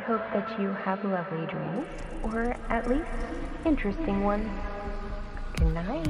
hope that you have lovely dreams, or at least interesting ones. Good night.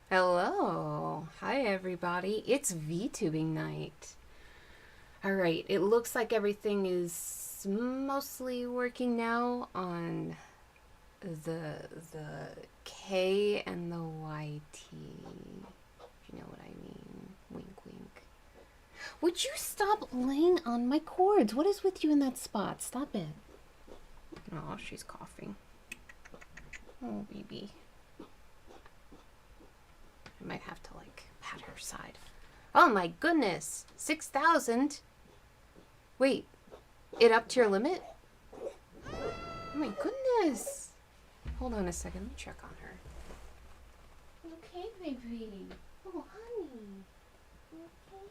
Hello. Hi, everybody. It's VTubing night. Alright, it looks like everything is mostly working now on the K and the YT. If you know what I mean. Wink, wink. Would you stop laying on my cords? What is with you in that spot? Stop it. Oh, she's coughing. Oh, baby. I might have to, like, pat her side. Oh my goodness! 6,000? Wait, it upped to your limit? Oh my goodness! Hold on a second, let me check on her. Okay, baby. Oh, honey. You okay?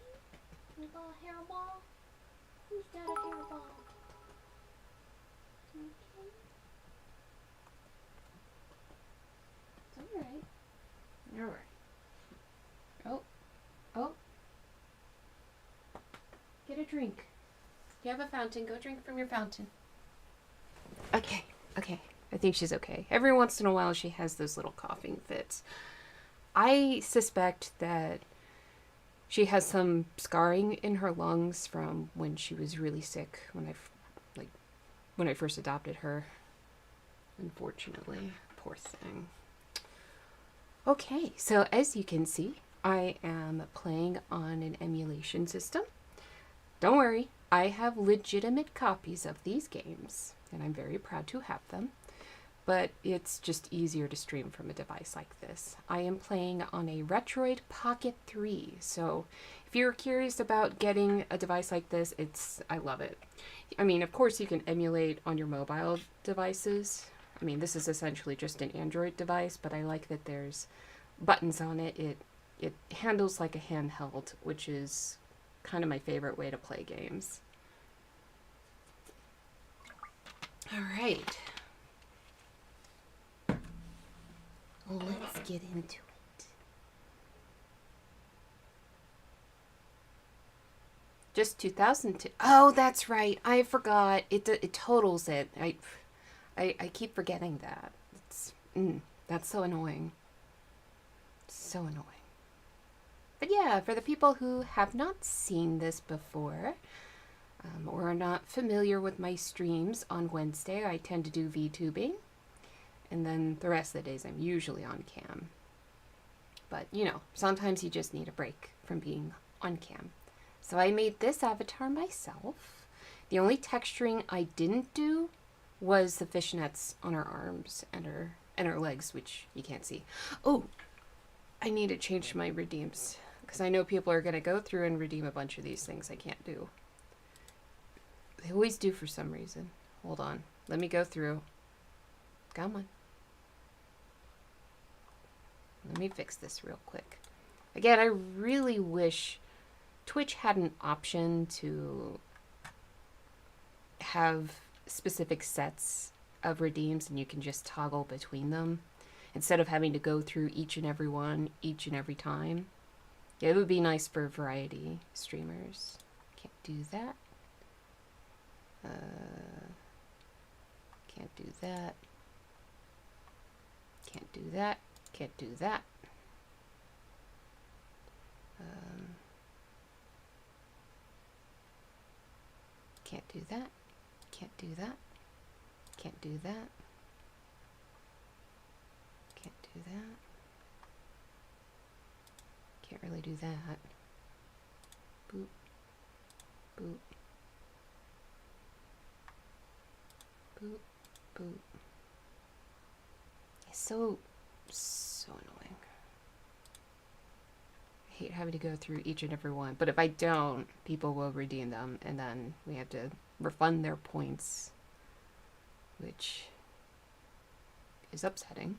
You got a hairball? Who's got a hairball? Okay. It's alright. Alright. Oh. Get a drink. You have a fountain. Go drink from your fountain. Okay. I think she's okay. Every once in a while she has those little coughing fits. I suspect that she has some scarring in her lungs from when she was really sick when I first adopted her. Unfortunately. Poor thing. Okay, so as you can see, I am playing on an emulation system. Don't worry, I have legitimate copies of these games, and I'm very proud to have them, but it's just easier to stream from a device like this. I am playing on a Retroid Pocket 3, so if you're curious about getting a device like this, I love it. I mean, of course you can emulate on your mobile devices. I mean, this is essentially just an Android device, but I like that there's buttons on it. It handles like a handheld, which is kind of my favorite way to play games. All right. Let's get into it. Just 2002. Oh, that's right. I forgot. It totals it. I keep forgetting that. That's so annoying. So annoying. But yeah, for the people who have not seen this before, or are not familiar with my streams on Wednesday, I tend to do VTubing. and then the rest of the days I'm usually on cam. But, you know, sometimes you just need a break from being on cam. So I made this avatar myself. The only texturing I didn't do was the fishnets on her arms and her legs, which you can't see. Oh, I need to change my redeems, because I know people are going to go through and redeem a bunch of these things I can't do. They always do for some reason. Hold on. Let me go through. Come on. Let me fix this real quick. Again, I really wish Twitch had an option to have specific sets of redeems and you can just toggle between them instead of having to go through each and every one each and every time. Yeah, it would be nice for variety streamers. Can't do that. Can't do that. Can't do that. Can't do that. Can't do that. Can't do that. Can't do that. Can't do that. Can't really do that. Boop. Boop. Boop. Boop. It's so annoying. I hate having to go through each and every one, but if I don't, people will redeem them, and then we have to refund their points, which is upsetting.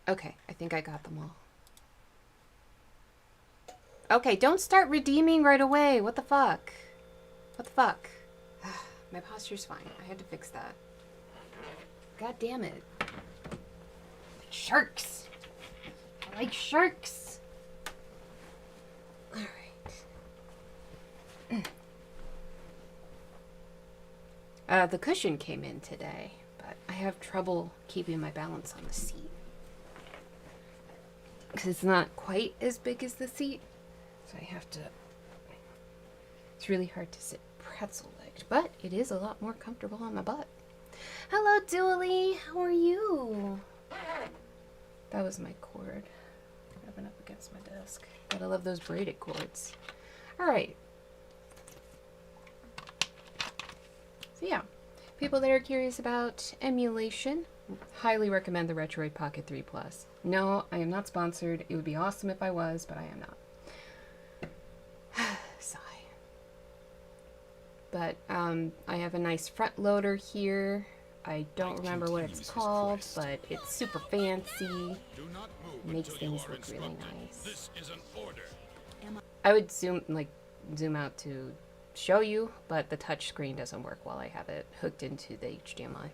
Okay, I think I got them all. Okay, don't start redeeming right away. What the fuck? What the fuck? My posture's fine. I had to fix that. God damn it. Sharks! I like sharks! Alright. The cushion came in today, but I have trouble keeping my balance on the seat. Because it's not quite as big as the seat, so I have to... It's really hard to sit pretzel-legged, but it is a lot more comfortable on my butt. Hello, Dooley! How are you? That was my cord. Rubbing up against my desk. Gotta love those braided cords. Alright. So yeah, people that are curious about emulation, highly recommend the Retroid Pocket 3 Plus. No, I am not sponsored. It would be awesome if I was, but I am not. Sigh. But I have a nice front loader here. I don't remember what it's called, but it's super fancy. Makes things look really nice. I would zoom out to show you, but the touch screen doesn't work while I have it hooked into the HDMI.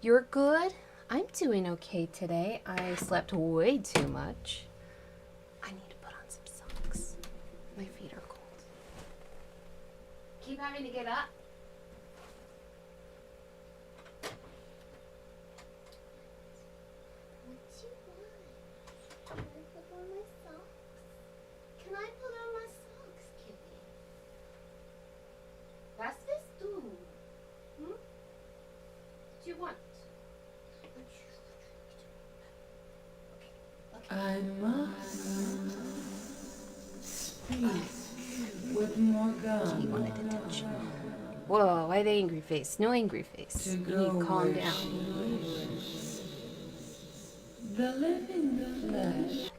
You're good? I'm doing okay today. I slept way too much. I need to put on some socks. My feet are cold. Keep having to get up. Can I put on my socks, Kitty? Was willst du? Hm? What do you want? I must speak with more He wanted gum. attention. Whoa, why the angry face? No angry face. To You go need to calm where down. she wishes. The living flesh.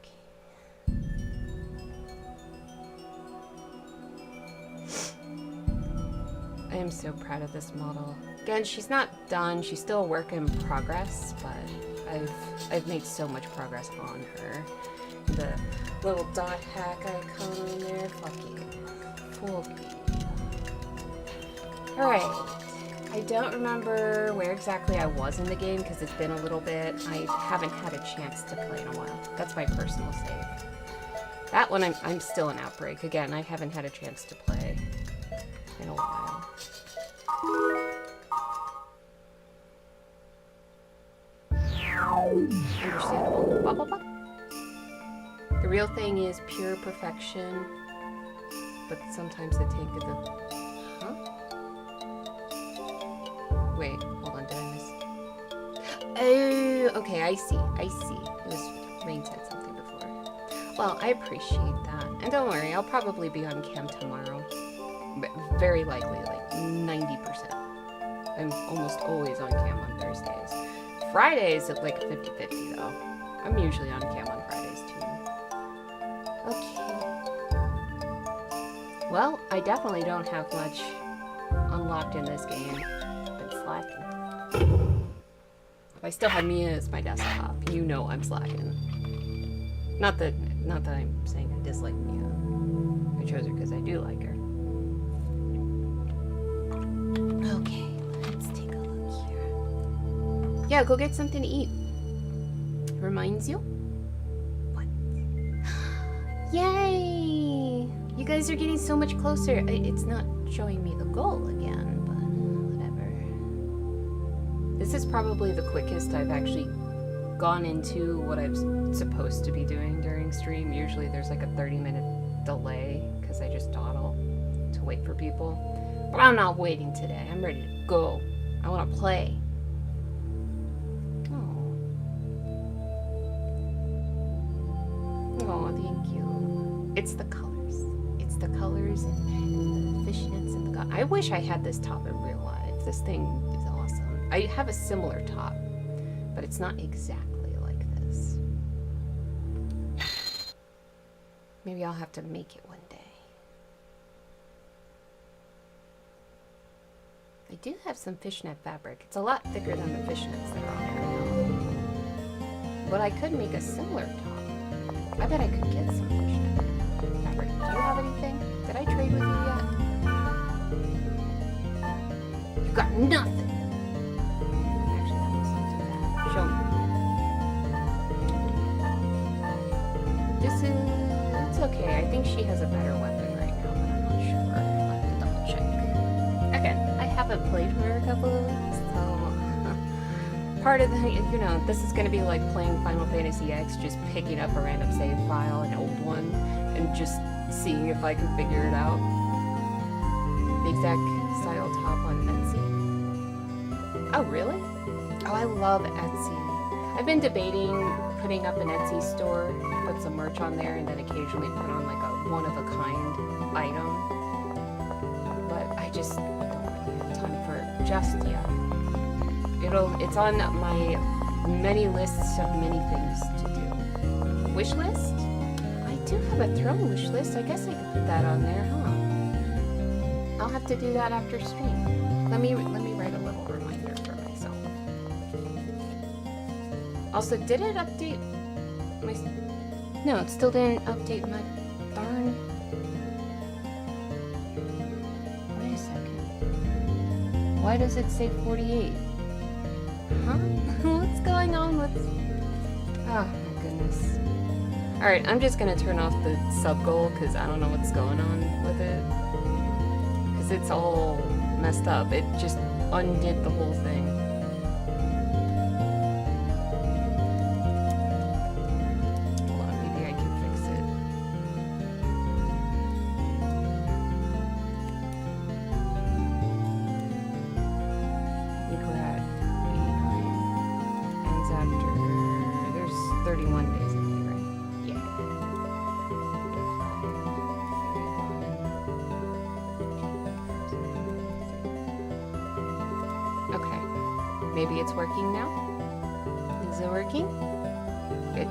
I am so proud of this model. Again, she's not done. She's still a work in progress, but I've made so much progress on her. The little dot hack icon on there, fucking full. Alright. I don't remember where exactly I was in the game because it's been a little bit. I haven't had a chance to play in a while. That's my personal save. That one I'm still in Outbreak. Again, I haven't had a chance to play in a while. Understandable. Blah, blah, blah. The real thing is pure perfection, but sometimes the tank of the... Huh? Wait, hold on, did I miss? Oh, okay, I see. It was Rain said something before. Well, I appreciate that. And don't worry, I'll probably be on cam tomorrow. Very likely, like 90%. I'm almost always on cam on Thursdays. Fridays at like 50-50 though. I'm usually on cam on Fridays too. Okay. Well, I definitely don't have much unlocked in this game. Been slacking. If I still had Mia as my desktop, you know I'm slacking. Not that I'm saying I dislike Mia. I chose her because I do like her. Okay, let's take a look here. Yeah, go get something to eat. Reminds you? What? Yay! You guys are getting so much closer. It's not showing me the goal again, but whatever. This is probably the quickest I've actually gone into what I'm supposed to be doing during stream. Usually there's like a 30-minute delay because I just dawdle to wait for people. But I'm not waiting today. I'm ready to go. I want to play. Oh, thank you. It's the colors. It's the colors and the fishnets and the... I wish I had this top in real life. This thing is awesome. I have a similar top, but it's not exactly like this. Maybe I'll have to make it one day. I do have some fishnet fabric. It's a lot thicker than the fishnets that are on here now. But I could make a similar top. I bet I could get some fishnet fabric. Do you have anything? Did I trade with you yet? You got nothing! Actually, that looks not too bad. Show me. This is... It's okay. I think she has a better weapon right now, but I'm not sure. I'll have to double check. Again, I haven't played for a couple of weeks, so... Part of the, you know, this is going to be like playing Final Fantasy X, just picking up a random save file, an old one, and just seeing if I can figure it out. The exact style top on Etsy. Oh, really? Oh, I love Etsy. I've been debating putting up an Etsy store, put some merch on there, and then occasionally put on like a one-of-a-kind item. But I just don't really have time for it just yet. It's on my many lists of many things to do. Wish list? I do have a throne wish list. I guess I could put that on there, huh? I'll have to do that after stream. Let me write a little reminder for myself. Also, did it update my... No, it still didn't update my darn... Wait a second. Why does it say 48? Huh? What's going on with... Oh my goodness. Alright, I'm just gonna turn off the sub goal because I don't know what's going on with it. Because it's all messed up. It just undid the whole thing. Hold on, maybe I can fix it. I think we're at 89. Ends after... There's 31 days in May, right? Yeah. Okay. Maybe it's working now? Is it working? Good.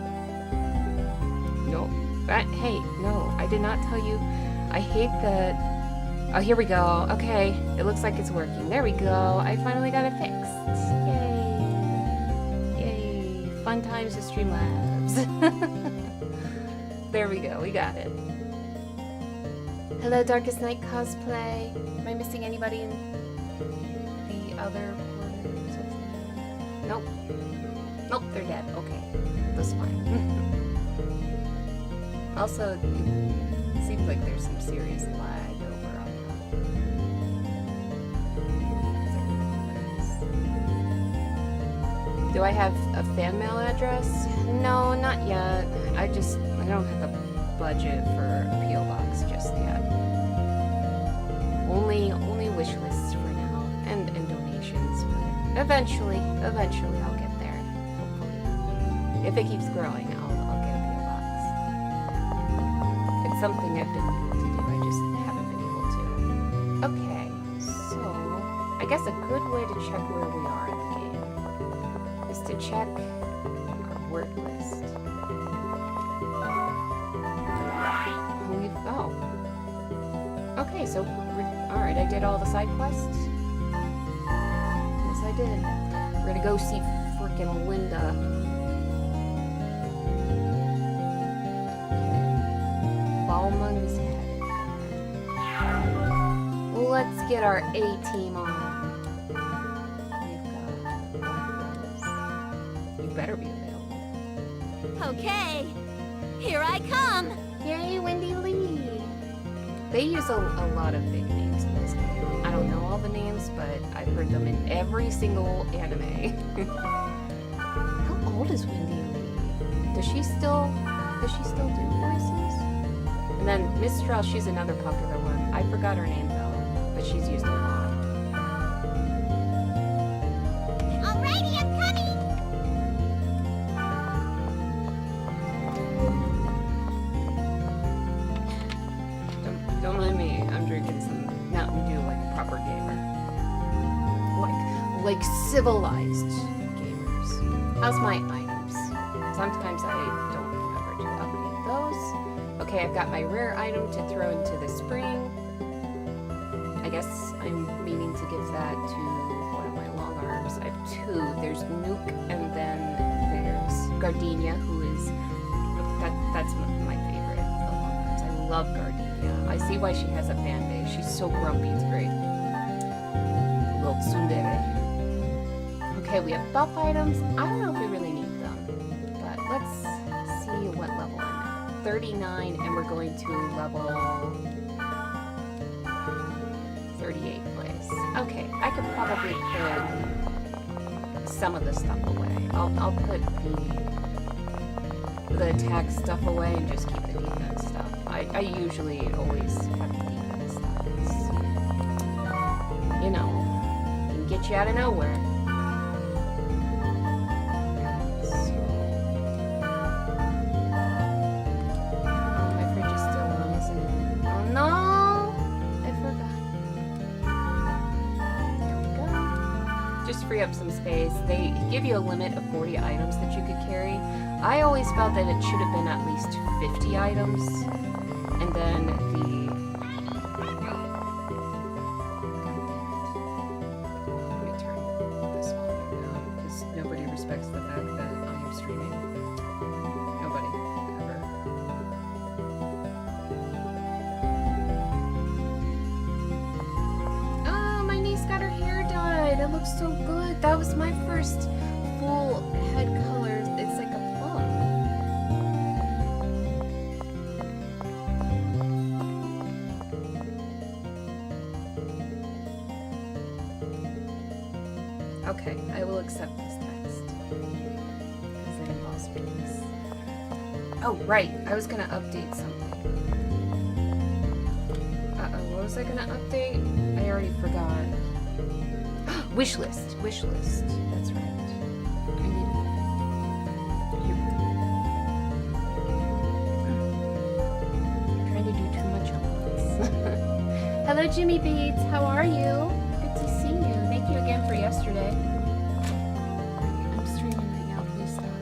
No. Hey, no. I did not tell you. I hate that... Oh, here we go. Okay. It looks like it's working. There we go. I finally got it fixed. Yay. Yay. Fun times at Streamlabs. There we go. We got it. Hello, Darkest Night cosplay. Am I missing anybody in the other corners? Nope. Nope, they're dead. Okay. That's fine. Also, it seems like there's some serious lag over on that. Do I have a fan mail address? No, not yet. I don't have a budget for a P.O. box just yet. Only wish lists for now, and donations for now. Eventually I'll get there. Hopefully. If it keeps growing, I'll get a PO box. It's something I've been meaning to do, I just haven't been able to. Okay, so I guess a good way to check where we are in the game is to check our word list. Oh. Okay, so alright, I did all the side quests. Yes, I did. We're gonna go see frickin' Linda. Ballman's head. Let's get our A-team on. We've got Black Rose. You better be available. Okay, here I come. Yay, Wendy Lee! They use a lot of big names in this game. I don't know all the names, but I've heard them in every single anime. How old is Wendy Lee? Does she still do voices? And then Miss Strauss, she's another popular one. I forgot her name though, but she's used a lot. Alrighty, I'm coming. Don't mind me. I'm drinking some Mountain Dew like a proper gamer. Like civilized gamers. How's my items? Sometimes I don't remember to update those. Okay, I've got my rare item to throw into the spring. I guess I'm meaning to give that to one of my long arms. I have two. There's Nuke and then there's Gardenia, who is that's my favorite of the long arms. I love Gardenia. I see why she has a fan base. She's so grumpy, it's great. Little tsundere. Okay, we have buff items. I don't know if we really need them, but let's see what level I'm at. 39, and we're going to level 38 place. Okay, I could probably put some of the stuff away. I'll put the attack stuff away and just keep the defense stuff. I usually always have the defense stuff. You know, can get you out of nowhere. My fridge is still on, isn't it? Oh no! I forgot. There we go. Just free up some space. They give you a limit of 40 items that you could carry. I always felt that it should have been at least 50 items. And then let me turn this volume down because nobody respects the fact that I am streaming. Nobody, ever. Oh, my niece got her hair dyed. It looks so good. That was my first full head color. It's like a plum. Okay, I will accept this text. Because it involves peace. Oh, right. I was gonna update something. Uh-oh, what was I gonna update? I already forgot. Wishlist. Wishlist. That's right. I need it. Here we go. I'm trying to do too much at once. Hello, Jimmy Beats. How are you? Good to see you. Thank you again for yesterday. I'm streaming right now. Please stop.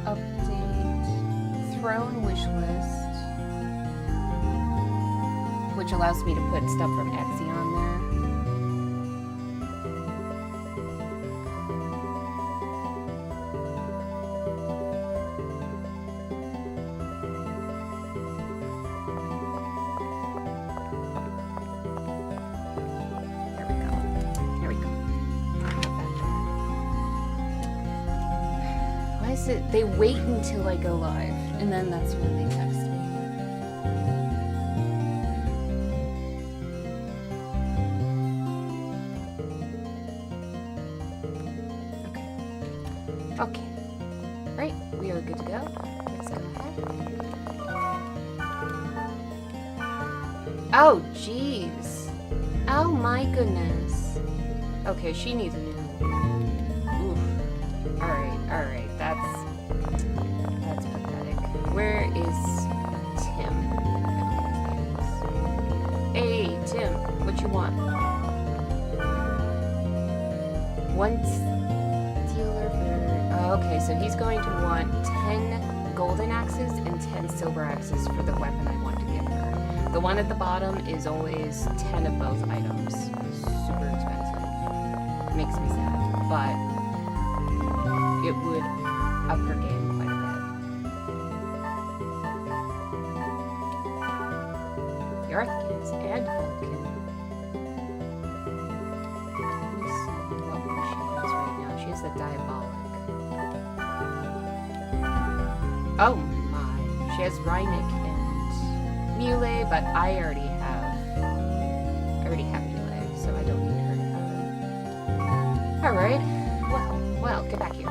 Okay. Update. Throne wish list. Which allows me to put stuff from Etsy on there. They wait until I go live, and then that's when they text me. Okay. Right, we are good to go. Let's go ahead. Oh, jeez. Oh my goodness. Okay, she needs new. Oof. Alright, that's pathetic. Where is Tim? Hey, Tim, what you want? One dealer for... okay, so he's going to want 10 golden axes and 10 silver axes for the weapon I want to give her. The one at the bottom is always 10 of both items. Super expensive. Makes me sad, but it would up her game quite a bit. The Arthkins and Vulcan. Let me see what one she has right now. She has the Diabolic. Oh my. She has Rhynic and Muley, but I already have Muley, so I don't need her to have it. Alright. Well, get back here.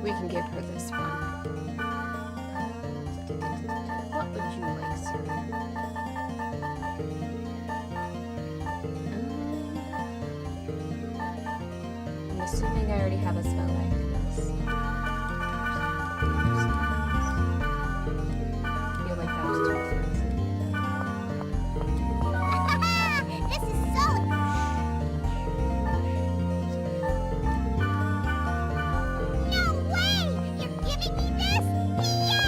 We can give her this one. What would you like, sir? I'm assuming I already have a spell like this. I feel like that was too expensive. This is so... No way! You're giving me this? Yay!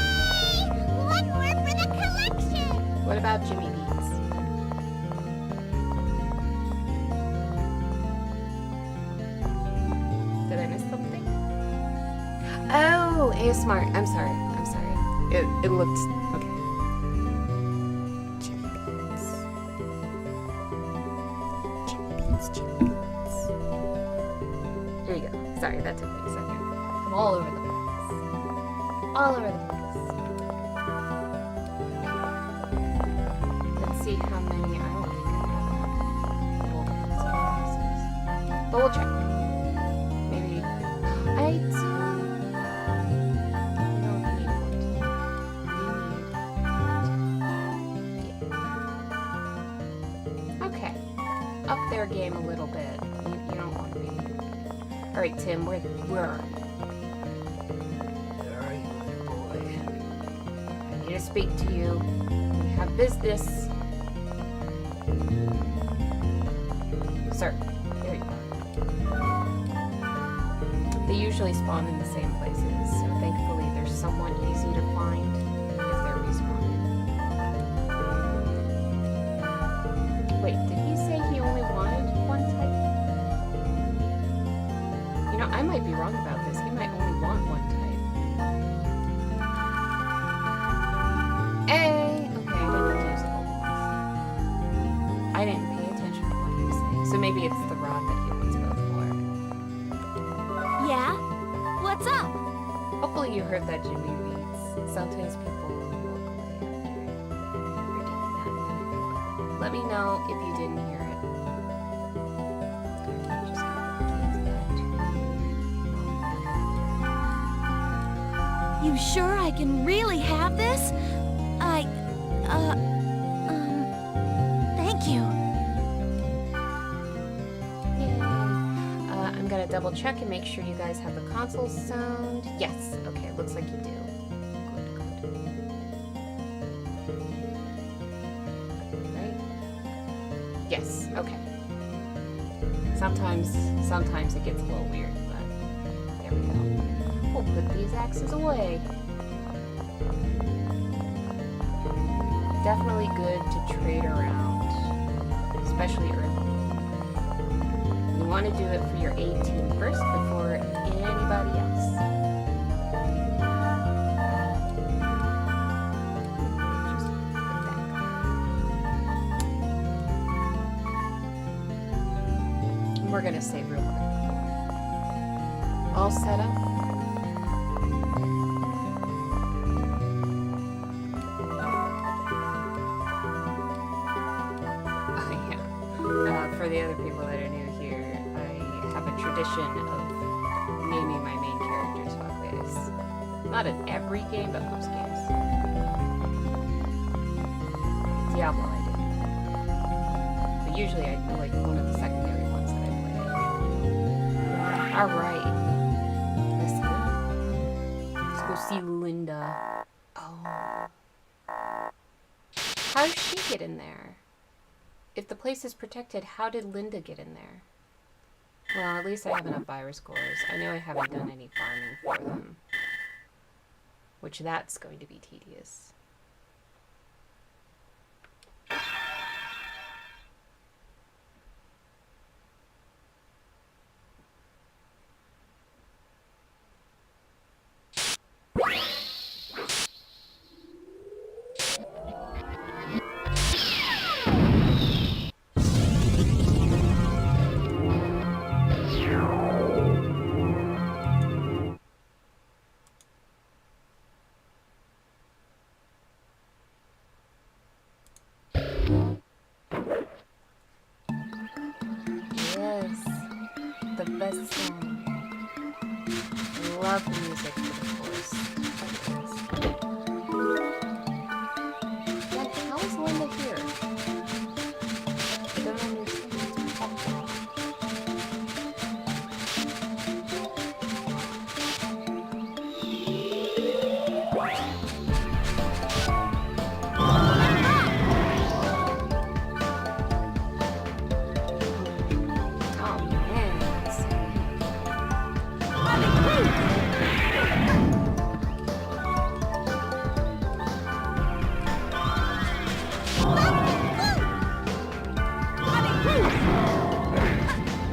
One more for the collection! What about Jimmy Beats? Did I miss something? Oh, ASMR. I'm sorry. It looked... okay. Jimmy Beats. There you go. Sorry, that took me a second. I'm all over the place. Let's see how many. I don't think I have enough golden axes. But we'll check. Maybe I do. No, we need 14. Yeah. Okay. Up their game a little bit. You don't want to be. All right, Tim. Where are you? There you boy. I need to speak to you. We have business. Sir, there you are. They usually spawn in the same places, so thankfully there's someone easy to find if they're respawning. Wait, did he say he only wanted one type? You know, I might be wrong about this. He might only want one type. Hey! Okay, I didn't use it. I didn't pay attention to what he was saying. So maybe it's the rod that he wants both for. Yeah? What's up? Hopefully you heard that, Jimmy Beats. Sometimes people walk away after reading that. Let me know if you didn't hear it. Just give that to me. You sure I can really have this? Thank you. Yay. I'm gonna double check and make sure you guys have the console sound. Yes, okay, looks like you do. Good. Right? Yes, okay. Sometimes it gets a little weird, but there we go. We'll put these axes away. Definitely good to trade around, especially early. You want to do it for your A team first before anybody else. Just put that. And we're gonna save real quick. All set up. For the other people that are new here, I have a tradition of naming my main characters fuckface. Not in every game, but most games. Diablo I didn't. usually I like one of the secondary ones that I play. Alright. Let's go see Linda. Oh. How did she get in there? If the place is protected, how did Linda get in there? Well, at least I have enough virus cores. I know I haven't done any farming for them. Which that's going to be tedious. Yes, the best song. Love the music for the chorus. Then how is Linda here? I don't understand. It's protected. Oh man, that's so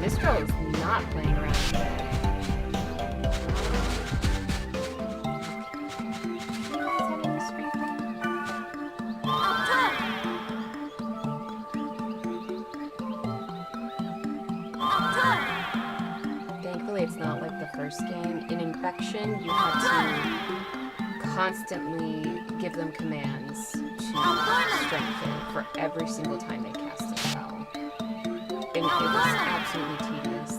This girl is not playing around today. Thankfully, it's not like the first game. In Infection, you had to constantly give them commands to strengthen for every single time they cast a spell. And it was absolutely tedious.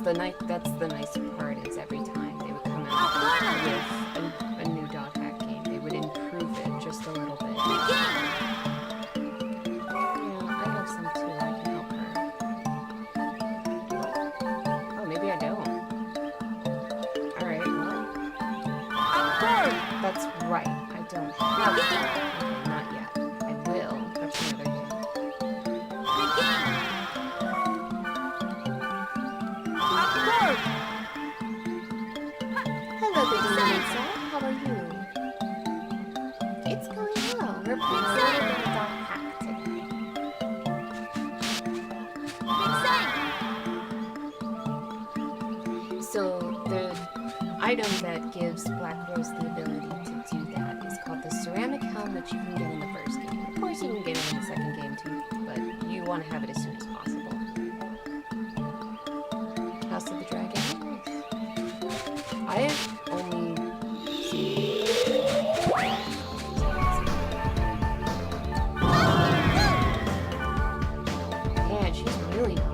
That's the nice part is every time they would come out with a new dog hack game, they would improve it just a little bit. Yeah, I have some too. I can help her. What? Oh, maybe I don't. Alright, well. That's right. I don't have that. Okay, not yet. I will. That's another game. Hello, good Lisa. How are you? It's going well. We're playing a little bit of dog hack today. So the item that gives Black Rose the ability to do that is called the ceramic helm that you can get in the first game. Of course, you can get it in the second game too, but you want to have it as soon as possible. House of the Dragon. I have only seen. Man, she's really not.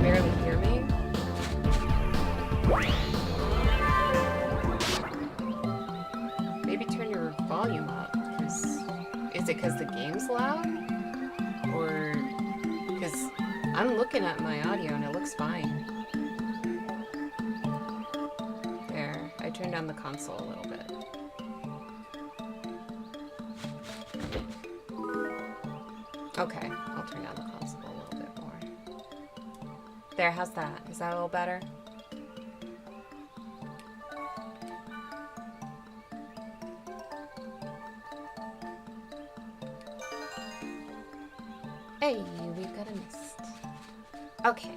Barely hear me? Maybe turn your volume up. Is it because the game's loud? Or because I'm looking at my audio and it looks fine. There, I turned down the console a little bit. Okay, I'll turn down the console a little bit more. There, how's that? Is that a little better? Hey, we've got a mist. Okay.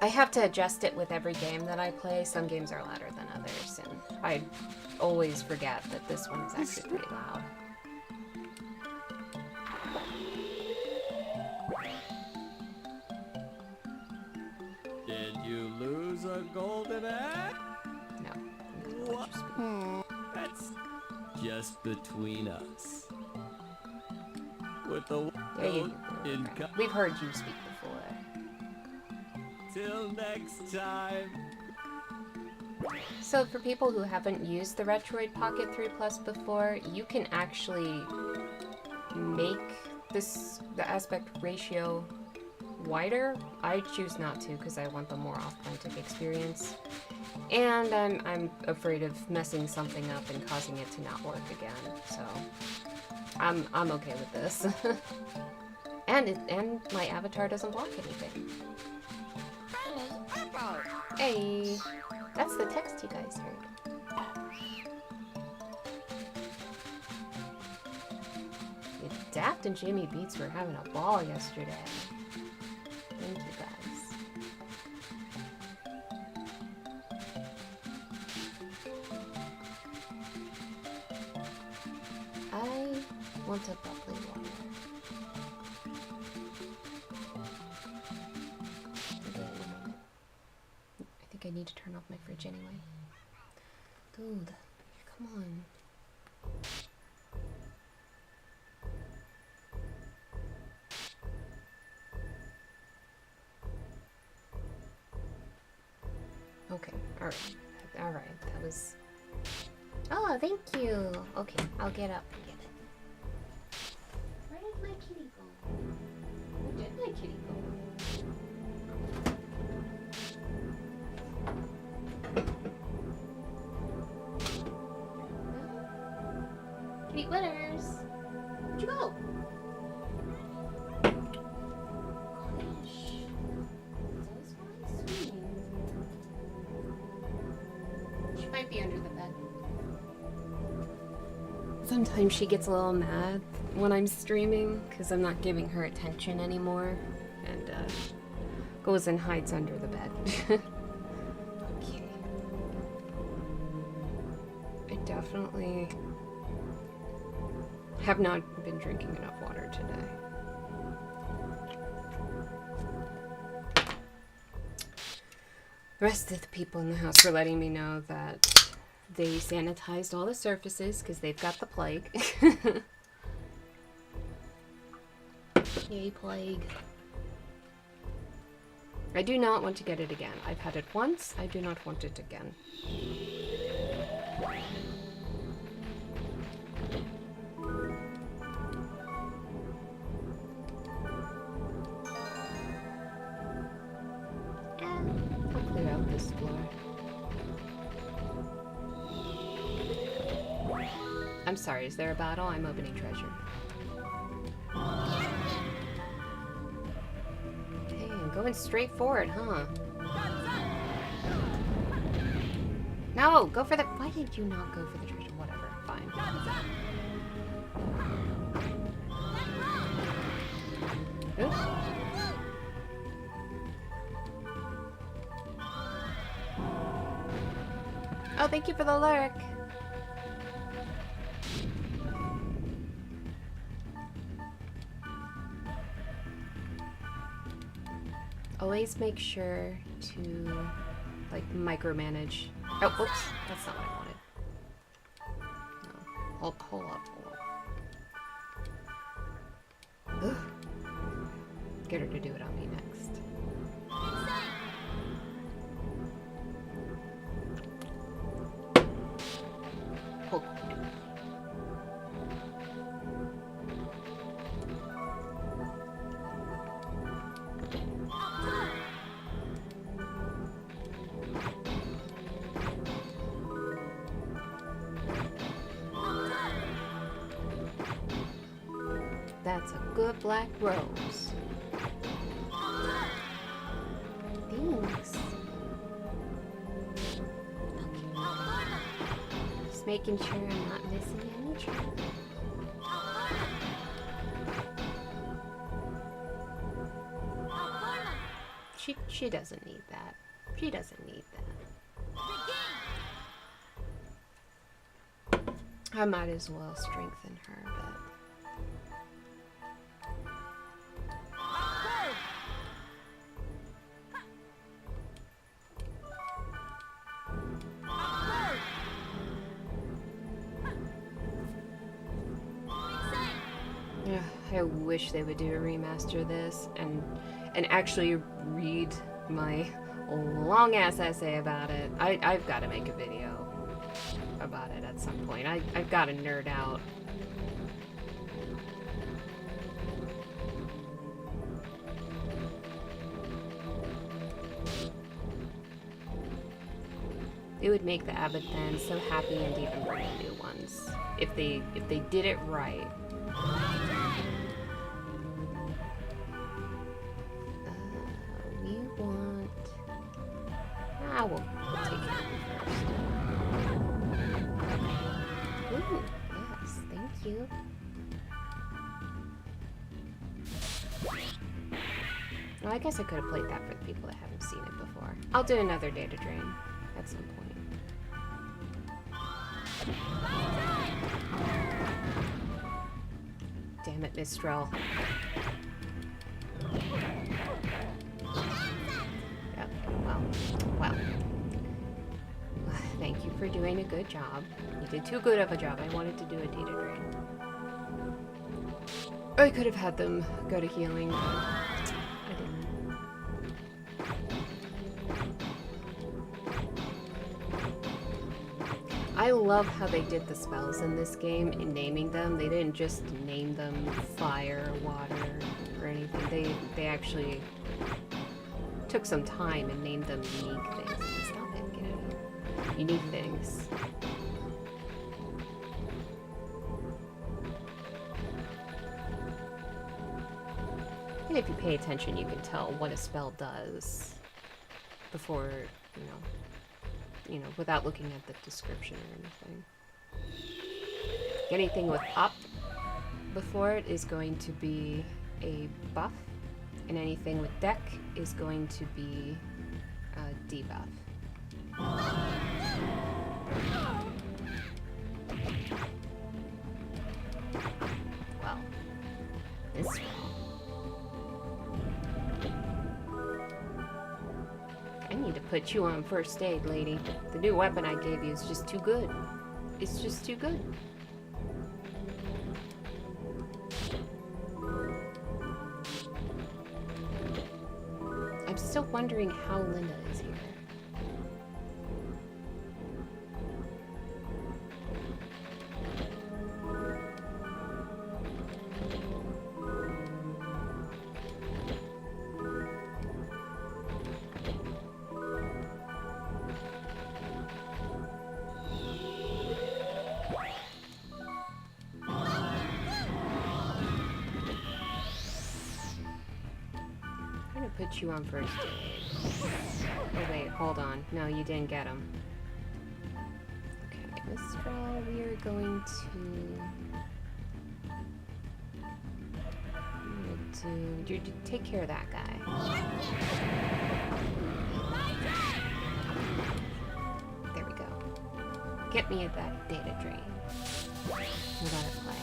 I have to adjust it with every game that I play. Some games are louder than others, and I always forget that this one is actually pretty loud. Did you lose a golden egg? No. I'm gonna let you speak. That's just between us. With the There you goat go. income. We've heard you speak before. Till next time. So for people who haven't used the Retroid Pocket 3 Plus before, you can actually make the aspect ratio wider. I choose not to because I want the more authentic experience. And I'm afraid of messing something up and causing it to not work again. So I'm okay with this. and my avatar doesn't block anything. Hey, that's the text you guys heard. Yeah, Daft and Jimmy Beats were having a ball yesterday. Thank you guys. I want a bubbly water. I think I need to turn off my fridge anyway. Dude, come on. Okay, alright, that was... Oh, thank you! Okay, I'll get up and get it. Where did my kitty go? Where did my kitty go? Kitty Winners! Where'd you go? Gosh. Those ones sweet. She might be under the bed. Sometimes she gets a little mad when I'm streaming because I'm not giving her attention anymore and goes and hides under the bed. Okay. I definitely have not been drinking enough water today. The rest of the people in the house were letting me know that they sanitized all the surfaces because they've got the plague. Yay, plague. I do not want to get it again. I've had it once. I do not want it again. I'll clear out this floor. I'm sorry, is there a battle? I'm opening treasure. Okay, I'm going straight for it, huh? No, go for the... Why did you not go for the treasure? Whatever, fine. Oops. Oh, thank you for the lurk. Always make sure to, like, micromanage. Oh, whoops. That's not what I wanted. No. Hold up. Ugh. Get her to do it on me next. Hold on. That's a good black rose. Thanks. Okay. Just making sure I'm not missing any treasure. She doesn't need that. She doesn't need that. I might as well strengthen her a bit. I wish they would do a remaster of this and actually read my long ass essay about it. I've got to make a video about it at some point. I've got to nerd out. It would make the Avid fans so happy and even bring in new ones if they did it right. We want. We'll take care of it first. Ooh, yes, thank you. Well, I guess I could have played that for the people that haven't seen it before. I'll do another data drain at some point. Damn it, Mistral. Yep, well. Thank you for doing a good job. You did too good of a job. I wanted to do a data drain. I could have had them go to healing, but I didn't. I love how they did the spells in this game in naming them. They didn't just name them fire, water, or anything. They actually took some time and named them unique things. Stop it, get out of here. Unique things. And if you pay attention, you can tell what a spell does before, you know, without looking at the description or anything. Anything with up before it is going to be a buff, and anything with deck is going to be a debuff. Well, this one. I need to put you on first aid, lady. The new weapon I gave you is just too good. It's just too good. I'm still wondering how Linda is here. Put you on first aid. Oh wait, hold on. No, you didn't get him. Okay, Mistral, we are going to... you take care of that guy. There we go. Get me at that data drain. We gotta play.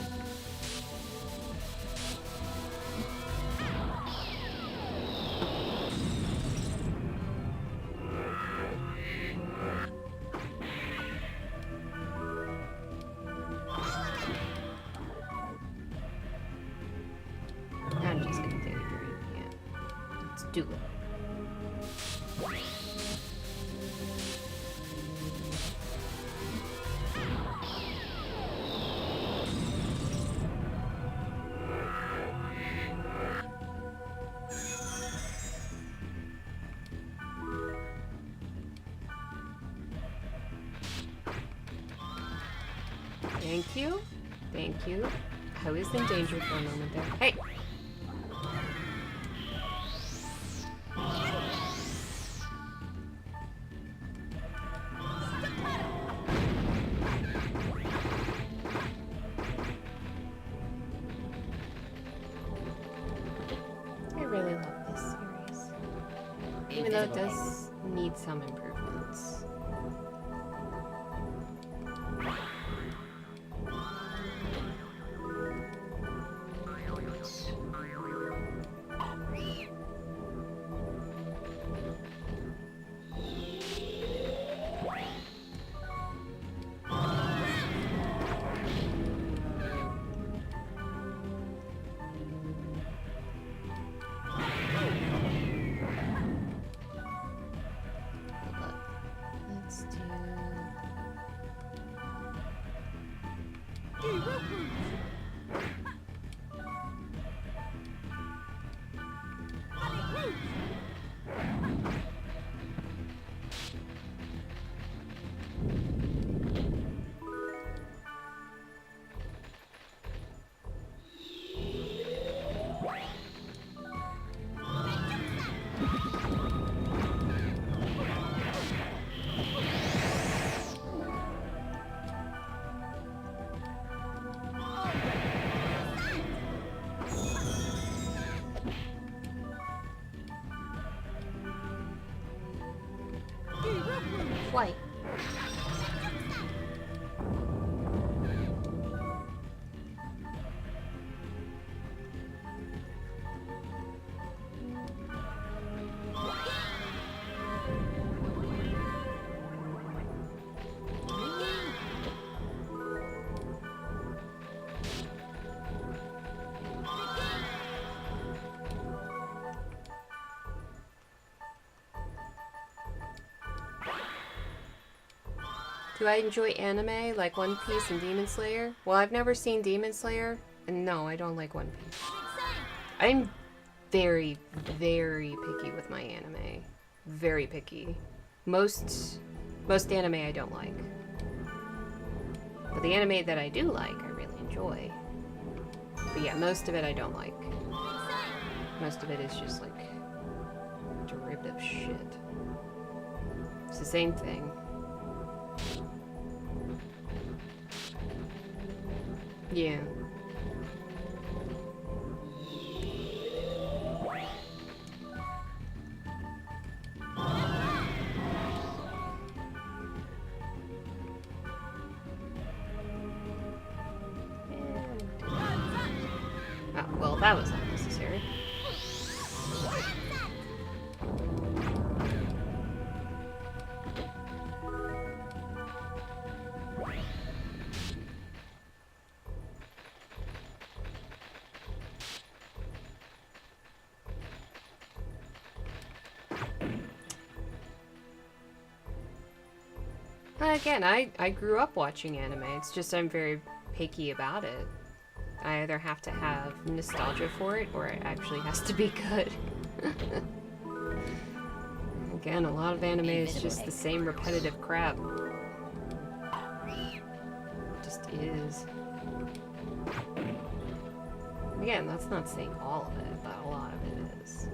I'm just gonna data drain. Yeah. Let's do it. Thank you. Thank you. I was in danger for a moment there. Hey! I really love this series. Even though it does need some improvements. Flight. Do I enjoy anime like One Piece and Demon Slayer? Well, I've never seen Demon Slayer, and no, I don't like One Piece. I'm very, very picky with my anime. Very picky. Most anime I don't like. But the anime that I do like, I really enjoy. But yeah, most of it I don't like. Most of it is just like derivative shit. It's the same thing. Yeah. Oh, well, that was unnecessary. Again, I grew up watching anime. It's just I'm very picky about it. I either have to have nostalgia for it, or it actually has to be good. Again, a lot of anime is just the same repetitive crap. It just is. Again, that's not saying all of it, but a lot of it is.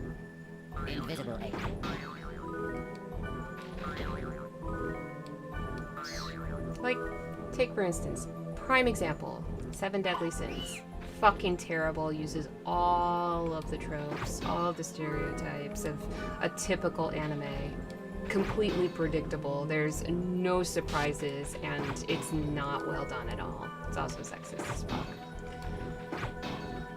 Invisible egg. Like, take for instance, prime example, Seven Deadly Sins. Fucking terrible, uses all of the tropes, all of the stereotypes of a typical anime. Completely predictable, there's no surprises, and it's not well done at all. It's also sexist as fuck.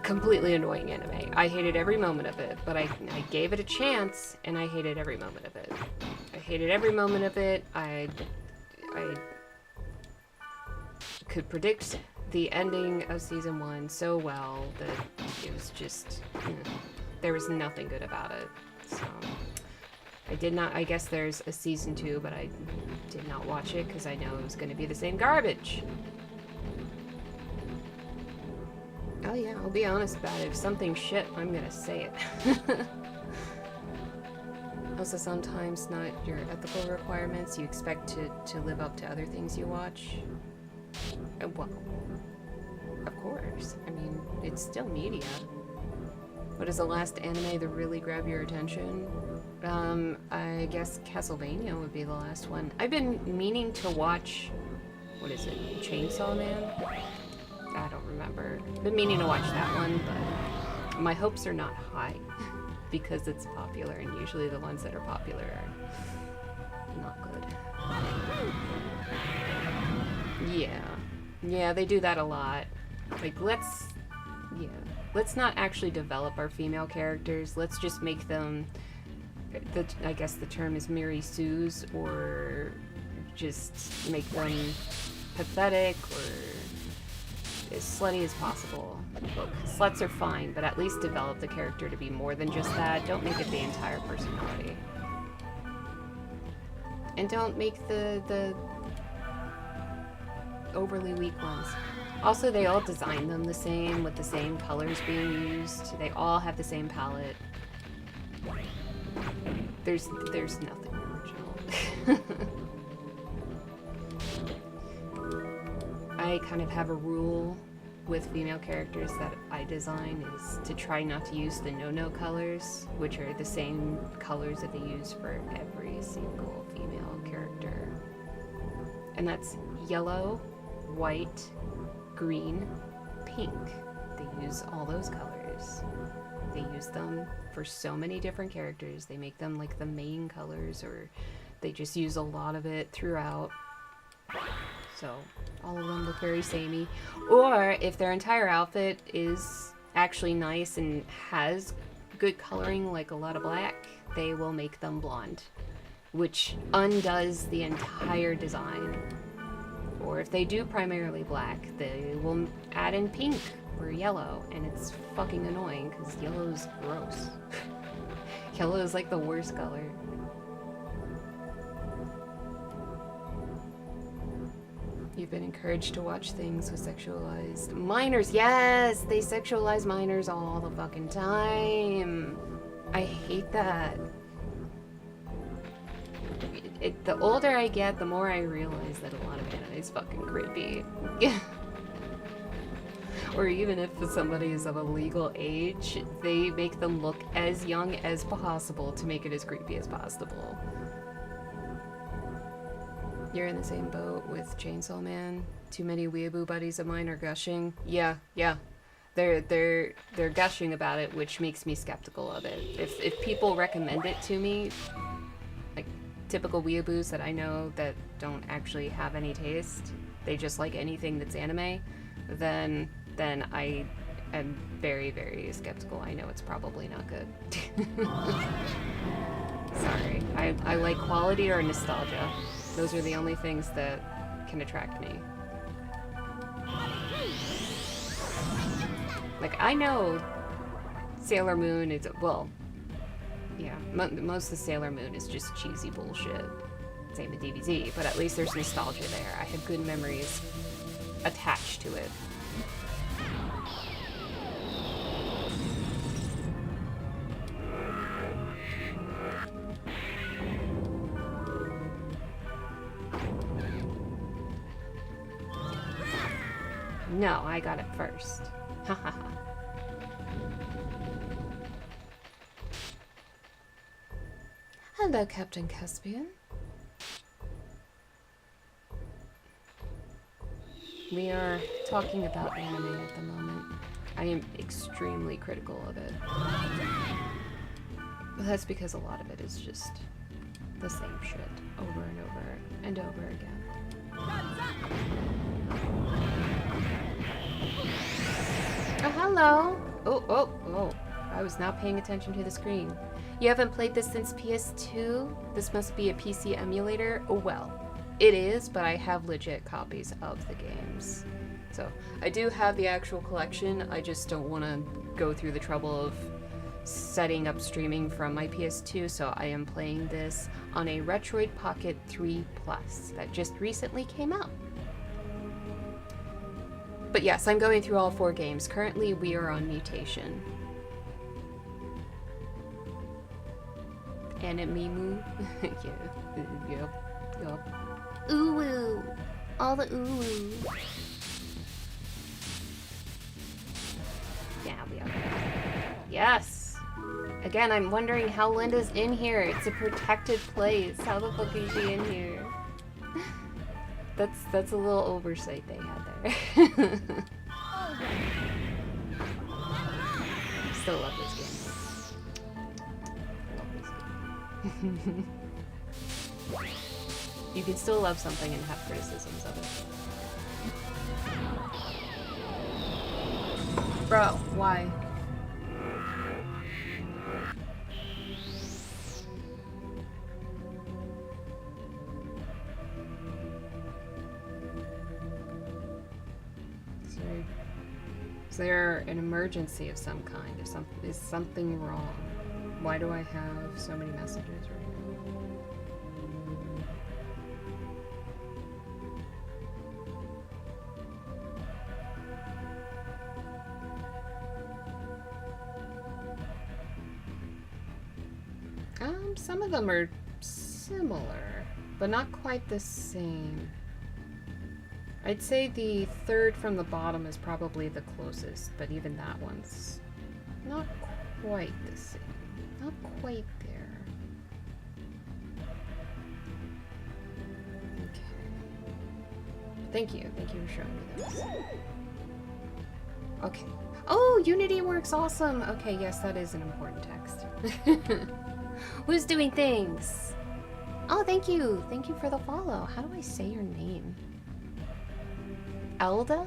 Completely annoying anime. I hated every moment of it, but I gave it a chance, and I hated every moment of it. I hated every moment of it. I could predict the ending of season 1 so well that it was just, there was nothing good about it. So I did not, I guess there's a season 2, but I did not watch it because I know it was going to be the same garbage. Oh yeah, I'll be honest about it. If something's shit, I'm gonna say it. Also, sometimes not your ethical requirements. You expect to live up to other things you watch. Well, of course. I mean, it's still media. What is the last anime that really grabbed your attention? I guess Castlevania would be the last one. I've been meaning to watch, what is it, Chainsaw Man? I don't remember. I've been meaning to watch that one, but my hopes are not high because it's popular, and usually the ones that are popular are not good. Yeah, they do that a lot. Like, let's not actually develop our female characters. Let's just make them, I guess the term is Mary Sue's, or just make them pathetic or as slutty as possible. Look, sluts are fine, but at least develop the character to be more than just that. Don't make it the entire personality. And don't make the overly weak ones. Also, they all design them the same, with the same colors being used. They all have the same palette. There's nothing original. I kind of have a rule with female characters that I design is to try not to use the no-no colors, which are the same colors that they use for every single female character. And that's yellow, white, green, pink. They use all those colors. They use them for so many different characters. They make them like the main colors, or they just use a lot of it throughout. So all of them look very samey. Or if their entire outfit is actually nice and has good coloring, like a lot of black, they will make them blonde, which undoes the entire design. Or if they do primarily black, they will add in pink or yellow, and it's fucking annoying because yellow is gross. Yellow is like the worst color. You've been encouraged to watch things with sexualized minors. Yes, they sexualize minors all the fucking time. I hate that. The older I get, the more I realize that a lot of anime is fucking creepy. Or even if somebody is of a legal age, they make them look as young as possible to make it as creepy as possible. You're in the same boat with Chainsaw Man. Too many weeaboo buddies of mine are gushing. Yeah. They're gushing about it, which makes me skeptical of it. If people recommend it to me, like typical weeaboos that I know that don't actually have any taste, they just like anything that's anime, then I am very, very skeptical. I know it's probably not good. Sorry. I like quality or nostalgia. Those are the only things that can attract me. Like, I know Sailor Moon is, well, yeah, most of Sailor Moon is just cheesy bullshit. Same with DBZ, but at least there's nostalgia there. I have good memories attached to it. No, I got it first. Hahaha. Hello, Captain Caspian. We are talking about anime at the moment. I am extremely critical of it. But that's because a lot of it is just the same shit over and over and over again. Oh, hello! Oh. I was not paying attention to the screen. You haven't played this since PS2? This must be a PC emulator? Oh, well. It is, but I have legit copies of the games. So, I do have the actual collection. I just don't want to go through the trouble of setting up streaming from my PS2, so I am playing this on a Retroid Pocket 3 Plus that just recently came out. But yes, I'm going through all 4 games. Currently, we are on Mutation. Animimu. Yup. Ooh-woo. All the ooh-woo. Yeah, we are. Yes! Again, I'm wondering how Linda's in here. It's a protected place. How the fuck is she in here? That's a little oversight they had there. Still love this game. You can still love something and have criticisms of it. Bro, why? Is there an emergency of some kind? Is something wrong? Why do I have so many messages right now? Some of them are similar, but not quite the same. I'd say the third from the bottom is probably the closest, but even that one's not quite the same. Not quite there. Okay. Thank you for showing me those. Okay. Oh, Unity works awesome! Okay, yes, that is an important text. Who's doing things? Oh, thank you! Thank you for the follow. How do I say your name? Elda?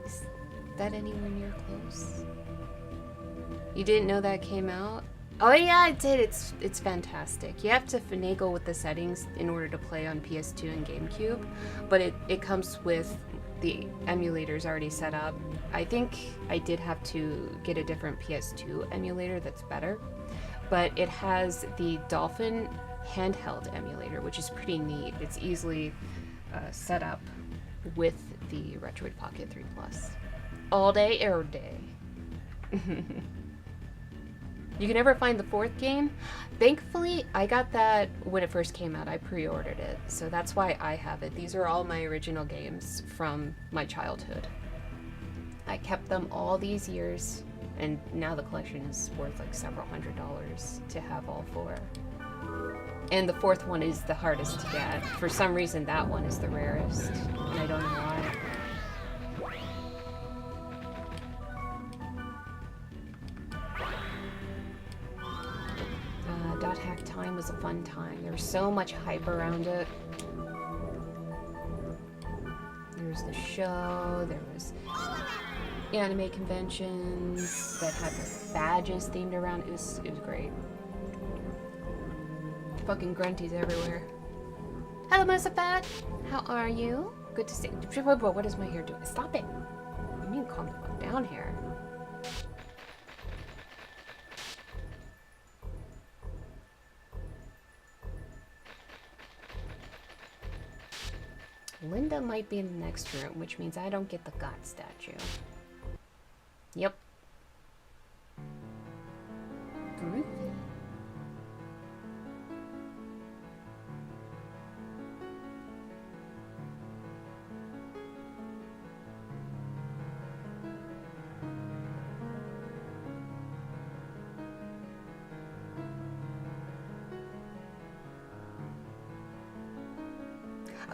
Is that anywhere near close? You didn't know that came out? Oh yeah, I did. It's fantastic. You have to finagle with the settings in order to play on PS2 and GameCube, but it comes with the emulators already set up. I think I did have to get a different PS2 emulator that's better, but it has the Dolphin handheld emulator, which is pretty neat. It's easily set up with the Retroid Pocket 3 Plus. All day, every day. You can never find the fourth game? Thankfully, I got that when it first came out. I pre-ordered it, so that's why I have it. These are all my original games from my childhood. I kept them all these years, and now the collection is worth like several $100s to have all four. And the fourth one is the hardest to get. For some reason, that one is the rarest, and I don't know why. Dot Hack Time was a fun time. There was so much hype around it. There was the show, there was anime conventions that had the badges themed around. It was great. Fucking grunties everywhere. Hello, Musafat! How are you? Good to see you. What is my hair doing? Stop it! You need to calm the fuck down here. Linda might be in the next room, which means I don't get the God statue. Yep. Groovy.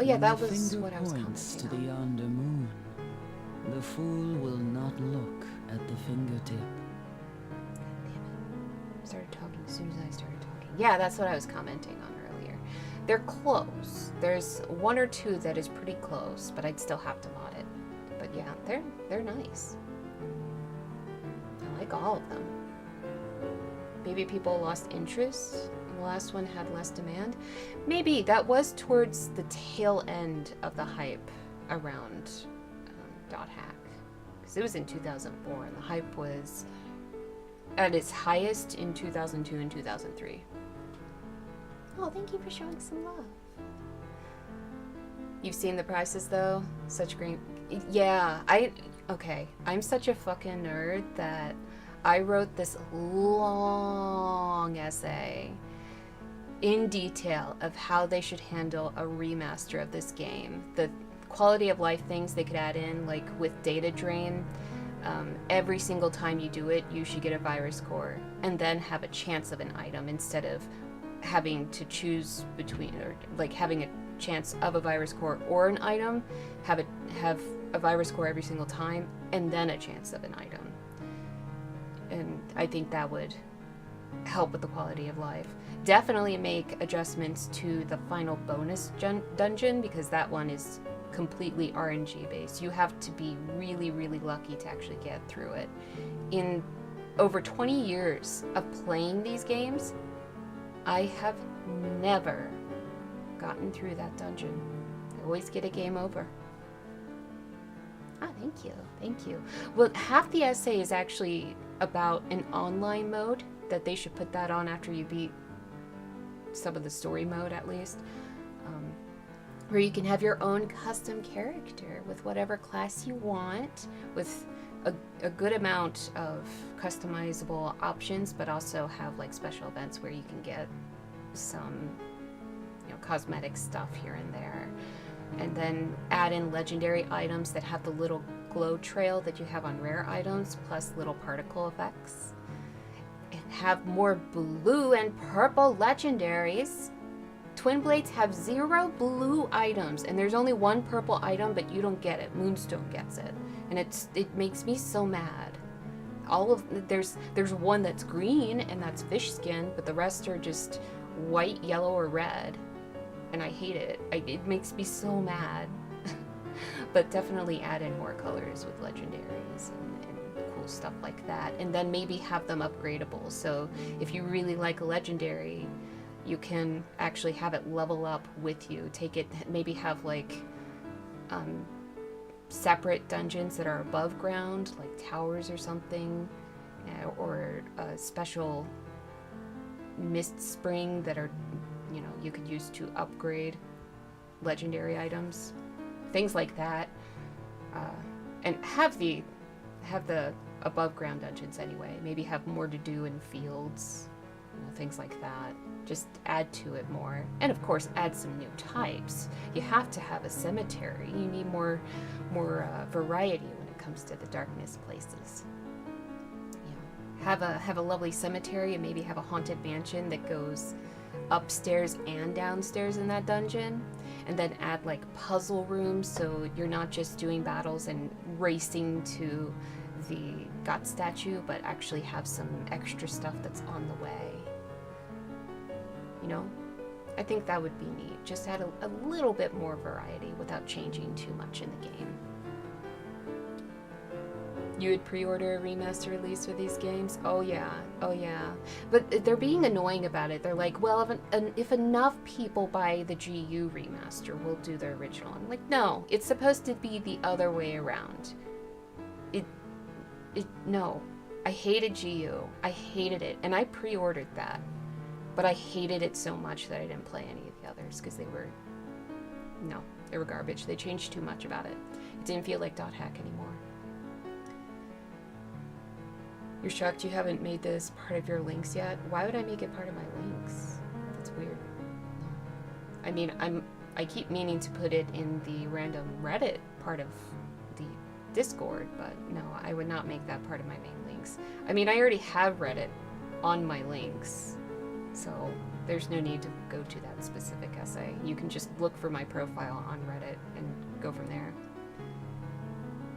Oh yeah, that was what I was points to the commenting on. yonder moon. The fool will not look at the fingertip. Damn it. Started talking as soon as I started talking. Yeah, that's what I was commenting on earlier. They're close. There's one or two that is pretty close, but I'd still have to mod it. But yeah, they're nice. I like all of them. Maybe people lost interest. The last one had less demand. Maybe that was towards the tail end of the hype around Dot Hack, because it was in 2004 and the hype was at its highest in 2002 and 2003. Oh, thank you for showing some love. You've seen the prices though? Such great. Yeah, okay. I'm such a fucking nerd that I wrote this long essay in detail of how they should handle a remaster of this game. The quality of life things they could add in, like with data drain, every single time you do it, you should get a virus core and then have a chance of an item instead of having to choose between, or like having a chance of a virus core or an item, have a virus core every single time and then a chance of an item. And I think that would help with the quality of life. Definitely make adjustments to the final bonus dungeon, because that one is completely RNG based. You have to be really, really lucky to actually get through it. In over 20 years of playing these games, I have never gotten through that dungeon. I always get a game over. Ah, thank you, thank you. Well, half the essay is actually about an online mode, that they should put that on after you beat some of the story mode at least, where you can have your own custom character with whatever class you want, with a good amount of customizable options, but also have like special events where you can get some, you know, cosmetic stuff here and there. And then add in legendary items that have the little glow trail that you have on rare items, plus little particle effects. And have more blue and purple legendaries. Twin Blades have 0 blue items, and there's only 1 purple item, but you don't get it. Moonstone gets it. And it makes me so mad. There's one that's green, and that's fish skin, but the rest are just white, yellow, or red. And I hate it. It makes me so mad. But definitely add in more colors with legendaries and cool stuff like that. And then maybe have them upgradable. So if you really like a legendary, you can actually have it level up with you. Take it, maybe have like separate dungeons that are above ground, like towers or something, or a special mist spring that are, you know, you could use to upgrade legendary items, things like that, and have the above ground dungeons anyway. Maybe have more to do in fields, you know, things like that. Just add to it more, and of course add some new types. You have to have a cemetery. You need more variety when it comes to the darkness places. Have a lovely cemetery, and maybe have a haunted mansion that goes upstairs and downstairs in that dungeon, and then add like puzzle rooms, so you're not just doing battles and racing to the god statue, but actually have some extra stuff that's on the way. You know, I think that would be neat. Just add a little bit more variety without changing too much in the game. You would pre-order a remaster release for these games? Oh yeah. But they're being annoying about it. They're like, well, if enough people buy the GU remaster, we'll do the original. I'm like, no, it's supposed to be the other way around. No. I hated GU. I hated it. And I pre-ordered that. But I hated it so much that I didn't play any of the others, because they were garbage. They changed too much about it. It didn't feel like .hack anymore. You're shocked you haven't made this part of your links yet? Why would I make it part of my links? That's weird. No. I mean, I keep meaning to put it in the random Reddit part of the Discord, but no, I would not make that part of my main links. I mean, I already have Reddit on my links, so there's no need to go to that specific essay. You can just look for my profile on Reddit and go from there.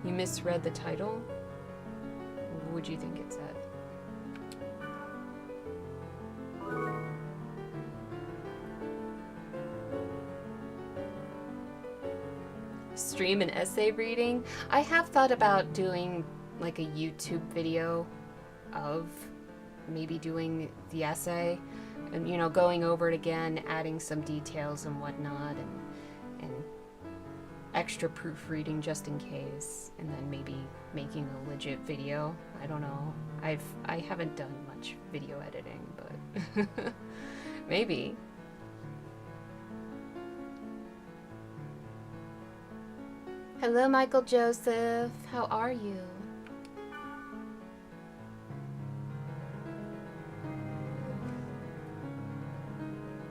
You misread the title? What would you think it said? Stream an essay reading? I have thought about doing like a YouTube video of maybe doing the essay and, you know, going over it again, adding some details and whatnot, and extra proofreading just in case, and then maybe making a legit video. I don't know. I haven't done much video editing, but maybe. Hello, Michael Joseph. How are you?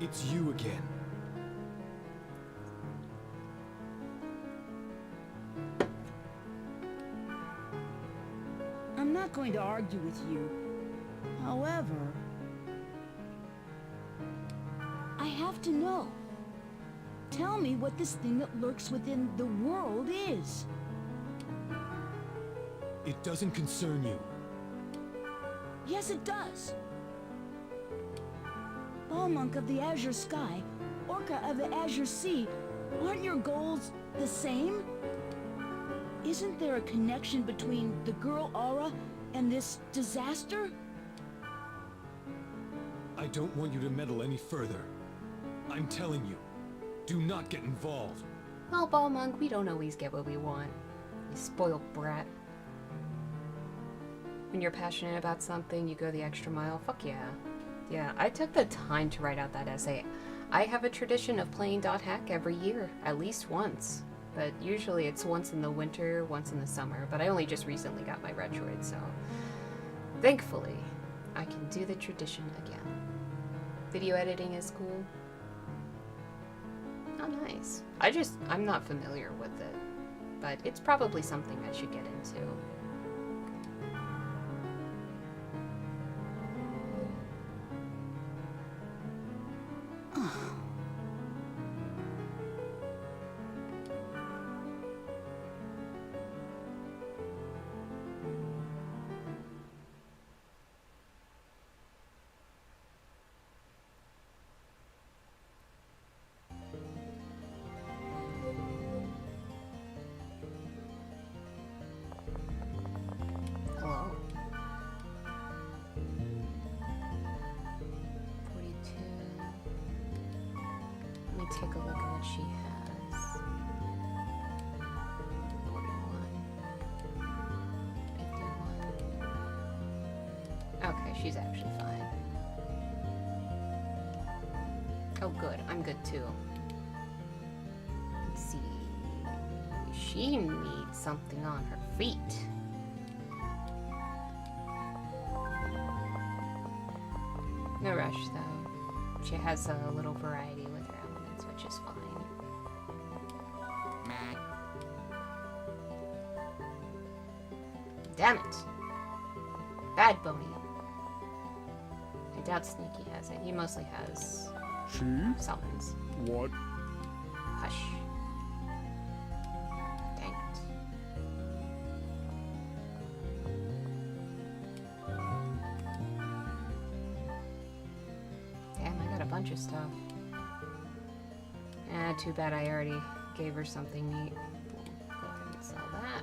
It's you again. I'm not going to argue with you. However, I have to know. Tell me what this thing that lurks within the world is. It doesn't concern you. Yes, it does. Ballmonk of the Azure Sky, Orca of the Azure Sea, aren't your goals the same? Isn't there a connection between the girl Aura and this disaster? I don't want you to meddle any further. I'm telling you, do not get involved. Well, Ballmonk, we don't always get what we want. You spoiled brat. When you're passionate about something, you go the extra mile. Fuck yeah. Yeah, I took the time to write out that essay. I have a tradition of playing .hack every year, at least once. but usually it's once in the winter, once in the summer, but I only just recently got my Retroid, so thankfully I can do the tradition again. Video editing is cool. Oh, nice. I'm not familiar with it, but it's probably something I should get into. Hello. 42. Let me take a look at what she has. 41. 51. Okay, she's actually fine. Oh, good. I'm good too. Let's see. She needs something on her feet. No rush, though. She has a little variety with her elements, which is fine. Damn it! Bad Boney. I doubt Sneaky has it. He mostly has summons. What? Hush. Dang it. Damn, I got a bunch of stuff. Too bad I already gave her something neat. Go ahead and sell that.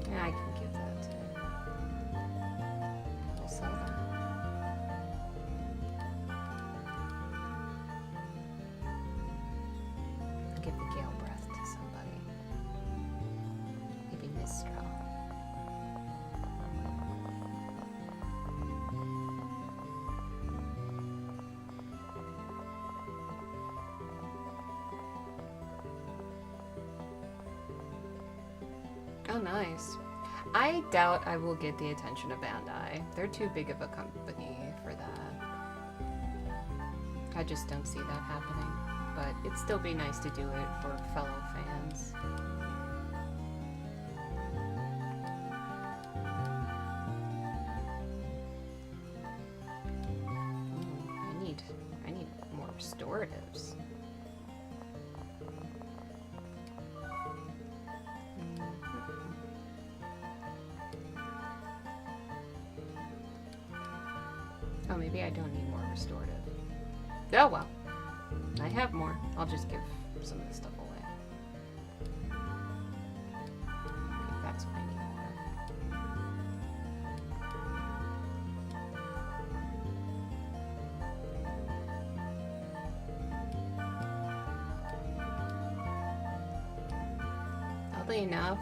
Yeah, I can give that to her. We'll sell that. Give the Gale Breath to somebody. Maybe Mistral. Oh, nice. I doubt I will get the attention of Bandai. They're too big of a company for that. I just don't see that happening. But it'd still be nice to do it for fellow fans. Ooh, I need more restoratives. Oh, maybe I don't need more restorative. Oh well. I have more. I'll just give some of this stuff away. Okay, that's what I need more. Oddly enough,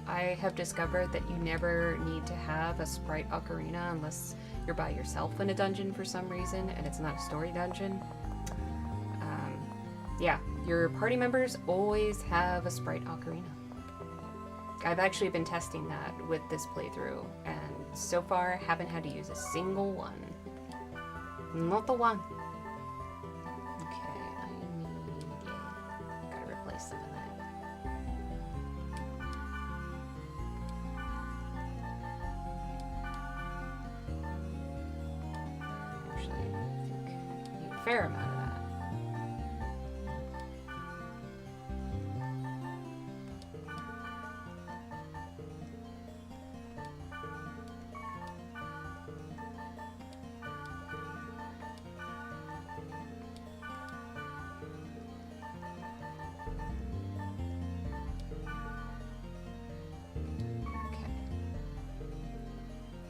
I have discovered that you never need to have a sprite ocarina unless you're by yourself in a dungeon for some reason, and it's not a story dungeon. Yeah, your party members always have a sprite ocarina. I've actually been testing that with this playthrough, and so far haven't had to use a single one. Not the one. Okay, I need... yeah, gotta replace some of that. Actually, I think I need a fair amount of that.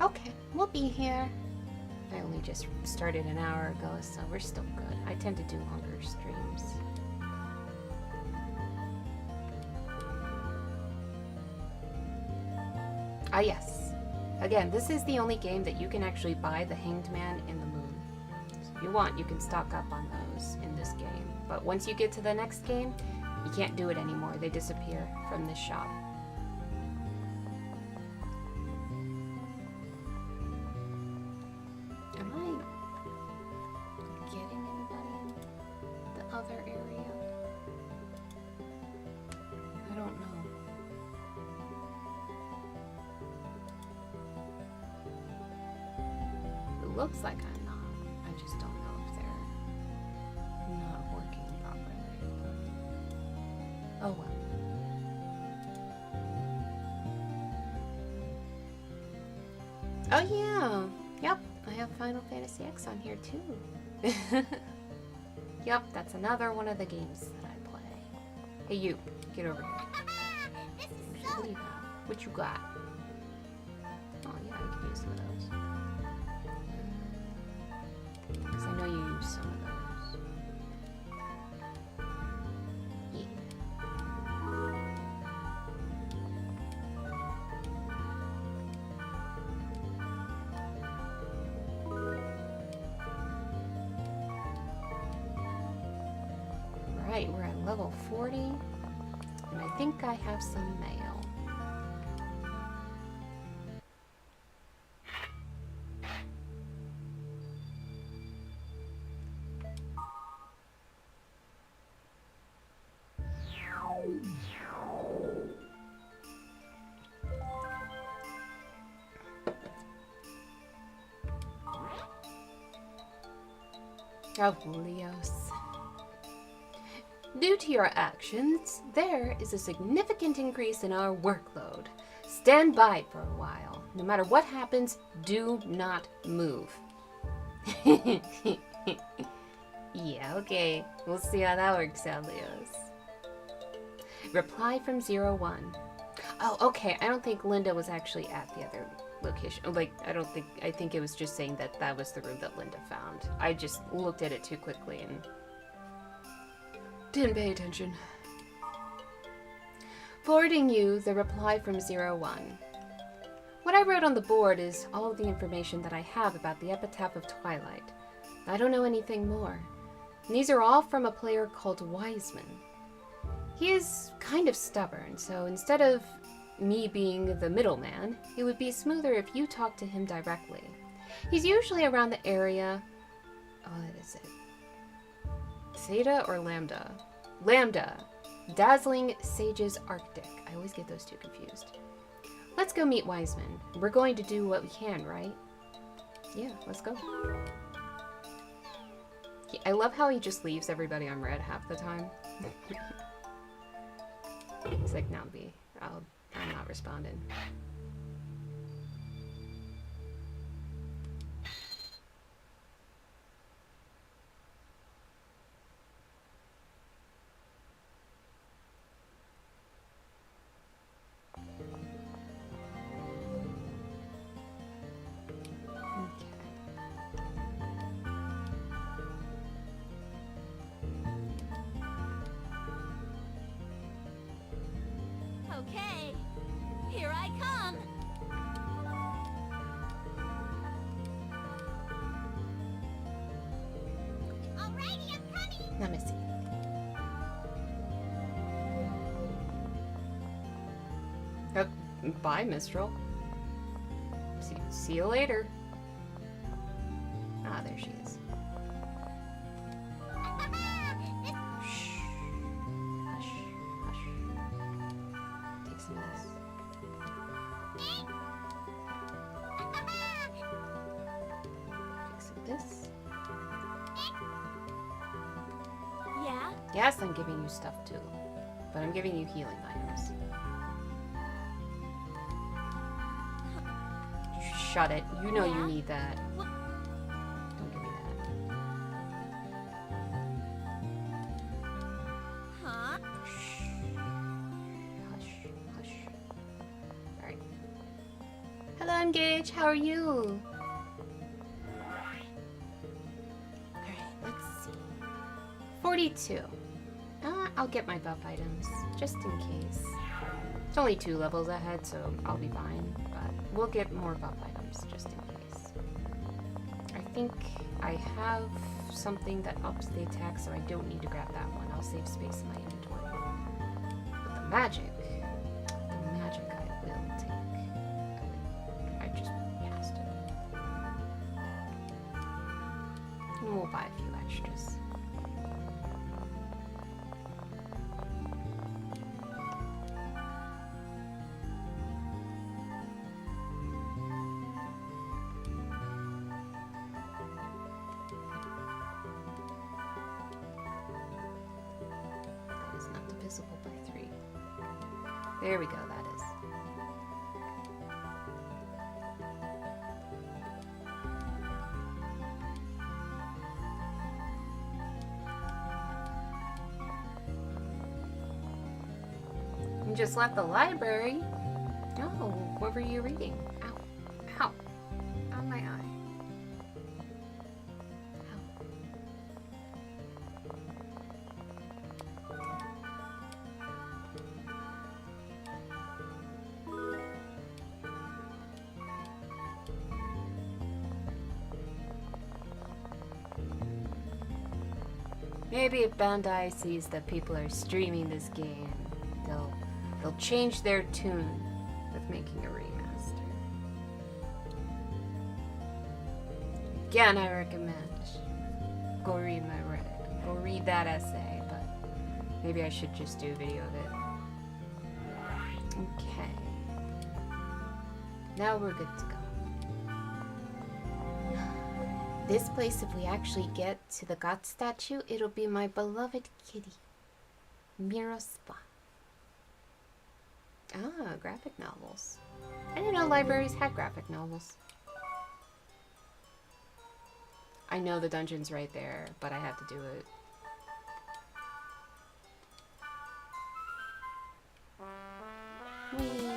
Okay, we'll be here. I only just started an hour ago, so we're still good. I tend to do longer streams. Ah, yes. Again, this is the only game that you can actually buy the Hanged Man and the Moon. So if you want, you can stock up on those in this game. But once you get to the next game, you can't do it anymore. They disappear from this shop. Am I getting anybody in the other area? I don't know. It looks like I'm not. I just don't know if they're not working properly. Oh well. Oh yeah. Yep, I have Final Fantasy X on here too. Yep, that's another one of the games that I play. Hey you, get over here. What do you have? What you got? Oh yeah, I could use some of those. Because I know you use some of those. Yeah. Alright, we're at level 40. And I think I have some mail. Oh, Leos. Due to your actions, there is a significant increase in our workload. Stand by for a while. No matter what happens, do not move. Yeah, okay. We'll see how that works out, Leos. Reply from 01. Oh, okay. I don't think Linda was actually at the other location. Like, I think it was just saying that that was the room that Linda found. I just looked at it too quickly and didn't pay attention. Forwarding you the reply from 01. What I wrote on the board is all the information that I have about the Epitaph of Twilight. I don't know anything more. And these are all from a player called Wiseman. He is kind of stubborn, so instead of me being the middleman, it would be smoother if you talked to him directly. He's usually around the area... what is it? Theta or Lambda? Lambda. Dazzling Sages Arctic. I always get those two confused. Let's go meet Wiseman. We're going to do what we can, right? Yeah, let's go. I love how he just leaves everybody on red half the time. He's like, no, B. I'm not responding. Okay, here I come. Alrighty, I'm coming. Let me see. Bye, Mistral. See you later. Ah, there she is. Shh. Hush. Hush. Take some of this. Take some of this. Yeah? Yes, I'm giving you stuff too. But I'm giving you healing items. Shut it. You know you need that. Don't give me that. Huh? Shh. Hush. Hush. Alright. Hello, on, Gage. How are you? Alright, let's see. 42. I'll get my buff items, just in case. It's only 2 levels ahead, so I'll be fine. But we'll get more buff items, just in case. I think I have something that ups the attack, so I don't need to grab that one. I'll save space in my inventory. But the magic I will take. I just passed it. And we'll buy a few extras. That is not divisible by 3. There we go, that is. You just left the library? Oh, what were you reading? Ow. Ow. Ow, my eye. Ow. Maybe if Bandai sees that people are streaming this game, they'll change their tune with making a remaster. Again, I recommend go read my Reddit. Go read that essay, but maybe I should just do a video of it. Okay. Now we're good to go. This place, if we actually get to the God statue, it'll be my beloved kitty, Miroslav. Ah, graphic novels. I didn't know libraries had graphic novels. I know the dungeon's right there, but I have to do it. Whee.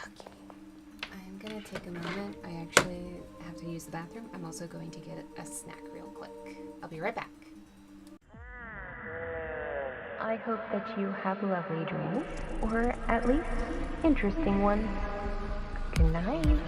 Okay, I'm gonna take a moment. I actually have to use the bathroom. I'm also going to get a snack real quick. I'll be right back. I hope that you have lovely dreams, or at least interesting ones. Good night.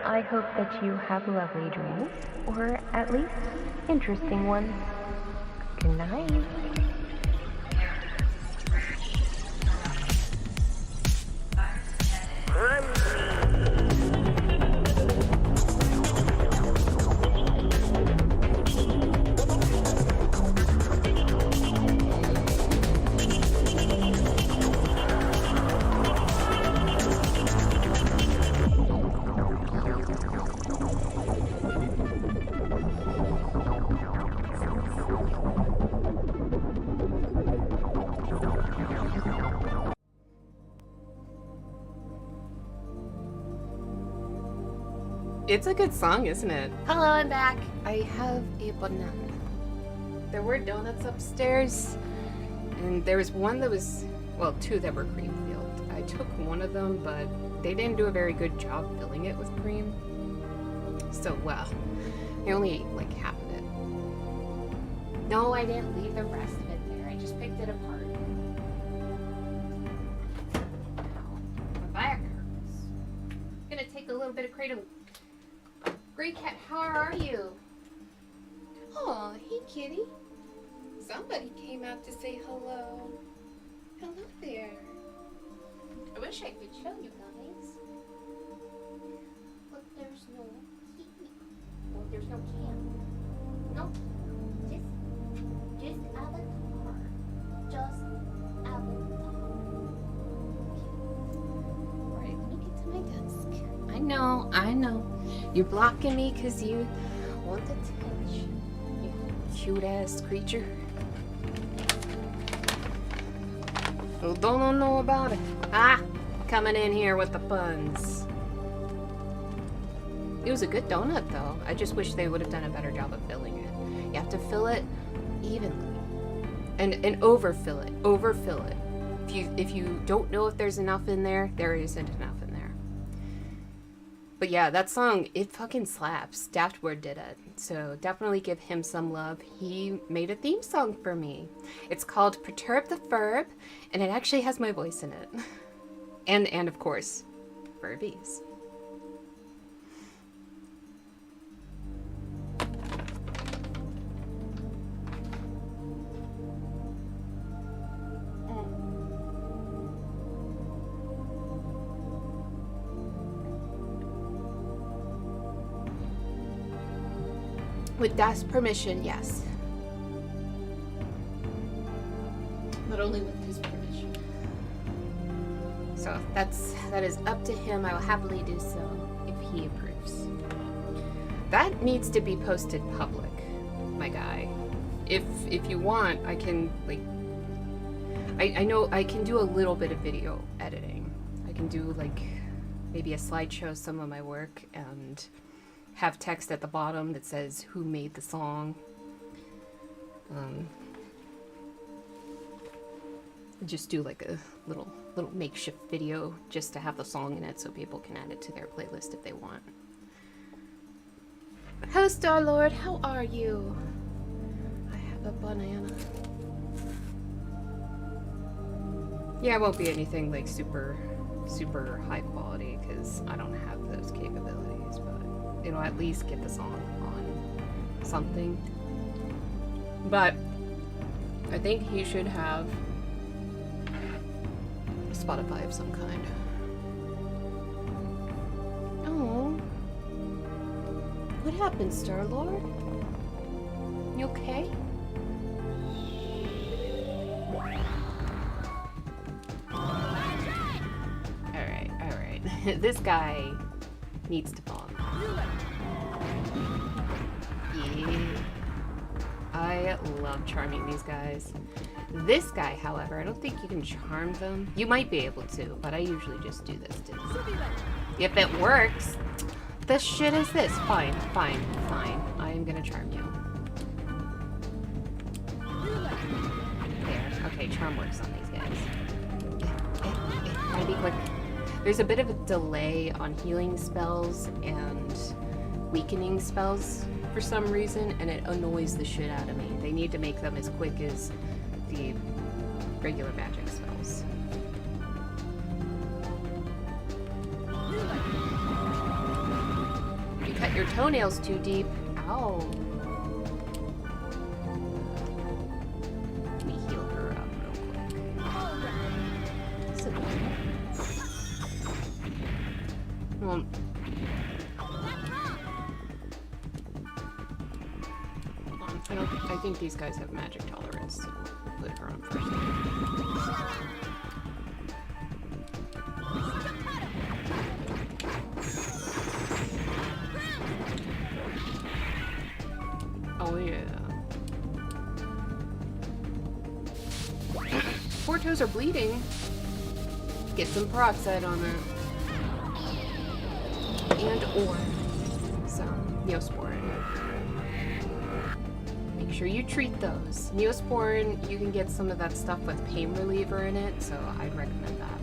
I hope that you have lovely dreams, or at least interesting ones. Good night. It's a good song, isn't it? Hello, I'm back. I have a banana. There were donuts upstairs, and there was one that was, well, two that were cream filled. I took one of them, but they didn't do a very good job filling it with cream. So, well, I only ate like half of it. No, I didn't leave the rest of it there. I just picked it apart. Ow, my back hurts. I'm gonna take a little bit of kratom. Gray Cat, how are you? Oh, hey kitty. Somebody came out to say hello. Hello there. I wish I could show you guys. But there's no key. Well, there's no cam. Nope. Just avatar. Just avatar. Alright, let me get to my desk. I know. You're blocking me because you want attention. You cute ass creature. Well, don't know about it. Coming in here with the puns. It was a good donut though. I just wish they would have done a better job of filling it. You have to fill it evenly. And overfill it. Overfill it. If you don't know if there's enough in there, there isn't enough in there. But yeah, that song, it fucking slaps. Daftword did it. So definitely give him some love. He made a theme song for me. It's called Perturb the Verb, and it actually has my voice in it. And of course, Furbies. With Das permission, yes. But only with his permission. So that is up to him. I will happily do so if he approves. That needs to be posted public, my guy. If you want, I can I know I can do a little bit of video editing. I can do like maybe a slideshow of some of my work and have text at the bottom that says who made the song. Just do like a little makeshift video just to have the song in it so people can add it to their playlist if they want. Hello, Star-Lord, how are you? I have a banana. Yeah, it won't be anything like super high quality because I don't have those capabilities, but it'll at least get the song on something. But I think he should have Spotify of some kind. Oh. What happened, Star-Lord? You okay? Alright. This guy needs to fall. Yeah. I love charming these guys. This guy, however, I don't think you can charm them. You might be able to, but I usually just do this to them. If it works, the shit is this? Fine. I am gonna charm you. There. Okay, charm works on these guys. Gotta be quick. There's a bit of a delay on healing spells and weakening spells for some reason, and it annoys the shit out of me. They need to make them as quick as the regular magic spells. You cut your toenails too deep. Ow. Let me heal her up real quick. So, well, I think these guys have magic tolerance, so we'll put her on first. Oh yeah. Four toes are bleeding. Get some peroxide on that. And or some Neosporin. Make sure you treat those. Neosporin, you can get some of that stuff with pain reliever in it, so I'd recommend that.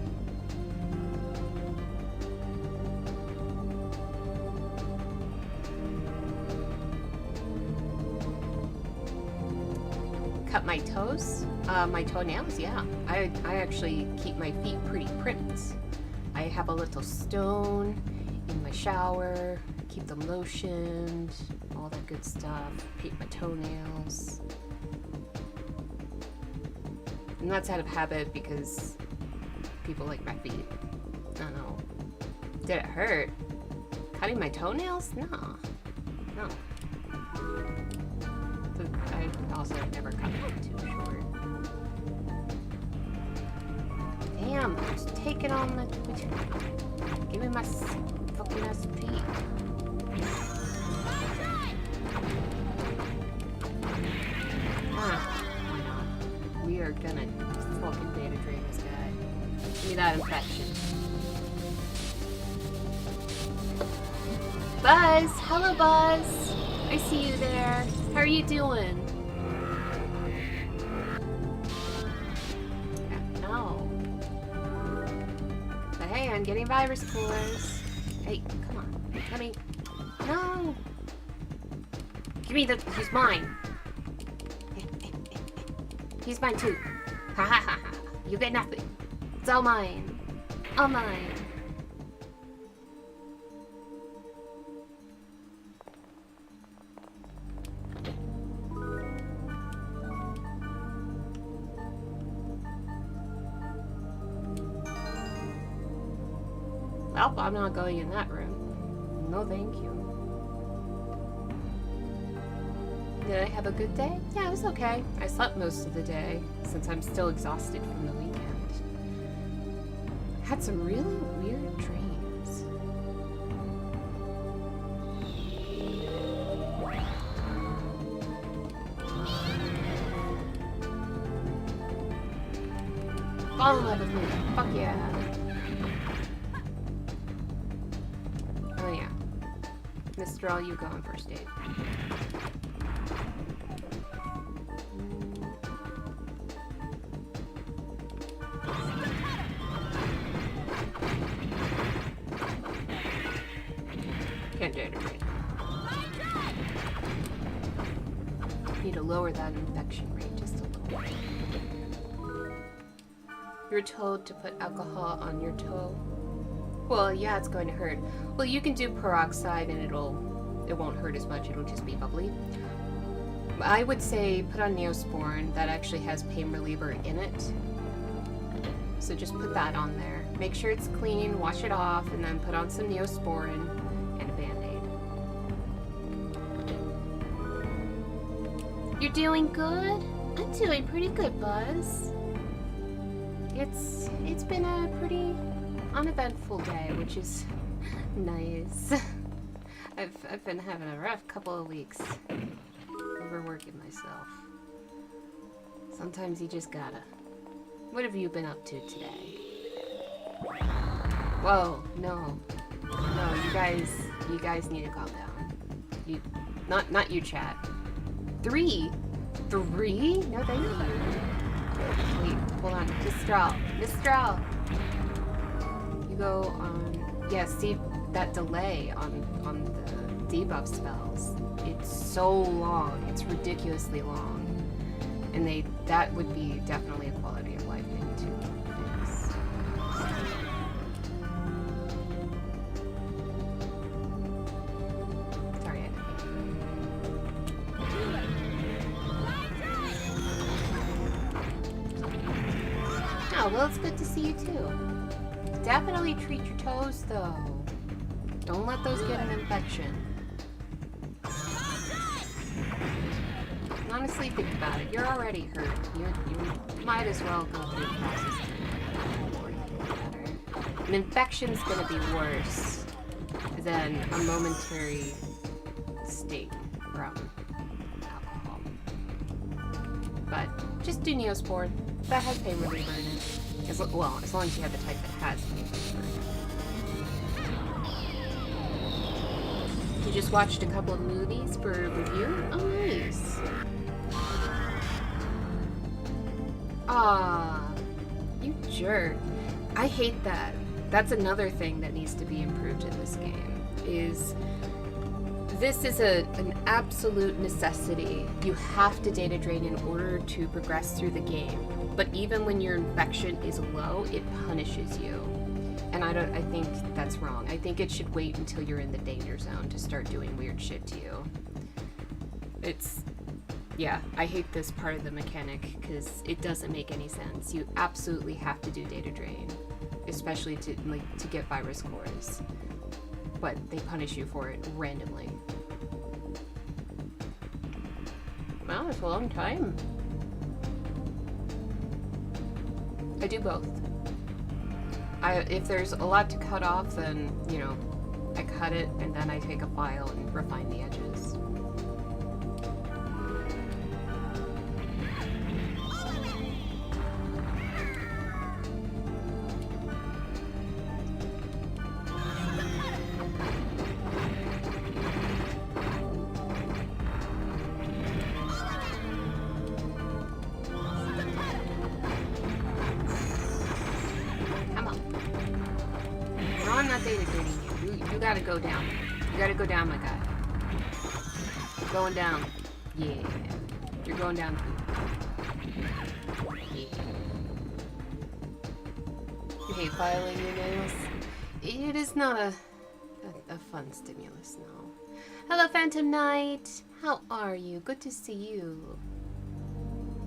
Cut my toes? My toenails, yeah. I actually keep my feet pretty prints. I have a little stone in my shower, keep them lotioned, all that good stuff, paint my toenails. And that's out of habit because people like my feet. I don't know. Did it hurt? Cutting my toenails? No. No. I also never cut them too short. Damn, just take it on the... Give me my fucking ass feet. We are gonna fucking data drain this guy. Give me that infection. Buzz! Hello, Buzz! I see you there. How are you doing? No. But hey, I'm getting virus cores. Hey, come on. Let me... No! Give me the... He's mine. He's mine too. Ha ha ha ha. You get nothing. It's all mine. All mine. Well, I'm not going in that room. No, thank you. Did I have a good day? Yeah, it was okay. I slept most of the day, since I'm still exhausted from the weekend. Had some really weird dreams. Fall in love with me. Fuck yeah. Oh yeah. Mr. All, you go on first date. Can't date her. Need to lower that infection rate just a little bit. You're told to put alcohol on your toe. Well, yeah, it's going to hurt. Well, you can do peroxide and it won't hurt as much. It'll just be bubbly. I would say put on Neosporin. That actually has pain reliever in it. So just put that on there. Make sure it's clean, wash it off, and then put on some Neosporin and a Band-Aid. You're doing good? I'm doing pretty good, Buzz. It's been a pretty uneventful day, which is nice. I've been having a rough couple of weeks. Overworking myself. Sometimes you just gotta. What have you been up to today? Whoa, no. No, you guys need to calm down. Not you, chat. 3? 3? No, thank you. Wait, hold on. Mistral. You go on. Yeah, see that delay on the debuff spells. It's so long. It's ridiculously long. And that would be definitely a quality of life thing to fix. Sorry, I had to think. Oh, well, it's good to see you too. Definitely treat your toes though. Don't let those get an infection. Honestly, think about it. You're already hurt. You might as well go through the process before you get better. An infection's gonna be worse than a momentary sting from alcohol. But just do Neosporin. That has pain reliever in it. As long as you have the type that has pain reliever. You just watched a couple of movies for review? Oh, nice. Ah, you jerk. I hate that. That's another thing that needs to be improved in this game, this is an absolute necessity. You have to data drain in order to progress through the game. But even when your infection is low, it punishes you. And I think that's wrong. I think it should wait until you're in the danger zone to start doing weird shit to you. Yeah, I hate this part of the mechanic because it doesn't make any sense. You absolutely have to do data drain, especially to get virus cores. But they punish you for it randomly. Wow, it's a long time. I do both. If there's a lot to cut off, then, I cut it and then I take a file and refine the edges. Go down. You gotta go down, my guy. You're going down. Yeah. You're going down too. Yeah. You hate filing your nails? It is not a fun stimulus, no. Hello, Phantom Knight. How are you? Good to see you.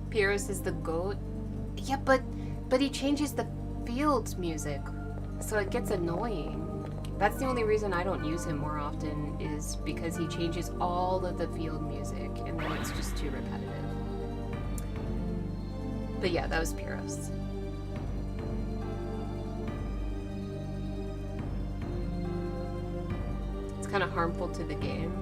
Pyrrhus is the goat? Yeah, but he changes the field music, so it gets annoying. That's the only reason I don't use him more often, is because he changes all of the field music, and then it's just too repetitive. But yeah, that was Pyrrhus. It's kind of harmful to the game.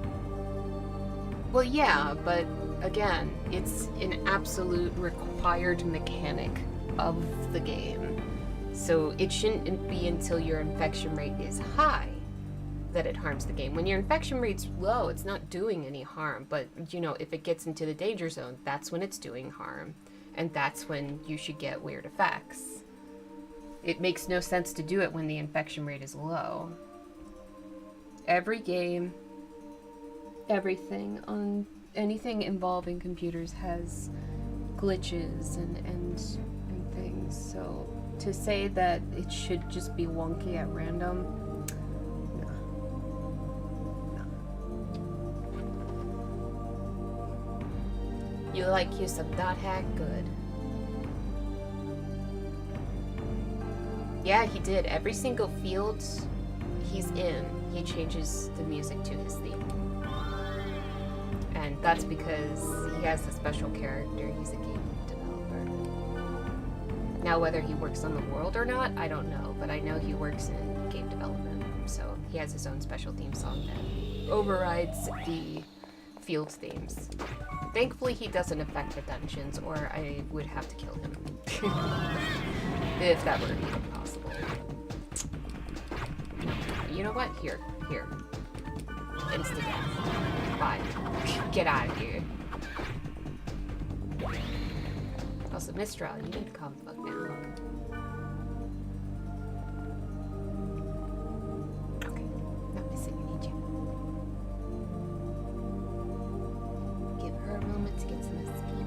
Well, yeah, but again, it's an absolute required mechanic of the game. So it shouldn't be until your infection rate is high that it harms the game. When your infection rate's low, it's not doing any harm. But, if it gets into the danger zone, that's when it's doing harm. And that's when you should get weird effects. It makes no sense to do it when the infection rate is low. Every game, everything on anything involving computers has glitches and things, so to say that it should just be wonky at random, no. You like use of dot hack? Good. Yeah, he did. Every single field he's in, he changes the music to his theme. And that's because he has a special character. He's a game developer. Now, whether he works on the world or not, I don't know. But I know he works in game development. So he has his own special theme song that overrides the field themes. Thankfully, he doesn't affect the dungeons, or I would have to kill him. If that were even possible. You know what? Here. Insta-death. Bye. Get out of here. Also, Mistral, you need to calm the fuck down. Okay. Not missing, I need you. Give her a moment to get some speed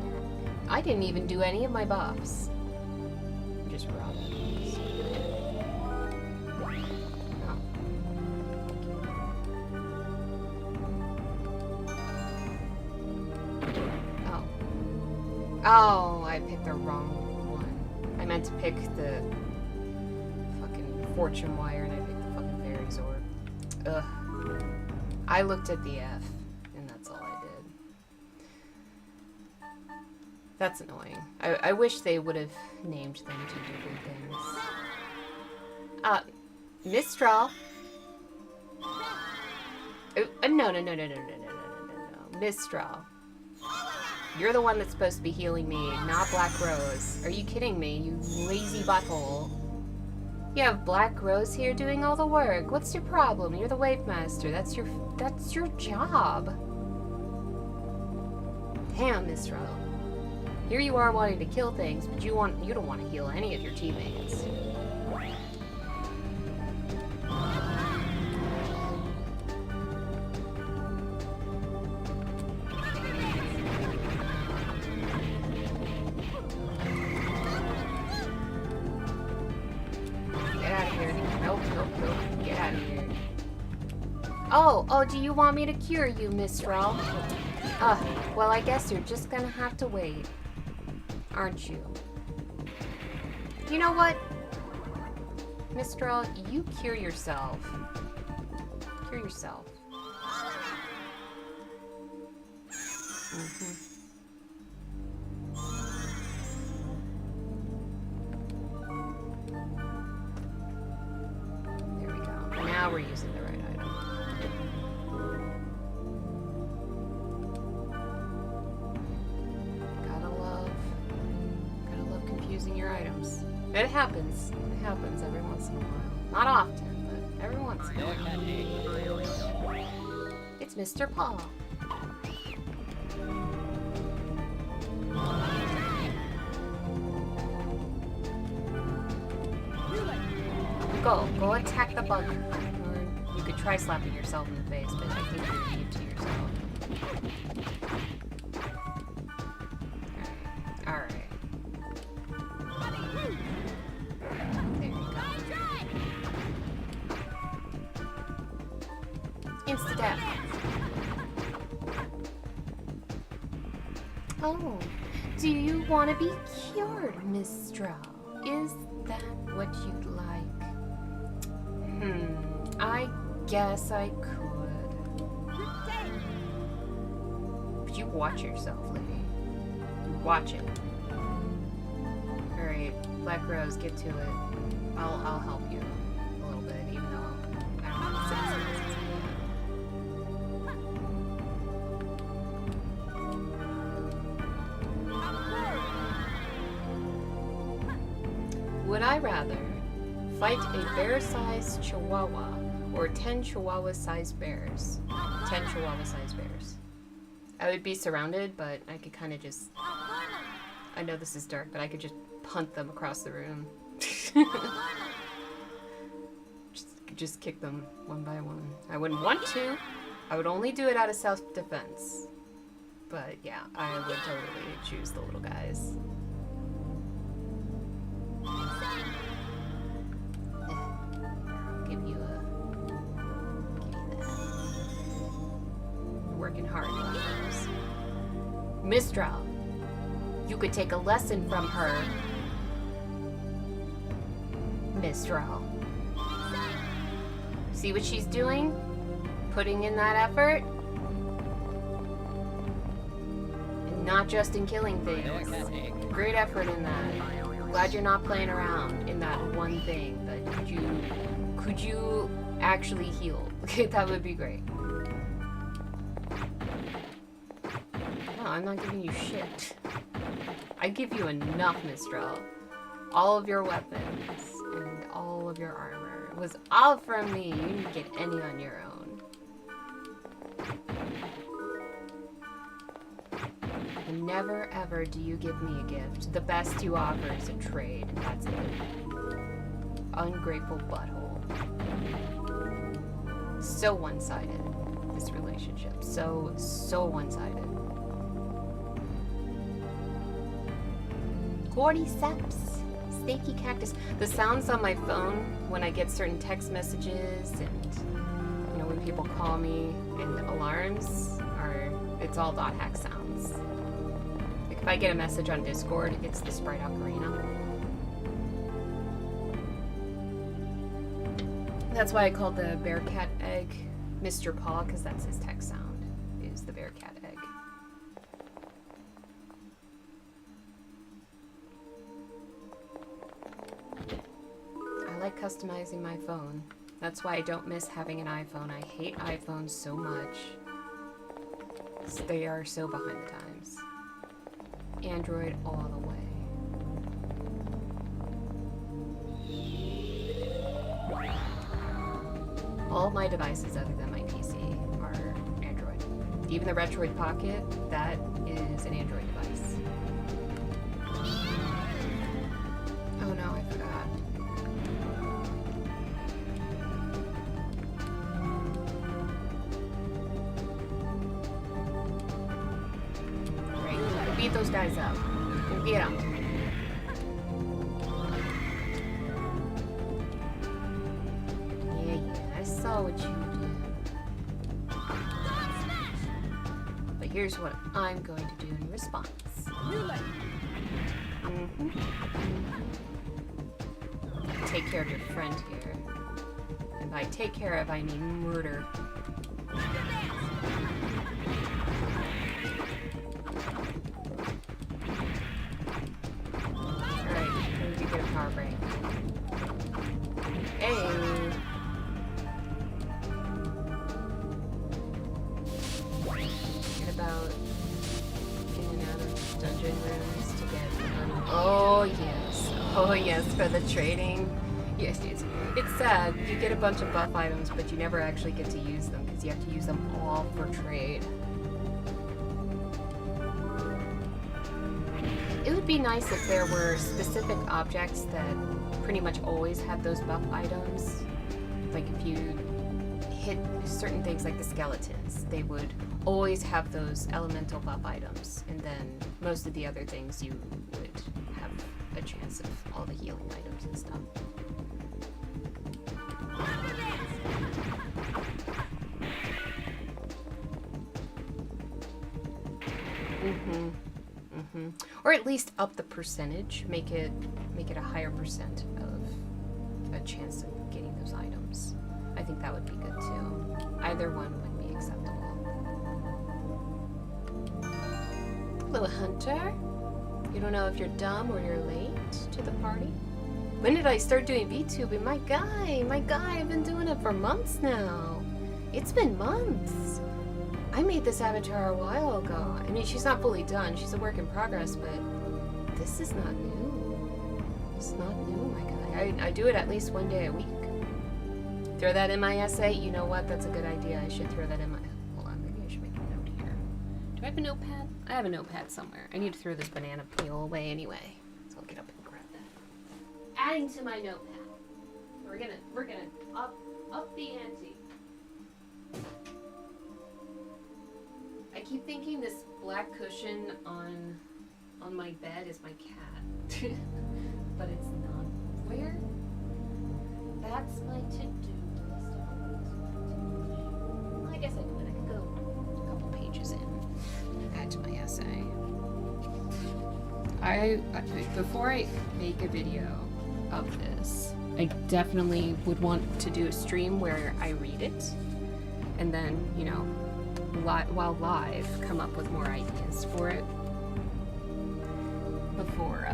back. I didn't even do any of my buffs. Just raw buffs. Oh, I picked the wrong one. I meant to pick the fucking fortune wire and I picked the fucking fairy's orb. Ugh. I looked at the F and that's all I did. That's annoying. I wish they would have named them two different things. Mistral. No. Mistral. You're the one that's supposed to be healing me, not Black Rose. Are you kidding me, you lazy butthole? You have Black Rose here doing all the work. What's your problem? You're the Wave Master. That's your job. Damn, Mistral. Here you are wanting to kill things, but you don't want to heal any of your teammates. Oh, do you want me to cure you, Mistral? Well, I guess you're just gonna have to wait. Aren't you? You know what? Mistral, you cure yourself. Cure yourself. There we go. Now we're using the right item. Your items. It happens. It happens every once in a while. Not often, but every once in a while. It's Mr. Paul. Go attack the bug. Or you could try slapping yourself in the face, but I think you're immune to yourself. Alright. Insta-death. Oh, do you want to be cured, Mistral? Is that what you'd like? I guess I could. But you watch yourself, lady. You watch it. Alright, Black Rose, get to it. I'll help you a little bit, even though I don't know the sense. Would I rather fight a bear-sized chihuahua or 10 chihuahua-sized bears? 10 chihuahua-sized bears. I would be surrounded, but I could kind of just... I know this is dark, but I could just punt them across the room. just kick them one by one. I wouldn't want to. I would only do it out of self-defense. But yeah, I would totally choose the little guys. Give you a... You're working hard, Rose. Mistral, you could take a lesson from her. Mistral. See what she's doing? Putting in that effort? Not just in killing things. Great effort in that. Glad you're not playing around in that one thing. But could you actually heal? That would be great. No, I'm not giving you shit. I give you enough, Mistral. All of your weapons and all of your armor was all from me. You didn't get any on your own. And never ever do you give me a gift. The best you offer is a trade, and that's it. Ungrateful butthole. So one-sided, this relationship. So one-sided. Cordyceps. Snaky cactus. The sounds on my phone when I get certain text messages and, you know, when people call me and alarms are, it's all dot hack sounds. Like if I get a message on Discord, it's the Sprite Ocarina. That's why I called the Bearcat egg Mr. Paw, because that's his text sound, is the Bearcat egg. I like customizing my phone. That's why I don't miss having an iPhone. I hate iPhones so much. They are so behind the times. Android all the way. All my devices other than my PC are Android. Even the Retroid Pocket, that is an Android device. Oh no, I forgot. Right, beat those guys up. Go get them. I saw what you did. But here's what I'm going to do in response. Take care of your friend here. And by take care of, I mean murder. Alright, let me get a power break. Hey! About in and out of dungeon rooms to get money. Oh yes, for the trading. Yes, it's sad. You get a bunch of buff items, but you never actually get to use them because you have to use them all for trade. It would be nice if there were specific objects that pretty much always had those buff items. Like if you hit certain things like the skeletons, they would always have those elemental buff items, and then most of the other things you would have a chance of all the healing items and stuff. Or at least up the percentage, make it a higher percent of a chance of getting those items. I think that would be good too. Either one would be acceptable. Hello, Hunter. You don't know if you're dumb or you're late to the party? When did I start doing VTubing? My guy, I've been doing it for months now. It's been months. I made this avatar a while ago. I mean, she's not fully done. She's a work in progress, but this is not new. It's not new, my guy. I do it at least one day a week. Throw that in my essay. You know what? That's a good idea. I should throw that in my... Hold on, maybe I should make a note here. Do I have a notepad? I have a notepad somewhere. I need to throw this banana peel away anyway. So I'll get up and grab that. Adding to my notepad. We're gonna up the ante. I keep thinking this black cushion on my bed is my cat. But it's not. Where? That's my to-do list. Well, I guess I could. I could go a couple pages in. Add to my essay. Before I make a video of this, I definitely would want to do a stream where I read it, and then, you know, while live, come up with more ideas for it. before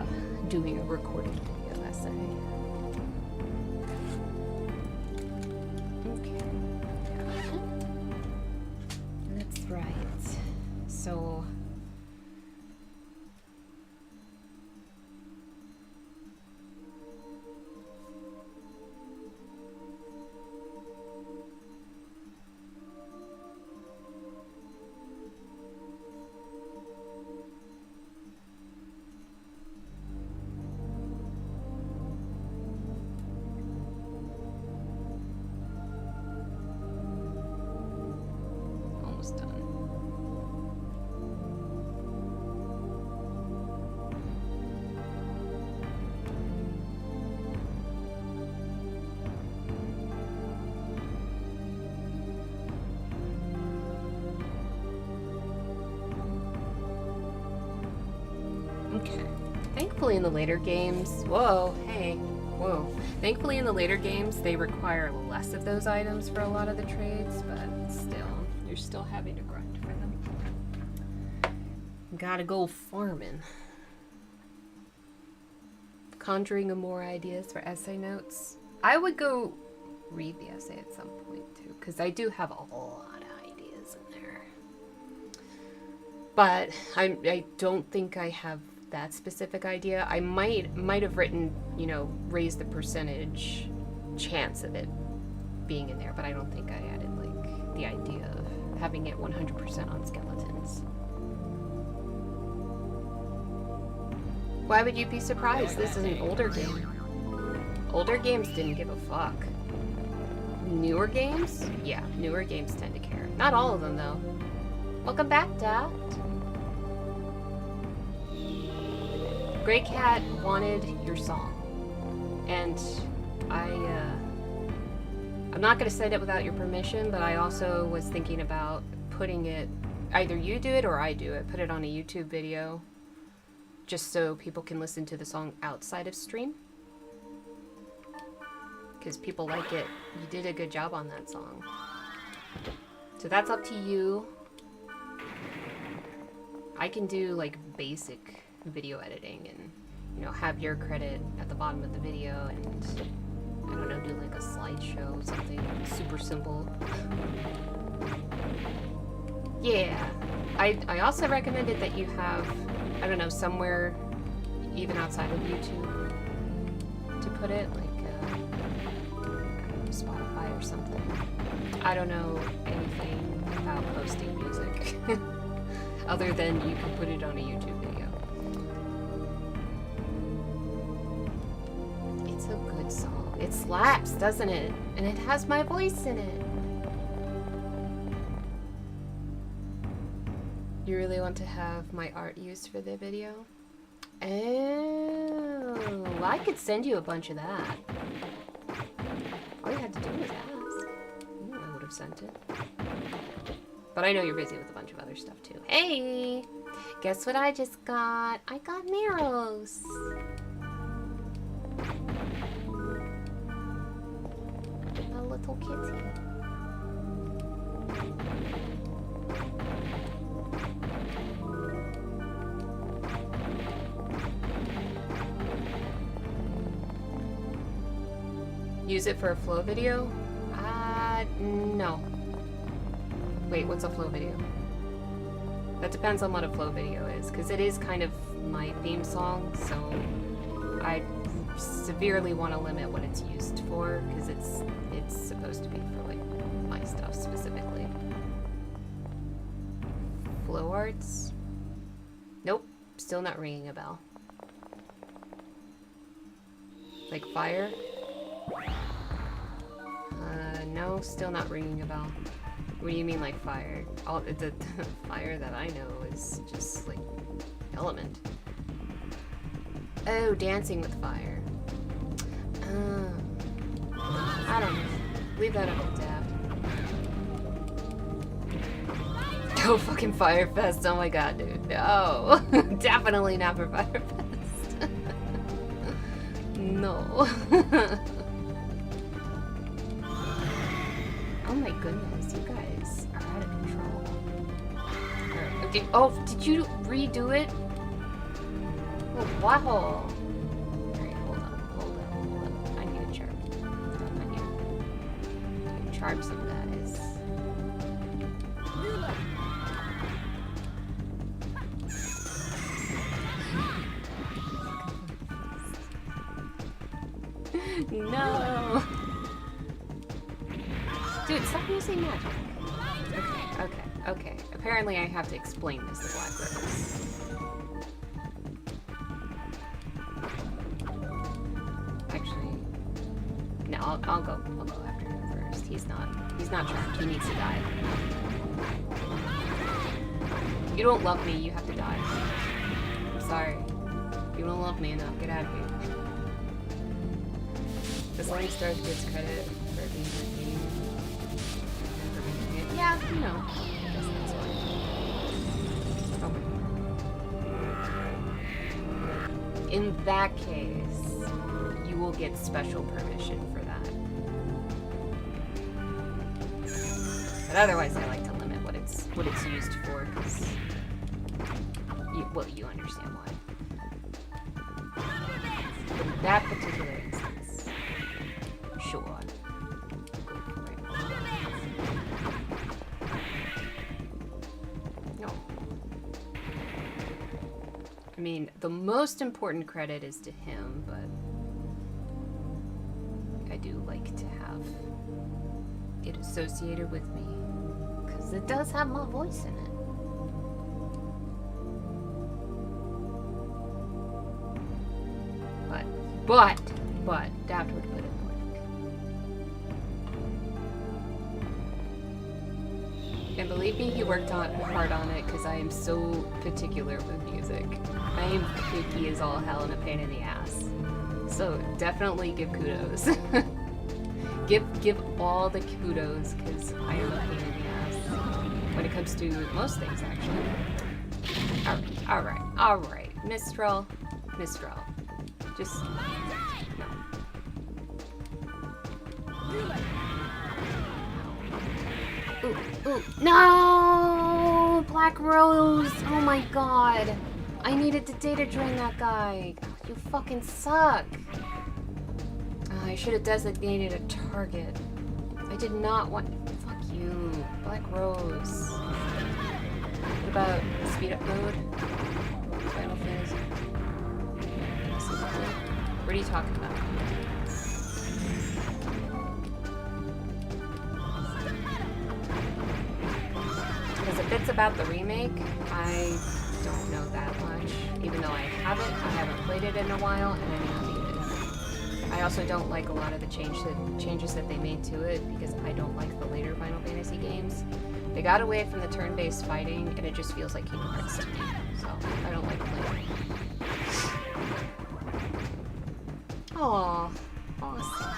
doing a recorded video essay. Okay. That's right. So... almost done. Okay. Thankfully in the later games, whoa, hey, whoa. Thankfully in the later games, they require less of those items for a lot of the trades, but still, you're still having to grind for them. Gotta go farming. Conjuring of more ideas for essay notes. I would go read the essay at some point too, because I do have a lot of ideas in there. But I don't think I have that specific idea. I might have written, you know, raise the percentage chance of it being in there, but I don't think I added like the idea of having it 100% on skeletons. Why would you be surprised? This is an older game. Older games didn't give a fuck. Newer games? Yeah, newer games tend to care. Not all of them though. Welcome back, Dad. Grey Cat wanted your song, and I'm not going to send it without your permission, but I also was thinking about putting it, either you do it or I do it, put it on a YouTube video, just so people can listen to the song outside of stream, because people like it. You did a good job on that song. So that's up to you. I can do like basic video editing and, you know, have your credit at the bottom of the video and, I don't know, do like a slideshow, something super simple. Yeah. I also recommended that you have, I don't know, somewhere even outside of YouTube to put it, like Spotify or something. I don't know anything about posting music other than you can put it on a YouTube video. It's a good song. It slaps, doesn't it? And it has my voice in it. You really want to have my art used for the video? Oh, I could send you a bunch of that. All you had to do was ask. I would have sent it. But I know you're busy with a bunch of other stuff too. Hey! Guess what I just got? I got Neros! A little kitty. Use it for a flow video? No. Wait, what's a flow video? That depends on what a flow video is, because it is kind of my theme song, so I severely want to limit what it's used for, because it's supposed to be for like my stuff specifically. Flow arts? Nope, still not ringing a bell. Like fire? No, still not ringing a bell. What do you mean like fire? All the fire that I know is just like element. Oh, dancing with fire. I don't know. Leave that up to Dab. Oh, fucking Firefest. Oh my god, dude. No. Definitely not for Firefest. No. Oh my goodness, you guys are out of control. Did you redo it? Oh Waffle. Alright, hold on. I need a charm. I need to charm some guys. No! Dude, stop using magic. Okay. Apparently I have to explain this to Black Rose. Actually, no, I'll go after him first. He's not charmed. He needs to die. You don't love me, you have to die. I'm sorry. You don't love me enough. Get out of here. This Link Stars gets credit for being redeemed. And for making it. Yeah, you know. I guess that's fine. Oh. In that case, you will get special permission for that. But otherwise, I like to limit what it's used for, because you understand why. In that particular instance, sure. Right. No. I mean, the most important credit is to him, but I do like to have it associated with me, because it does have my voice in it. But, Daft would put in the link. And believe me, he worked hard on it, because I am so particular with music. I am picky as all hell and a pain in the ass. So definitely give kudos. give all the kudos, because I am a pain in the ass. When it comes to most things, actually. Alright. Mistral. Just... no. Ooh. No! Black Rose! Oh my god. I needed to data drain that guy. You fucking suck. I should have designated a target. I did not want... Fuck you. Black Rose. What about speed up mode? Final Fantasy? What are you talking about? Because if it's about the remake, I don't know that much. Even though I haven't played it in a while, and I do not need it. I also don't like a lot of the changes that they made to it, because I don't like the later Final Fantasy games. They got away from the turn-based fighting, and it just feels like Kingdom Hearts to me. So, I don't like playing it. Aww. Awesome.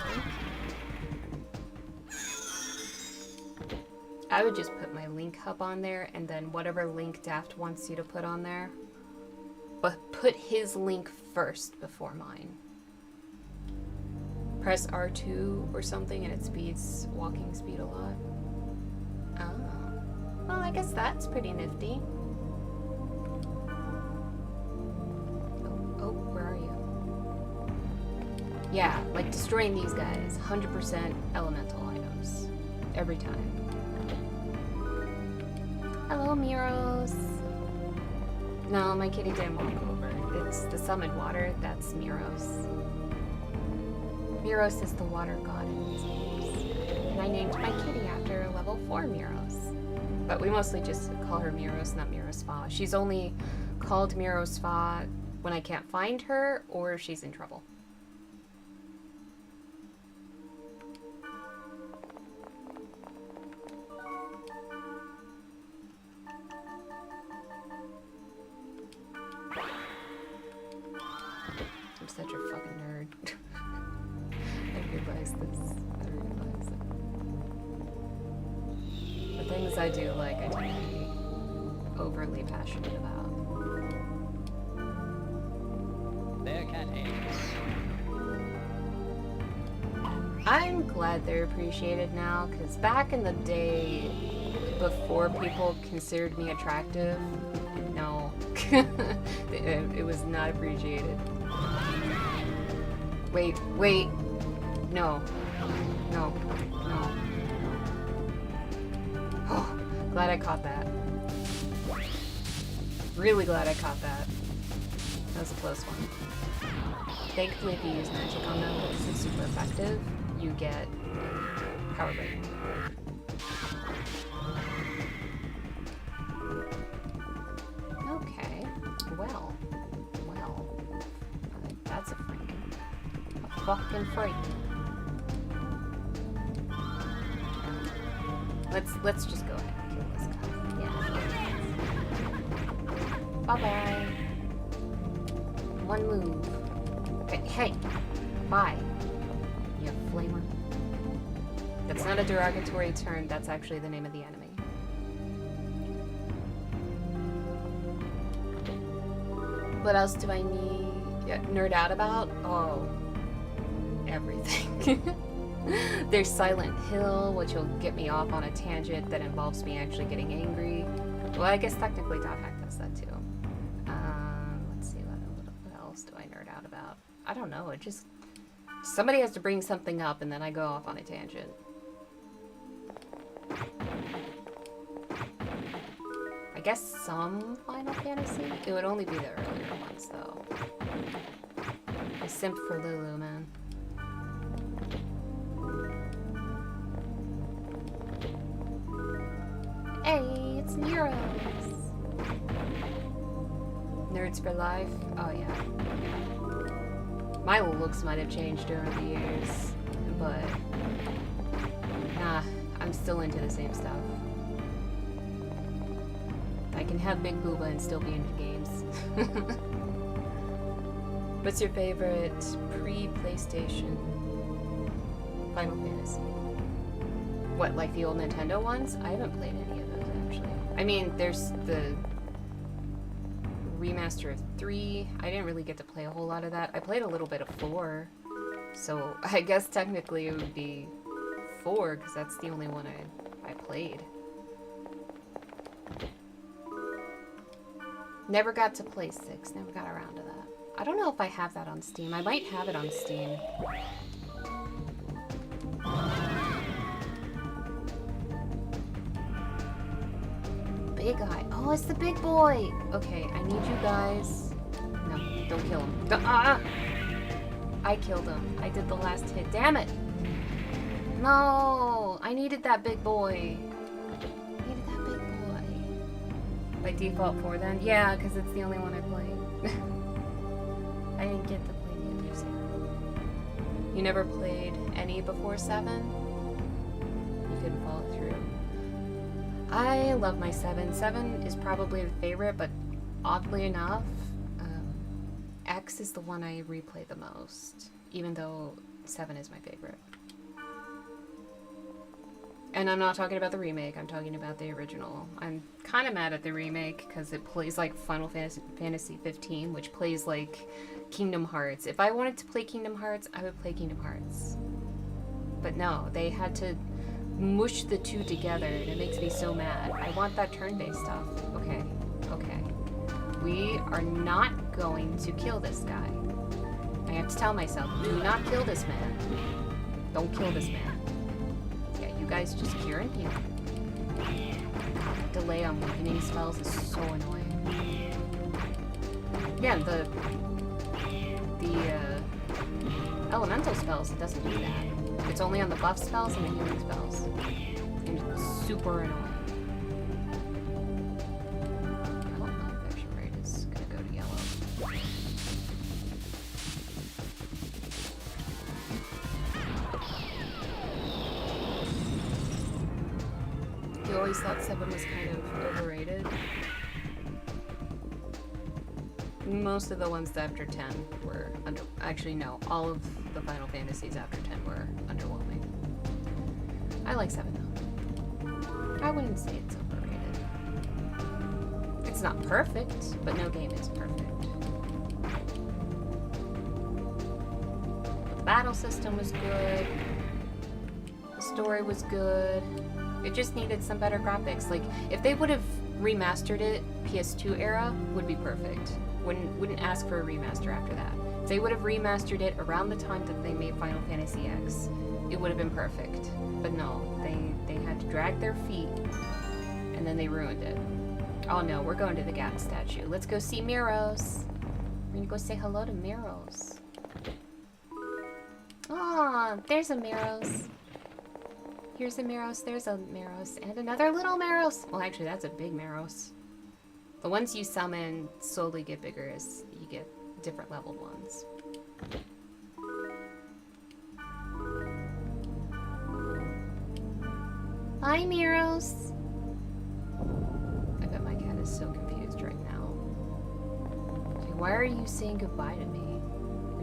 I would just put my link hub on there, and then whatever link Daft wants you to put on there. But put his link first before mine. Press R2 or something and it speeds walking speed a lot. Oh. Well, I guess that's pretty nifty. Oh, where are you? Yeah, like destroying these guys. 100% elemental items. Every time. Hello, Miros. No, my kitty didn't walk over. It's the summoned water. That's Miros. Miros is the water god in these games. And I named my kitty after a level 4 Miros. But we mostly just call her Miros, not Mirosfa. She's only called Mirosfa when I can't find her or if she's in trouble. I'm such a fucking nerd. I realize this. I realize it. The things I do like, I tend to be overly passionate about. Their cat eggs. I'm glad they're appreciated now, because back in the day, before people considered me attractive, no, It was not appreciated. Wait, wait. No. No. No. Oh, glad I caught that. Really glad I caught that. That was a close one. Thankfully, if you use magic on them, which is super effective, you get power break. Okay. Well. That's a freak. A fucking freak. Let's just go ahead and kill this guy. Yeah. Bye-bye. One move. Okay, hey. Bye. You flamer. That's not a derogatory term, that's actually the name of the enemy. What else do I need? Nerd out about? Oh. Everything. There's Silent Hill, which will get me off on a tangent that involves me actually getting angry. Well, I guess technically Top Hack does that too. Let's see, what else do I nerd out about? I don't know, it just... Somebody has to bring something up and then I go off on a tangent. I guess some Final Fantasy? It would only be the earlier ones though. I simp for Lulu, man. Hey, it's Neros! Nerds for life? Oh yeah. My looks might have changed over the years, but nah, I'm still into the same stuff. I can have big booba and still be into games. What's your favorite pre-PlayStation Final Fantasy? What, like the old Nintendo ones? I haven't played any of those actually. I mean, there's the remaster of 3. I didn't really get to play a whole lot of that. I played a little bit of 4. So I guess technically it would be 4 because that's the only one I played. Never got to play 6. Never got around to that. I don't know if I have that on Steam. I might have it on Steam. Big Eye. Oh, it's the big boy. Okay, I need you guys. No, don't kill him. I killed him. I did the last hit. Damn it. No, I needed that big boy. By default 4 then? Yeah, because it's the only one I played. I didn't get to play the others yet. You never played any before 7? You couldn't follow through. I love my 7. 7 is probably the favorite, but oddly enough, X is the one I replay the most, even though 7 is my favorite. And I'm not talking about the remake, I'm talking about the original. I'm kind of mad at the remake because it plays like Final Fantasy 15, which plays like Kingdom Hearts. If I wanted to play Kingdom Hearts, I would play Kingdom Hearts. But no, they had to mush the two together and it makes me so mad. I want that turn-based stuff. Okay, okay. We are not going to kill this guy. I have to tell myself, do not kill this man. Don't kill this man. You guys just cure and heal. Delay on weakening spells is so annoying. Yeah, the elemental spells, it doesn't do that. It's only on the buff spells and the healing spells. And it's super annoying. Oh, my infection rate is gonna go to yellow. You always thought 7 was kind of overrated. Most of the ones after 10 were actually no, all of the Final Fantasies after 10 were underwhelming. I like 7 though. I wouldn't say it's overrated. It's not perfect, but no game is perfect. But the battle system was good. The story was good. It just needed some better graphics. Like, if they would have remastered it, PS2 era would be perfect. Wouldn't ask for a remaster after that. If they would have remastered it around the time that they made Final Fantasy X, it would have been perfect. But no, they had to drag their feet, and then they ruined it. Oh no, we're going to the Gat statue. Let's go see Miros. We're gonna go say hello to Miros. Aw, there's a Miros. Here's a Miros, there's a Miros, and another little Miros. Well, actually, that's a big Miros. The ones you summon slowly get bigger as you get different leveled ones. Hi, Miros. I bet my cat is so confused right now. Like, why are you saying goodbye to me?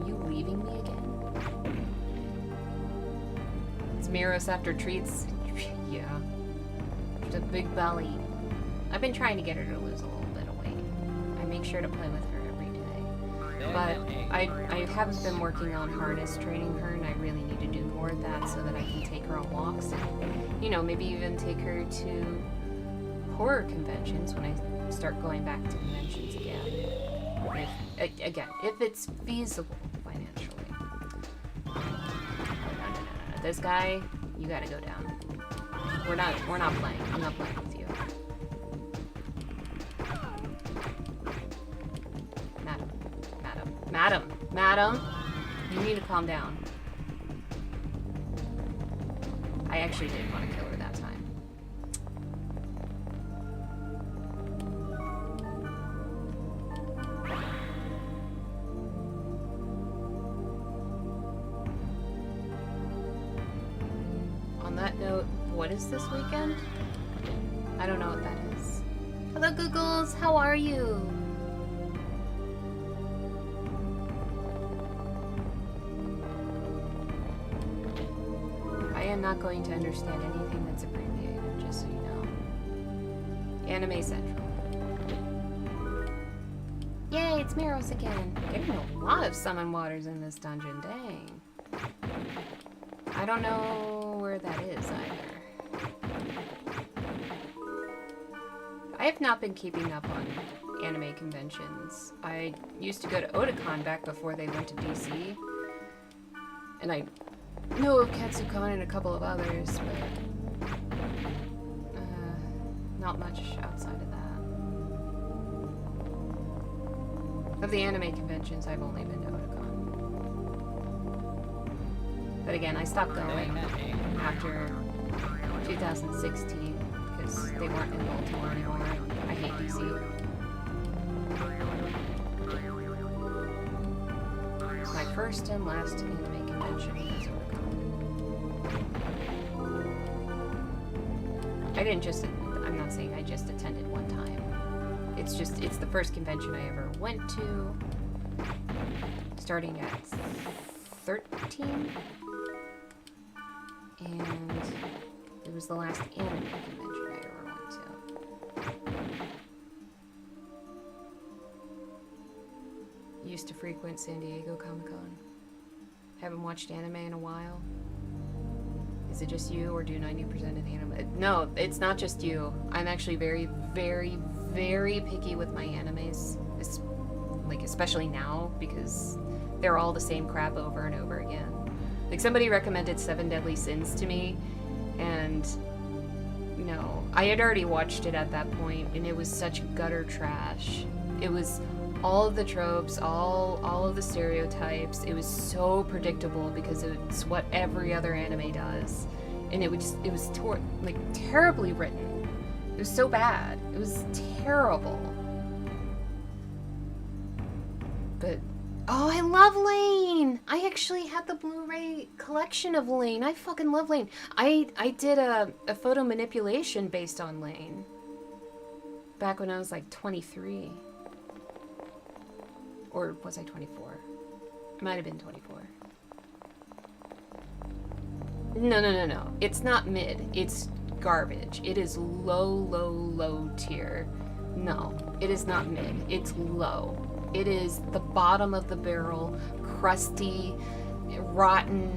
Are you leaving me again? It's Miros after treats. Yeah. She's a big belly. I've been trying to get her to lose a little bit of weight. I make sure to play with her every day. But I haven't been working on harness training her, and I really need to do more of that so that I can take her on walks and, you know, maybe even take her to horror conventions when I start going back to conventions again. If it's feasible financially. No. This guy, you gotta go down. We're not playing. I'm not playing with you. Madam, you need to calm down. I actually did want to kill her that time. On that note, what is this weekend? I don't know what that is. Hello, Googles, how are you? I am not going to understand anything that's abbreviated, just so you know. Anime Central. Yay, it's Miros again. Getting a lot of summon waters in this dungeon, dang. I don't know where that is either. I have not been keeping up on anime conventions. I used to go to Otakon back before they went to DC. And I know of Katsucon and a couple of others, but not much outside of that. Of the anime conventions, I've only been to Otakon. But again, I stopped going after 2016 because they weren't in Baltimore anymore. I hate DC. My first and last anime convention was Otakon. I'm not saying I just attended one time. It's the first convention I ever went to. Starting at 13. And it was the last anime convention I ever went to. Used to frequent San Diego Comic-Con. Haven't watched anime in a while. Is it just you, or do 90% of the anime? No, it's not just you. I'm actually very, very, very picky with my animes. Especially now, because they're all the same crap over and over again. Like, somebody recommended 7 Deadly Sins to me, and no, I had already watched it at that point, and it was such gutter trash. It was all of the tropes, all of the stereotypes. It was so predictable because it's what every other anime does, and it was terribly written. It was so bad. It was terrible. But oh, I love Lane! I actually had the Blu-ray collection of Lane. I fucking love Lane. I did a photo manipulation based on Lane back when I was like 23. Or was I 24? It might have been 24. No. It's not mid. It's garbage. It is low tier. No, it is not mid. It's low. It is the bottom of the barrel, crusty, rotten,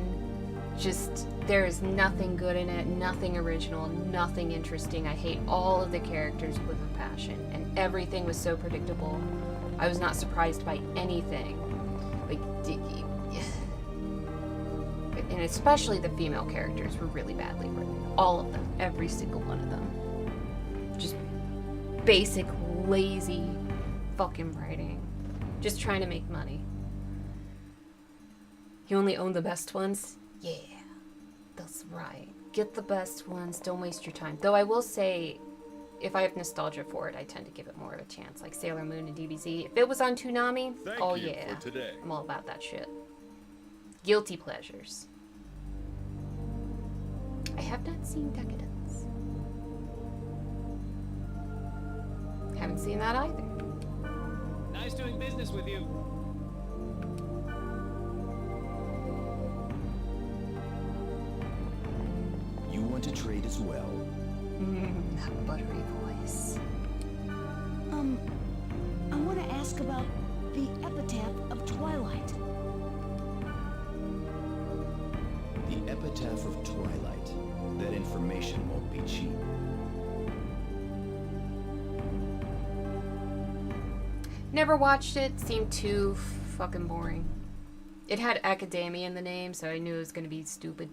just There is nothing good in it, nothing original, nothing interesting. I hate all of the characters with a passion, and everything was so predictable. I was not surprised by anything. Like, and especially the female characters were really badly written. All of them, every single one of them. Just basic, lazy fucking writing. Just trying to make money. You only own the best ones? Yeah, that's right. Get the best ones, don't waste your time. Though I will say, if I have nostalgia for it, I tend to give it more of a chance. Like Sailor Moon and DBZ. If it was on Toonami, oh yeah. I'm all about that shit. Guilty pleasures. I have not seen Decadence. Haven't seen that either. Nice doing business with you. You want to trade as well? That buttery voice. I want to ask about the epitaph of Twilight. The epitaph of Twilight. That information won't be cheap. Never watched it. Seemed too fucking boring. It had academia in the name, so I knew it was gonna be stupid.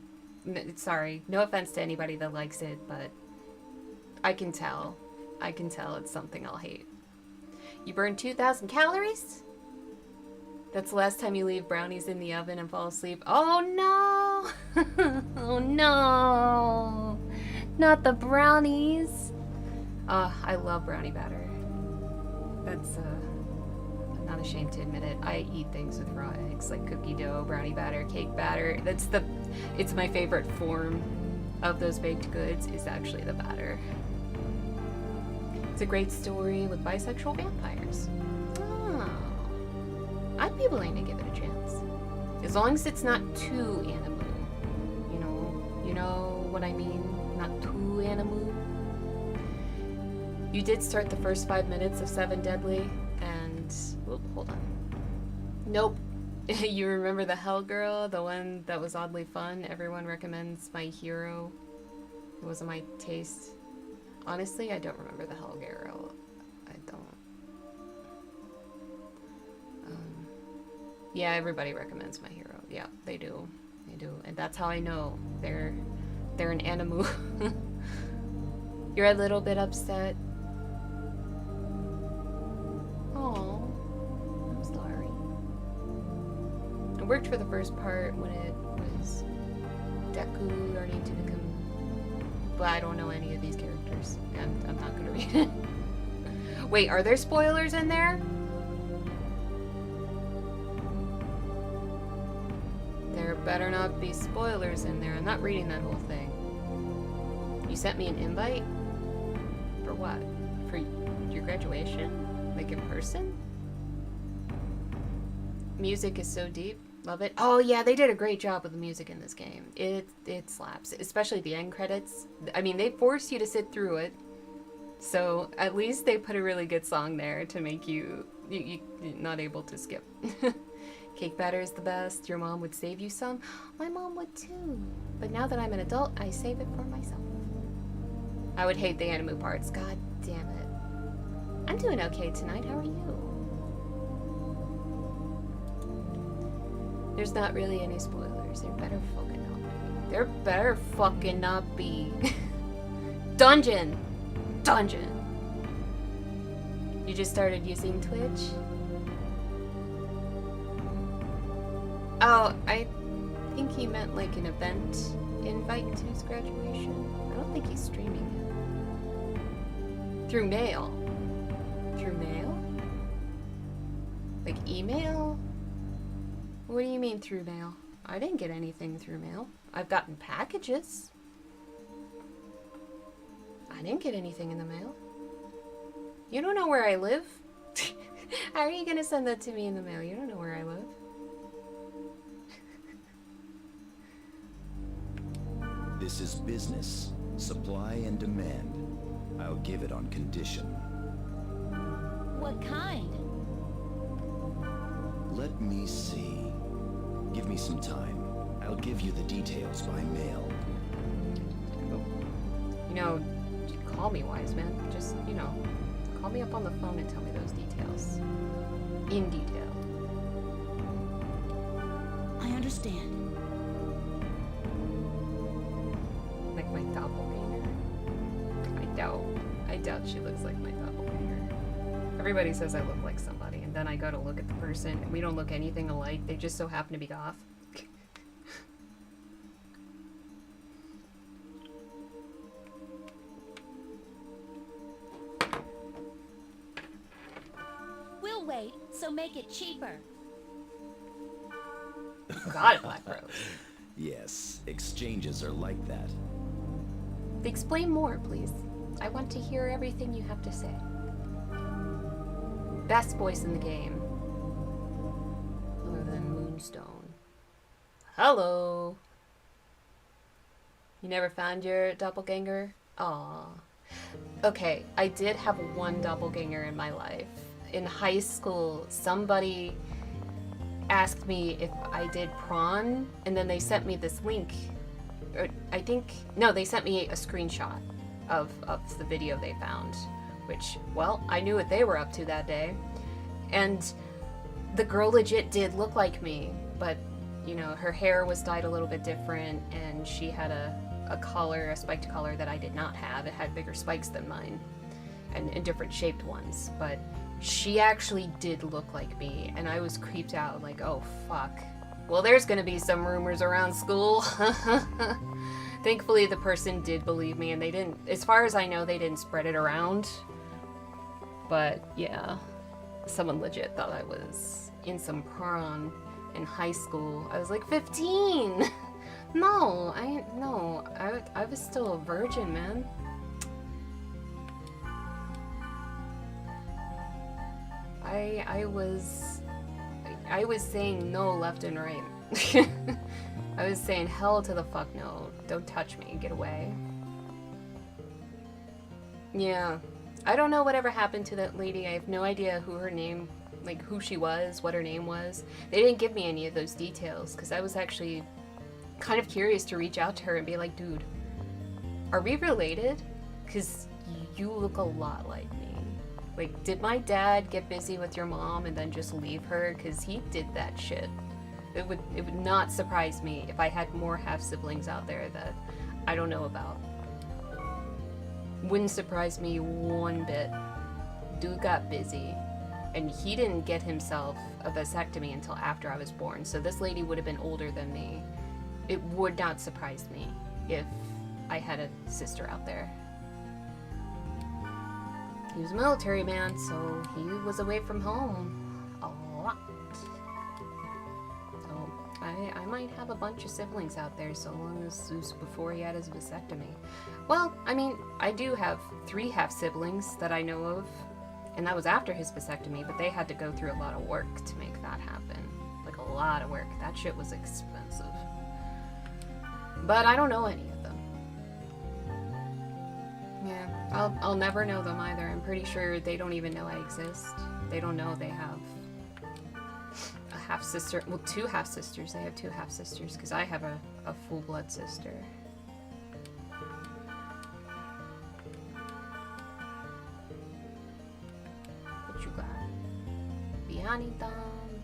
Sorry, no offense to anybody that likes it, but I can tell. I can tell it's something I'll hate. You burn 2,000 calories? That's the last time you leave brownies in the oven and fall asleep. Oh no! Oh no! Not the brownies! I love brownie batter. That's, I'm not ashamed to admit it. I eat things with raw eggs, like cookie dough, brownie batter, cake batter. It's my favorite form of those baked goods, is actually the batter. It's a great story with bisexual vampires. Oh. I'd be willing to give it a chance. As long as it's not too animu. You know what I mean? Not too animu. You did start the first 5 minutes of Seven Deadly, and... Oh, hold on. Nope. You remember the Hell Girl? The one that was oddly fun? Everyone recommends My Hero. It wasn't my taste. Honestly, I don't remember the Hell Girl. I don't. Yeah, everybody recommends My Hero. Yeah, they do. They do. And that's how I know they're an animu. You're a little bit upset. Oh, I'm sorry. I worked for the first part when it was Deku learning to become... But I don't know any of these characters. And I'm not gonna read it. Wait, are there spoilers in there? There better not be spoilers in there. I'm not reading that whole thing. You sent me an invite? For what? For your graduation? Like in person? Music is so deep. Love it. Oh yeah, they did a great job with the music in this game. It slaps. Especially the end credits. I mean, they force you to sit through it. So at least they put a really good song there to make you not able to skip. Cake batter is the best. Your mom would save you some. My mom would too. But now that I'm an adult, I save it for myself. I would hate the animu parts. God damn it. I'm doing okay tonight. How are you? There's not really any spoilers. There better fucking not be. There better fucking not be. Dungeon! Dungeon! You just started using Twitch? Oh, I think he meant like an event invite to his graduation. I don't think he's streaming it. Through mail? Through mail? Like email? What do you mean through mail? I didn't get anything through mail. I've gotten packages. I didn't get anything in the mail. You don't know where I live? How are you gonna send that to me in the mail? You don't know where I live. This is business. Supply and demand. I'll give it on condition. What kind? Let me see. Give me some time. I'll give you the details by mail. You know, call me, wise man. Just, you know, call me up on the phone and tell me those details. In detail. I understand. Like my doppelganger? I doubt she looks like my doppelganger. Everybody says I look like somebody, and then I go to look at the person, and we don't look anything alike. They just so happen to be goth. We'll wait, so make it cheaper. Got it, Black Rose. Yes, exchanges are like that. Explain more, please. I want to hear everything you have to say. Best voice in the game. Other than Moonstone. Hello. You never found your doppelganger? Aw. Okay, I did have one doppelganger in my life. In high school, somebody asked me if I did prawn, and then they sent me this link. Or they sent me a screenshot of the video they found, which, well, I knew what they were up to that day. And the girl legit did look like me, but, you know, her hair was dyed a little bit different, and she had a collar, a spiked collar that I did not have. It had bigger spikes than mine, and different shaped ones, but she actually did look like me, and I was creeped out, like, oh, fuck. Well, there's gonna be some rumors around school. Thankfully, the person did believe me, and they didn't, as far as I know, they didn't spread it around. But, yeah, someone legit thought I was in some prawn in high school. I was like 15! No, I was still a virgin, man. I was saying no left and right. I was saying hell to the fuck no. Don't touch me. Get away. Yeah. I don't know whatever happened to that lady. I have no idea who her name, like who she was, what her name was. They didn't give me any of those details because I was actually kind of curious to reach out to her and be like, dude, are we related? Because you look a lot like me. Like, did my dad get busy with your mom and then just leave her? Because he did that shit. It would not surprise me if I had more half-siblings out there that I don't know about. Wouldn't surprise me one bit. Dude got busy, and he didn't get himself a vasectomy until after I was born, so this lady would have been older than me. It would not surprise me if I had a sister out there. He was a military man, so he was away from home a lot. So I might have a bunch of siblings out there so long as it was before he had his vasectomy. Well, I mean, I do have 3 half-siblings that I know of, and that was after his vasectomy, but they had to go through a lot of work to make that happen. Like, a lot of work. That shit was expensive. But I don't know any of them. Yeah, I'll never know them either. I'm pretty sure they don't even know I exist. They don't know they have a half-sister. Well, 2 half-sisters. They have 2 half-sisters, because I have a full-blood sister. What you got? Bianita,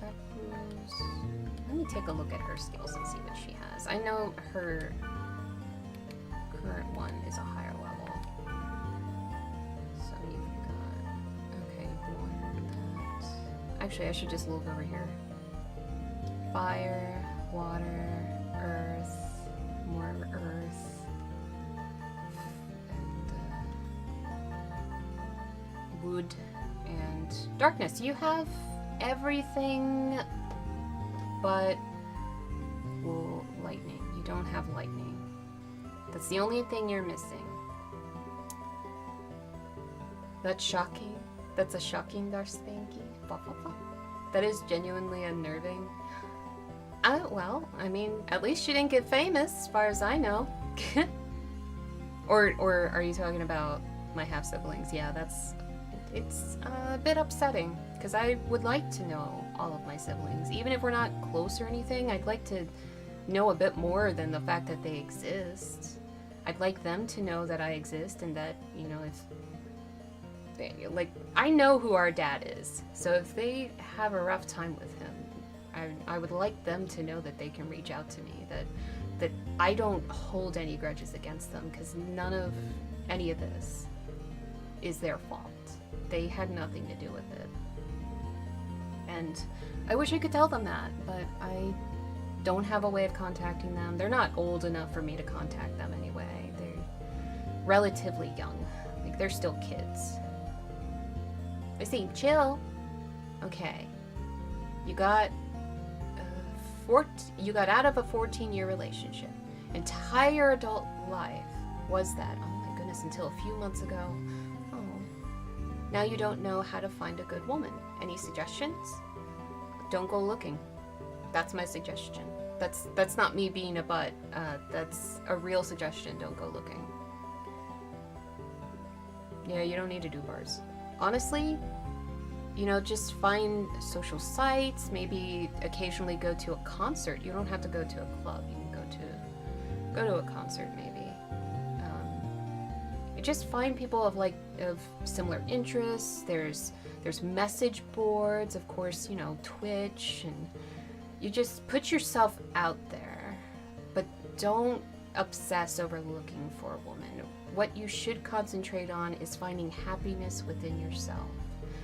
Becruz. Let me take a look at her skills and see what she has. I know her current one is a higher level. So you've got... Okay, 1 that. Actually, I should just look over here. Fire, water, earth, more earth, and wood, and darkness. You have everything but, well, lightning. You don't have lightning. That's the only thing you're missing. That's shocking. That's a shocking Darspanky. That is genuinely unnerving. Well, I mean, at least she didn't get famous, as far as I know. Or are you talking about my half-siblings? Yeah, it's a bit upsetting, because I would like to know all of my siblings. Even if we're not close or anything, I'd like to know a bit more than the fact that they exist. I'd like them to know that I exist and that, you know, if they, like, I know who our dad is. So if they have a rough time with him, I would like them to know that they can reach out to me, that I don't hold any grudges against them, because none of any of this is their fault. They had nothing to do with it. And I wish I could tell them that, but I don't have a way of contacting them. They're not old enough for me to contact them anyway. They're relatively young. Like, they're still kids. I see. Chill. Okay. You got out of a 14-year relationship. Entire adult life was that. Oh my goodness, until a few months ago. Oh. Now you don't know how to find a good woman. Any suggestions? Don't go looking. That's my suggestion. That's not me being a butt. That's a real suggestion. Don't go looking. Yeah, you don't need to do bars. Honestly, you know, just find social sites, maybe occasionally go to a concert. You don't have to go to a club. You can go to a concert maybe. Just find people of similar interests. There's message boards, of course, you know, Twitch, and you just put yourself out there, but don't obsess over looking for a woman. What you should concentrate on is finding happiness within yourself.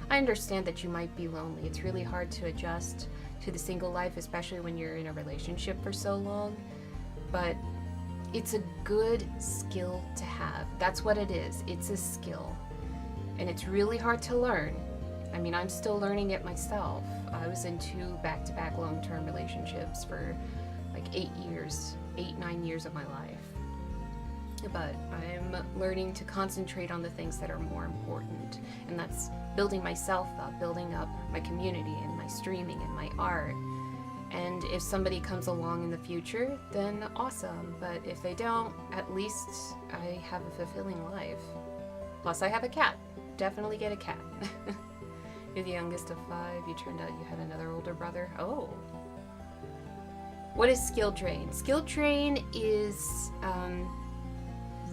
I understand that you might be lonely. It's really hard to adjust to the single life, especially when you're in a relationship for so long, but it's a good skill to have. That's what it is. It's a skill. And it's really hard to learn. I mean, I'm still learning it myself. I was in 2 back-to-back long-term relationships for like 9 years of my life. But I'm learning to concentrate on the things that are more important. And that's building myself up, building up my community and my streaming and my art. And if somebody comes along in the future, then awesome. But if they don't, at least I have a fulfilling life. Plus I have a cat. Definitely get a cat. You're the youngest of 5. You turned out you had another older brother. Oh. What is skill drain? Skill drain is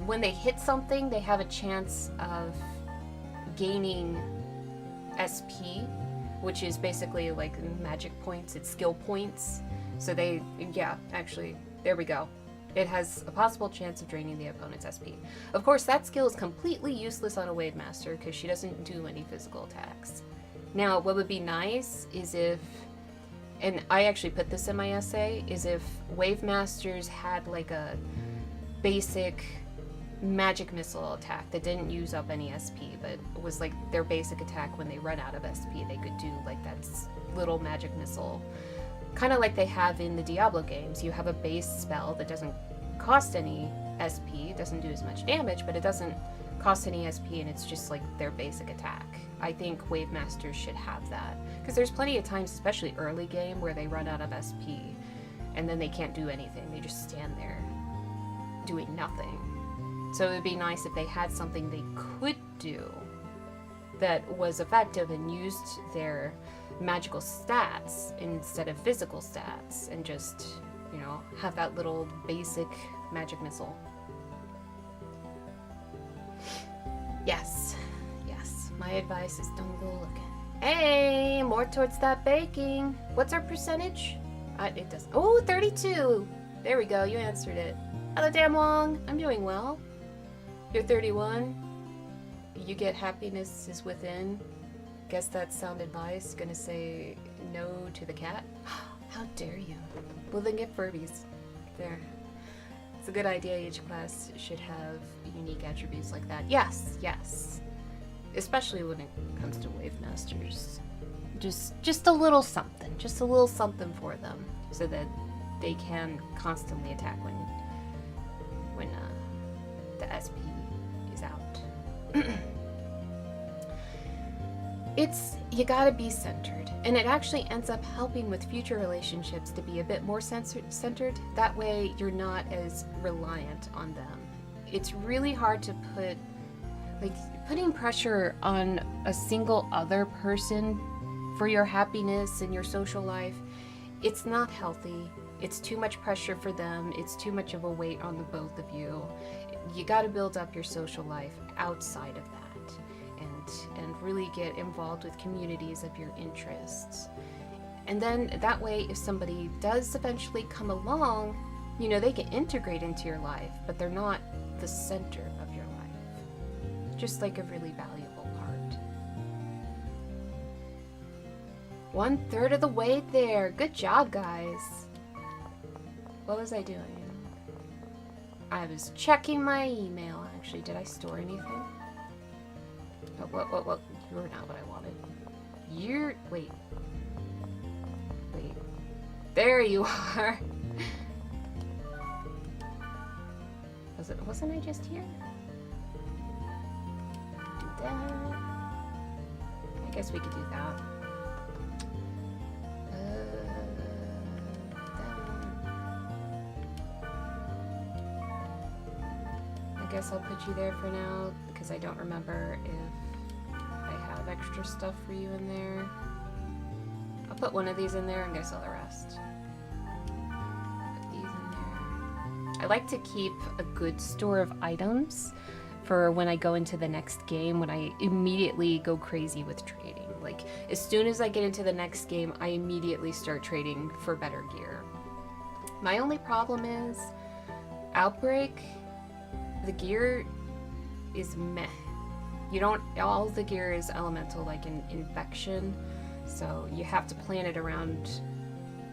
when they hit something, they have a chance of gaining SP, which is basically like magic points. It's skill points. So actually, there we go. It has a possible chance of draining the opponent's SP. Of course, that skill is completely useless on a Wave Master because she doesn't do any physical attacks. Now, what would be nice is if, and I actually put this in my essay, is if Wave Masters had like a basic magic missile attack that didn't use up any SP, but was like their basic attack. When they run out of SP, they could do like that little magic missile, kind of like they have in the Diablo games. You have a base spell that doesn't cost any SP, doesn't do as much damage, but it doesn't cost any SP, and it's just like their basic attack. I think Wave Masters should have that, because there's plenty of times, especially early game, where they run out of SP and then they can't do anything. They just stand there doing nothing. So it would be nice if they had something they could do that was effective and used their magical stats instead of physical stats, and just, you know, have that little basic magic missile. Yes, my advice is don't go looking. Hey, more towards that baking. What's our percentage? It doesn't. Oh, 32. There we go, you answered it. Hello, Dan Wong. I'm doing well. You're 31. You get happiness is within. Guess that's sound advice. Gonna say no to the cat? How dare you? Well, then get Furbies. There. It's a good idea. Each class should have unique attributes like that. Yes. Especially when it comes to Wave Masters. Just a little something. Just a little something for them, so that they can constantly attack when the SP is out. You gotta be centered, and it actually ends up helping with future relationships to be a bit more centered. That way you're not as reliant on them. It's really hard to putting pressure on a single other person for your happiness in your social life. It's not healthy. It's too much pressure for them. It's too much of a weight on the both of you. You got to build up your social life outside of that, and really get involved with communities of your interests. And then that way, if somebody does eventually come along, you know, they can integrate into your life, but they're not the center of your life. Just like a really valuable part. 1/3 of the way there. Good job, guys. What was I doing? I was checking my email, actually. Did I store anything? Oh, what? You're not what I wanted. Wait. There you are. Wasn't I just here? Do that. I guess we could do that. I guess I'll put you there for now, because I don't remember if I have extra stuff for you in there. I'll put one of these in there and go sell the rest. Put these in there. I like to keep a good store of items for when I go into the next game, when I immediately go crazy with trading. Like, as soon as I get into the next game, I immediately start trading for better gear. My only problem is, Outbreak, the gear is meh. All the gear is elemental, like in Infection, so you have to plan it around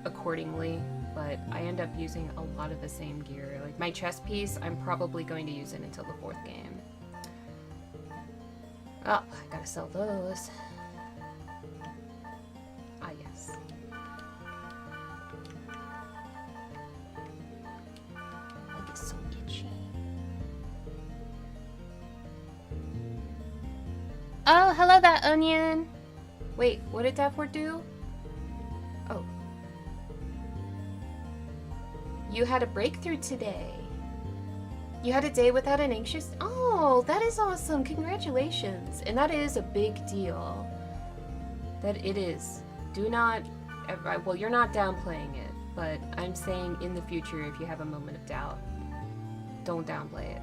accordingly, but I end up using a lot of the same gear. Like my chest piece, I'm probably going to use it until the 4th game. Oh, I gotta sell those. Ah, yes. I get so itchy. Oh, hello that onion! Wait, what did Davor do? Oh. You had a breakthrough today. You had a day without an anxious... Oh, that is awesome. Congratulations. And that is a big deal. That it is. Do not... Well, you're not downplaying it, but I'm saying in the future, if you have a moment of doubt, don't downplay it.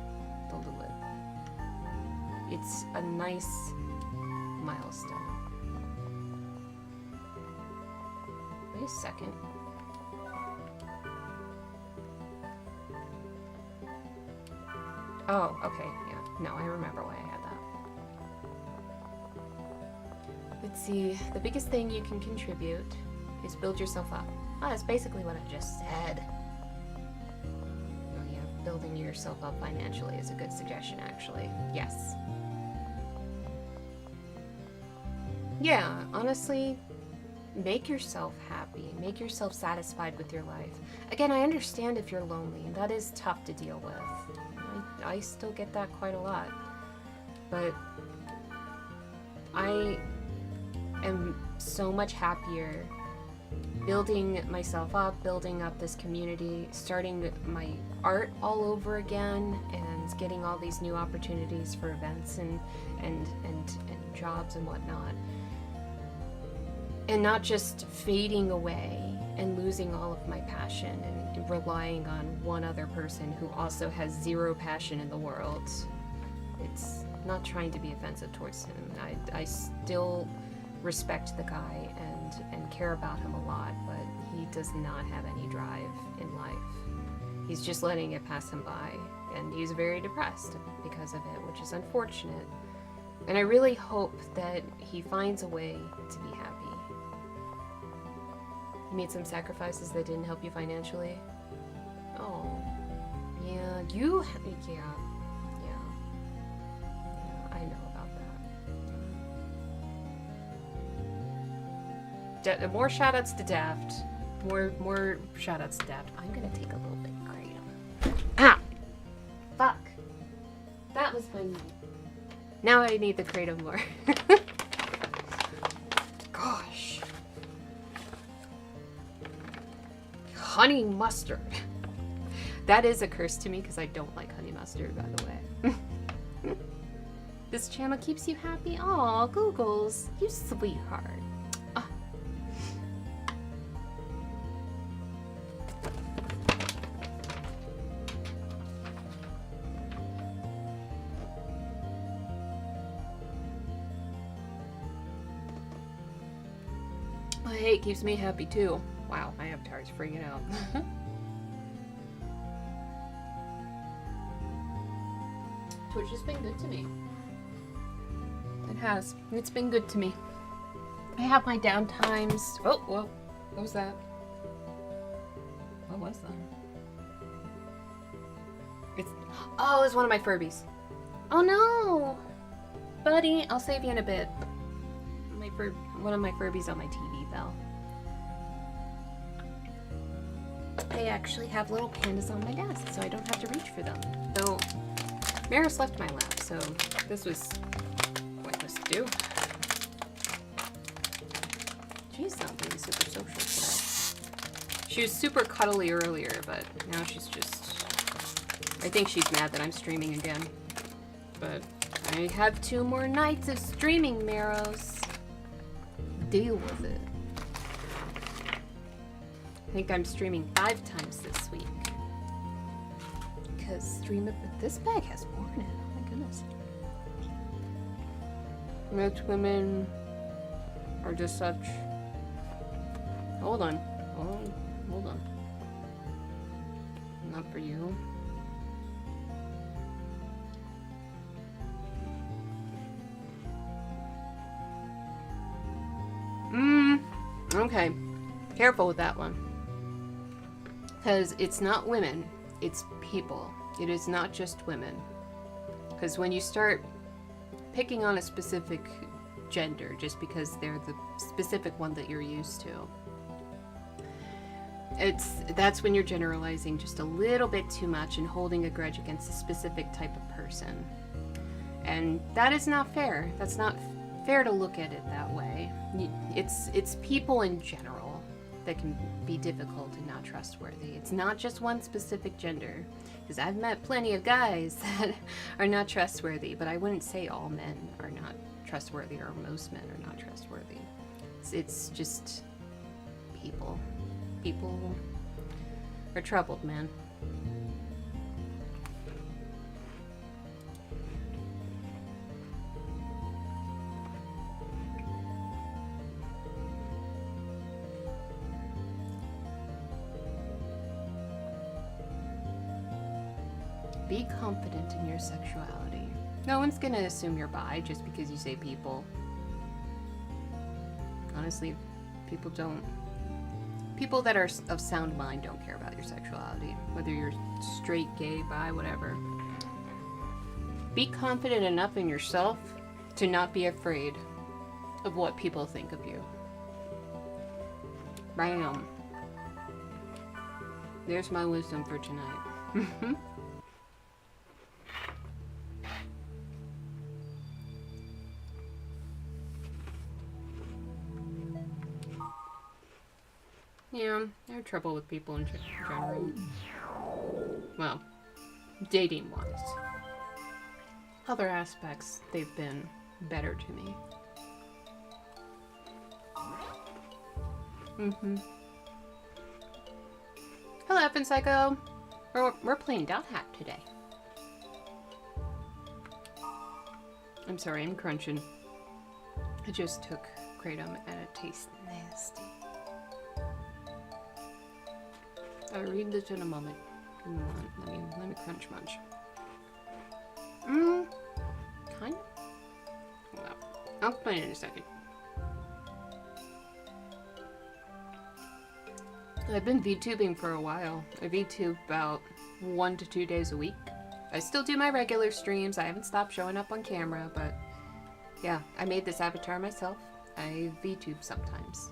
Don't do it. It's a nice milestone. Wait a second. Oh, okay, yeah. No, I remember why I had that. Let's see. The biggest thing you can contribute is build yourself up. Oh, that's basically what I just said. Oh, yeah, building yourself up financially is a good suggestion, actually. Yes. Yeah, honestly, make yourself happy. Make yourself satisfied with your life. Again, I understand if you're lonely, and that is tough to deal with. I still get that quite a lot. But I am so much happier building myself up, building up this community, starting my art all over again, and getting all these new opportunities for events and jobs and whatnot. And not just fading away and losing all of my passion and relying on one other person who also has zero passion in the world. It's not trying to be offensive towards him. I still respect the guy and care about him a lot, but he does not have any drive in life. He's just letting it pass him by, and he's very depressed because of it, which is unfortunate. And I really hope that he finds a way to be happy. You made some sacrifices that didn't help you financially? Oh. Yeah, yeah, I know about that. More shoutouts to Daft. More shoutouts to Daft. I'm gonna take a little bit of Kratom. Ah! Fuck. That was my move. Now I need the Kratom more. Gosh. Honey mustard. That is a curse to me because I don't like honey mustard, by the way. This channel keeps you happy? Aw, Googles. You sweetheart. hey, it keeps me happy too. Wow, my avatar is freaking out. Twitch has been good to me. It has. It's been good to me. I have my down times. Oh, whoa. What was that? What was that? Oh, it's one of my Furbies. Oh no! Buddy, I'll save you in a bit. One of my Furbies on my TV fell. I actually have little pandas on my desk, so I don't have to reach for them. Though, Maris left my lap, so this was pointless to do. She's not being super social today. She was super cuddly earlier, but now she's just... I think she's mad that I'm streaming again. But I have 2 more nights of streaming, Maros. Deal with it. I think I'm streaming 5 times this week. Because this bag has more in it. Oh my goodness. Most women are just such... Hold on. Hold on. Not for you. Okay. Careful with that one. Because it's not women, it's people. It is not just women. Because when you start picking on a specific gender just because they're the specific one that you're used to, that's when you're generalizing just a little bit too much and holding a grudge against a specific type of person. And that is not fair. That's not fair to look at it that way. It's people in general that can be difficult and not trustworthy. It's not just one specific gender, because I've met plenty of guys that are not trustworthy, but I wouldn't say all men are not trustworthy or most men are not trustworthy. It's just people. People are troubled, man. Be confident in your sexuality. No one's gonna assume you're bi just because you say people. Honestly, people that are of sound mind don't care about your sexuality. Whether you're straight, gay, bi, whatever. Be confident enough in yourself to not be afraid of what people think of you. Bam. There's my wisdom for tonight. Yeah, I have trouble with people in general. Well, dating-wise. Other aspects, they've been better to me. Hello, F and Psycho. We're playing Dot Hack today. I'm sorry, I'm crunching. I just took Kratom and it tastes nasty. I'll read this in a moment. Let me crunch munch. Kind of? Well, I'll explain in a second. I've been VTubing for a while. I VTube about 1 to 2 days a week. I still do my regular streams. I haven't stopped showing up on camera, but yeah, I made this avatar myself. I VTube sometimes.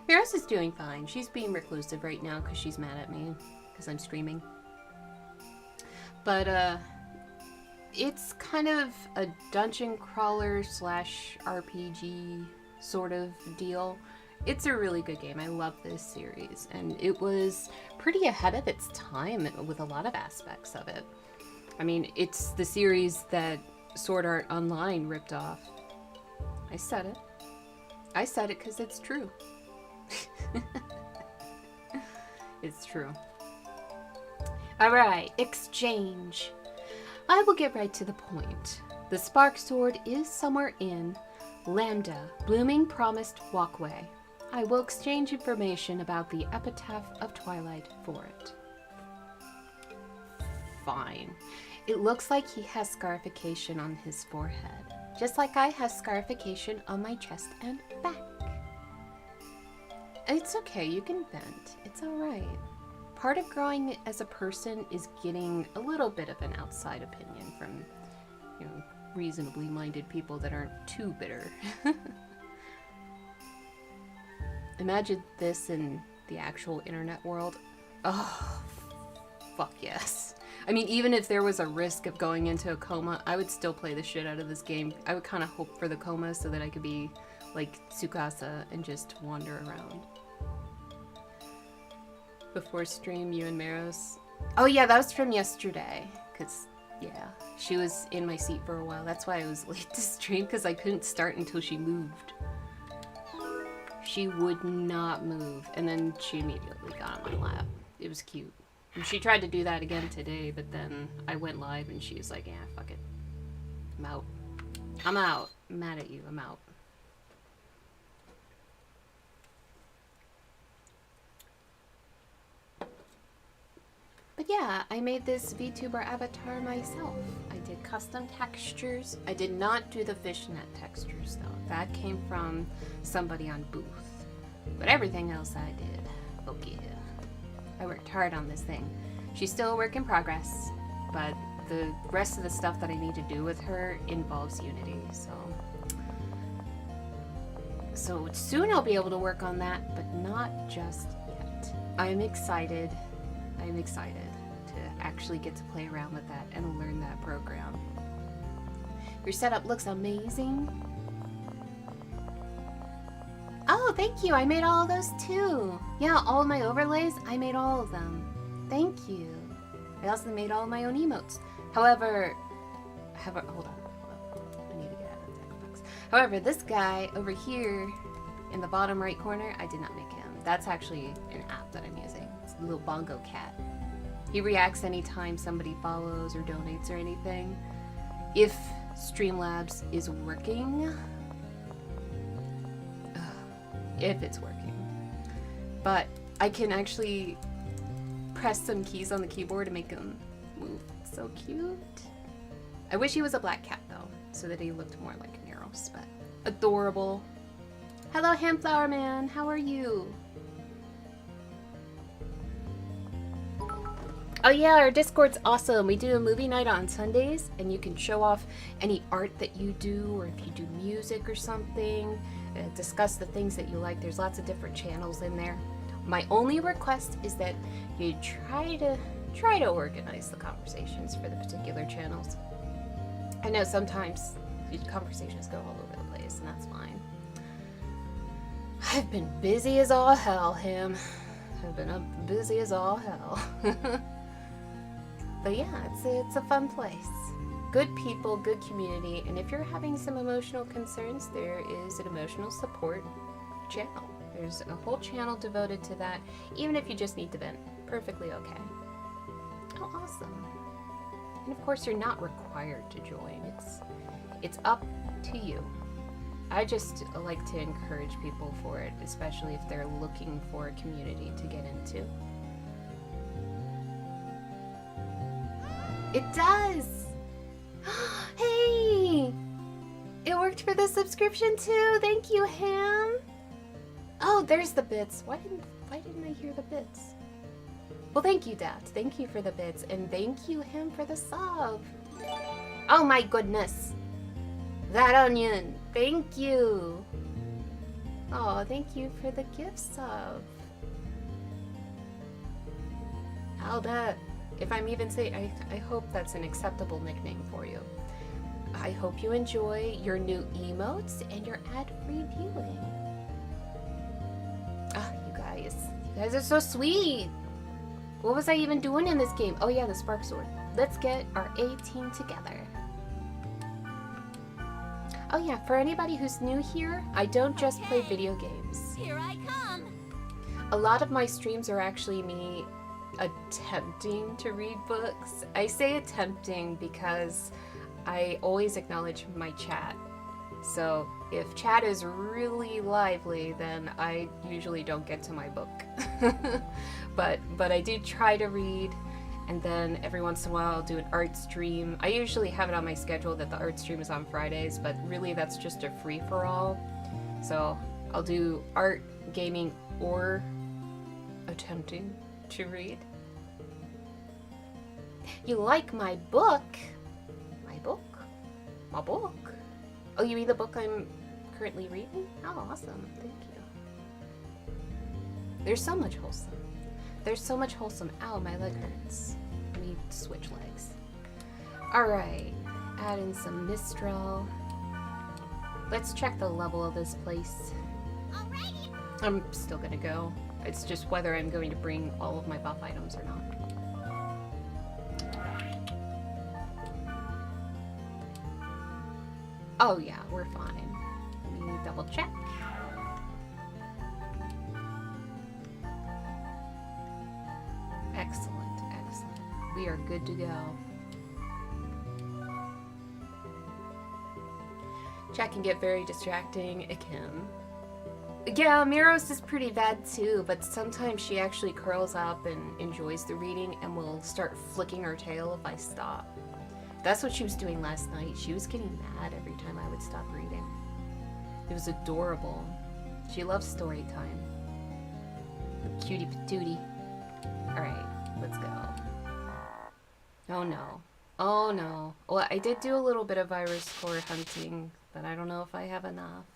Maris is doing fine. She's being reclusive right now because she's mad at me because I'm screaming. But it's kind of a dungeon crawler slash RPG sort of deal. It's a really good game. I love this series, and it was pretty ahead of its time with a lot of aspects of it. I mean, it's the series that Sword Art Online ripped off. I said it. I said it because it's true. It's true. Alright, exchange. I will get right to the point. The Spark Sword is somewhere in Lambda, Blooming Promised Walkway. I will exchange information about the epitaph of Twilight for it. Fine. It looks like he has scarification on his forehead, just like I have scarification on my chest and back. It's okay, you can vent. It's alright. Part of growing as a person is getting a little bit of an outside opinion from, you know, reasonably minded people that aren't too bitter. Imagine this in the actual internet world. Oh, fuck yes. I mean, even if there was a risk of going into a coma, I would still play the shit out of this game. I would kind of hope for the coma so that I could be like Tsukasa and just wander around. Before stream, you and Maros. Oh yeah, that was from yesterday. Cause yeah, she was in my seat for a while. That's why I was late to stream, because I couldn't start until she moved. She would not move, and then she immediately got on my lap. It was cute. And she tried to do that again today, but then I went live and she was like, yeah, fuck it. I'm out. I'm out. I'm mad at you. I'm out. But yeah, I made this VTuber avatar myself. I did custom textures. I did not do the fishnet textures though. That came from somebody on Booth. But everything else I did. Oh yeah. I worked hard on this thing. She's still a work in progress, but the rest of the stuff that I need to do with her involves Unity, so soon I'll be able to work on that, but not just yet. I'm excited to actually get to play around with that and learn that program. Your setup looks amazing. Oh, thank you. I made all of those too. Yeah, all of my overlays, I made all of them. Thank you. I also made all of my own emotes. However, hold on. I need to get out of the box. However, this guy over here in the bottom right corner, I did not make him. That's actually an app that I'm using. It's a little bongo cat. He reacts anytime somebody follows or donates or anything. If Streamlabs is working, if it's working. But I can actually press some keys on the keyboard to make him move. So cute. I wish he was a black cat though, so that he looked more like Neros, but adorable. Hello, Hamflower Man. How are you? Oh yeah, our Discord's awesome. We do a movie night on Sundays, and you can show off any art that you do, or if you do music or something, discuss the things that you like. There's lots of different channels in there. My only request is that you try to organize the conversations for the particular channels. I know sometimes these conversations go all over the place, and that's fine. I've been busy as all hell, Ham. I've been up busy as all hell. But yeah, it's a fun place. Good people, good community, and if you're having some emotional concerns, there is an emotional support channel. There's a whole channel devoted to that, even if you just need to vent. Perfectly okay. Oh, awesome. And of course, you're not required to join. It's up to you. I just like to encourage people for it, especially if they're looking for a community to get into. It does! Hey! It worked for the subscription too! Thank you, Ham! Oh, there's the bits. Why didn't I hear the bits? Well, thank you, Daft. Thank you for the bits, and thank you, Ham, for the sub. Oh my goodness! That onion! Thank you! Oh, thank you for the gift sub. I'll bet. If I'm even saying, I hope that's an acceptable nickname for you. I hope you enjoy your new emotes and your ad-free viewing. Ah, you guys are so sweet. What was I even doing in this game? Oh yeah, the Spark Sword. Let's get our A-team together. Oh yeah, for anybody who's new here, I don't just play video games. Here I come. A lot of my streams are actually me attempting to read books. I say attempting because I always acknowledge my chat So if chat is really lively, then I usually don't get to my book. but I do try to read, and then every once in a while I'll do an art stream. I usually have it on my schedule that the art stream is on Fridays, but really that's just a free-for-all. So I'll do art, gaming, or attempting to read. You like my book? My book? My book? Oh, you mean the book I'm currently reading? Oh, awesome. Thank you. There's so much wholesome. There's so much wholesome. Ow, my leg hurts. Let me switch legs. Alright. Add in some Mistral. Let's check the level of this place. Alrighty. I'm still gonna go. It's just whether I'm going to bring all of my buff items or not. Oh yeah, we're fine. Let me double check. Excellent, excellent. We are good to go. Chat can get very distracting. It can. Yeah, Miros is pretty bad too, but sometimes she actually curls up and enjoys the reading and will start flicking her tail if I stop. That's what she was doing last night. She was getting mad every time I would stop reading. It was adorable. She loves story time. Cutie patootie. Alright, let's go. Oh no. Oh no. Well, I did do a little bit of virus core hunting, but I don't know if I have enough.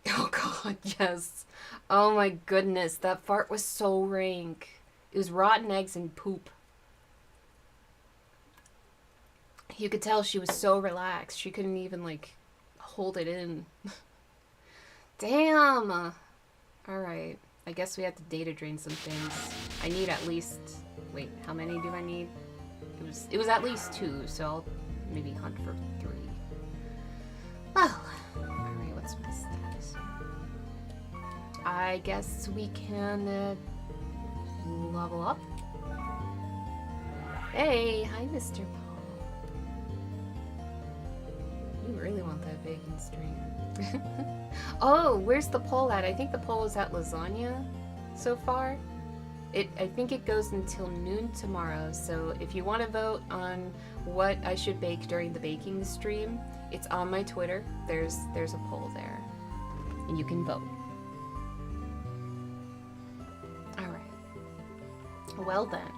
Oh god, yes. Oh my goodness, that fart was so rank. It was rotten eggs and poop. You could tell she was so relaxed. She couldn't even, like, hold it in. Damn! Alright. I guess we have to data drain some things. I need at least... Wait, how many do I need? It was at least 2, so I'll maybe hunt for 3. Well, alright, what's my status here? I guess we can, level up. Hey, hi, Mr. Paul. You really want that bacon stream. Oh, where's the poll at? I think the poll is at lasagna so far. I think it goes until noon tomorrow, so if you want to vote on what I should bake during the baking stream, it's on my Twitter. There's a poll there, and you can vote. Alright. Well then.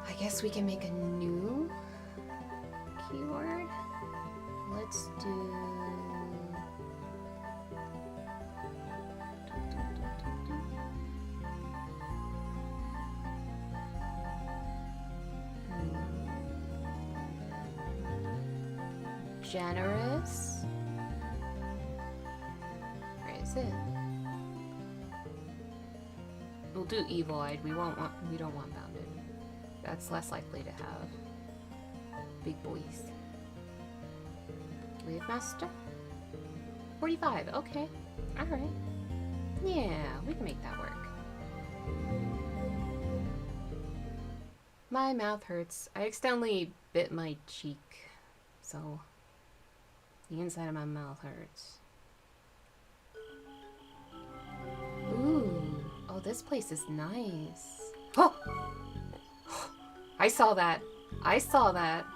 I guess we can make a new keyword. Let's do... Generous. Where is it? We'll do evil-eyed. We don't want bounded. That's less likely to have big boys. Wave master? 45. Okay. All right. Yeah, we can make that work. My mouth hurts. I accidentally bit my cheek, so the inside of my mouth hurts. Ooh. Oh, this place is nice. Oh! I saw that. I saw that.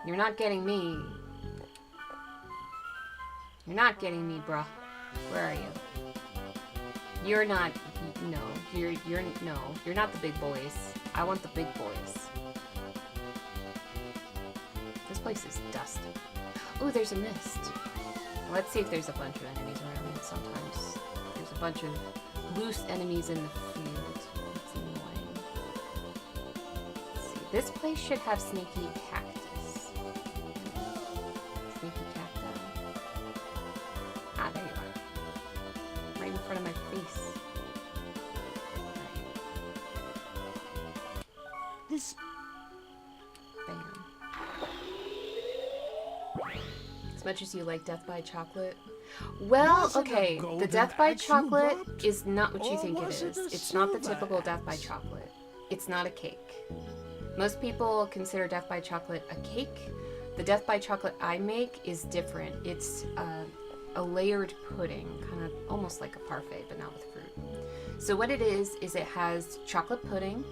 You're not getting me. You're not getting me, bruh. Where are you? You're not. No. No. You're not the big boys. I want the big boys. This place is dusty. Ooh, there's a mist. Let's see if there's a bunch of enemies around. Sometimes there's a bunch of loose enemies in the field. It's annoying. Let's see. This place should have sneaky cactus. Sneaky cacti. Ah, there you are. Right in front of my face. This... Bam. As much as you like Death by Chocolate. Well, okay, the Death by Chocolate is not what you think it is. It's not the typical Death by Chocolate. It's not a cake. Most people consider Death by Chocolate a cake, The Death by Chocolate I make is different. It's a layered pudding, kind of almost like a parfait, but not with fruit. So what it is it has chocolate pudding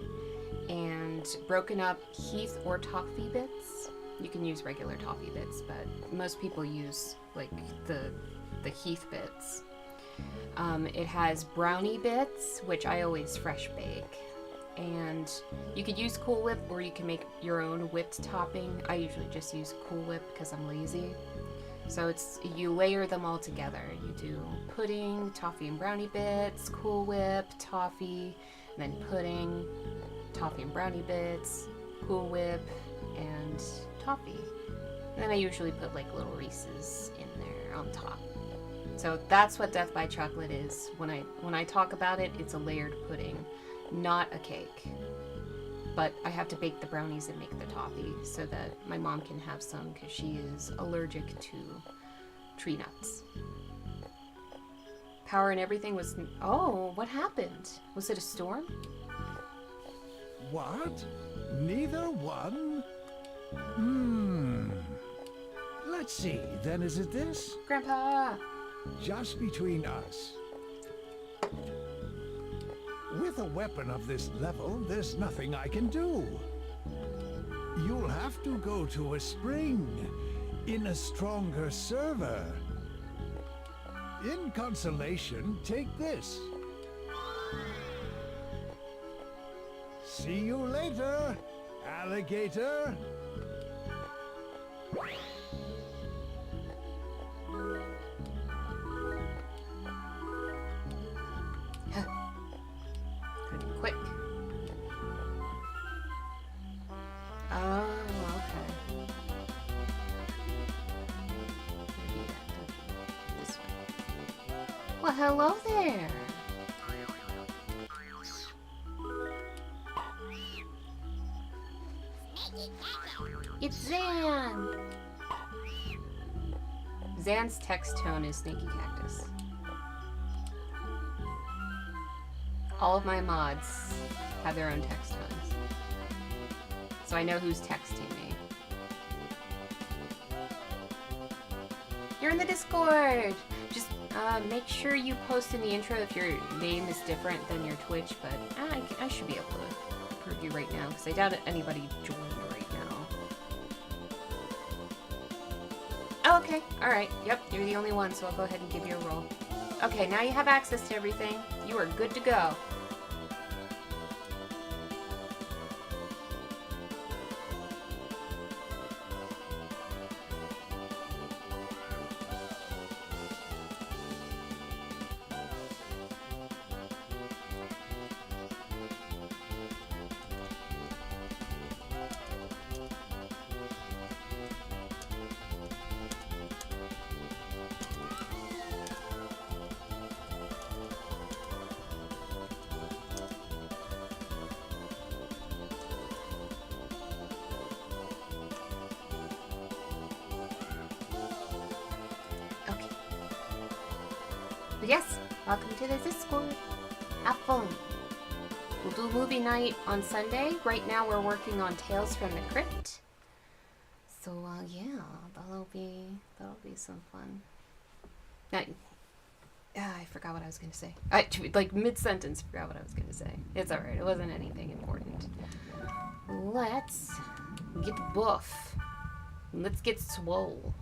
and broken up Heath or toffee bits. You can use regular toffee bits, but most people use like the Heath bits. It has brownie bits, which I always fresh bake. And you could use Cool Whip or you can make your own whipped topping. I usually just use Cool Whip because I'm lazy. So you layer them all together. You do pudding, toffee and brownie bits, Cool Whip, toffee, and then pudding, toffee and brownie bits, Cool Whip, and toffee. And then I usually put like little Reese's in there on top. So that's what Death by Chocolate is. When I talk about it, it's a layered pudding, not a cake. But I have to bake the brownies and make the toffee so that my mom can have some because she is allergic to tree nuts. Power and everything was... Oh, what happened? Was it a storm? What? Neither one? Let's see, then is it this? Grandpa! Just between us. With a weapon of this level, there's nothing I can do. You'll have to go to a spring in a stronger server. In consolation, take this. See you later, alligator. Quick. Oh, okay. This way. Well, hello there. It's Zan. Zan's text tone is Snaky Cactus. All of my mods have their own text tones, so I know who's texting me. You're in the Discord! Just make sure you post in the intro if your name is different than your Twitch, but I should be able to approve you right now, because I doubt anybody joined right now. Oh, okay. Alright. Yep, you're the only one, so I'll go ahead and give you a roll. Okay, now you have access to everything. You are good to go. Yes, welcome to the Discord. Have fun. We'll do movie night on Sunday. Right now we're working on Tales from the Crypt. So yeah, that'll be some fun. Now, I forgot what I was gonna say. Like mid-sentence, forgot what I was gonna say. It's alright, it wasn't anything important. Let's get buff. Let's get swole.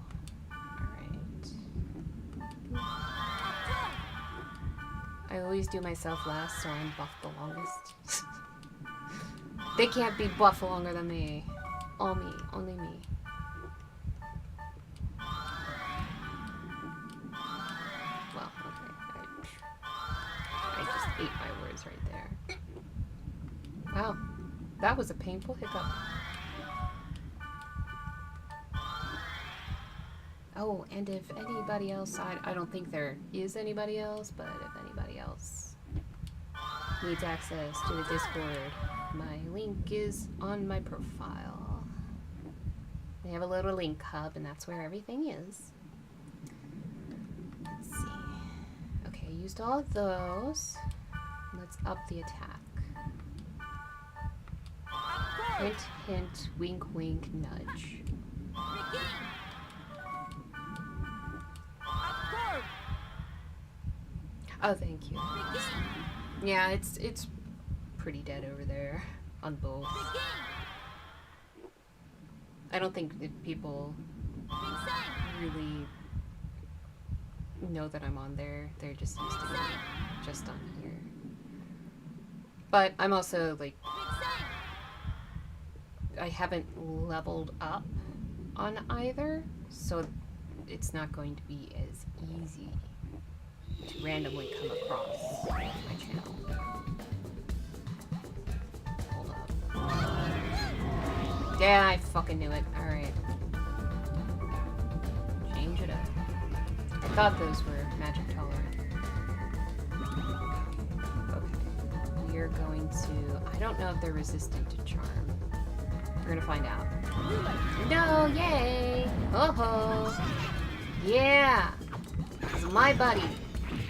I always do myself last, so I'm buffed the longest. They can't be buff longer than me. All me, only me. Well, okay. I just ate my words right there. Wow, that was a painful hiccup. Oh, and if anybody else, I don't think there is anybody else, but if anybody else needs access to the Discord, my link is on my profile. They have a little link hub, and that's where everything is. Let's see. Okay, used all of those. Let's up the attack. Hint, hint, wink, wink, nudge. Oh, thank you. Yeah, it's pretty dead over there on both. I don't think that people really know that I'm on there. They're just used to me just on here. But I'm also like, I haven't leveled up on either, so it's not going to be as easy to randomly come across my channel. Hold up. Yeah, I fucking knew it. Alright. Change it up. I thought those were magic tolerant. Okay. We are going to... I don't know if they're resistant to charm. We're gonna find out. No, yay! Oh-ho! Yeah! It's my buddy.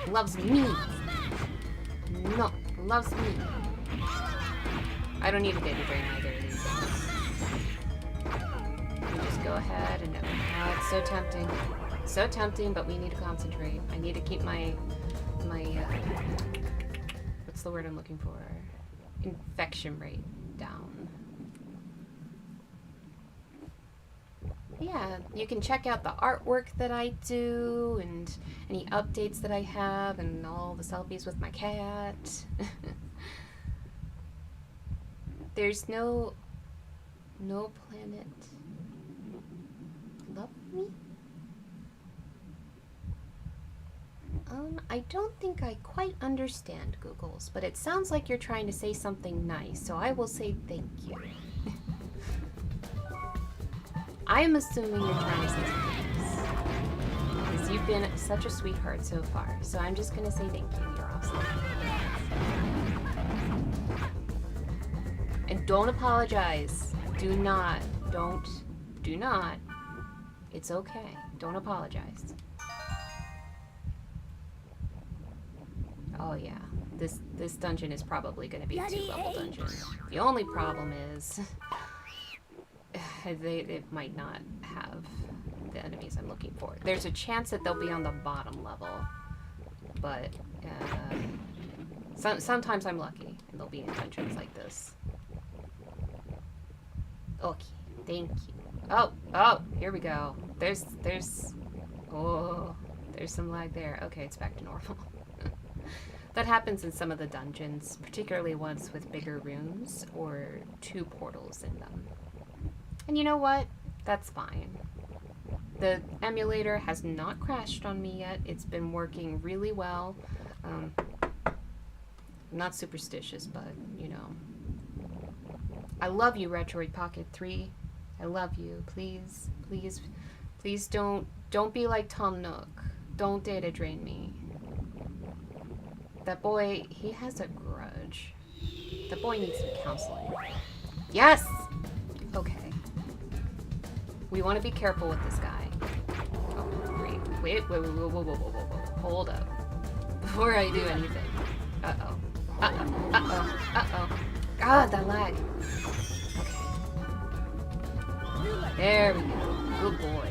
Loves me. No, loves me. I don't need a data drain either of these. We just go ahead and... Oh, it's so tempting. So tempting, but we need to concentrate. I need to keep my what's the word I'm looking for? Infection rate down. Yeah, you can check out the artwork that I do and any updates that I have and all the selfies with my cat. There's no planet love me? I don't think I quite understand, Googles, but it sounds like you're trying to say something nice, so I will say thank you. I'm assuming you're trying to say something nice. Because you've been such a sweetheart so far, so I'm just gonna say thank you. You're awesome. And don't apologize. Do not. Do not. It's okay. Don't apologize. Oh yeah, this dungeon is probably going to be a 2-level dungeon. The only problem is it might not have the enemies I'm looking for. There's a chance that they'll be on the bottom level, but sometimes I'm lucky and they'll be in dungeons like this. Okay, thank you. Oh, here we go. There's some lag there. Okay, it's back to normal. That happens in some of the dungeons, particularly ones with bigger rooms or 2 portals in them. And you know what? That's fine. The emulator has not crashed on me yet. It's been working really well. I'm not superstitious, but, you know. I love you, Retroid Pocket 3. I love you. Please, please, please don't be like Tom Nook. Don't data drain me. That boy, he has a grudge. That boy needs some counseling. Yes! Okay. We want to be careful with this guy. Oh, great. Wait, whoa. Hold up. Before I do anything. Uh-oh. God, that lag. Okay. There we go. Good boy.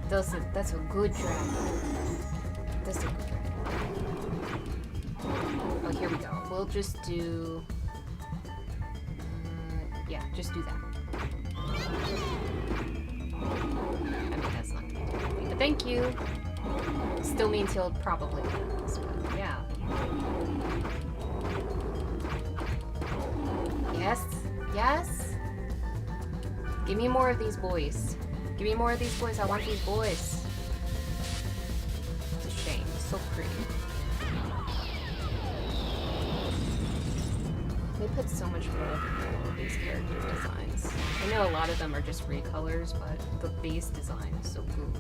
That's a good dragon. That's a good dragon. Oh, here we go. We'll just do... yeah, just do that. I mean, that's not gonna do anything, but thank you. Still means he'll probably lose, but yeah. Yes, yes. Give me more of these boys. Give me more of these boys. I want these boys. It's a shame. It's so pretty. They put so much work into all of these character designs. I know a lot of them are just recolors, but the base design is so good.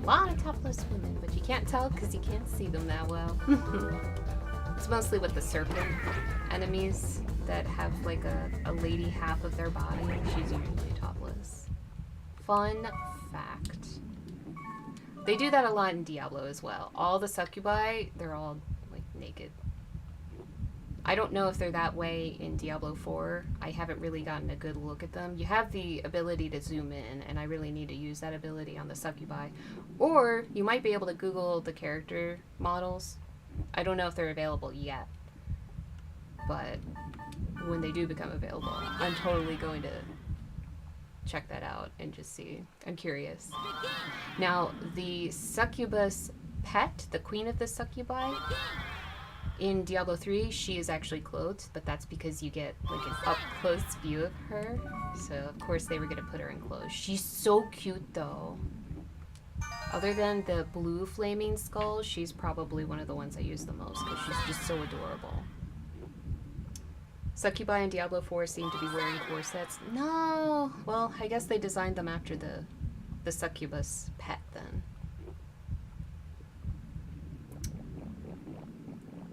A lot of topless women, but you can't tell because you can't see them that well. It's mostly with the serpent enemies that have like a lady half of their body. She's usually topless. Fun fact. They do that a lot in Diablo as well. All the succubi, they're all like naked. I don't know if they're that way in Diablo 4. I haven't really gotten a good look at them. You have the ability to zoom in, and I really need to use that ability on the succubi. Or you might be able to Google the character models. I don't know if they're available yet, but when they do become available, I'm totally going to check that out and just see. I'm curious. Now, the succubus pet, the queen of the succubi, in Diablo 3, she is actually clothed, but that's because you get like an up-close view of her. So, of course, they were going to put her in clothes. She's so cute, though. Other than the blue flaming skull, she's probably one of the ones I use the most because she's just so adorable. Succubi in Diablo 4 seem to be wearing corsets. No! Well, I guess they designed them after the succubus pet, then.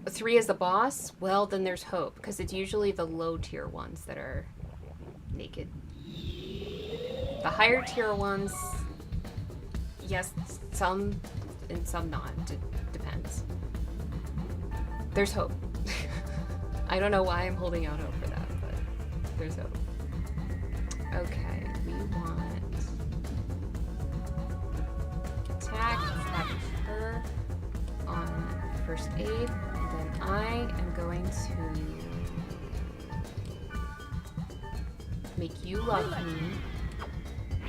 3 is the boss? Well, then there's hope, because it's usually the low-tier ones that are naked. The higher-tier ones, yes, some, and some not. It depends. There's hope. I don't know why I'm holding out hope for that, but there's hope. Okay, we want attack her on first aid, and then I am going to make you love me.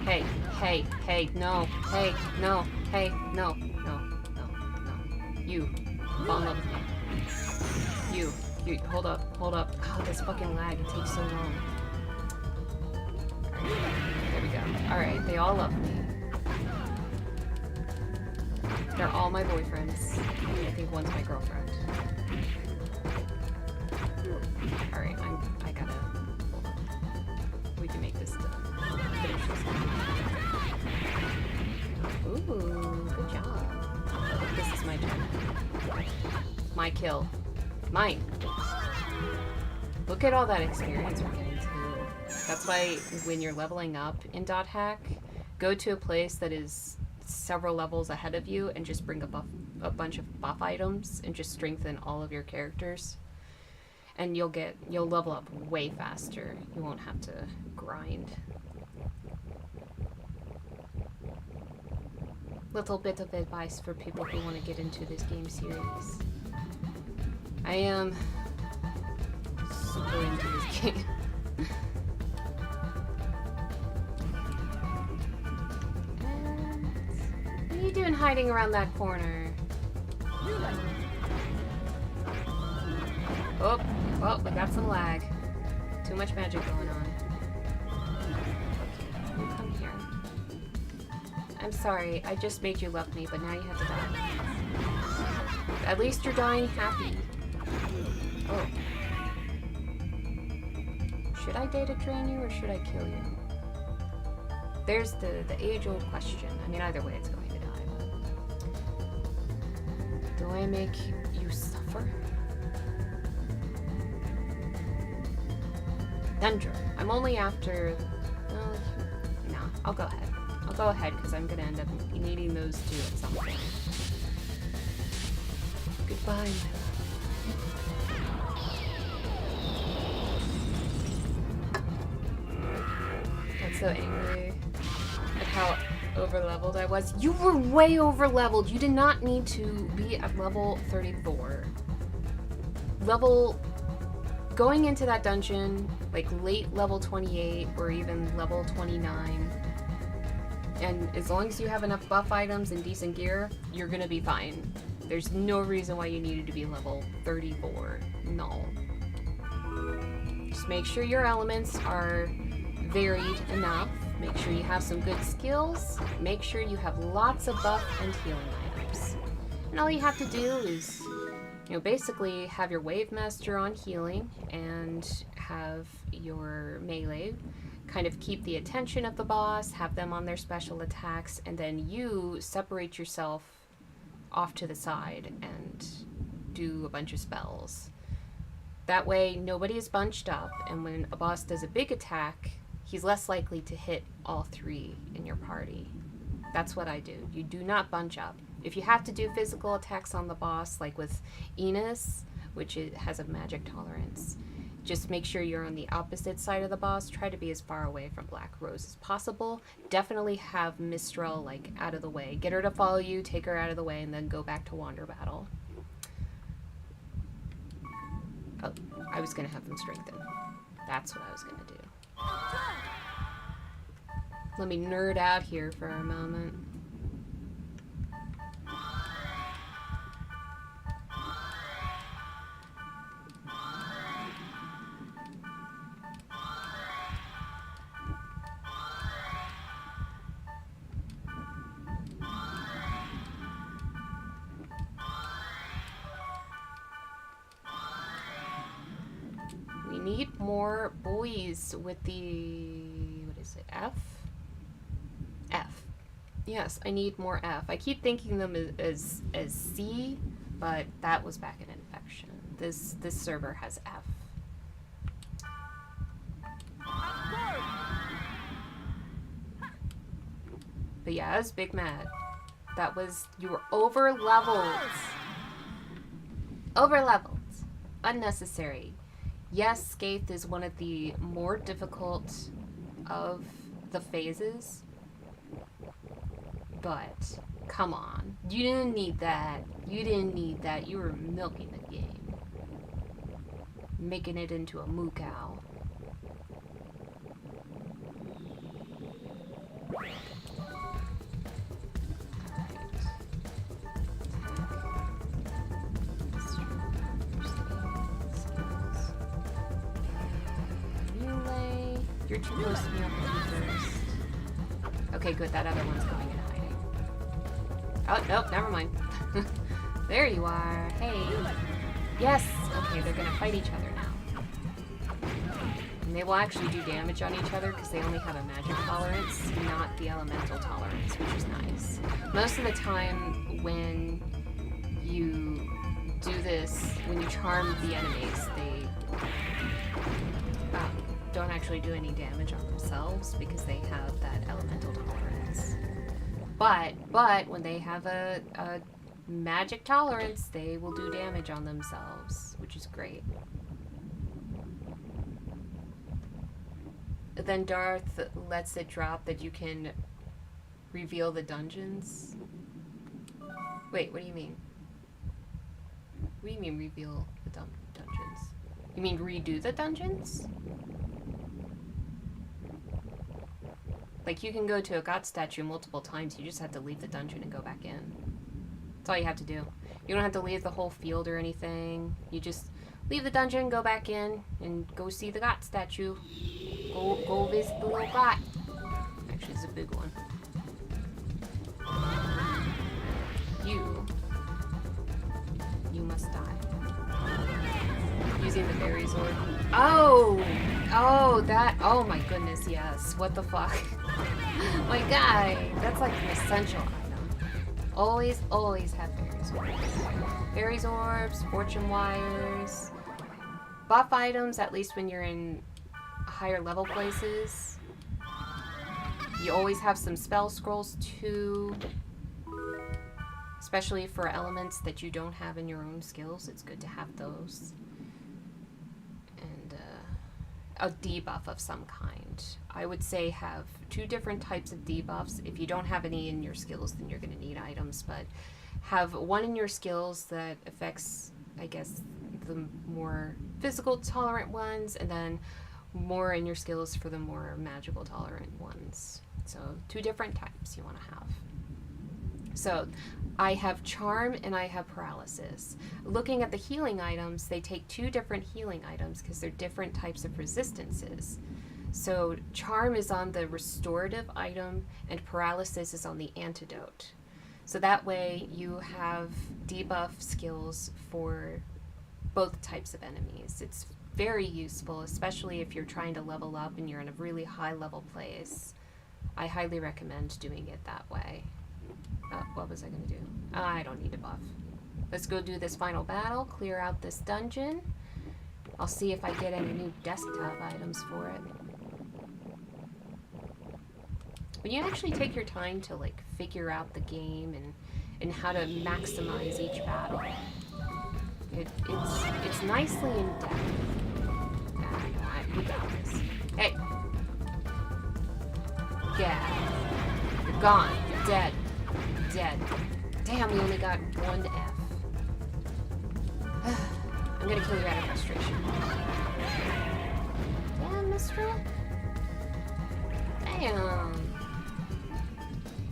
Hey, hey, hey, no, hey, no, hey, no, no, no, no. You, fall in love with me. You, hold up, hold up. Oh, this fucking lag, it takes so long. Alright, there we go. Alright, they all love me. They're all my boyfriends. I think one's my girlfriend. Alright, I gotta... Hold on. We can make this done. Finish this one. Ooh, good job. This is my turn. My kill. Mine. Look at all that experience we're getting too. That's why when you're leveling up in .hack, go to a place that is several levels ahead of you and just bring a bunch of buff items and just strengthen all of your characters. And you'll level up way faster. You won't have to grind. Little bit of advice for people who want to get into this game series. I am super into this game. What are you doing hiding around that corner? Oh, well, we got some lag. Too much magic going on. Okay, you come here. I'm sorry, I just made you love me, but now you have to die. At least you're dying happy. Oh. Should I data train you or should I kill you? There's the age-old question. I mean, either way it's going to die, but... Do I make you suffer? Dendra. I'm only after... No, I'll go ahead. I'll go ahead because I'm going to end up needing those two at some point. Goodbye, my love. I'm so angry at how over-leveled I was. You were way over-leveled. You did not need to be at level 34. Going into that dungeon, like late level 28 or even level 29, and as long as you have enough buff items and decent gear, you're gonna be fine. There's no reason why you needed to be level 34. No. Just make sure your elements are varied enough. Make sure you have some good skills. Make sure you have lots of buff and healing items. And all you have to do is, basically have your Wave Master on healing and have your melee kind of keep the attention of the boss, have them on their special attacks, and then you separate yourself off to the side and do a bunch of spells. That way, nobody is bunched up, and when a boss does a big attack, he's less likely to hit all three in your party. That's what I do. You do not bunch up. If you have to do physical attacks on the boss, like with Enos, which it has a magic tolerance. Just make sure you're on the opposite side of the boss. Try to be as far away from Black Rose as possible. Definitely have Mistral, like, out of the way. Get her to follow you, take her out of the way, and then go back to Wander Battle. Oh, I was gonna have them strengthen. That's what I was gonna do. Let me nerd out here for a moment. We need more boys with the, what is it, F? F. Yes, I need more F. I keep thinking them as C, but that was back in Infection. This server has F. But yeah, I was big mad. That was, you were over leveled. Over leveled. Unnecessary. Yes, Scathe is one of the more difficult of the phases, but come on. You didn't need that. You didn't need that. You were milking the game. Making it into a moo cow. You're too close to me, I'll put you first. Okay, good, that other one's going in hiding. Oh, nope, never mind. There you are. Hey. Yes! Okay, they're gonna fight each other now. And they will actually do damage on each other because they only have a magic tolerance, not the elemental tolerance, which is nice. Most of the time when you do this, when you charm the enemies, they don't actually do any damage on themselves because they have that elemental tolerance. But when they have a magic tolerance, they will do damage on themselves, which is great. Then Darth lets it drop that you can reveal the dungeons. Wait, what do you mean? What do you mean reveal the dungeons? You mean redo the dungeons? Like, you can go to a god statue multiple times, you just have to leave the dungeon and go back in. That's all you have to do. You don't have to leave the whole field or anything. You just leave the dungeon, go back in, and go see the god statue. Go visit the little god. Actually, it's a big one. You must die. Using the fairy sword. Oh, my goodness, yes. What the fuck? My guy, that's like an essential item. Always have fairy orbs. Fairy orbs, fortune wires, buff items, at least when you're in higher level places. You always have some spell scrolls too. Especially for elements that you don't have in your own skills, it's good to have those. And a debuff of some kind. I would say have 2 different types of debuffs. If you don't have any in your skills, then you're going to need items, but have one in your skills that affects, I guess, the more physical tolerant ones, and then more in your skills for the more magical tolerant ones. So 2 different types you want to have. So I have Charm and I have Paralysis. Looking at the healing items, they take 2 different healing items because they're different types of resistances. So Charm is on the restorative item and Paralysis is on the antidote. So that way you have debuff skills for both types of enemies. It's very useful, especially if you're trying to level up and you're in a really high level place. I highly recommend doing it that way. What was I going to do? I don't need a buff. Let's go do this final battle, clear out this dungeon. I'll see if I get any new desktop items for it. When you actually take your time to like figure out the game and how to maximize each battle, It's nicely in depth. We got this. Hey. Yeah. You're gone. You're dead. Dead. Damn, we only got one F. I'm gonna kill you out of frustration. Damn, mister. Damn.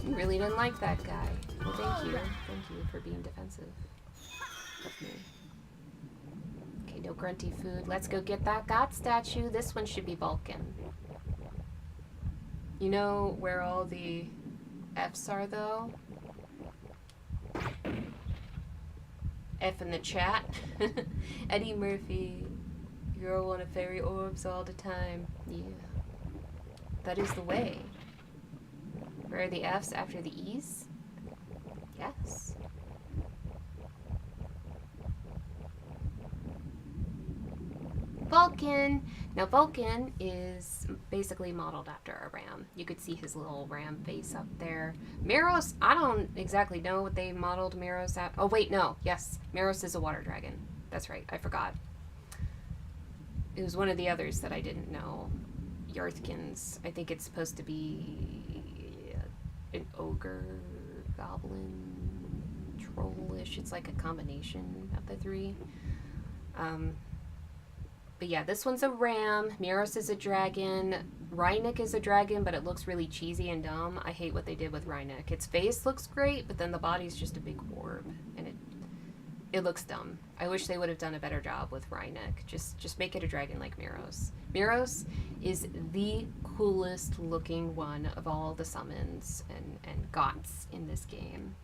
You really didn't like that guy. Well, thank you. Thank you for being defensive of me. Okay, no grunty food. Let's go get that god statue. This one should be Vulcan. You know where all the F's are, though? F in the chat. Eddie Murphy. Girl wanna fairy orbs all the time. Yeah. That is the way. Where are the F's after the E's? Yes. Vulcan! Now Vulcan is basically modeled after a ram. You could see his little ram face up there. Meros, I don't exactly know what they modeled Meros at. Oh wait, no. Yes, Meros is a water dragon. That's right, I forgot. It was one of the others that I didn't know. Yarthkins. I think it's supposed to be an ogre, goblin, trollish. It's like a combination of the three. But yeah, this one's a ram. Meros is a dragon. Rhynic is a dragon, but it looks really cheesy and dumb. I hate what they did with Rhynic. Its face looks great, but then the body's just a big orb, and it looks dumb. I wish they would have done a better job with Rhynic. Just make it a dragon like Meros. Meros is the coolest looking one of all the summons and gots in this game.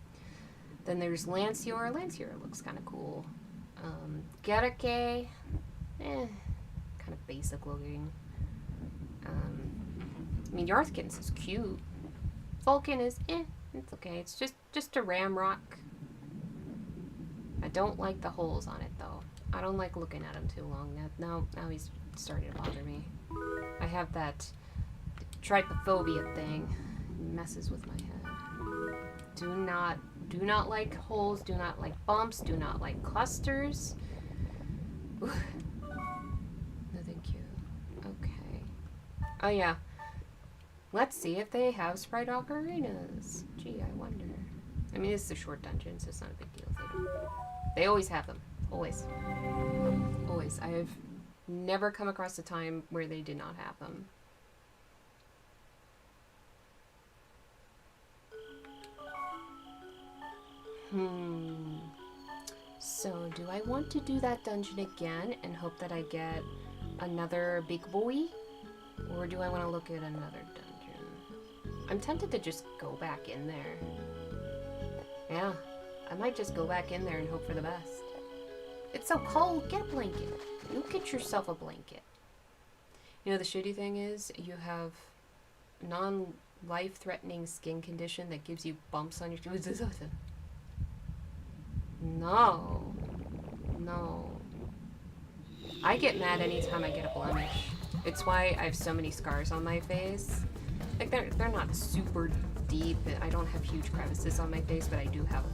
Then there's Lancior. Lancior looks kind of cool. Gerake, kind of basic looking. I mean, Yarthkins is cute. Vulcan is, it's okay. It's just a ramrock. I don't like the holes on it, though. I don't like looking at him too long. Now he's starting to bother me. I have that trypophobia thing. It messes with my head. Do not like holes. Do not like bumps. Do not like clusters. Ooh. No, thank you. Okay. Oh yeah. Let's see if they have Sprite Ocarinas. Gee, I wonder. I mean, it's a short dungeon, so it's not a big deal if they don't. They always have them. Always. Always. I have never come across a time where they did not have them. So, do I want to do that dungeon again and hope that I get another big boy? Or do I want to look at another dungeon? I'm tempted to just go back in there. Yeah, I might just go back in there and hope for the best. It's so cold, get a blanket. You get yourself a blanket. You know, the shitty thing is, you have non-life-threatening skin condition that gives you bumps on your... No. No. I get mad anytime I get a blemish. It's why I have so many scars on my face. Like, they're not super deep. I don't have huge crevices on my face, but I do have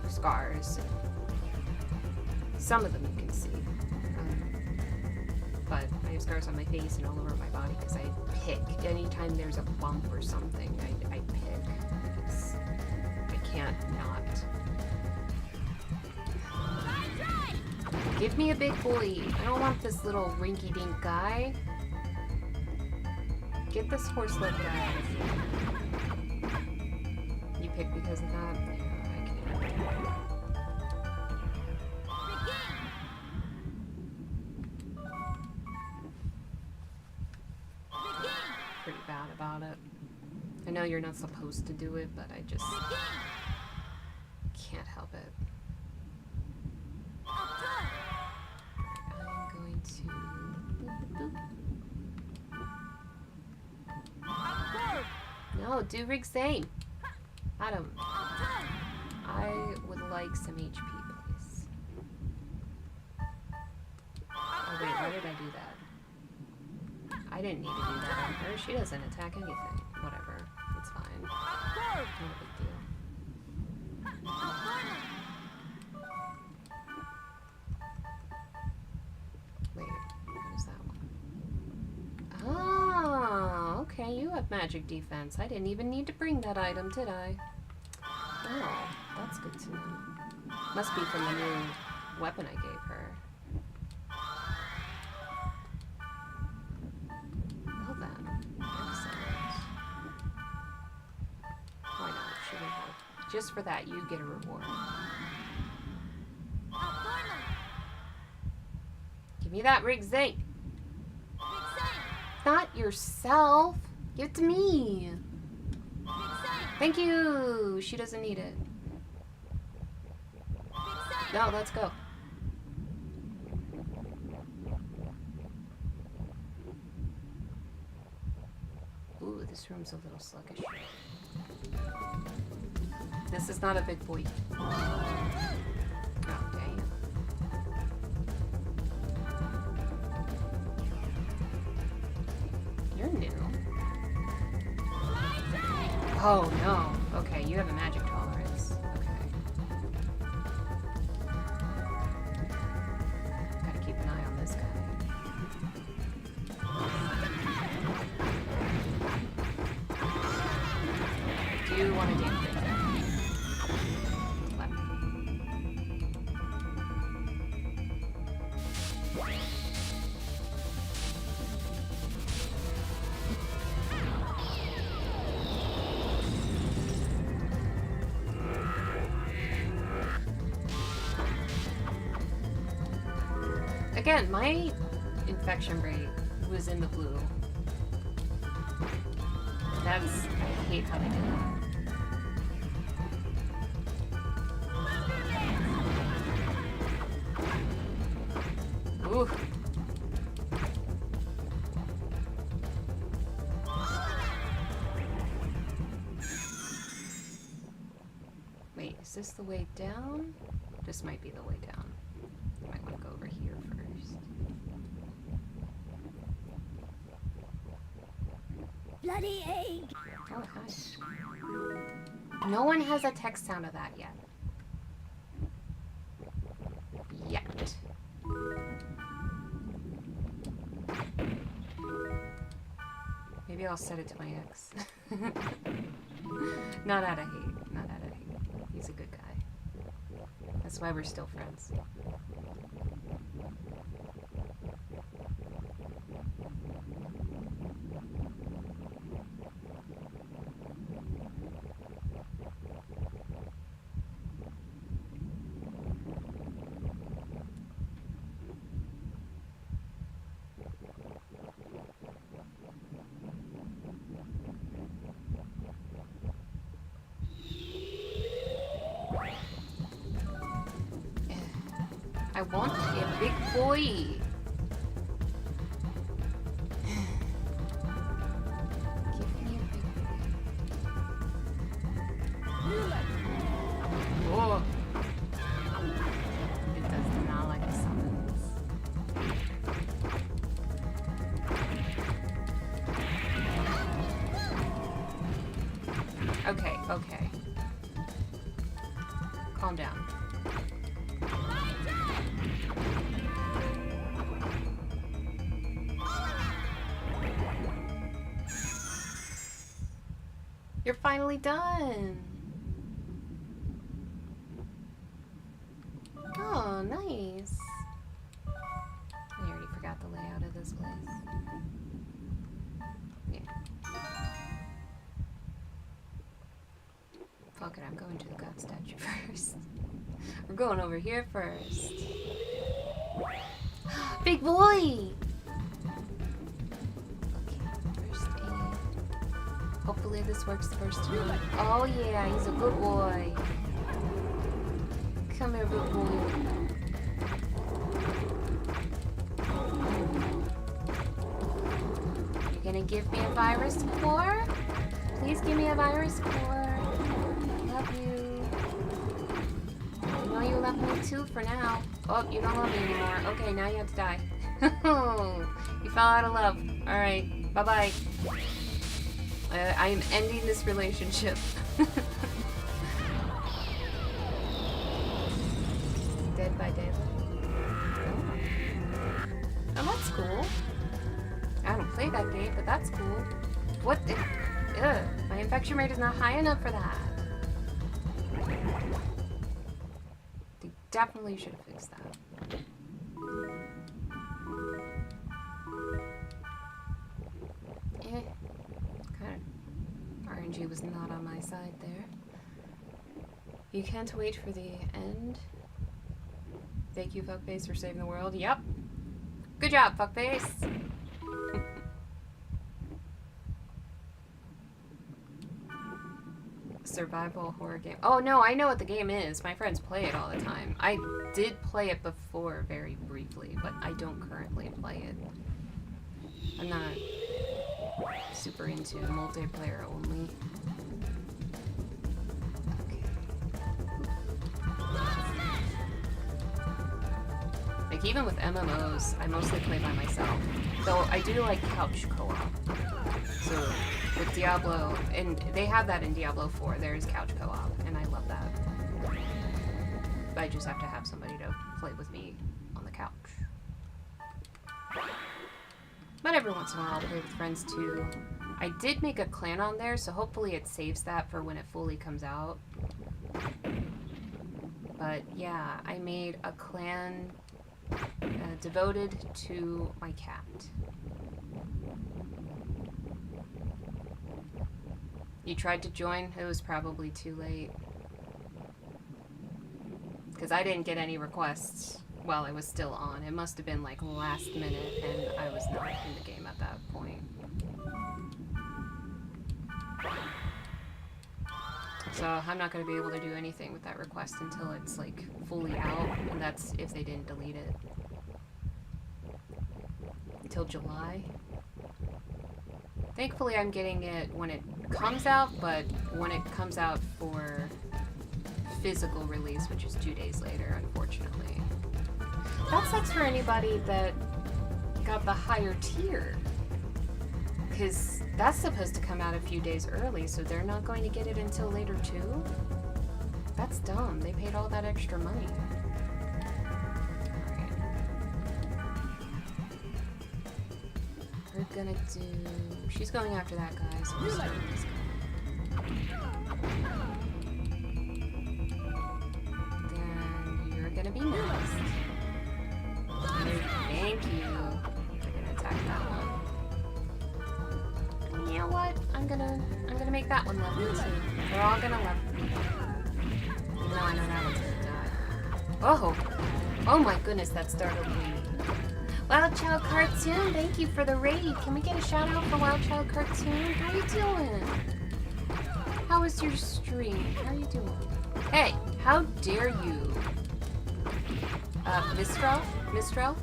scars. Some of them you can see. But I have scars on my face and all over my body because I pick. Anytime there's a bump or something, I pick. Because I can't not. Give me a big boy. I don't want this little rinky-dink guy. Get this horse-leg guy out of here. You picked because of that? Yeah, I can. Pretty bad about it. I know you're not supposed to do it, but I just can't help it. I'm going to... No, do rig same. Adam, I would like some HP, please. Oh wait, why did I do that? I didn't need to do that on her. She doesn't attack anything. Whatever. It's fine. Not a big deal. Hey, you have magic defense. I didn't even need to bring that item, did I? Oh, that's good to know. Must be from the new weapon I gave her. Well then, excellent. Why not? She can help. Just for that, you get a reward. Give me that Rigzing. Not yourself. Give it to me. Thank you. She doesn't need it. No, let's go. Ooh, this room's a little sluggish. This is not a big boy. Oh, dang. You're new. Oh, no. Okay, you have a magic tolerance. Okay. Gotta keep an eye on this guy. Do you want to do that? Again, my infection rate was in the blue. That's... I hate how they did that. Ooh. Wait, is this the way down? This might be the way down. I might want to go over here first. Bloody egg! Oh, hi. No one has a text sound of that yet. Yet. Maybe I'll set it to my ex. Not out of hate. Not out of hate. He's a good guy. That's why we're still friends. I want a big boy. Give me a big boy. Oh. It does not like the summons. Okay, okay. Calm down. You're finally done. Oh, nice. I already forgot the layout of this place. Yeah. Fuck it, I'm going to the god statue first. We're going over here first. Big boy! Hopefully this works the first time. Oh yeah, he's a good boy. Come here, good boy. You're gonna give me a virus core? Please give me a virus core. Love you. I know you love me too for now. Oh, you don't love me anymore. Okay, now you have to die. You fell out of love. Alright, bye-bye. I am ending this relationship. Dead by Daylight. Oh, that's cool. I don't play that game, but that's cool. What the? Ugh, my infection rate is not high enough for that. They definitely should have fixed that. Eh, kind of RNG was not on my side there. You can't wait for the end. Thank you, fuckface, for saving the world. Yep. Good job, fuckface. Survival horror game. Oh no, I know what the game is. My friends play it all the time. I did play it before very briefly, but I don't currently play it. I'm not super into multiplayer only. Okay. Like even with MMOs, I mostly play by myself. Though I do like couch co-op. So with Diablo, and they have that in Diablo 4, there's couch co-op, and I love that. But I just have to have somebody to play with me on the couch. But every once in a while I'll play with friends too. I did make a clan on there, so hopefully it saves that for when it fully comes out. But yeah, I made a clan devoted to my cat. You tried to join, it was probably too late. Because I didn't get any requests while I was still on. It must have been like last minute and I was not in the game at that point. So I'm not going to be able to do anything with that request until it's like fully out, and that's if they didn't delete it. Until July. Thankfully I'm getting it when it comes out, but when it comes out for physical release, which is 2 days later, unfortunately. That sucks for anybody that got the higher tier. Because that's supposed to come out a few days early, so they're not going to get it until later too? That's dumb. They paid all that extra money. Alright. We're gonna do... She's going after that guy, so we're starting this guy. Then you're gonna be next. Thank you. We're gonna attack that one. You know what? I'm gonna make that one level too. We're all gonna level. Even though I know that one's gonna die. Oh! Oh my goodness, that startled me. Wild Child Cartoon, thank you for the raid. Can we get a shout out for Wild Child Cartoon? How you doing? How was your stream? How are you doing? Hey, how dare you? Mistral? Mistral?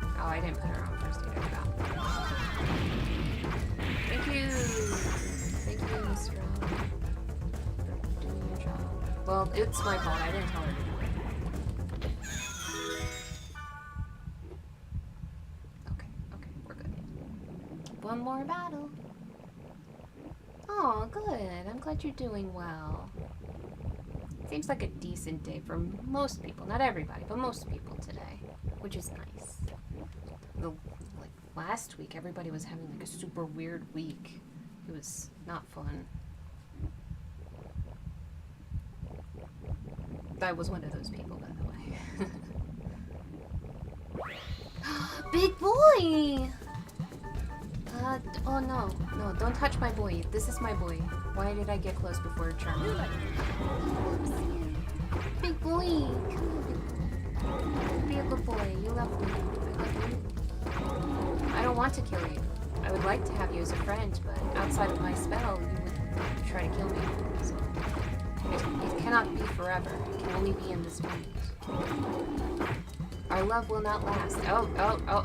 Oh, I didn't put her on first aid. I forgot. Thank you. Thank you, Mistral, for doing your job. Well, it's my fault. I didn't tell her to do it. Okay, we're good. One more battle. Oh, good. I'm glad you're doing well. Seems like a decent day for most people. Not everybody, but most people today, which is nice. Like last week, everybody was having like a super weird week. It was not fun. I was one of those people, by the way. Big boy! Oh no, don't touch my boy. This is my boy. Why did I get close before Charlie? Big boy! Come here. Be a good boy. You love me. I love you. I don't want to kill you. I would like to have you as a friend, but outside of my spell, you would try to kill me. So, it cannot be forever. It can only be in this moment. Our love will not last. Oh,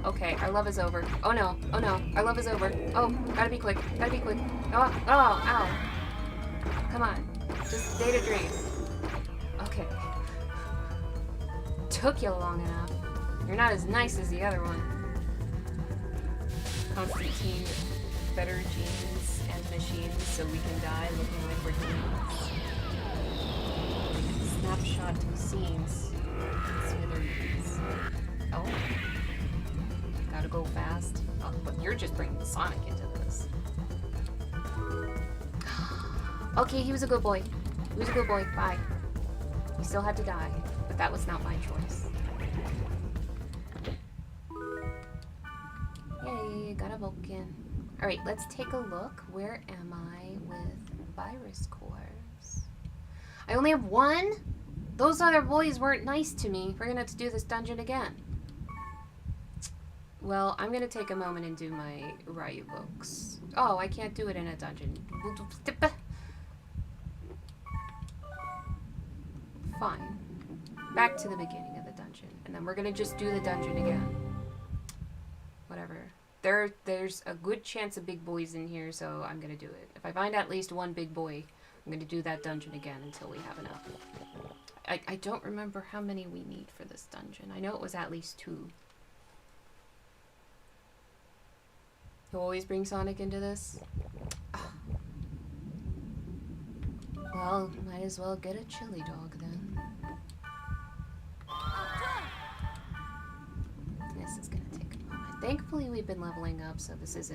okay. Our love is over. Oh no. Our love is over. Oh, gotta be quick. Oh, ow. Come on. Just day to dream. Okay. Took you long enough. You're not as nice as the other one. Constantine, better genes and machines so we can die looking like we're demons. Snapshot scenes. Smithereens. Oh. Gotta go fast. Oh, but you're just bringing Sonic into this. Okay, he was a good boy. He was a good boy. Bye. He still had to die, but that was not my choice. Yay, got a Vulcan. Alright, let's take a look. Where am I with virus cores? I only have one? Those other boys weren't nice to me. We're gonna have to do this dungeon again. Well, I'm gonna take a moment and do my Ryu books. Oh, I can't do it in a dungeon. Fine. Back to the beginning of the dungeon. And then we're gonna just do the dungeon again. Whatever. There's a good chance of big boys in here, so I'm gonna do it. If I find at least one big boy, I'm gonna do that dungeon again until we have enough. I don't remember how many we need for this dungeon. I know it was at least 2. You always bring Sonic into this? Well, might as well get a chili dog then. This is gonna take a moment. Thankfully we've been leveling up, so this is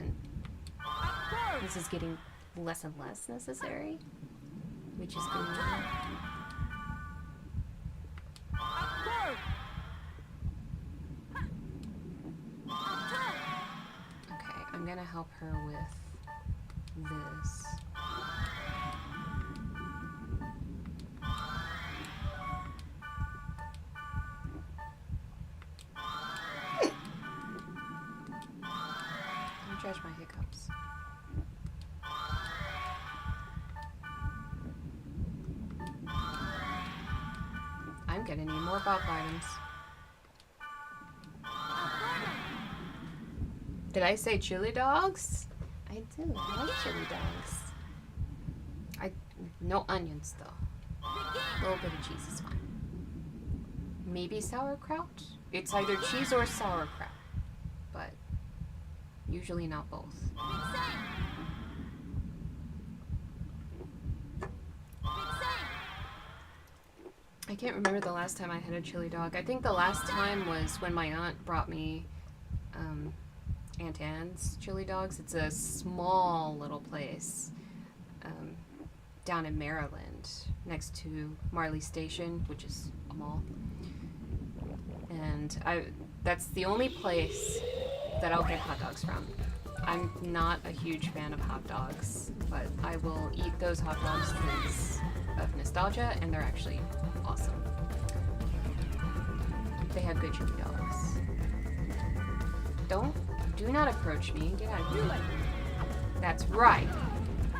getting less and less necessary, which is good. Okay, I'm gonna help her with this. Don't judge my hiccups. I'm gonna need more buff items. Did I say chili dogs? I do. I like chili dogs. No onions though. A little bit of cheese is fine. Maybe sauerkraut? It's either cheese or sauerkraut, but usually not both. I can't remember the last time I had a chili dog. I think the last time was when my aunt brought me Aunt Anne's chili dogs. It's a small little place down in Maryland next to Marley Station, which is a mall. And that's the only place that I'll get hot dogs from. I'm not a huge fan of hot dogs, but I will eat those hot dogs because of nostalgia, and they're actually awesome. They have good chili dogs. Do not approach me. Get out of here. That's right.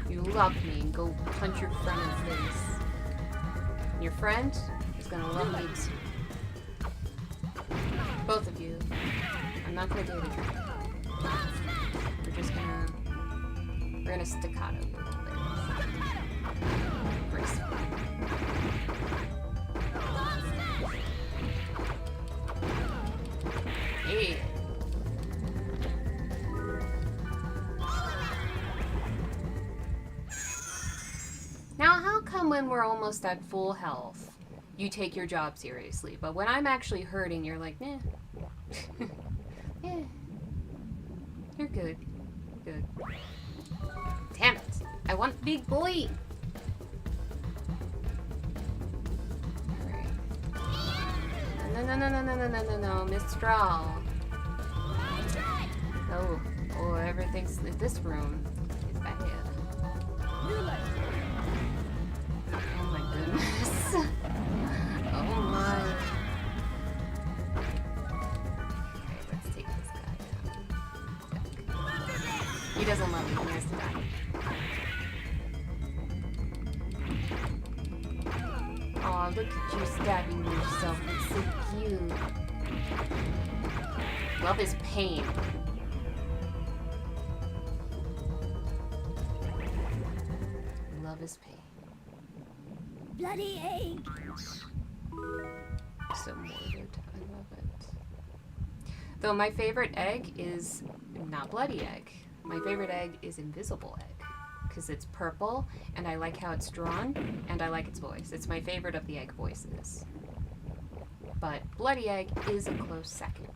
You love me and go punch your friend in the face. And your friend is gonna love me too. Both of you. I'm not gonna do it again. We're gonna staccato you a little bit. Gracefully. Hey. Now, how come when we're almost at full health, you take your job seriously, but when I'm actually hurting, you're like, nah. Yeah. You're good. Good. Damn it. I want big boy. Alright. No, Mistral. Oh, everything's in this room is bad. Oh my goodness. Oh my. Okay, let's take this guy down. He doesn't love me, he has to die. Aw, look at you stabbing yourself. It's so cute. Love is pain. Love is pain. Bloody egg. So morbid. I love it. Though my favorite egg is not bloody egg. My favorite egg is invisible egg. Because it's purple, and I like how it's drawn, and I like its voice. It's my favorite of the egg voices. But bloody egg is a close second.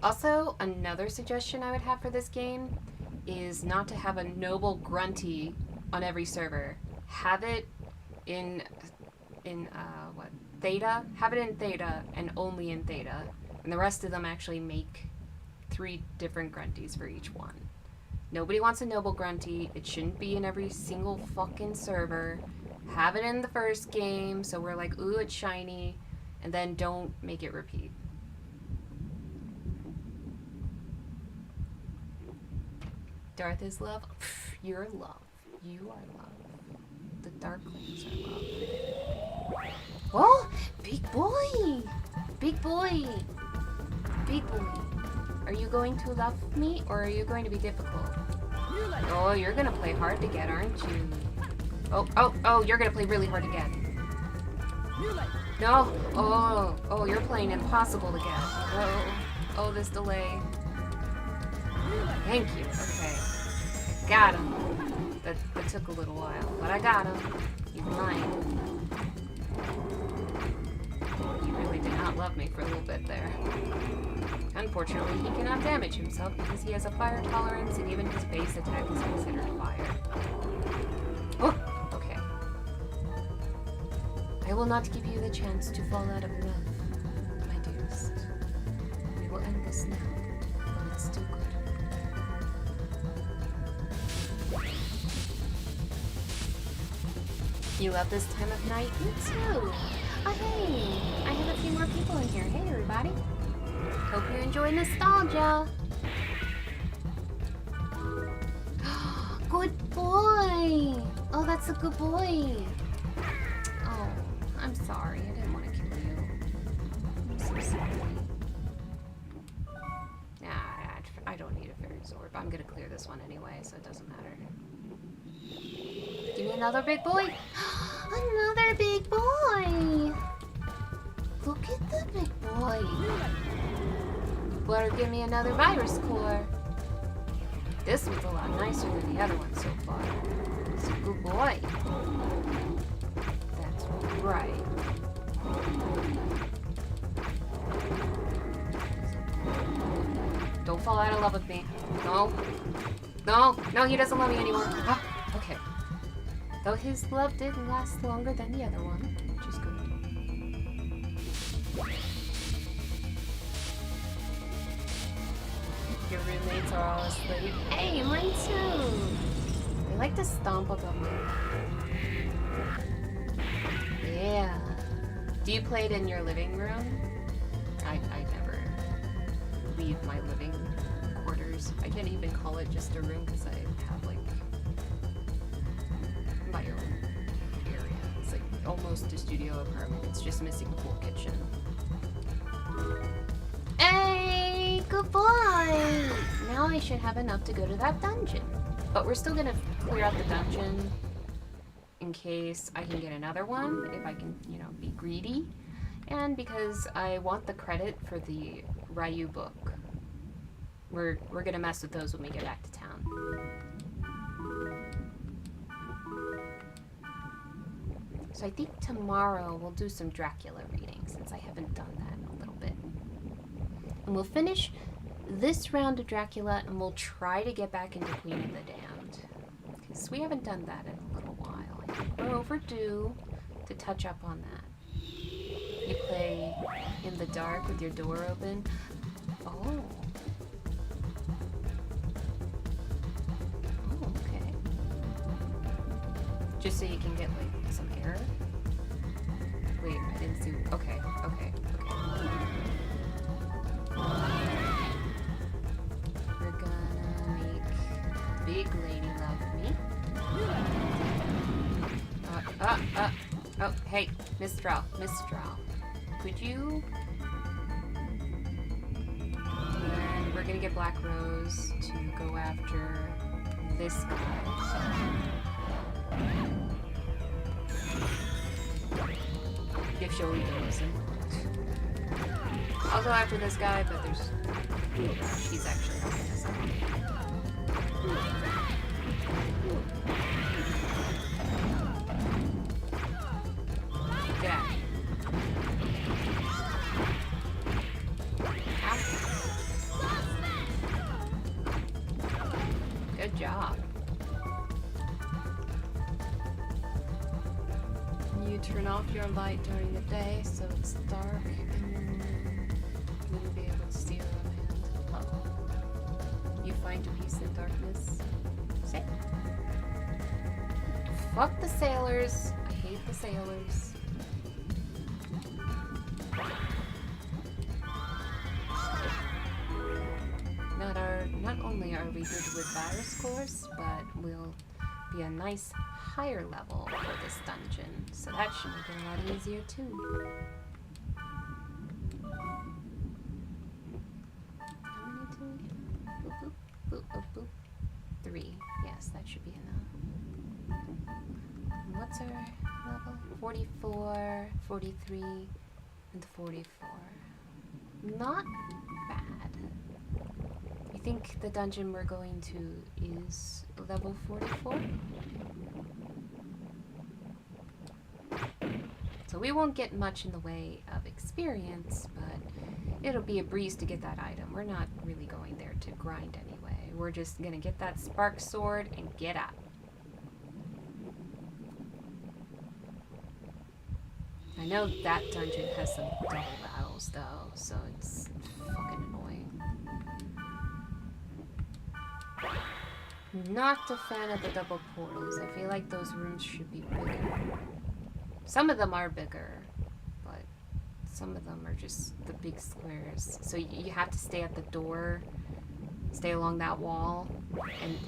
Also, another suggestion I would have for this game is not to have a noble grunty on every server. Have it in what? Theta? Have it in Theta and only in Theta. And the rest of them actually make 3 different grunties for each one. Nobody wants a noble grunty. It shouldn't be in every single fucking server. Have it in the first game so we're like, ooh, it's shiny. And then don't make it repeat. Darth is love. Pff, you're love. You are love. The Darklings are love. Oh, big boy! Big boy! Big boy. Are you going to love me or are you going to be difficult? Oh, you're gonna play hard to get, aren't you? Oh, you're gonna play really hard to get. No. Oh, you're playing impossible to get. Oh, this delay. Thank you. Okay. Got him. That took a little while, but I got him. He's mine. He really did not love me for a little bit there. Unfortunately, he cannot damage himself because he has a fire tolerance and even his base attack is considered fire. Oh, okay. I will not give you the chance to fall out of love, my dearest. We will end this now, but it's still good. You love this time of night? Me too. Oh, hey. I have a few more people in here. Hey, everybody. Hope you enjoy nostalgia. Good boy. Oh, that's a good boy. Oh, I'm sorry. I didn't want to kill you. I'm so sorry. Nah, I don't need a fairy sword. I'm going to clear this one anyway, so it doesn't matter. Give me another big boy. Another big boy. Look at the big boy. Better give me another virus core. This one's a lot nicer than the other one so far. It's a good boy. That's right. Don't fall out of love with me. No, he doesn't love me anymore. Ah, okay. Though his love did last longer than the other one, which is good. Your roommates are all asleep. Hey, mine too! They like to stomp above my Yeah. Do you play it in your living room? I never leave my living quarters. I can't even call it just a room because I have like my own area. It's like almost a studio apartment. It's just missing a full kitchen. Hey, good boy! Now I should have enough to go to that dungeon. But we're still gonna clear out the dungeon in case I can get another one, if I can, you know, be greedy. And because I want the credit for the Ryu book. We're gonna mess with those when we get back to town. So I think tomorrow we'll do some Dracula reading, since I haven't done that in a little bit. And we'll finish this round of Dracula, and we'll try to get back into Queen of the Damned. Because we haven't done that in a little while. I think we're overdue to touch up on that. You play in the dark with your door open. Oh. Oh, okay. Just so you can get, like, some air? Wait, I didn't see. Okay. We're gonna make Big Lady love me. Oh, hey, Mistral. Could you? And we're gonna get Black Rose to go after this guy. If she'll even listen. I'll go after this guy, but he's actually not gonna listen. Get out. job. You turn off your light during the day so it's dark and you wouldn't be able to see around. Oh. You find a peace in darkness. Say. Fuck the sailors. I hate the sailors. Not only are we good with virus cores, but we'll be a nice higher level for this dungeon, so that should make it a lot easier too. How many do we have? Boop, boop, boop, oh, boop. 3. Yes, that should be enough. What's our level? 44, 43, and 44. Not bad. You think the dungeon we're going to is level 44? So we won't get much in the way of experience, but it'll be a breeze to get that item. We're not really going there to grind anyway. We're just gonna get that spark sword and get out. I know that dungeon has some double battles though, so it's fucking annoying. Not a fan of the double portals. I feel like those rooms should be bigger. Some of them are bigger, but some of them are just the big squares. So you have to stay at the door, stay along that wall,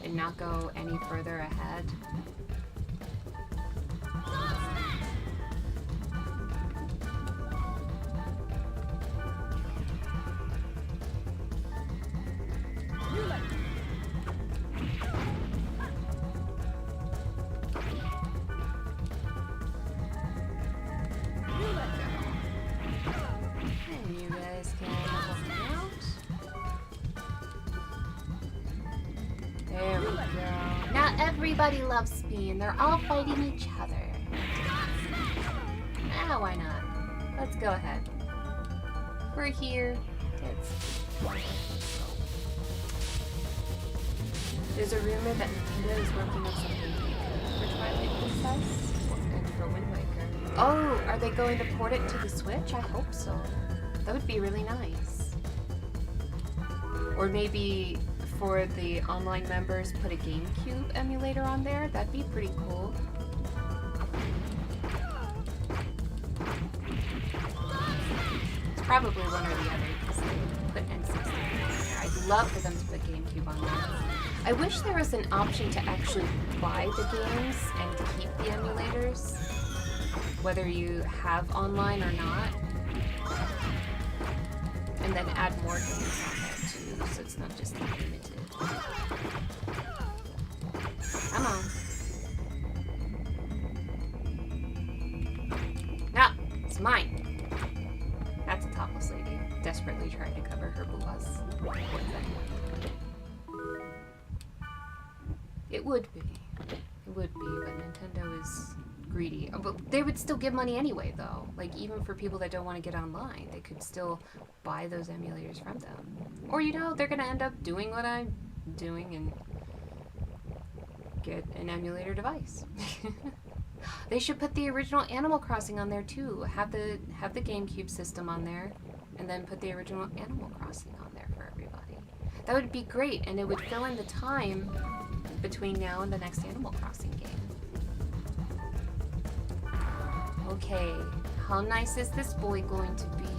and not go any further ahead. Everybody loves me, and they're all fighting each other. Ah, why not? Let's go ahead. We're here. There's a rumor that Nintendo is working on something for Twilight Princess and for Wind Waker. Oh, are they going to port it to the Switch? I hope so. That would be really nice. Or maybe for the online members, put a GameCube emulator on there. That'd be pretty cool. It's probably one or the other because they put N64 on there. I'd love for them to put GameCube on there. I wish there was an option to actually buy the games and to keep the emulators, whether you have online or not, and then add more games on there too, so it's not just limited. Come on. No, it's mine. That's a topless lady, desperately trying to cover her boobas. It would be. It would be, but Nintendo is greedy. But they would still give money anyway, though. Like, even for people that don't want to get online, they could still buy those emulators from them. Or, you know, they're going to end up doing what I'm doing and get an emulator device. They should put the original Animal Crossing on there, too. Have the GameCube system on there, and then put the original Animal Crossing on there for everybody. That would be great, and it would fill in the time between now and the next Animal Crossing game. Okay, how nice is this boy going to be?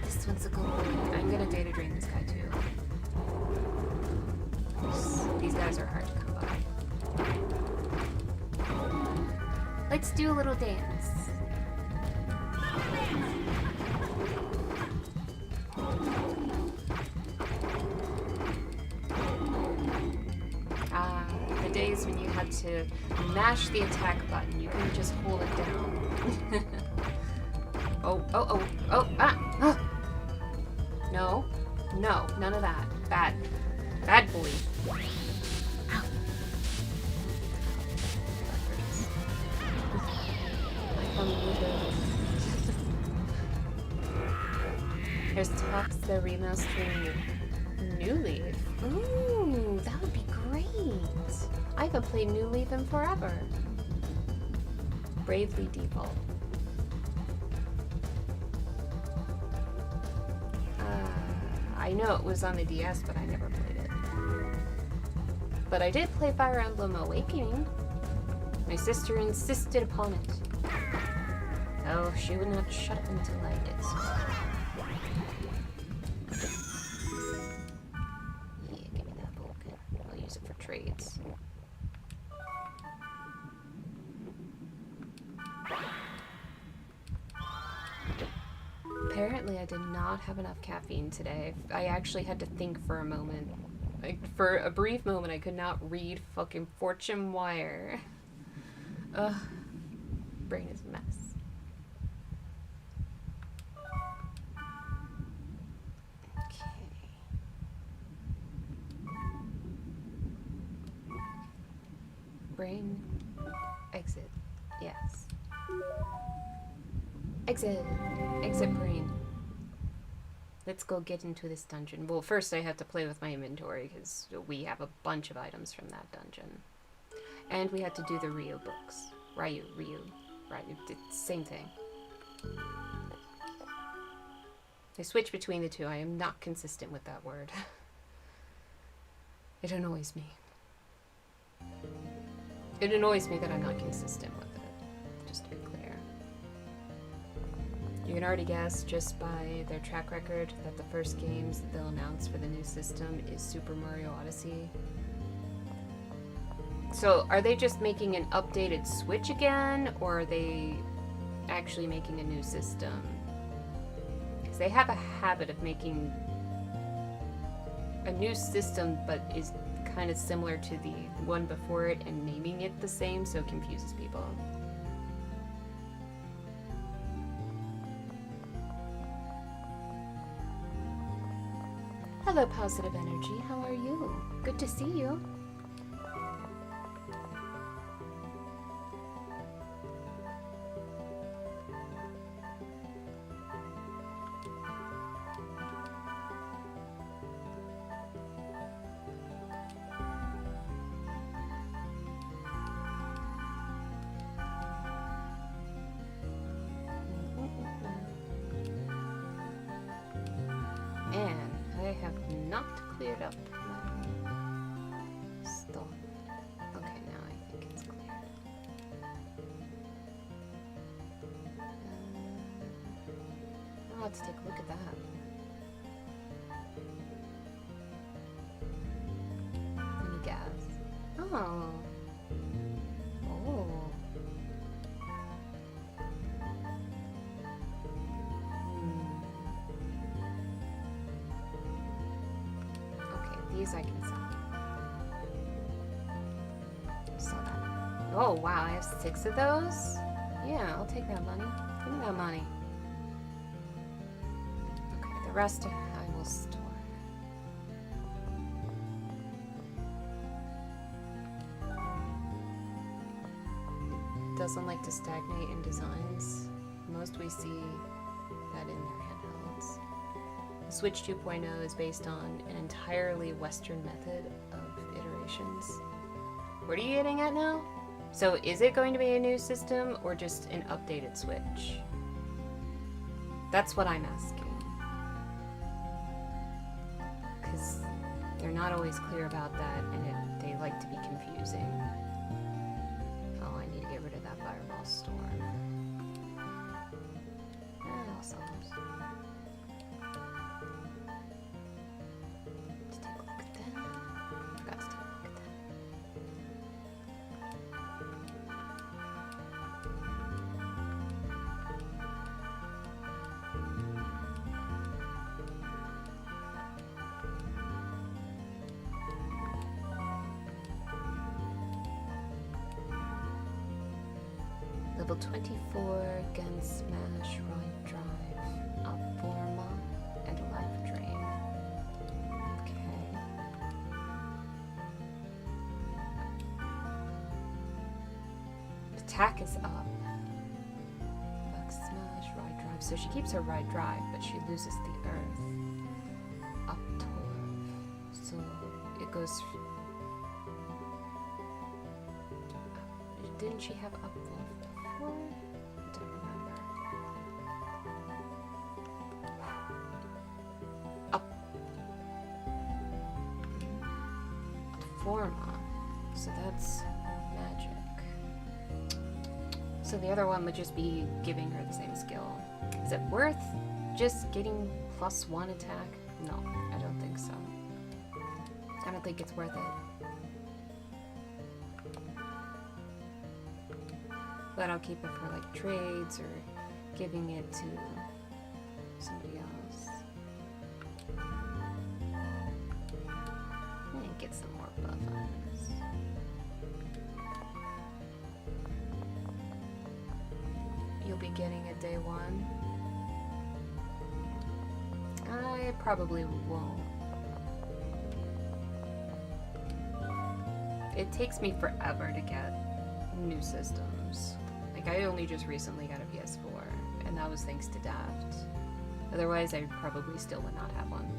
This one's a good boy. I'm gonna data drain this guy too. These guys are hard to come by. Let's do a little dance. The days when you had to mash the attack button, you couldn't just hold it down. Ah! No, none of that. Bad boy. Ow. Here's Tox, the remastering New Leaf. Ooh, that would be great. I haven't played New Leaf in forever. Bravely Default. I know it was on the DS, but I never played it. But I did play Fire Emblem Awakening. My sister insisted upon it. Oh, she would not shut up until I did so. Yeah, give me that Vulcan. I'll use it for trades. Apparently I did not have enough caffeine today. I actually had to think for a moment. Like, for a brief moment, I could not read fucking Fortune Wire. Ugh. Brain is a mess. Okay. Brain. Exit. Yes. Exit. Exit brain. Let's go get into this dungeon. Well, first I have to play with my inventory because we have a bunch of items from that dungeon. And we had to do the Ryu books. Ryu. Same thing. I switch between the two. I am not consistent with that word. It annoys me. It annoys me that I'm not consistent with it. Just to be clear. You can already guess just by their track record that the first games that they'll announce for the new system is Super Mario Odyssey. So, are they just making an updated Switch again, or are they actually making a new system? Because they have a habit of making a new system, but is kind of similar to the one before it and naming it the same, so it confuses people. Hello, Positive Energy. How are you? Good to see you. And I have not cleared up my stuff. Okay, now I think it's cleared. I'll have to take a look at that. Any gas? Oh. Oh. These I can sell. Sell that. Oh wow, I have 6 of those? Yeah, I'll take that money. Give me that money. Okay, the rest I will store. Doesn't like to stagnate in designs. Most we see that in their handhelds. Switch 2.0 is based on an entirely Western method of iterations. What are you getting at now? So is it going to be a new system or just an updated Switch? That's what I'm asking. Because they're not always clear about that and they like to be confusing. Oh, I need to get rid of that Fireball Storm. I'll sell those. Level 24, Gun Smash, Ride Drive, Up Forma, and Life Drain. Okay. Attack is up. Buck Smash, Ride Drive. So she keeps her Ride Drive, but she loses the Earth. Up Torv. It goes... Didn't she have up before? I don't remember. Up. Forma. So that's magic. So the other one would just be giving her the same skill. Is it worth just getting +1 attack? No, I don't think so. I don't think it's worth it. But I'll keep it for like trades or giving it to somebody else. And get some more buff on this. You'll be getting it day 1. I probably won't. It takes me forever to get new systems. Like, I only just recently got a PS4, and that was thanks to Daft. Otherwise, I probably still would not have one.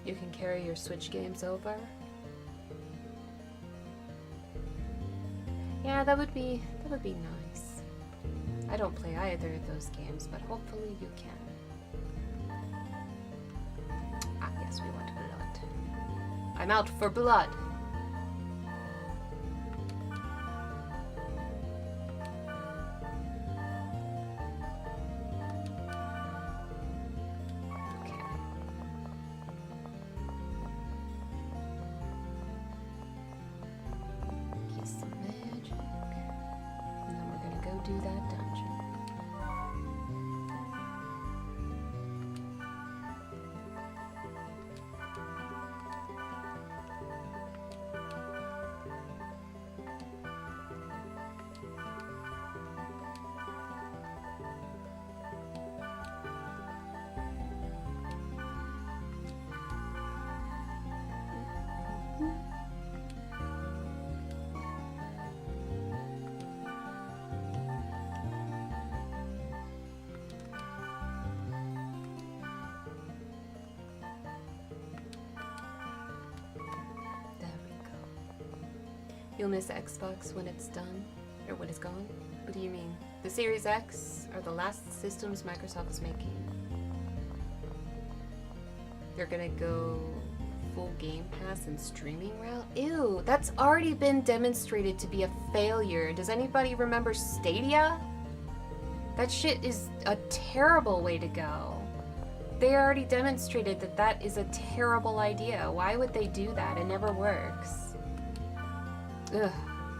You can carry your Switch games over. Yeah, that would be nice. I don't play either of those games, but hopefully you can. Ah, yes, we want blood. I'm out for blood. Do that dungeon. You'll miss Xbox when it's done? Or when it's gone? What do you mean? The Series X are the last systems Microsoft is making. They're gonna go full Game Pass and streaming route? Ew, that's already been demonstrated to be a failure. Does anybody remember Stadia? That shit is a terrible way to go. They already demonstrated that that is a terrible idea. Why would they do that? It never works. Ugh,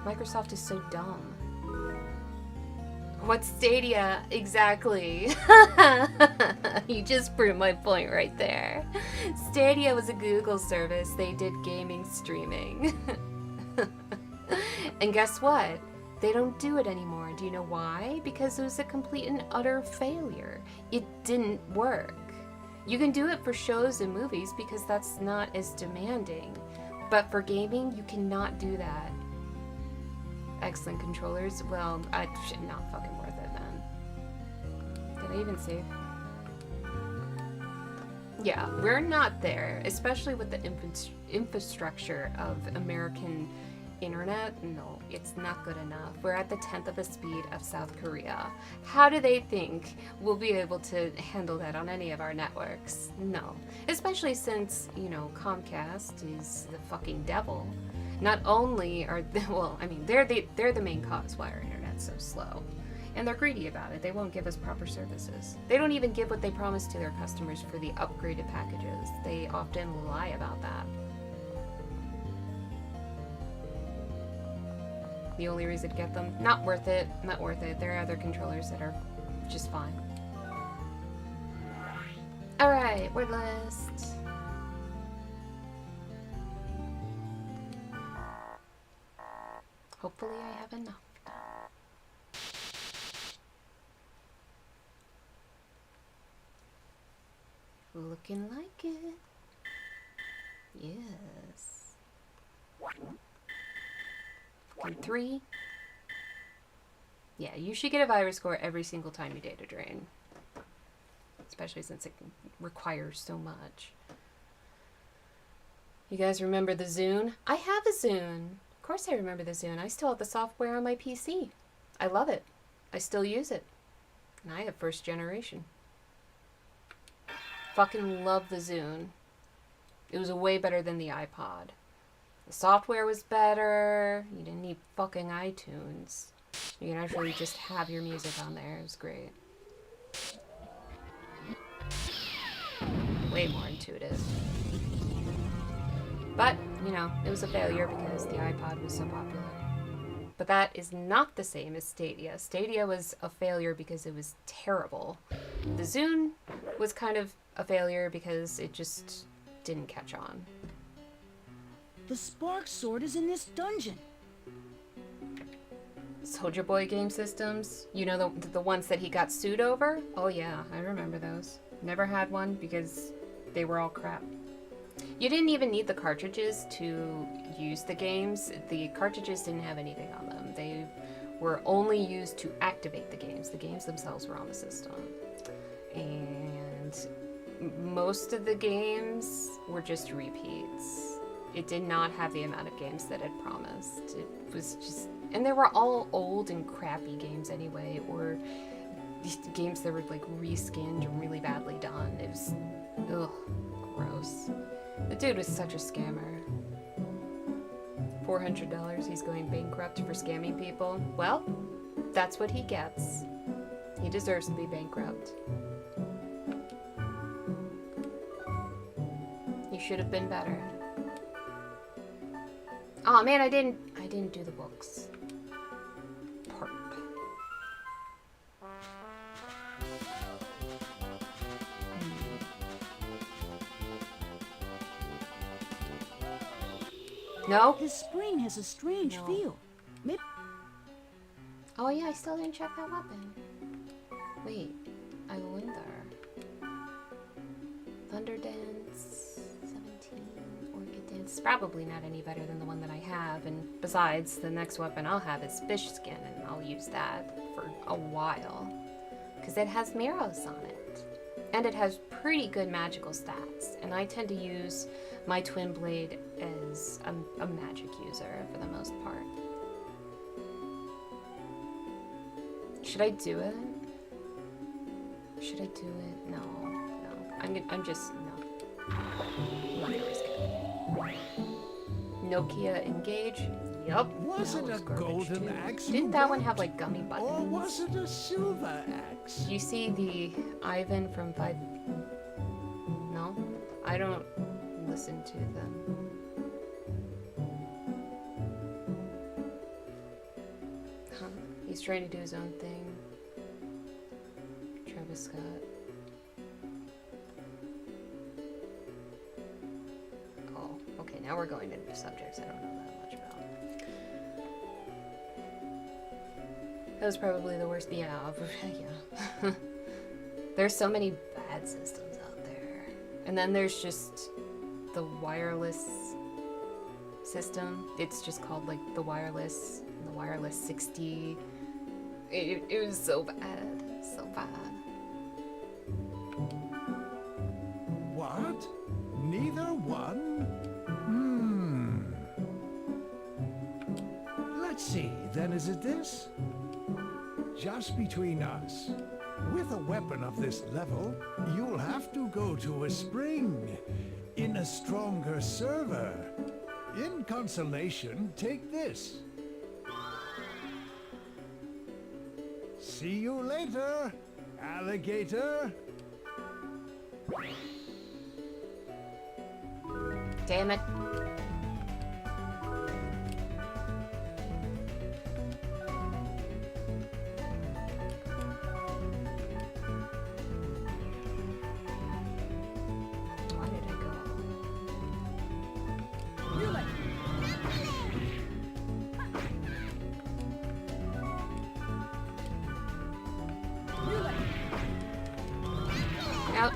Microsoft is so dumb. What's Stadia? Exactly. You just proved my point right there. Stadia was a Google service. They did gaming streaming. And guess what? They don't do it anymore. Do you know why? Because it was a complete and utter failure. It didn't work. You can do it for shows and movies because that's not as demanding. But for gaming, you cannot do that. Excellent controllers. Well, shit, not fucking worth it, man. Did I even save? Yeah, we're not there, especially with the infrastructure of American internet. No, it's not good enough. We're at the 10th of the speed of South Korea. How do they think we'll be able to handle that on any of our networks? No. Especially since, you know, Comcast is the fucking devil. Not only are they, well, I mean, they're the main cause why our internet's so slow. And they're greedy about it. They won't give us proper services. They don't even give what they promise to their customers for the upgraded packages. They often lie about that. the only reason to get them. Not worth it. Not worth it. There are other controllers that are just fine. Alright, word list. Hopefully I have enough. Looking like it. Yes. And 3. Yeah, you should get a virus score every single time you data drain. Especially since it requires so much. You guys remember the Zune? I have a Zune. Of course I remember the Zune. I still have the software on my PC. I love it. I still use it. And I have first generation. Fucking love the Zune. It was way better than the iPod. The software was better. You didn't need fucking iTunes. You can actually just have your music on there. It was great. Way more intuitive. But, you know, it was a failure because the iPod was so popular. But that is not the same as Stadia. Stadia was a failure because it was terrible. The Zune was kind of a failure because it just didn't catch on. The Spark Sword is in this dungeon. Soldier Boy game systems? You know, the ones that he got sued over? Oh yeah, I remember those. Never had one because they were all crap. You didn't even need the cartridges to use the games. The cartridges didn't have anything on them. They were only used to activate the games. The games themselves were on the system. And most of the games were just repeats. It did not have the amount of games that it promised. It was just... And they were all old and crappy games anyway, or games that were like reskinned and really badly done. It was... Ugh. Gross. The dude was such a scammer. $400, he's going bankrupt for scamming people. Well, that's what he gets. He deserves to be bankrupt. You should have been better. Oh man, I didn't do the books. Perp. No? This spring has a strange feel. Maybe... Oh yeah, I still didn't check that weapon. Wait, I wonder. Thunder Dance, 17, Orchid Dance. It's probably not any better than the one that I have, and besides, the next weapon I'll have is Fish Skin, and I'll use that for a while. Because it has mirrors on it. And it has pretty good magical stats, and I tend to use my Twin Blade as a magic user for the most part. Should I do it? Should I do it? No. I'm just, no. I'm not gonna risk it. Nokia Engage? Yup. Was it a golden axe? Didn't that one have like gummy buttons? Or was it a silver axe? You see the Ivan from 5... No? I don't listen to them. Huh. He's trying to do his own thing. Travis Scott. Oh, okay, now we're going into subjects I don't know that much about. That was probably the worst. Yeah, yeah. There's so many bad systems out there. And then there's just the wireless system. It's just called like the wireless 60. It was so bad. So bad. What? Neither one? Let's see, then is it this? Just between us. With a weapon of this level, you'll have to go to a spring in a stronger server. In consolation, take this. See you later, alligator. Damn it.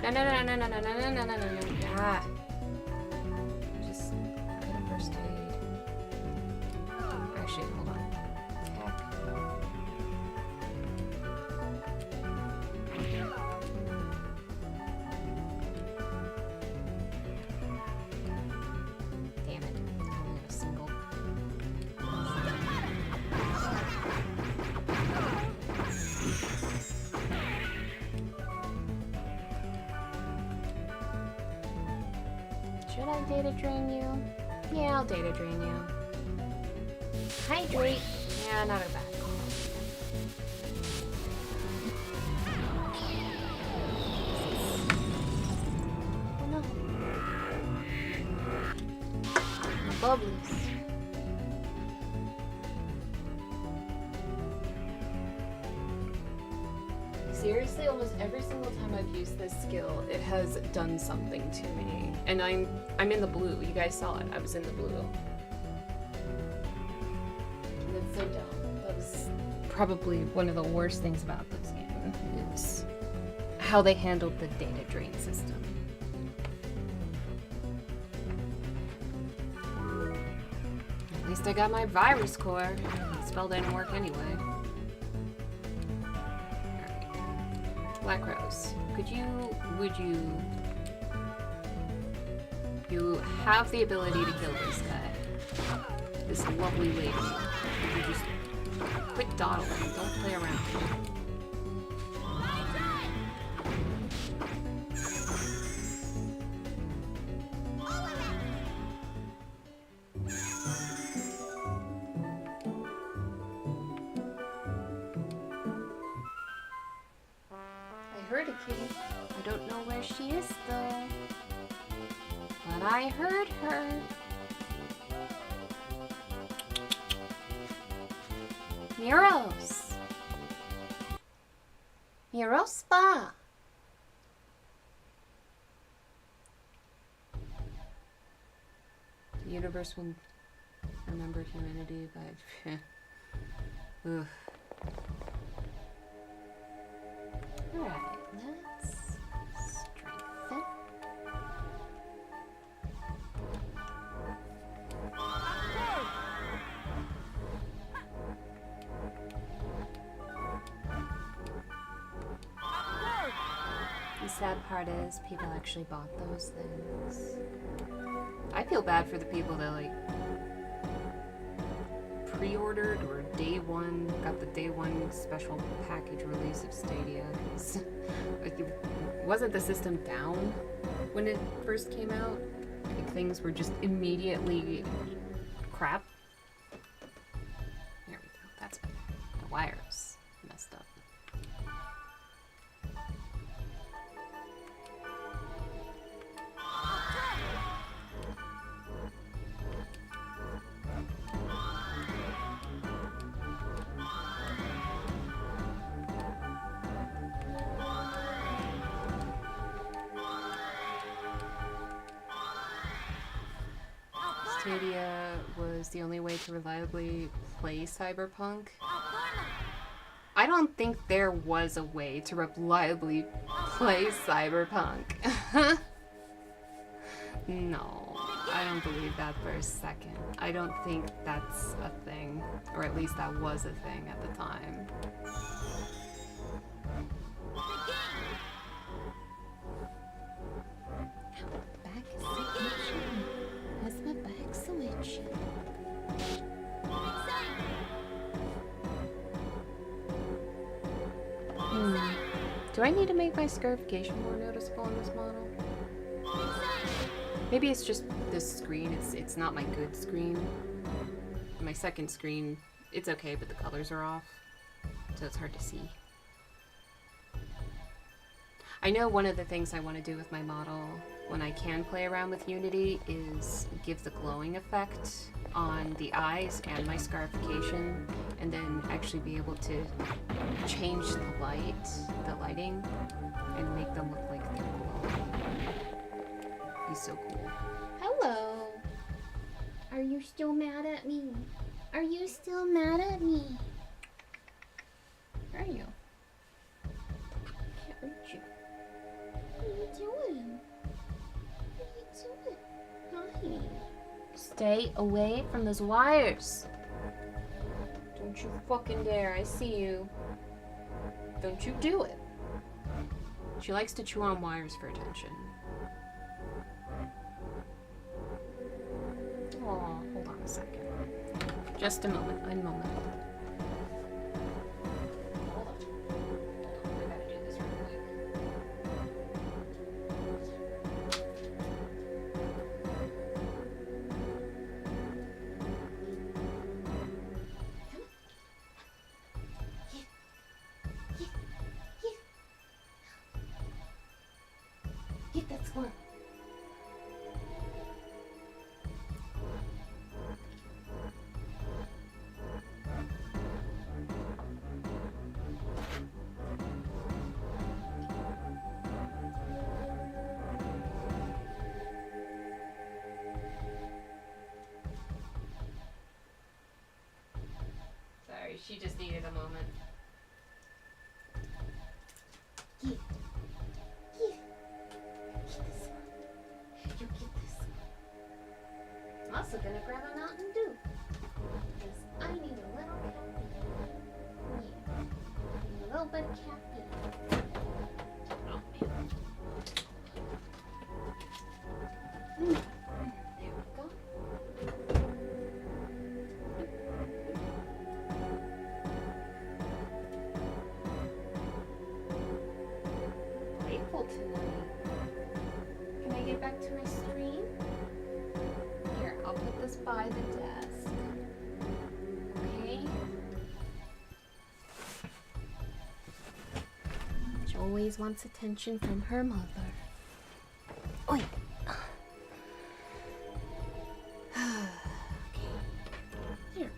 No, no, no, no, no, no, no, no, no, no, no. Ah. Just item first aid. Actually, hold on. Attack. Damn it. I only have a single. Should I data drain you? Yeah, I'll data drain you. Hydrate. Yeah, not a bad call. Oh no. My bubblies. Seriously, almost every single time I've used this skill, it has done something to me. And I'm in the blue. You guys saw it. I was in the blue. That's so dumb. That was probably one of the worst things about this game is how they handled the data drain system. At least I got my virus core. The spell didn't work anyway. Black Rose, you have the ability to kill this guy. This lovely lady. You just quit dawdling, don't play around. I heard a kitty. I don't know where she is though. But I heard her. Miros. Mirospa. The universe will remember humanity by... Ugh. Alright, let's strengthen. The sad part is people actually bought those things. I feel bad for the people that like pre-ordered or day one, got the day one special package release of Stadia. Wasn't the system down when it first came out? Like things were just immediately crap. There we go, that's better. The wires messed up. Stadia was the only way to reliably play Cyberpunk. I don't think there was a way to reliably play Cyberpunk. No, I don't believe that for a second. I don't think that's a thing, or at least that was a thing at the time. Back switch. Where's my back switch? Do I need to make my scarification more noticeable in this model? Maybe it's just this screen. It's not my good screen. My second screen, it's okay, but the colors are off, so it's hard to see. I know one of the things I want to do with my model when I can play around with Unity is give the glowing effect on the eyes and my scarification, and then actually be able to change the lighting, and make them look like they're glowing. Be so cool. Hello. Are you still mad at me? Are you still mad at me? Where are you? Can't reach you. What are you Stay away from those wires. Don't you fucking dare. I see you. Don't you do it. She likes to chew on wires for attention. Oh, hold on a second. Just a moment. A moment. Hold on. I gotta do this real quick. Get that squirrel. Sorry, she just needed a moment. I'm also gonna grab a Mountain Dew. Because I need a little caffeine. Yeah. A little bit of caffeine. Oh, man. There we go. Playful tonight. Can I get back to my stream? Here, I'll put this by the desk. Okay? She always wants attention from her mother. Oi! Okay. Here.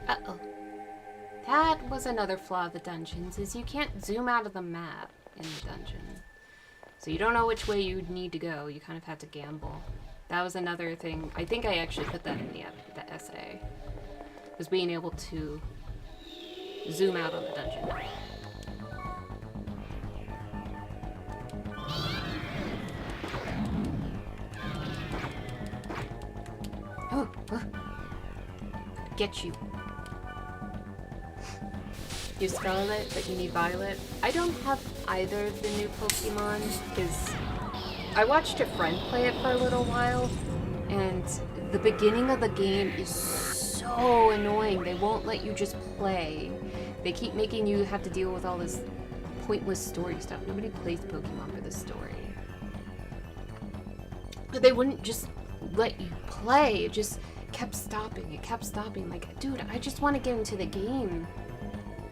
Uh-oh. That was another flaw of the dungeons, is you can't zoom out of the map in the dungeon. So you don't know which way you need to go. You kind of have to gamble. That was another thing. I think I actually put that in the essay. Was being able to zoom out on the dungeon. Oh, get you. You Scarlet, but you need Violet. I don't have either of the new Pokemon because I watched a friend play it for a little while, and the beginning of the game is so annoying. They won't let you just play. They keep making you have to deal with all this pointless story stuff. Nobody plays Pokemon for the story. But they wouldn't just let you play. It just kept stopping. It kept stopping. Like, dude, I just want to get into the game.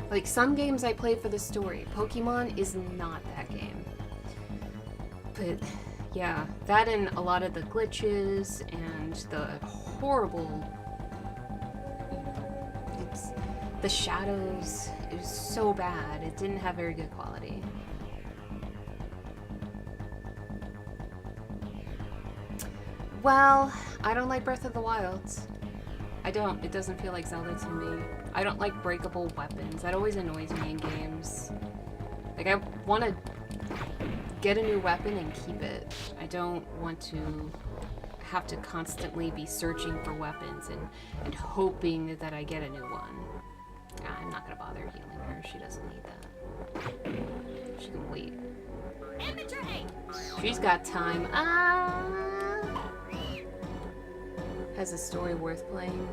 Like, some games I play for the story. Pokemon is not that game. But, yeah, that and a lot of the glitches and the horrible... the shadows. It was so bad. It didn't have very good quality. Well, I don't like Breath of the Wild. I don't. It doesn't feel like Zelda to me. I don't like breakable weapons. That always annoys me in games. Like, I want to get a new weapon and keep it. I don't want to have to constantly be searching for weapons and hoping that I get a new one. I'm not going to bother healing her. She doesn't need that. She can wait. She's got time. Has a story worth playing.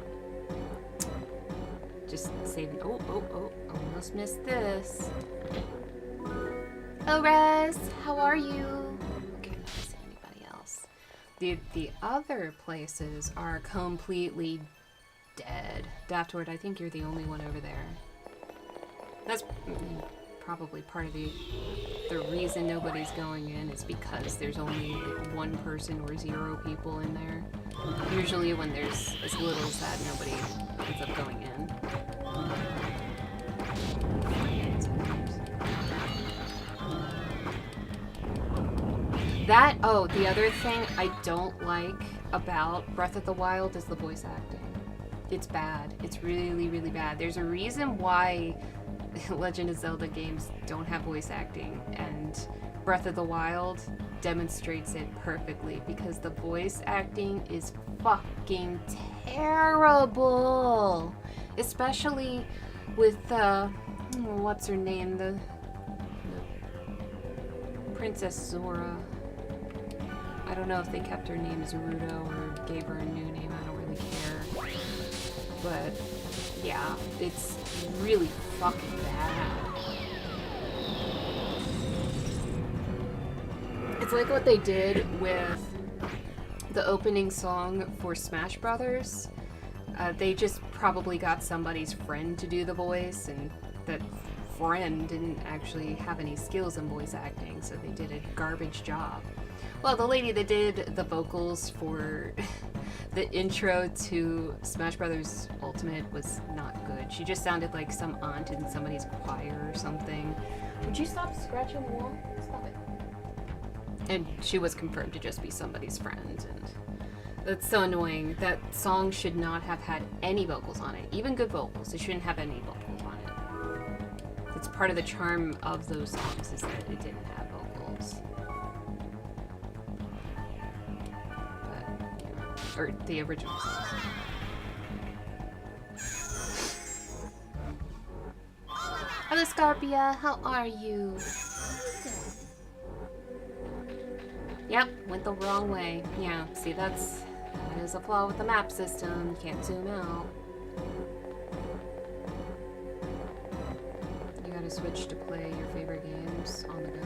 Just saving. Oh, almost missed this. Oh, Rez, how are you? Okay, I'm not missing anybody else. The other places are completely dead. Daftward, I think you're the only one over there. That's probably part of the reason nobody's going in is because there's only one person or 0 people in there. Usually when there's as little as that, nobody ends up going in. The other thing I don't like about Breath of the Wild is the voice acting. It's bad. It's really, really bad. There's a reason why Legend of Zelda games don't have voice acting, and Breath of the Wild demonstrates it perfectly because the voice acting is fucking terrible. Especially with what's her name? The Princess Zora. I don't know if they kept her name as Ruto or gave her a new name. I don't really care. But yeah, it's really fucking bad. It's like what they did with the opening song for Smash Brothers. They just probably got somebody's friend to do the voice, and that friend didn't actually have any skills in voice acting, so they did a garbage job. Well, the lady that did the vocals for the intro to Smash Brothers Ultimate was not good. She just sounded like some aunt in somebody's choir or something. Would you stop scratching the wall? Stop it. And she was confirmed to just be somebody's friend, and that's so annoying. That song should not have had any vocals on it. Even good vocals, it shouldn't have any vocals on it. It's part of the charm of those songs is that it didn't have vocals. But, you know, or the original songs. Hello, Scarpia. How are you? Yep, went the wrong way. Yeah, see, that is a flaw with the map system. You can't zoom out. You gotta switch to play your favorite games on the go.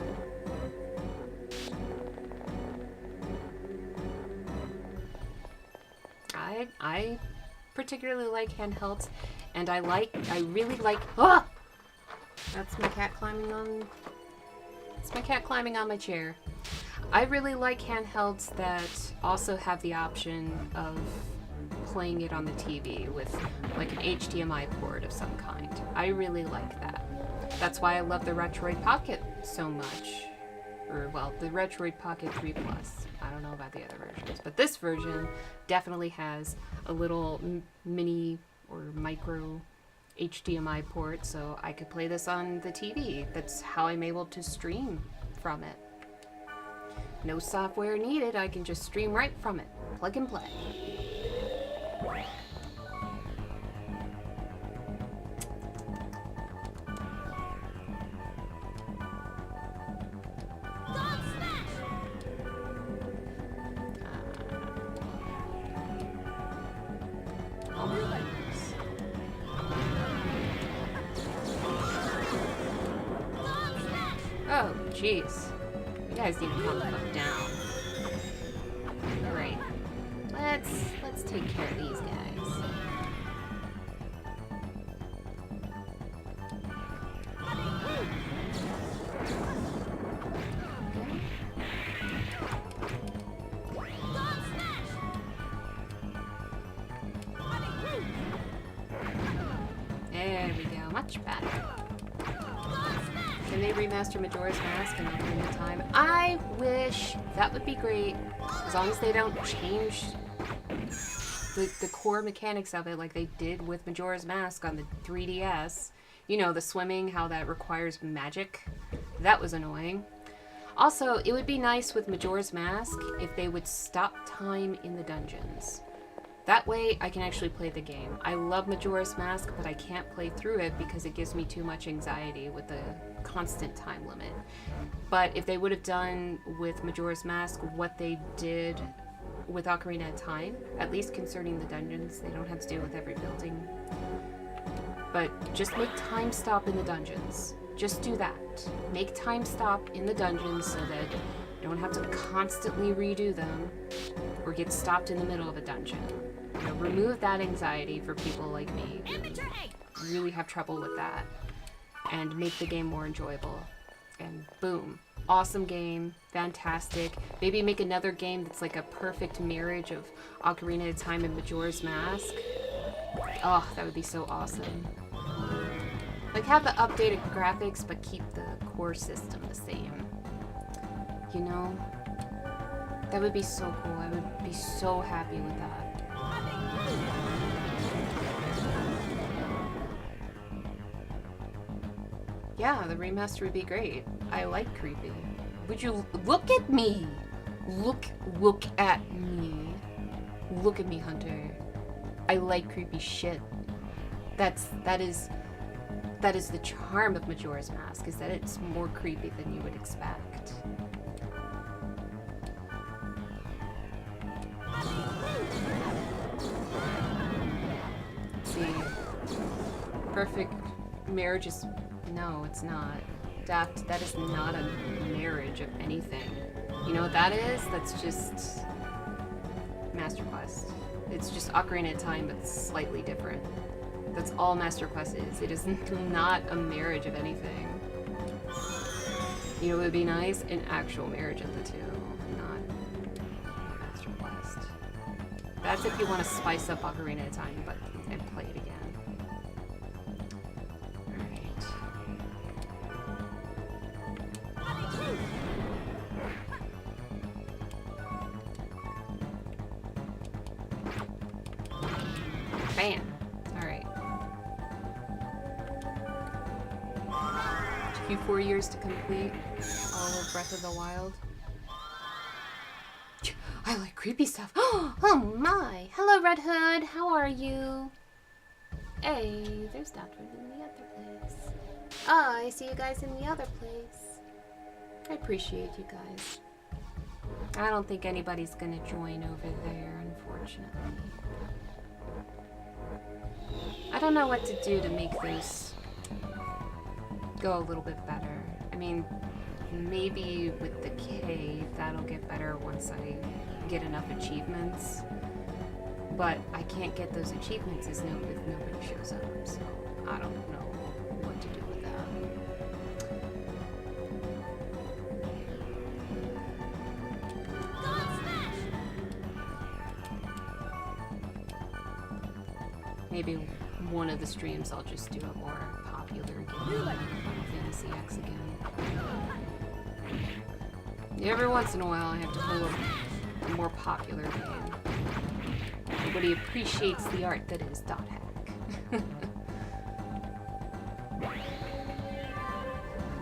I particularly like handhelds, and I really like, ah! That's my cat climbing on, it's my cat climbing on my chair. I really like handhelds that also have the option of playing it on the TV with like an HDMI port of some kind. I really like that. That's why I love the Retroid Pocket so much. Or, well, the Retroid Pocket 3 Plus. I don't know about the other versions, but this version definitely has a little mini or micro HDMI port, so I could play this on the TV. That's how I'm able to stream from it. No software needed, I can just stream right from it. Plug and play. Oh, jeez. You guys need to calm the fuck down. Alright. Let's take care of these guys. There we go, much better. Can they remaster Majora's Mask in Ocarina of Time? I wish. That would be great. As long as they don't change the core mechanics of it like they did with Majora's Mask on the 3DS. You know, the swimming, how that requires magic. That was annoying. Also, it would be nice with Majora's Mask if they would stop time in the dungeons. That way, I can actually play the game. I love Majora's Mask, but I can't play through it because it gives me too much anxiety with the constant time limit. But if they would have done with Majora's Mask what they did with Ocarina of Time, at least concerning the dungeons, they don't have to deal with every building. But just make time stop in the dungeons. Just do that. Make time stop in the dungeons so that you don't have to constantly redo them or get stopped in the middle of a dungeon. You know, remove that anxiety for people like me who really have trouble with that, and make the game more enjoyable. And boom, awesome game, fantastic. Maybe make another game that's like a perfect marriage of Ocarina of Time and Majora's Mask. Oh, that would be so awesome. Like, have the updated graphics, but keep the core system the same. You know? That would be so cool. I would be so happy with that. Yeah, the remaster would be great. I like creepy. Would you look at me? Look at me. Look at me, Hunter. I like creepy shit. That is the charm of Majora's Mask, is that it's more creepy than you would expect. See, perfect marriage is, no, it's not. Daft, that is not a marriage of anything. You know what that is? That's just Master Quest. It's just Ocarina of Time, but slightly different. That's all Master Quest is. It is not a marriage of anything. You know what would be nice? An actual marriage of the two, not Master Quest. That's if you want to spice up Ocarina of Time, but and play it again. Bam. Alright. Took you 4 years to complete all of Breath of the Wild. I like creepy stuff. Oh my! Hello, Red Hood. How are you? Hey, there's Doctor in the other place. Oh, I see you guys in the other place. I appreciate you guys. I don't think anybody's gonna join over there, unfortunately. I don't know what to do to make those go a little bit better. I mean, maybe with the cave, that'll get better once I get enough achievements. But I can't get those achievements if nobody shows up, so I don't know what to do with that. Maybe one of the streams I'll just do a more popular game, like Final Fantasy X again. Every once in a while I have to pull a more popular game. Nobody appreciates the art that is Dot Hack.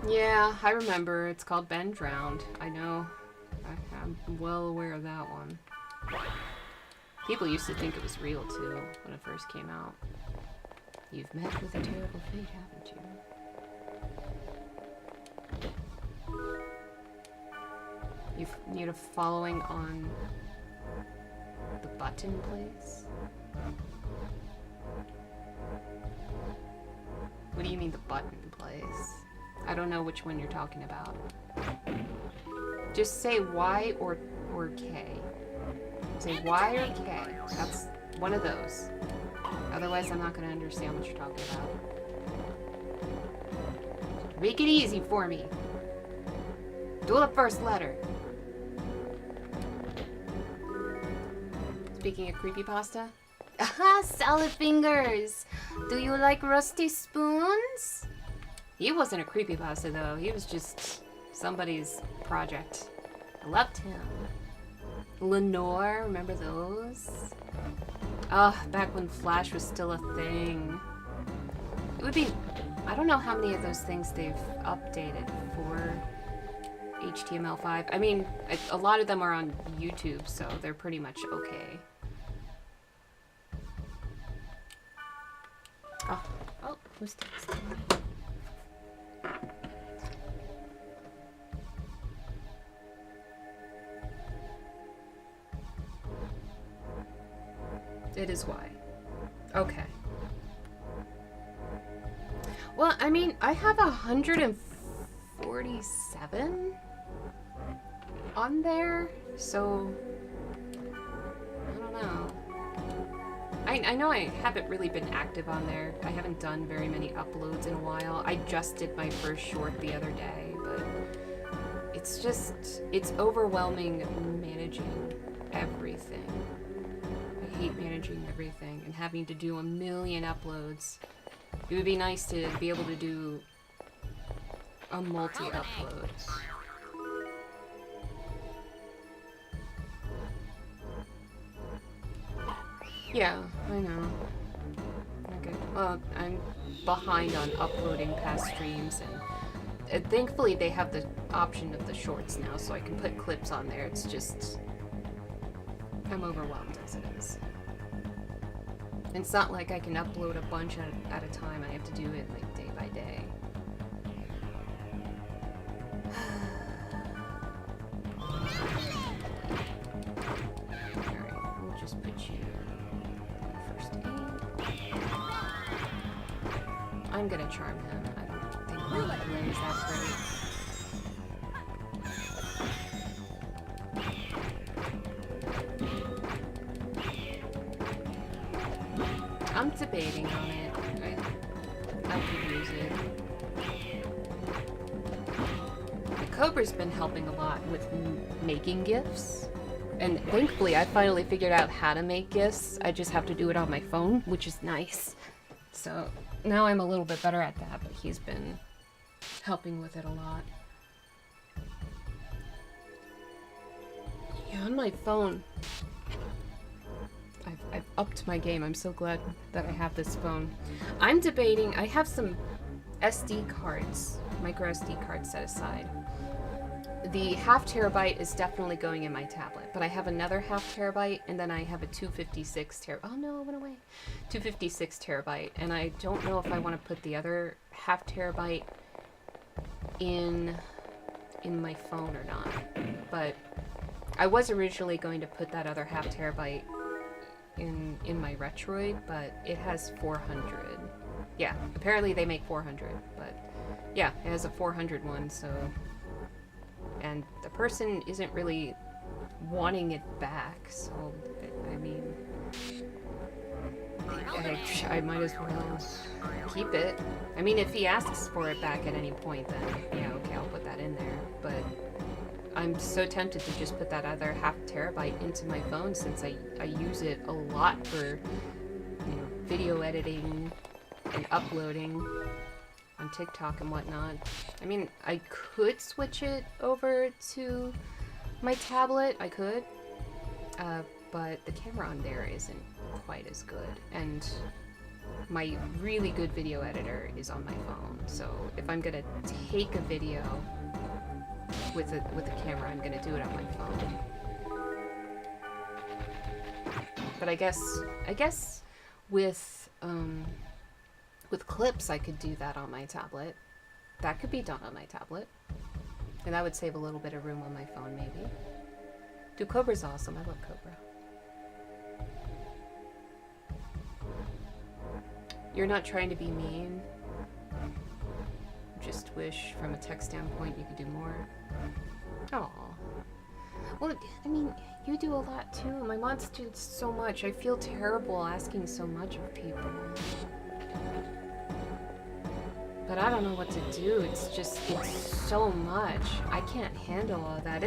Yeah, I remember. It's called Ben Drowned. I know. I'm well aware of that one. People used to think it was real, too, when it first came out. You've met with a terrible fate, haven't you? You need a following on the button place? What do you mean the button place? I don't know which one you're talking about. Just say Y or K. Say Y or K. That's one of those. Otherwise, I'm not going to understand what you're talking about. Make it easy for me. Do the first letter. Speaking of creepypasta. Aha, salad fingers. Do you like rusty spoons? He wasn't a creepypasta though. He was just somebody's project. I loved him. Lenore, remember those? Back when Flash was still a thing. It would be... I don't know how many of those things they've updated for HTML5. I mean, a lot of them are on YouTube, so they're pretty much okay. Oh, who's texting me? It is Y. Okay. Well, I mean, I have 147 on there, so I don't know. I know I haven't really been active on there. I haven't done very many uploads in a while. I just did my first short the other day, but it's just, it's overwhelming managing everything. I hate managing everything and having to do a million uploads. It would be nice to be able to do a multi-upload. Yeah, I know. Okay. Well, I'm behind on uploading past streams, and thankfully they have the option of the shorts now, so I can put clips on there. It's just... I'm overwhelmed as it is. It's not like I can upload a bunch at a time. I have to do it like day by day. Alright, we'll just put you on first aid. I'm gonna charm him. I don't think my blade is that great. I'm debating on it. I could use it. The Cobra's been helping a lot with making GIFs. And thankfully, I finally figured out how to make GIFs. I just have to do it on my phone, which is nice. So now I'm a little bit better at that, but he's been helping with it a lot. Yeah, on my phone. I've upped my game. I'm so glad that I have this phone. I'm debating, I have some SD cards, micro SD cards set aside. The 0.5 terabyte is definitely going in my tablet, but I have another 0.5 terabyte, and then I have a 256 terabyte. Oh no, it went away. 256 terabyte, and I don't know if I want to put the other 0.5 terabyte in my phone or not. But I was originally going to put that other 0.5 terabyte in my Retroid, but it has 400. Yeah, apparently they make 400, but yeah, it has a 400 one, so... And the person isn't really wanting it back, so, I mean... I might as well keep it. I mean, if he asks for it back at any point, then, yeah, okay, I'll put that in there, but... I'm so tempted to just put that other 0.5 terabyte into my phone since I use it a lot for, you know, video editing and uploading on TikTok and whatnot. I mean, I could switch it over to my tablet, I could, but the camera on there isn't quite as good, and my really good video editor is on my phone, so if I'm gonna take a video with a camera, I'm gonna do it on my phone. But I guess with clips I could do that on my tablet. That could be done on my tablet. And that would save a little bit of room on my phone, maybe. Dude, Cobra's awesome. I love Cobra. You're not trying to be mean. Just wish, from a tech standpoint, you could do more. Aw. Well, I mean, you do a lot too. My mom's did so much. I feel terrible asking so much of people. But I don't know what to do. It's just, it's so much. I can't handle all that.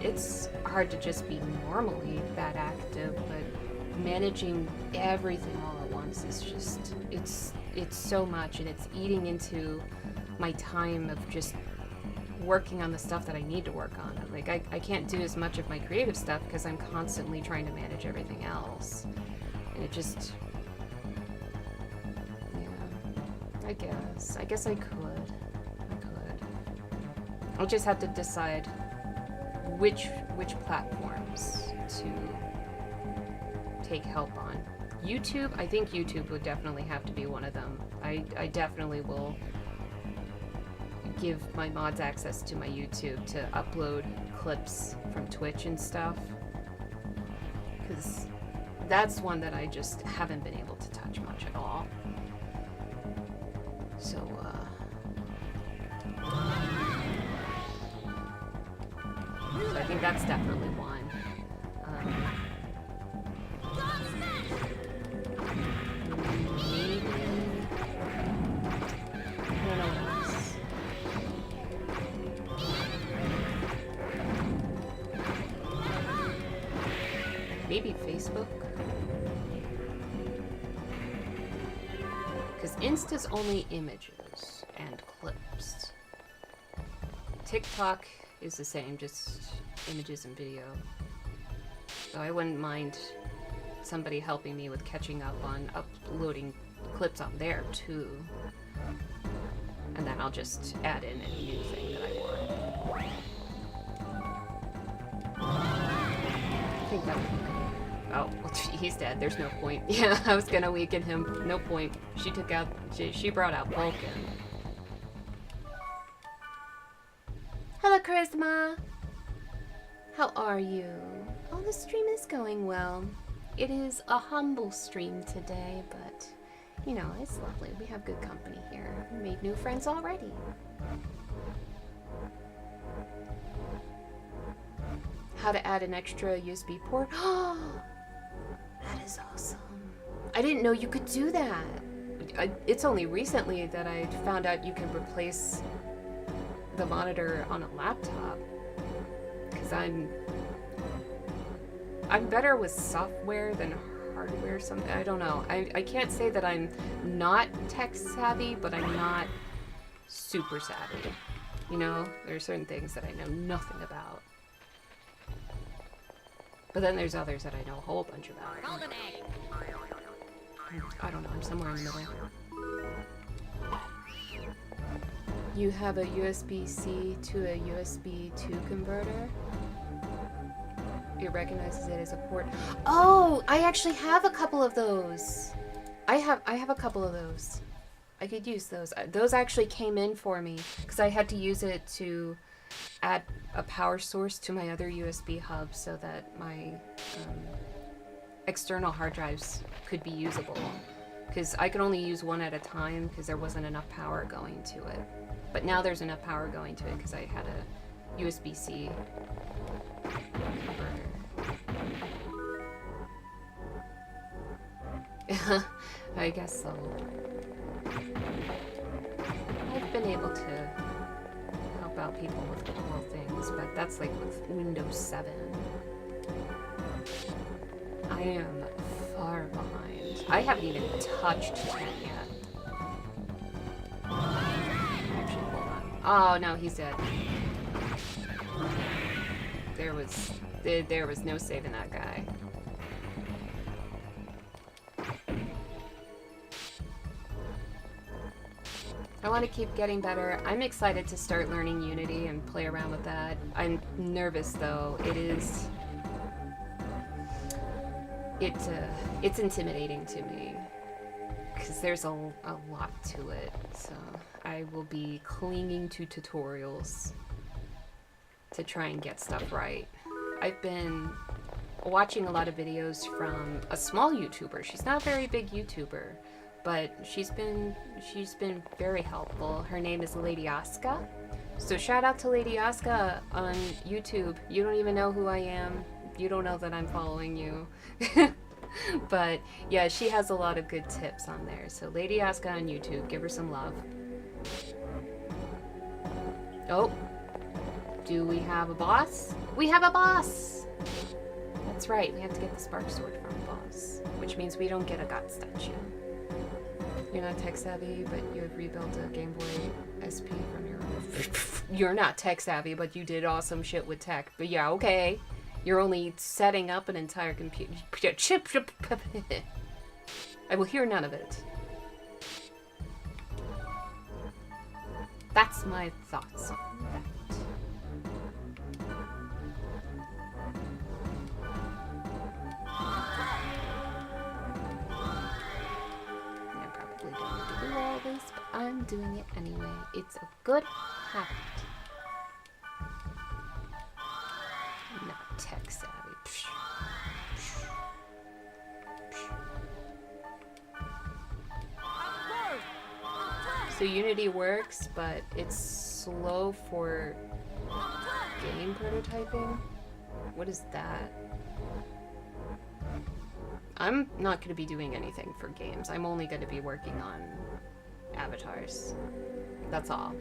It's hard to just be normally that active, but managing everything all at once is just, it's so much, and it's eating into my time of just working on the stuff that I need to work on. Like, I can't do as much of my creative stuff because I'm constantly trying to manage everything else. And it just... yeah. I guess I could. I'll just have to decide which platforms to take help on. YouTube, I think YouTube would definitely have to be one of them. I definitely will give my mods access to my YouTube to upload clips from Twitch and stuff. Because that's one that I just haven't been able to touch much at all. So, so I think that's definitely one. Maybe... I don't know what else. Maybe Facebook? Because Insta's only images and clips. TikTok is the same, just images and video. So I wouldn't mind somebody helping me with catching up on uploading clips on there too. And then I'll just add in any new thing that I want. I think that would be good. Oh, well, he's dead. There's no point. Yeah, I was gonna weaken him. No point. She brought out Vulcan. Hello, Charisma. How are you? Oh, the stream is going well. It is a humble stream today, but, you know, it's lovely. We have good company here. We made new friends already. How to add an extra USB port. Oh, that is awesome. I didn't know you could do that. It's only recently that I found out you can replace the monitor on a laptop. Because I'm better with software than hardware. Something, I don't know. I can't say that I'm not tech savvy, but I'm not super savvy. You know, there are certain things that I know nothing about. But then there's others that I know a whole bunch about. I don't know, I'm somewhere in the middle. You have a USB-C to a USB 2 converter? It recognizes it as a port. Oh, I actually have a couple of those. I have a couple of those. I could use those. Those actually came in for me because I had to use it to add a power source to my other USB hub so that my external hard drives could be usable. Because I could only use one at a time because there wasn't enough power going to it. But now there's enough power going to it because I had a USB-C converter. I guess so. I've been able to help out people with little things, but that's like with Windows 7. I am far behind. I haven't even touched 10 yet. Actually, hold on. Oh no, he's dead. There was no saving that guy. I want to keep getting better. I'm excited to start learning Unity and play around with that. I'm nervous though. It's intimidating to me because there's a lot to it. So I will be clinging to tutorials to try and get stuff right. I've been watching a lot of videos from a small YouTuber. She's not a very big YouTuber, but she's been very helpful. Her name is Lady Asuka. So shout out to Lady Asuka on YouTube. You don't even know who I am. You don't know that I'm following you. But yeah, she has a lot of good tips on there. So Lady Asuka on YouTube, give her some love. Oh, do we have a boss? We have a boss! That's right, we have to get the Spark Sword from the boss, which means we don't get a God statue. You're not tech savvy, but you have rebuilt a Game Boy SP from your own. You're not tech savvy, but you did awesome shit with tech. But yeah, okay. You're only setting up an entire computer. I will hear none of it. That's my thoughts on that. I probably don't need to do all this, but I'm doing it anyway. It's a good habit. Not tech savvy. Psh. Psh. Psh. So Unity works, but it's slow for game prototyping? What is that? I'm not going to be doing anything for games. I'm only going to be working on avatars. That's all.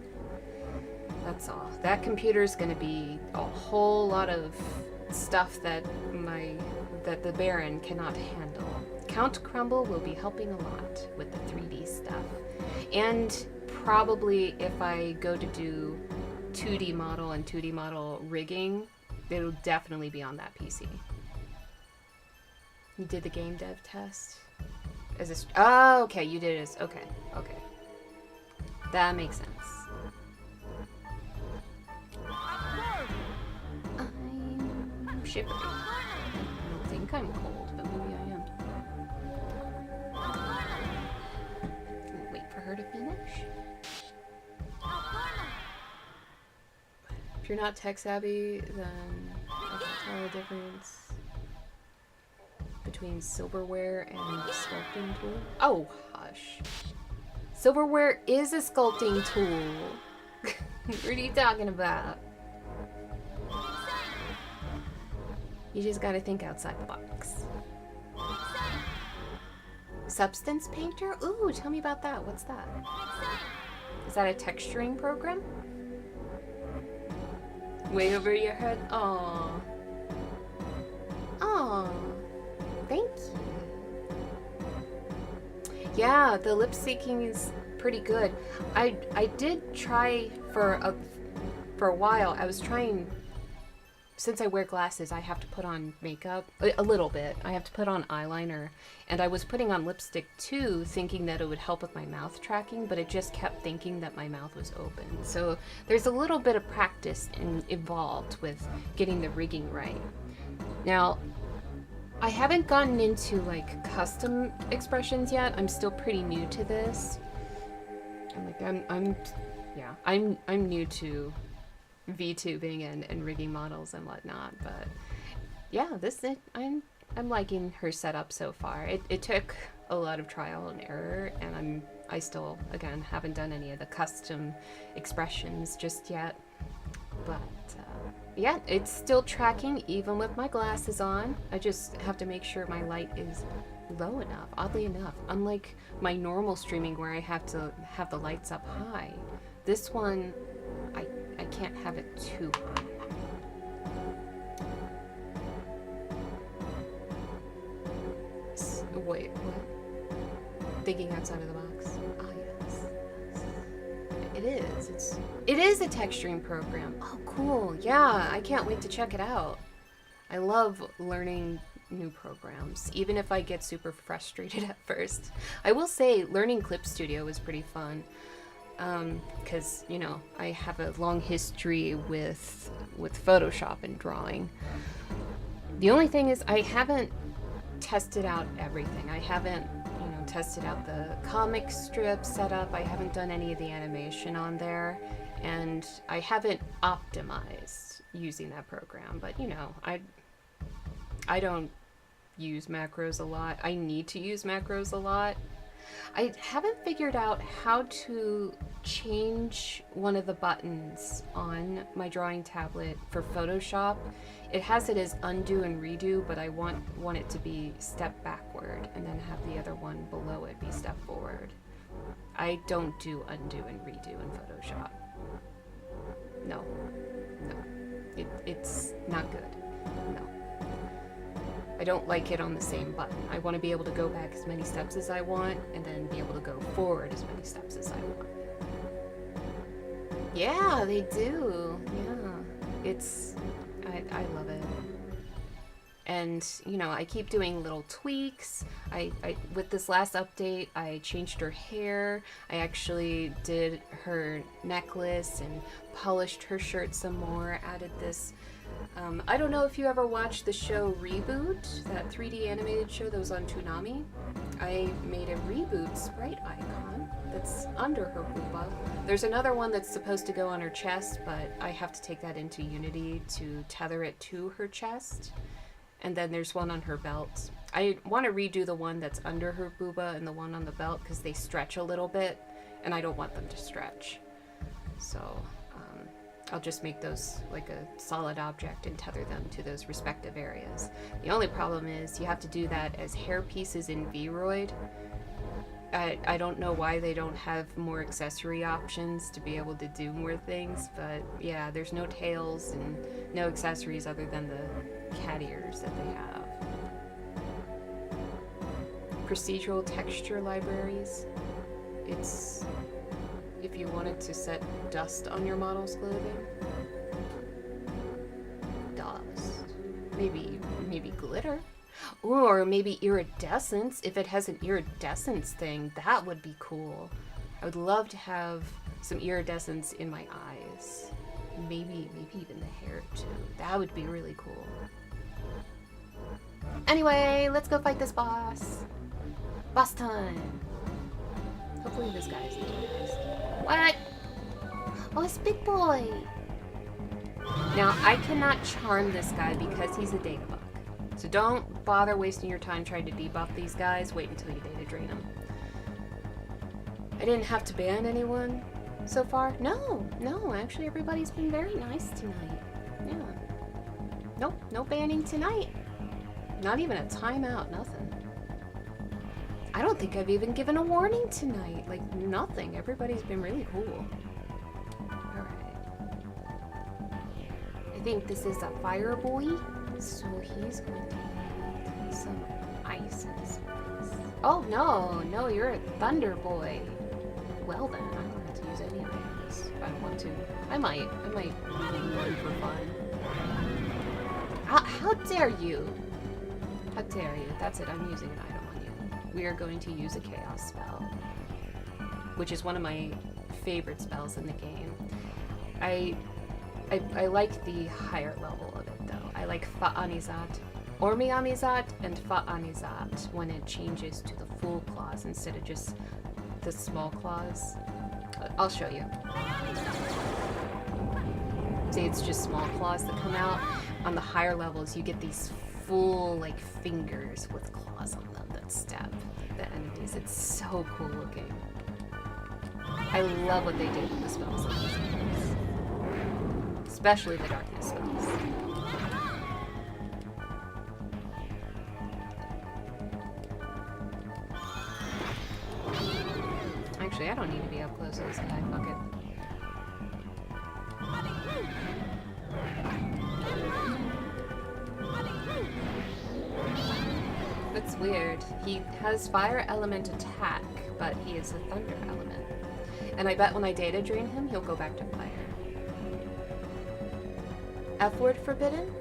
That's all. That computer's going to be a whole lot of stuff that the Baron cannot handle. Count Crumble will be helping a lot with the 3D stuff. And probably if I go to do 2D model and 2D model rigging, it'll definitely be on that PC. You did the game dev test? Is this... Oh, okay, you did it. Okay, okay. That makes sense. I'm shivering. I don't think I'm cold, but maybe I am. Wait for her to finish. If you're not tech savvy, then I can tell the difference between silverware and sculpting tool. Oh, hush. Silverware is a sculpting tool. What are you talking about? You just gotta think outside the box. Substance painter? Ooh, tell me about that. What's that? Is that a texturing program? Way over your head? Aww. Aww. Thank you. Yeah, the lip syncing is pretty good. I did try for a while. I was trying, since I wear glasses, I have to put on makeup a little bit. I have to put on eyeliner, and I was putting on lipstick too, thinking that it would help with my mouth tracking, but it just kept thinking that my mouth was open. So there's a little bit of practice involved with getting the rigging right. Now, I haven't gotten into like custom expressions yet. I'm still pretty new to this. I'm new to VTubing and rigging models and whatnot, but yeah, I'm liking her setup so far. It took a lot of trial and error, and I still, again, haven't done any of the custom expressions just yet, but yeah, it's still tracking even with my glasses on. I just have to make sure my light is low enough, oddly enough. Unlike my normal streaming where I have to have the lights up high, this one, I can't have it too high. Wait, what? Thinking outside of the box. Ah, yes. It is a texturing program. Oh, cool. Yeah, I can't wait to check it out. I love learning new programs, even if I get super frustrated at first. I will say learning Clip Studio was pretty fun. Because, you know, I have a long history with Photoshop and drawing. The only thing is I haven't tested out everything. I haven't, you know, tested out the comic strip setup. I haven't done any of the animation on there, and I haven't optimized using that program. But, you know, I don't use macros a lot. I need to use macros a lot. I haven't figured out how to change one of the buttons on my drawing tablet for Photoshop. It has it as undo and redo, but I want it to be step backward and then have the other one below it be step forward. I don't do undo and redo in Photoshop. No. It's not good. No. I don't like it on the same button. I want to be able to go back as many steps as I want, and then be able to go forward as many steps as I want. Yeah, they do. Yeah. I love it. And, you know, I keep doing little tweaks. With this last update, I changed her hair. I actually did her necklace and polished her shirt some more, added this. I don't know if you ever watched the show Reboot, that 3D animated show that was on Toonami. I made a Reboot sprite icon that's under her booba. There's another one that's supposed to go on her chest, but I have to take that into Unity to tether it to her chest. And then there's one on her belt. I want to redo the one that's under her booba and the one on the belt because they stretch a little bit, and I don't want them to stretch. So I'll just make those like a solid object and tether them to those respective areas. The only problem is you have to do that as hair pieces in Vroid. I don't know why they don't have more accessory options to be able to do more things, but yeah, there's no tails and no accessories other than the cat ears that they have. Procedural texture libraries. It's if you wanted to set dust on your model's clothing. Dust. Maybe glitter. Or maybe iridescence. If it has an iridescence thing, that would be cool. I would love to have some iridescence in my eyes. Maybe even the hair too. That would be really cool. Anyway, let's go fight this boss. Boss time. Hopefully this guy isn't too fast. What? Oh, it's big boy. Now, I cannot charm this guy because he's a data bug. So don't bother wasting your time trying to debuff these guys. Wait until you data drain them. I didn't have to ban anyone so far. No, actually everybody's been very nice tonight. Yeah. Nope, no banning tonight. Not even a timeout, nothing. I don't think I've even given a warning tonight. Like, nothing. Everybody's been really cool. Alright. I think this is a fire boy. So he's going to need some ice in his face. Oh, no, you're a thunder boy. Well then, I don't have to use any of these if I don't want to. I might run for fun. How dare you? How dare you? That's it, I'm using an item on you. We are going to use a chaos spell, which is one of my favorite spells in the game. I like the higher level of it though. I like Fa'anizat, Ormiamizat, and Fa'anizat when it changes to the full claws instead of just the small claws. I'll show you. See, it's just small claws that come out. On the higher levels, you get these full, like, fingers with claws on them that stab the enemies. It's so cool looking. I love what they did with the spells in these games. Especially the darkness spells. Actually, I don't need to be up close to this guy. Fuck it. That's weird. He has fire element attack, but he is a thunder element. And I bet when I data drain him, he'll go back to fire. F word forbidden?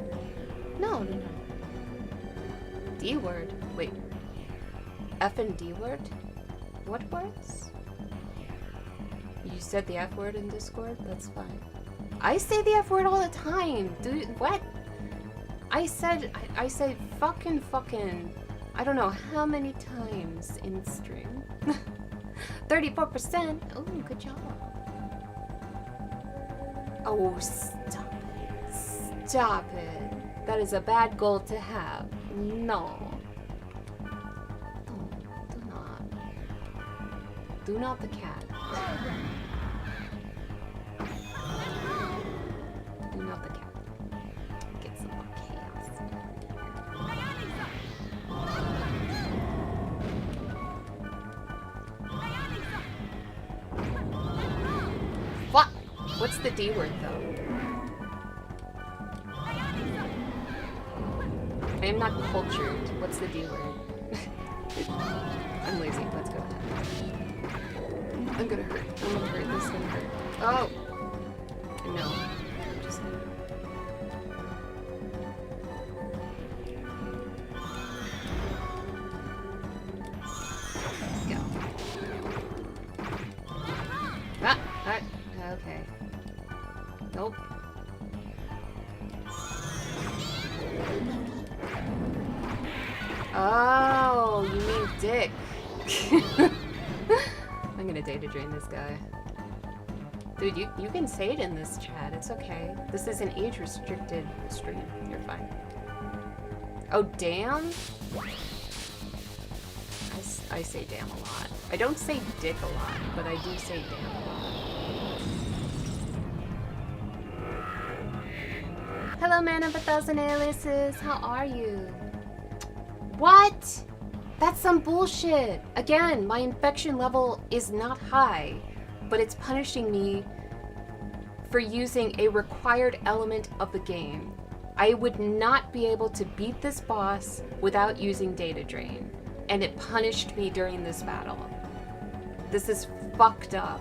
No. D word? Wait. F and D word? What words? You said the F word in Discord? That's fine. I say the F word all the time. Dude, what? I said fucking, I don't know how many times in stream. 34%. Oh, good job. Oh, stop it. Stop it. That is a bad goal to have. No. Do not. Do not the cat. Do not the cat. Get some more chaos. What? What's the D word though? I am not cultured. What's the D word? I'm lazy. Let's go. I'm gonna hurt. I'm gonna hurt. This is gonna hurt. Oh! No. Just go. Okay. Nope. Oh, you mean dick. I'm gonna data drain this guy. Dude, you can say it in this chat. It's okay. This is an age-restricted stream. You're fine. Oh, damn? I say damn a lot. I don't say dick a lot, but I do say damn a lot. Hello, man of 1,000 aliases. How are you? What? That's some bullshit. Again, my infection level is not high, but it's punishing me for using a required element of the game. I would not be able to beat this boss without using data drain, and it punished me during this battle. This is fucked up.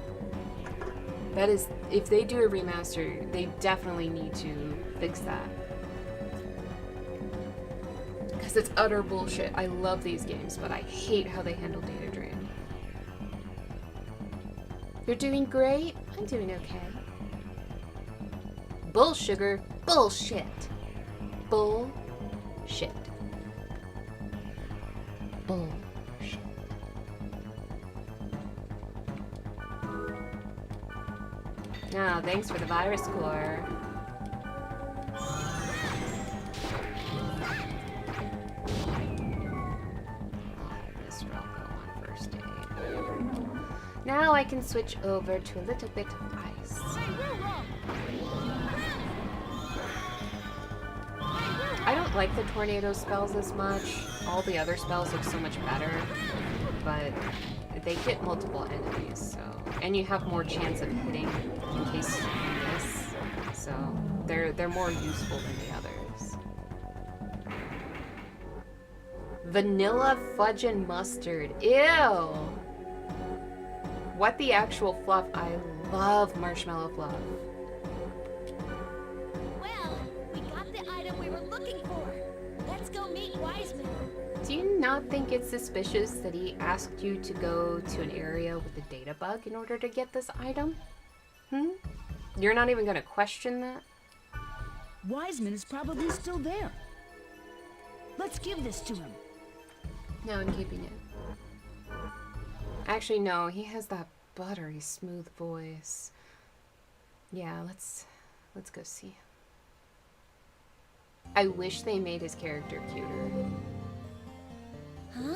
That is, if they do a remaster, they definitely need to fix that. because it's utter bullshit. I love these games, but I hate how they handle data drain. You're doing great? I'm doing okay. Bull sugar. Bullshit. Bullshit. Bullshit. Oh, thanks for the virus core. Now I can switch over to a little bit of ice. I don't like the tornado spells as much. All the other spells look so much better, but they hit multiple enemies, so, and you have more chance of hitting in case you miss. So they're more useful than the others. Vanilla fudge and mustard. Ew. What the actual fluff? I love marshmallow fluff. Well, we got the item we were looking for. Let's go meet Wiseman. Do you not think it's suspicious that he asked you to go to an area with a data bug in order to get this item? You're not even gonna question that? Wiseman is probably still there. Let's give this to him. No, I'm keeping it. Actually, no, he has that buttery smooth voice. Yeah, let's go see him. I wish they made his character cuter. Huh?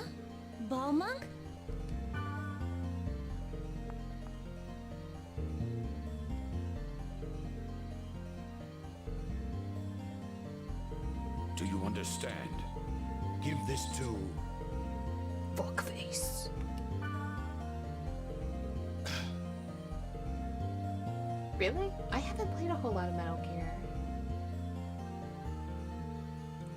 Ball monk? Do you understand? Give this to... Fuckface. Really? I haven't played a whole lot of Metal Gear.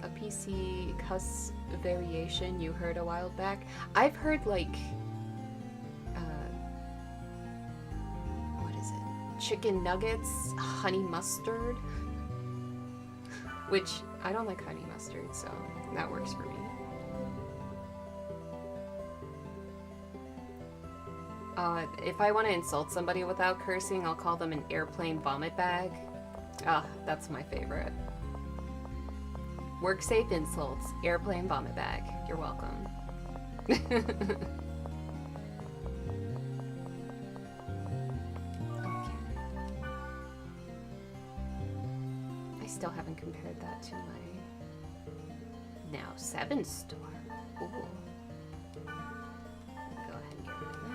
A PC cuss variation you heard a while back. I've heard like, what is it? Chicken nuggets, honey mustard. Which, I don't like honey mustard, so that works for me. If I want to insult somebody without cursing, I'll call them an airplane vomit bag. Ah, that's my favorite. Work safe insults. Airplane vomit bag. You're welcome. Okay. I still haven't compared that to my now 7-star. Ooh. Go ahead and get rid of that.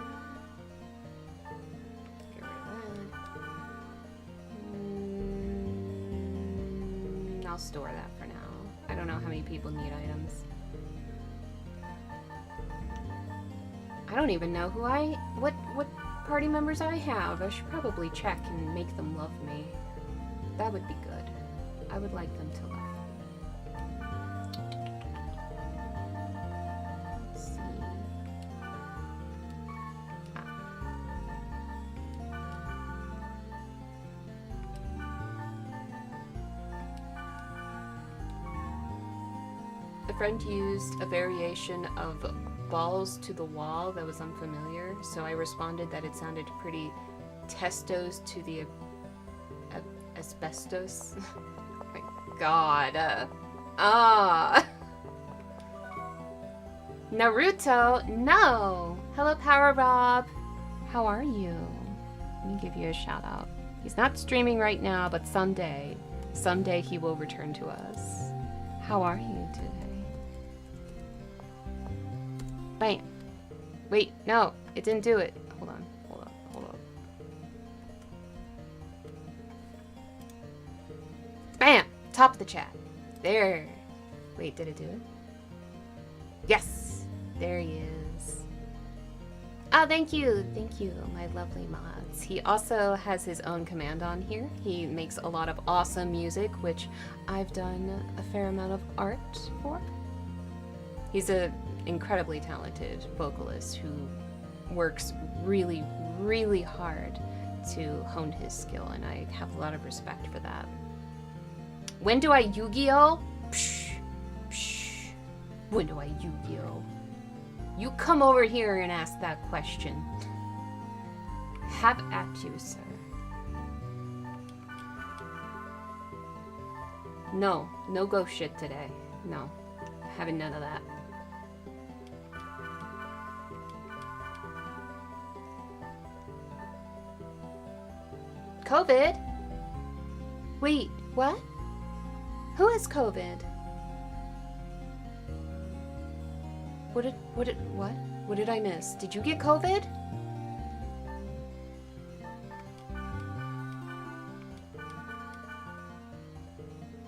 I'll store that for now. I don't know how many people need items. I don't even know what party members I have. I should probably check and make them love me. That would be good. I would like them to love me. Let's see. A friend used a variation of balls to the wall that was unfamiliar, so I responded that it sounded pretty testos to the asbestos. My god. Naruto, no! Hello, Power Rob. How are you? Let me give you a shout out. He's not streaming right now, but someday he will return to us. How are you today? Bam. Wait, no, it didn't do it. Hold on. Bam! Top of the chat. There. Wait, did it do it? Yes! There he is. Oh, thank you, my lovely mods. He also has his own command on here. He makes a lot of awesome music, which I've done a fair amount of art for. He's an incredibly talented vocalist who works really, really hard to hone his skill, and I have a lot of respect for that. When do I Yu-Gi-Oh? Psh, psh. When do I Yu-Gi-Oh? You come over here and ask that question. Have at you, sir. No, no ghost shit today. No, having none of that. COVID? Wait, what? Who has COVID? What? What did I miss? Did you get COVID?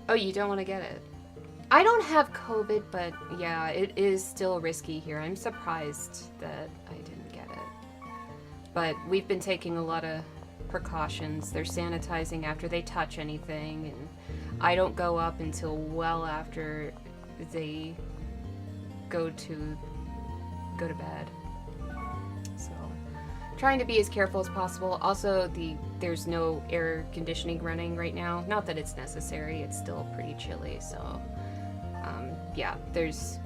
Oh, you don't want to get it. I don't have COVID, but yeah, it is still risky here. I'm surprised that I didn't get it. But we've been taking a lot of precautions. They're sanitizing after they touch anything, and I don't go up until well after they go to bed. So, trying to be as careful as possible. Also, there's no air conditioning running right now. Not that it's necessary. It's still pretty chilly, so yeah, there's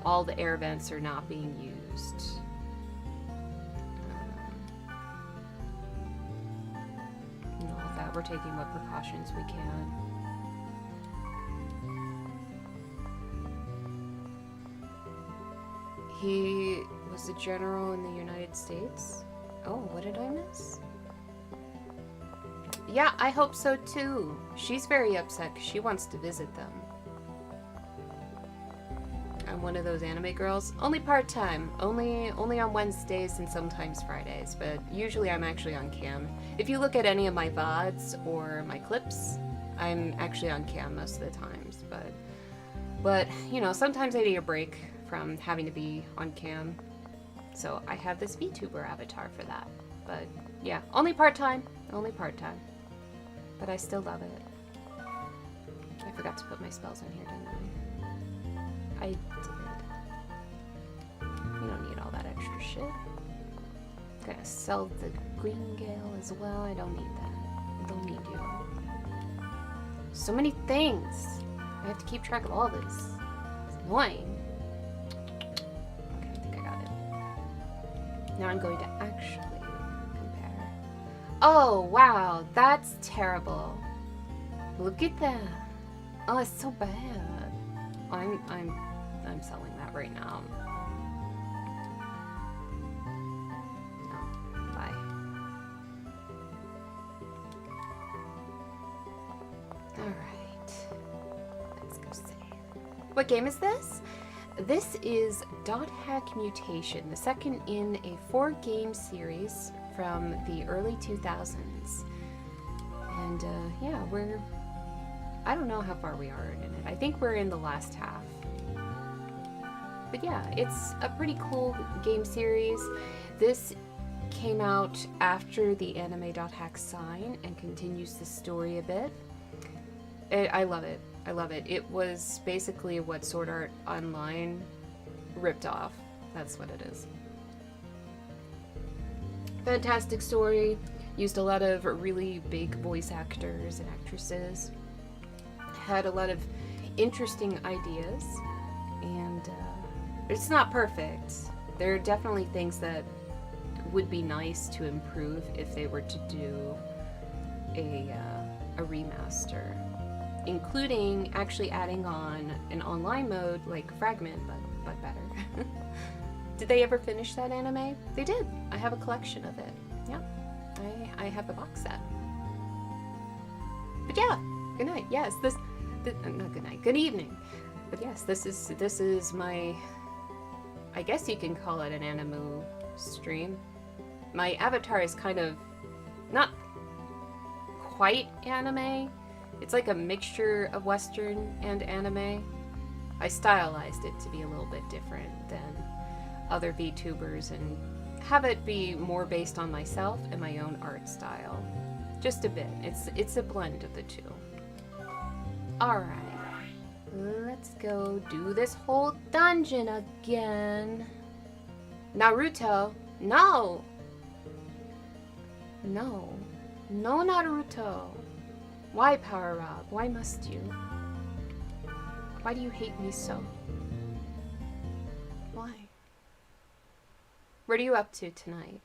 all the air vents are not being used. And all of that, we're taking what precautions we can. He was a general in the United States. Oh, what did I miss? Yeah, I hope so too. She's very upset because she wants to visit them. I'm one of those anime girls. Only part-time. Only on Wednesdays and sometimes Fridays, but usually I'm actually on cam. If you look at any of my VODs or my clips, I'm actually on cam most of the times, but you know, sometimes I need a break from having to be on cam. So I have this VTuber avatar for that. But yeah, only part-time. Only part-time. But I still love it. I forgot to put my spells in here, didn't I? I did. You don't need all that extra shit. Gonna sell the green gale as well. I don't need that. I don't need you. So many things. I have to keep track of all this. It's annoying. Okay, I think I got it. Now I'm going to actually compare. Oh, wow. That's terrible. Look at that. Oh, it's so bad. I'm selling that right now. No, bye. Alright. Let's go save. What game is this? This is Dot Hack Mutation, the second in a 4-game series from the early 2000s. And yeah, I don't know how far we are in it. I think we're in the last half. But yeah, it's a pretty cool game series. This came out after the anime.hack sign and continues the story a bit. I love it. I love it. It was basically what Sword Art Online ripped off. That's what it is. Fantastic story. Used a lot of really big voice actors and actresses. Had a lot of interesting ideas, and it's not perfect. There are definitely things that would be nice to improve if they were to do a remaster, including actually adding on an online mode like Fragment, but better. Did they ever finish that anime? They did. I have a collection of it. Yeah, I have the box set. But yeah, good night. Yes, not good night, good evening. But yes, this is my, I guess you can call it an anime stream. My avatar is kind of not quite anime. It's like a mixture of Western and anime. I stylized it to be a little bit different than other VTubers and have it be more based on myself and my own art style. Just a bit. It's a blend of the two. Alright, let's go do this whole dungeon again. Naruto, no! No. No, Naruto. Why, Power Rob? Why must you? Why do you hate me so? What are you up to tonight?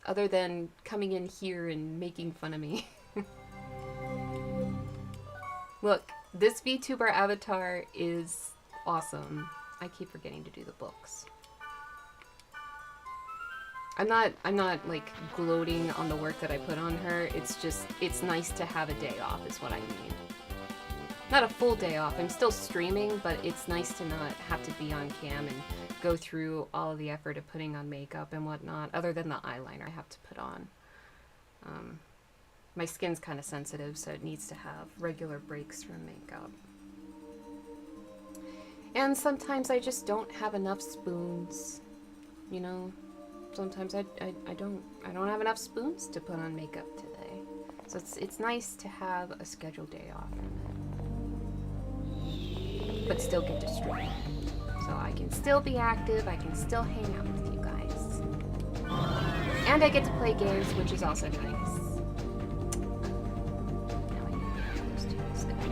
Other than coming in here and making fun of me. Look, this VTuber avatar is awesome. I keep forgetting to do the books. I'm not like gloating on the work that I put on her. It's just, it's nice to have a day off is what I mean. Not a full day off. I'm still streaming, but it's nice to not have to be on cam and go through all of the effort of putting on makeup and whatnot, other than the eyeliner I have to put on. My skin's kind of sensitive, so it needs to have regular breaks from makeup. And sometimes I just don't have enough spoons, you know? Sometimes I don't have enough spoons to put on makeup today. So it's nice to have a scheduled day off from it. But still get to stream. So I can still be active, I can still hang out with you guys. And I get to play games, which is also nice. Now I can get close to this guy.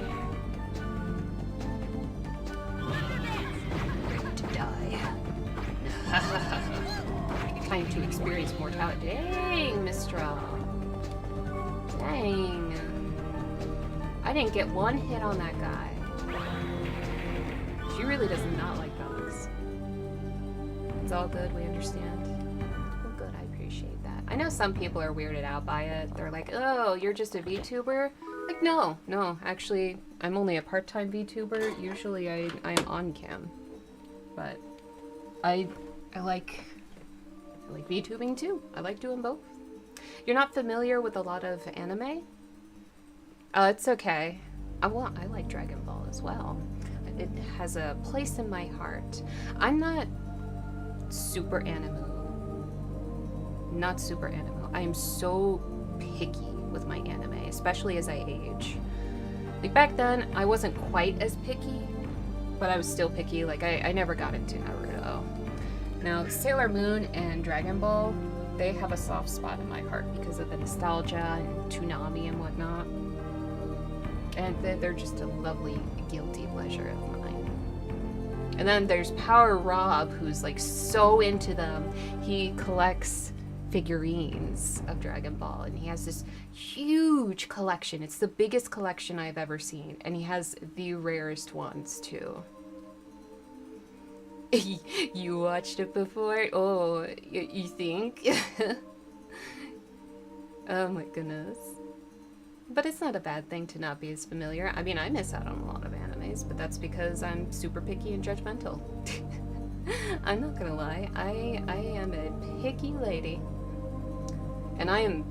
Ready to die. Time to experience mortality. Dang, Mistral. Dang. I didn't get one hit on that guy. She really does not like dogs. It's all good, we understand. Well, good, I appreciate that. I know some people are weirded out by it. They're like, oh, you're just a VTuber? Like, no, actually, I'm only a part-time VTuber. Usually I am on cam. But I like VTubing too. I like doing both. You're not familiar with a lot of anime? It's okay. I like Dragon Ball as well. It has a place in my heart. I'm not super animu. Not super animu. I am so picky with my anime, especially as I age. Like back then, I wasn't quite as picky, but I was still picky. Like I never got into Naruto. Now, Sailor Moon and Dragon Ball, they have a soft spot in my heart because of the nostalgia and Toonami and whatnot. And they're just a lovely, guilty pleasure of mine. And then there's Power Rob, who's like so into them. He collects figurines of Dragon Ball, and he has this huge collection. It's the biggest collection I've ever seen, and he has the rarest ones too. You watched it before? Oh, you think? Oh my goodness. But it's not a bad thing to not be as familiar. I mean, I miss out on a lot of animes, but that's because I'm super picky and judgmental. I'm not gonna lie. I am a picky lady. And I am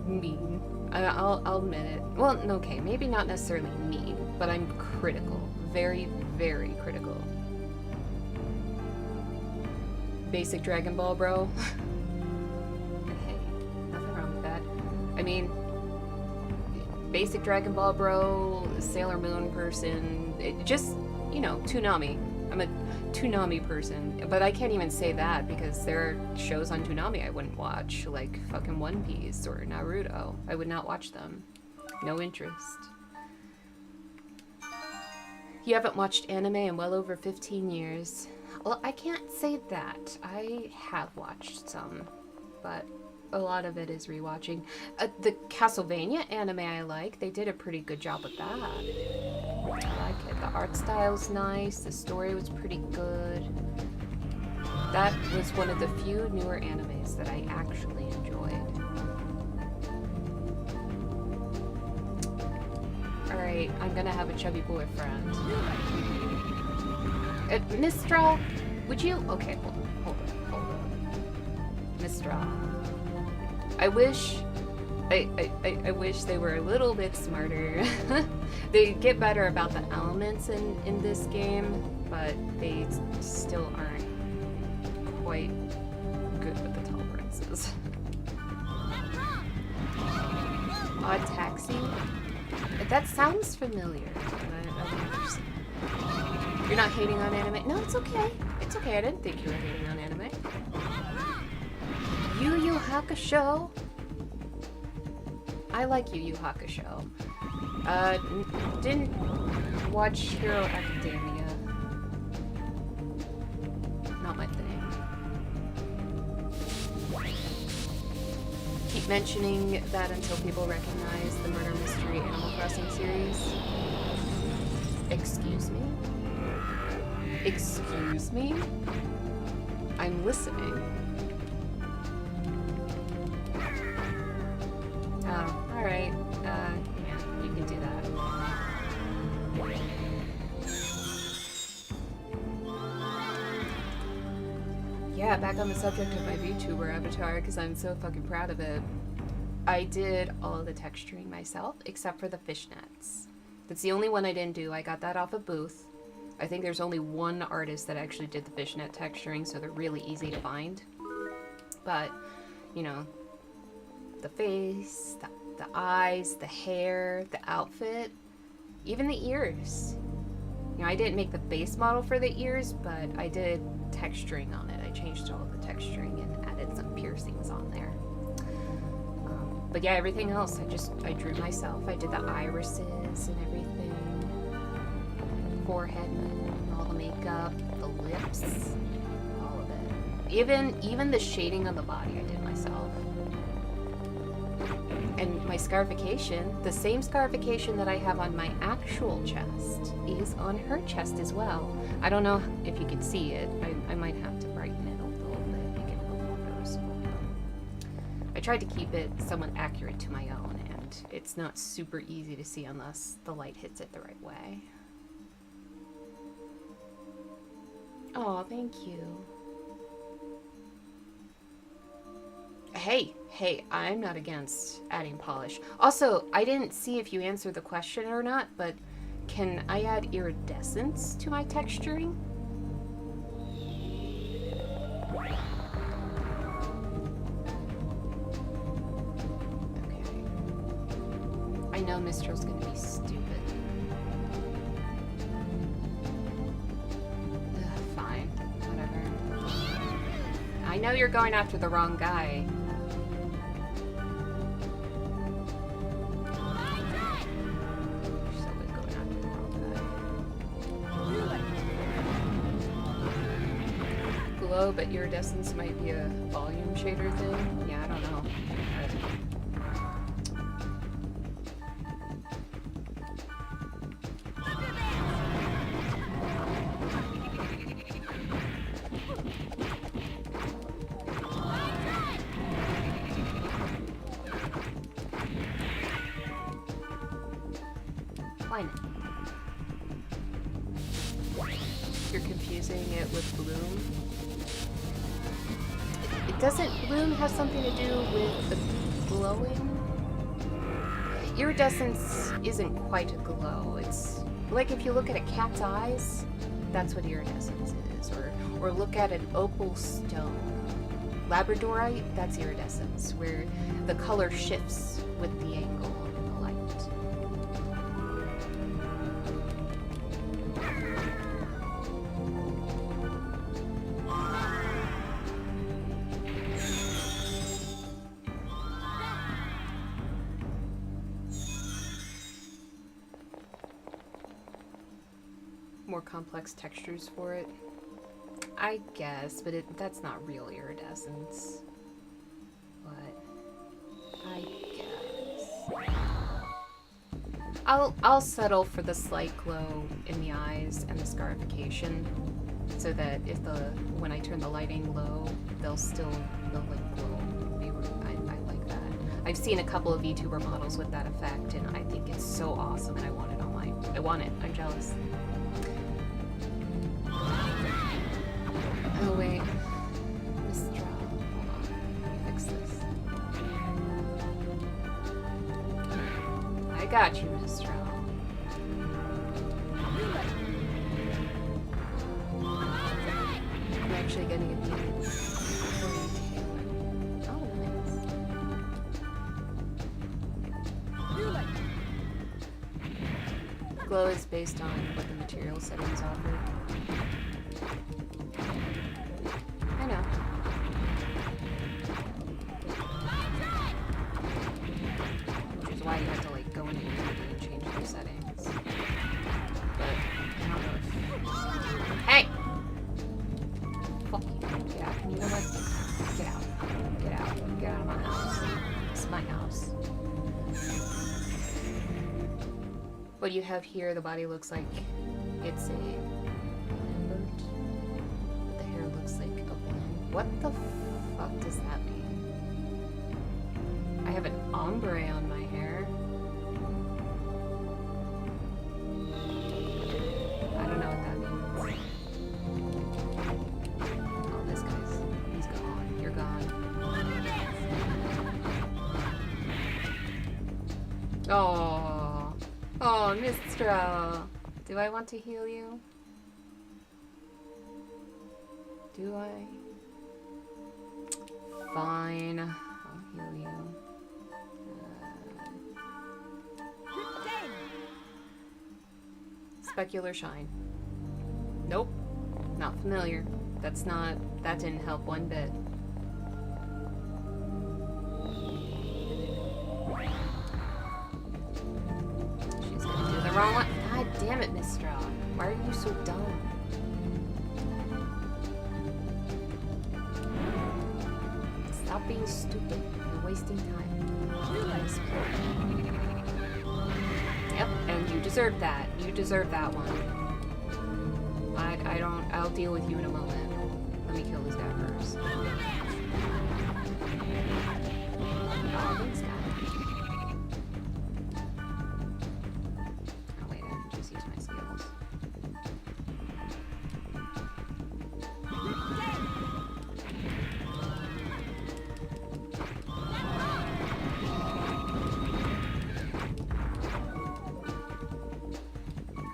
mean. I'll admit it. Well, okay, maybe not necessarily mean, but I'm critical. Very, very critical. Basic Dragon Ball, bro. Hey, nothing wrong with that. I mean, basic Dragon Ball, bro, Sailor Moon person, just, you know, Toonami. I'm a Toonami person, but I can't even say that because there are shows on Toonami I wouldn't watch, like fucking One Piece or Naruto. I would not watch them. No interest. You haven't watched anime in well over 15 years. Well, I can't say that. I have watched some, but a lot of it is rewatching. The Castlevania anime I like. They did a pretty good job with that. I like it. The art style's nice. The story was pretty good. That was one of the few newer animes that I actually enjoyed. Alright, I'm gonna have a chubby boyfriend. Mistral, would you? Okay, hold on. Mistral. I wish they were a little bit smarter. They get better about the elements in this game, but they still aren't quite good with the tolerances. Odd Taxi? That sounds familiar, but I've never seen it. You're not hating on anime? No, it's okay. It's okay. I didn't think you were hating on anime. Yu Yu Hakusho? I like Yu Yu Hakusho. Didn't watch Hero Academia. Not my thing. mentioning that until people recognize the murder mystery Animal Crossing series. Excuse me? Excuse me? I'm listening. Oh, alright. Yeah, you can do that. Yeah, back on the subject of my VTuber avatar, because I'm so fucking proud of it. I did all of the texturing myself, except for the fishnets. That's the only one I didn't do. I got that off a booth. I think there's only one artist that actually did the fishnet texturing, so they're really easy to find. But, you know, the face, the eyes, the hair, the outfit, even the ears. You know, I didn't make the base model for the ears, but I did texturing on it. I changed all of the texturing and added some piercings on there. But yeah, everything else, I drew myself. I did the irises and everything. Forehead and all the makeup, the lips, all of it. Even the shading on the body I did myself. And my scarification, the same scarification that I have on my actual chest, is on her chest as well. I don't know if you can see it. I might have to brighten it a little bit, make it a little more noticeable. I tried to keep it somewhat accurate to my own, and it's not super easy to see unless the light hits it the right way. Oh, thank you. Hey, I'm not against adding polish. Also, I didn't see if you answered the question or not, but can I add iridescence to my texturing? Okay. I know Mistral's gonna be stupid. Ugh, fine, whatever. I know you're going after the wrong guy. But iridescence might be a volume shader thing. Yeah, I don't know. Why not? You're confusing it with bloom. Doesn't bloom have something to do with the glowing? Iridescence isn't quite a glow. It's like if you look at a cat's eyes, that's what iridescence is. Or look at an opal stone. Labradorite, that's iridescence, where the color shifts with the angle of the light. More complex textures for it, I guess, but that's not real iridescence. But I guess I'll settle for the slight glow in the eyes and the scarification, so that when I turn the lighting low, they'll like glow. I like that. I've seen a couple of VTuber models with that effect, and I think it's so awesome, and I want it on mine. I want it. I'm jealous. Oh wait, Mistral, hold on, let me fix this. I got you, Mistral. I'm actually gonna get the nice. Glow is based on what the material settings offer. I know. Which is why you have to like go into Unity and change your settings. But I don't know if... Hey! Fuck you. Get out. And you know what? Get out. Get out. Get out of my house. my house. What you have here, the body looks like it's a Lambert. The hair looks like a blonde. What the fuck does that mean? I have an ombre on my hair. I don't know what that means. Oh, this he's gone. You're gone. Oh, oh, Mistra. Do I want to heal you? Do I? Fine, I'll heal you. Specular Shine. Nope, not familiar. That didn't help one bit. She's gonna do the wrong one. God damn it, Miss Straw. Why are you so dumb? Stop being stupid. You're wasting time. Yep, and you deserve that. You deserve that one. I'll deal with you in a moment. Let me kill this guy first. Oh, thanks, guy. Oh wait, I can just use my skills.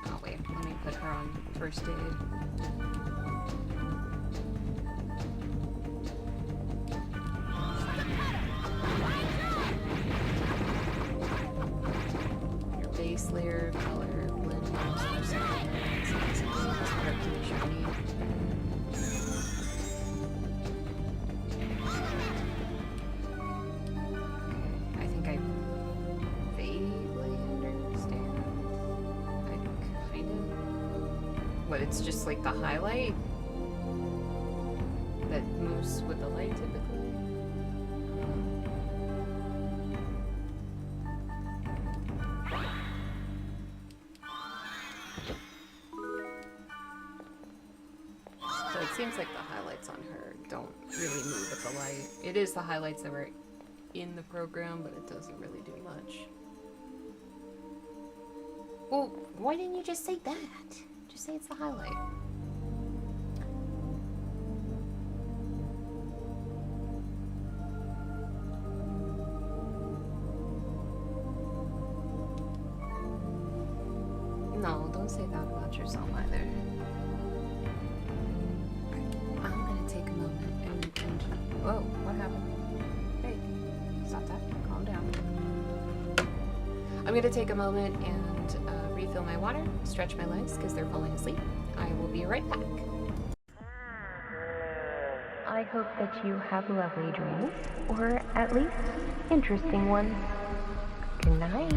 Oh wait, let me put her on first aid. Layer, color, blend, shiny. I think I vaguely understand. I kind of. What, it's just like the highlight that moves with the light typically? Seems like the highlights on her don't really move with the light. It is the highlights that were in the program, but it doesn't really do much. Well, why didn't you just say that? Just say it's the highlight. No, don't say that about yourself either. Take a moment and whoa, what happened? Hey, stop that. Calm down. I'm gonna take a moment and refill my water, stretch my legs because they're falling asleep. I will be right back. I hope that you have lovely dreams, or at least interesting ones. Good night.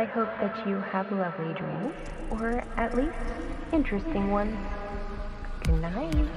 I hope that you have lovely dreams, or at least interesting ones. Good night.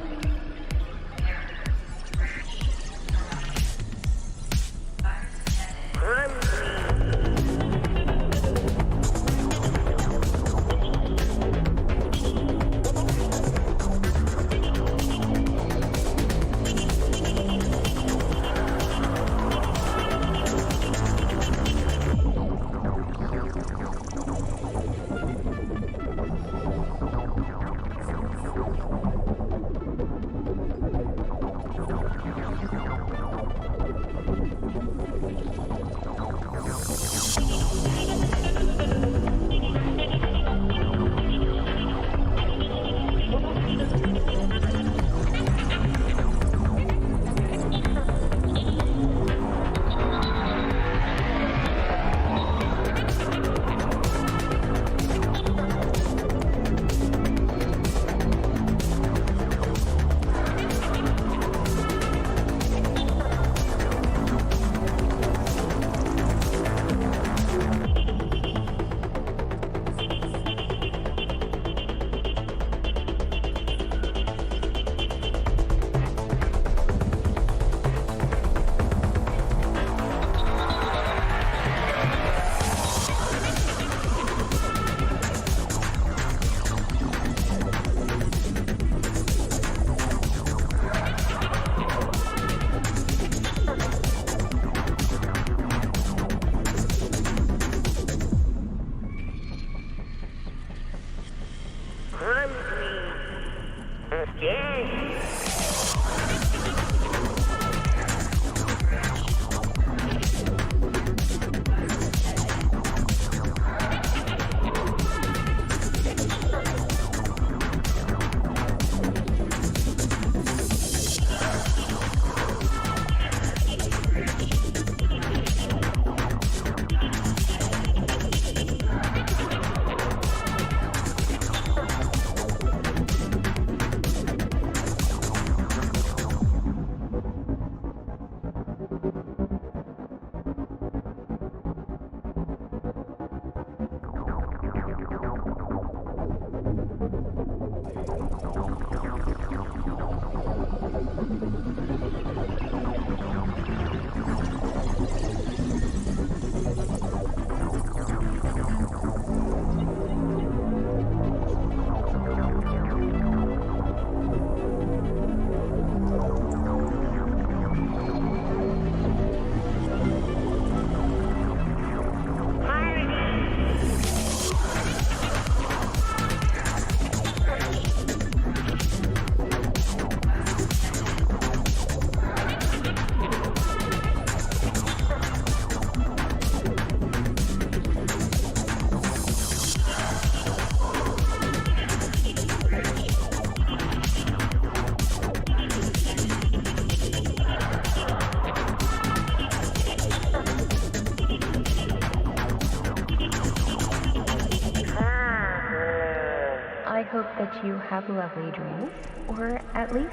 I hope that you have lovely dreams, or at least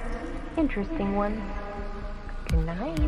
interesting ones. Good night.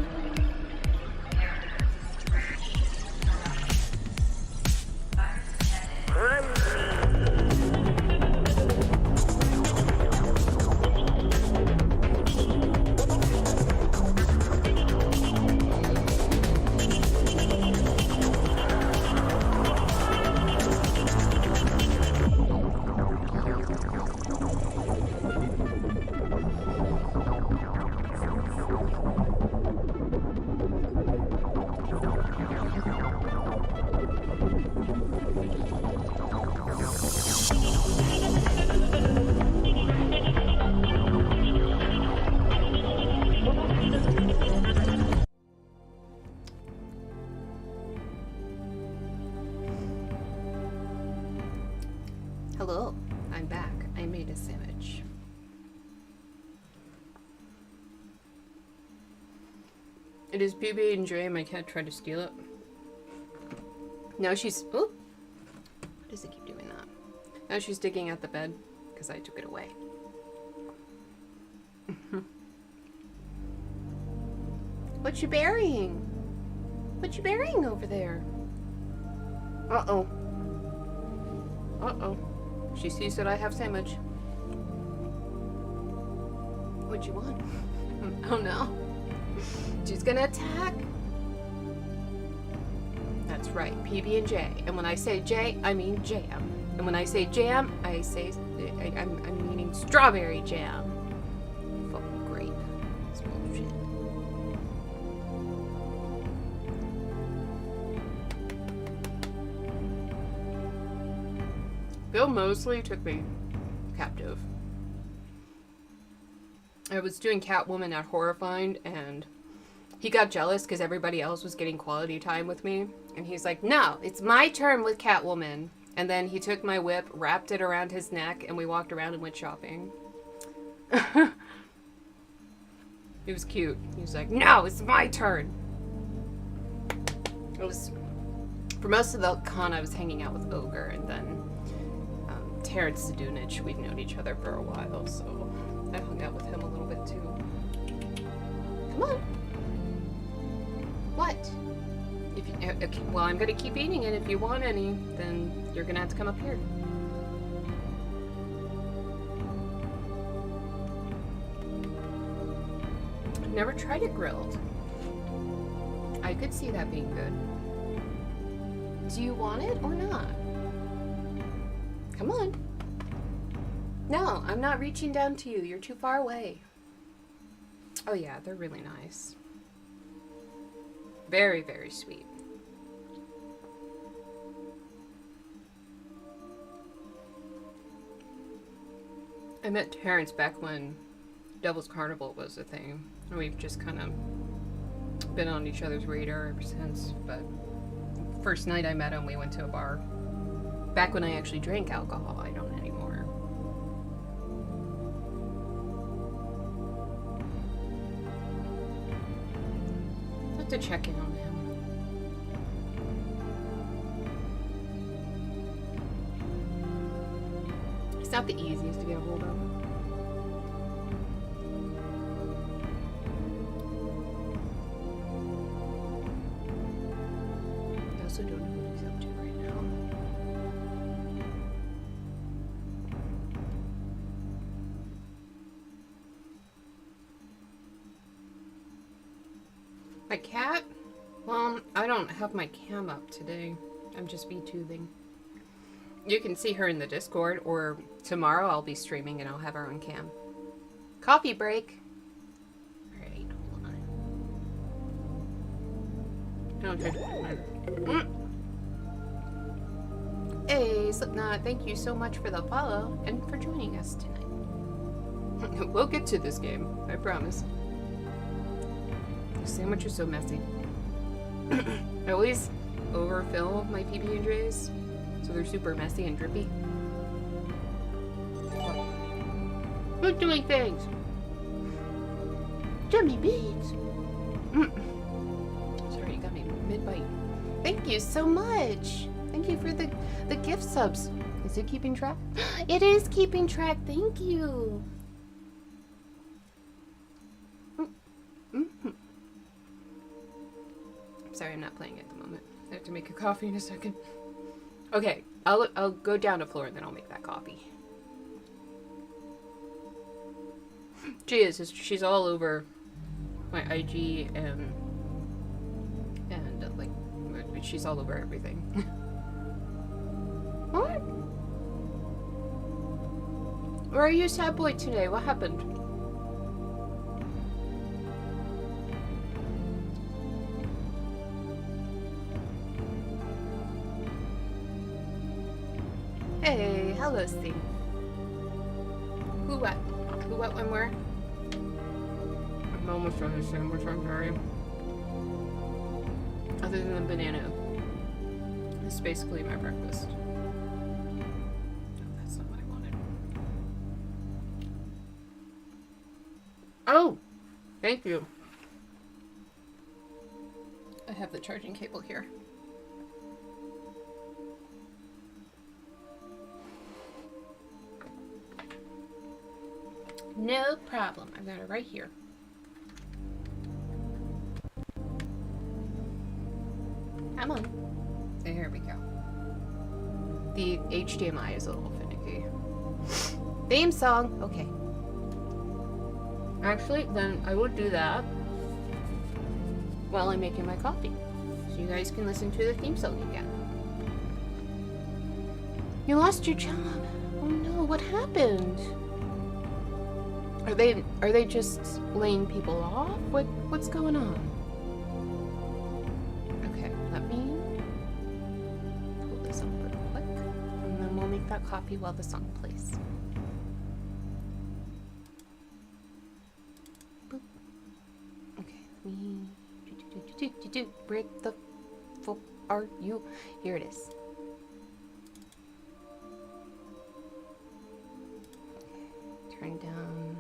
Hello, I'm back. I made a sandwich. It is PB and J. My cat tried to steal it. Now she's... Oh! Why does it keep doing that? Now she's digging at the bed because I took it away. What you burying? What you burying over there? Uh-oh. Uh-oh. She sees that I have sandwich. What'd you want? Oh no. She's gonna attack. That's right, PB&J. And when I say J, I mean jam. And when I say jam, I'm meaning strawberry jam. Fucking grape. It's bullshit. Bill Moseley took me captive. I was doing Catwoman at Horrified, and he got jealous because everybody else was getting quality time with me. And he's like, no, it's my turn with Catwoman. And then he took my whip, wrapped it around his neck, and we walked around and went shopping. It was cute. He was like, no, it's my turn. It was, for most of the con, I was hanging out with Ogre, and then Terrence Zadunich, we'd known each other for a while, so I hung out with him a little bit too. Come on. What? If you, okay, well, I'm gonna keep eating it. If you want any, then you're gonna have to come up here. I've never tried it grilled. I could see that being good. Do you want it or not? Come on. No, I'm not reaching down to you. You're too far away. Oh yeah, they're really nice. Very, very sweet. I met Terrence back when Devil's Carnival was a thing. And we've just kind of been on each other's radar ever since. But first night I met him, we went to a bar. Back when I actually drank alcohol, I don't anymore. I have to check in on him. He's not the easiest to get a hold of. I also don't know what he's up to right now. My cat? Well, I don't have my cam up today. I'm just VTubing. You can see her in the Discord, or tomorrow I'll be streaming and I'll have her on cam. Coffee break. Alright, hold on. Hey, Slipknot, thank you so much for the follow and for joining us tonight. We'll get to this game, I promise. The sandwich is so messy. I always overfill my PB&Js, so they're super messy and drippy. Who's doing things? Jimmy Beans. Sorry, you got me mid-bite. Thank you so much. Thank you for the gift subs. Is it keeping track? It is keeping track. Thank you. Sorry, I'm not playing at the moment. I have to make a coffee in a second. Okay, I'll go down to floor and then I'll make that coffee. She's all over my IG and like she's all over everything. What? Where are you, sad boy, today? What happened? Hey, hello, Steve. Who what? Who what when where? I'm almost done the sandwich, I'm sorry. Other than the banana. This is basically my breakfast. Oh, that's not what I wanted. Oh! Thank you. I have the charging cable here. No problem. I've got it right here. Come on. There we go. the HDMI is a little finicky. Theme song. Okay. Actually, then I will do that while I'm making my coffee, so you guys can listen to the theme song again. You lost your job. Oh no, what happened? Are they just laying people off? What's going on? Okay, let me pull this up real quick, and then we'll make that coffee while the song plays. Boop. Okay, where the fuck are you? Here it is. Turn down.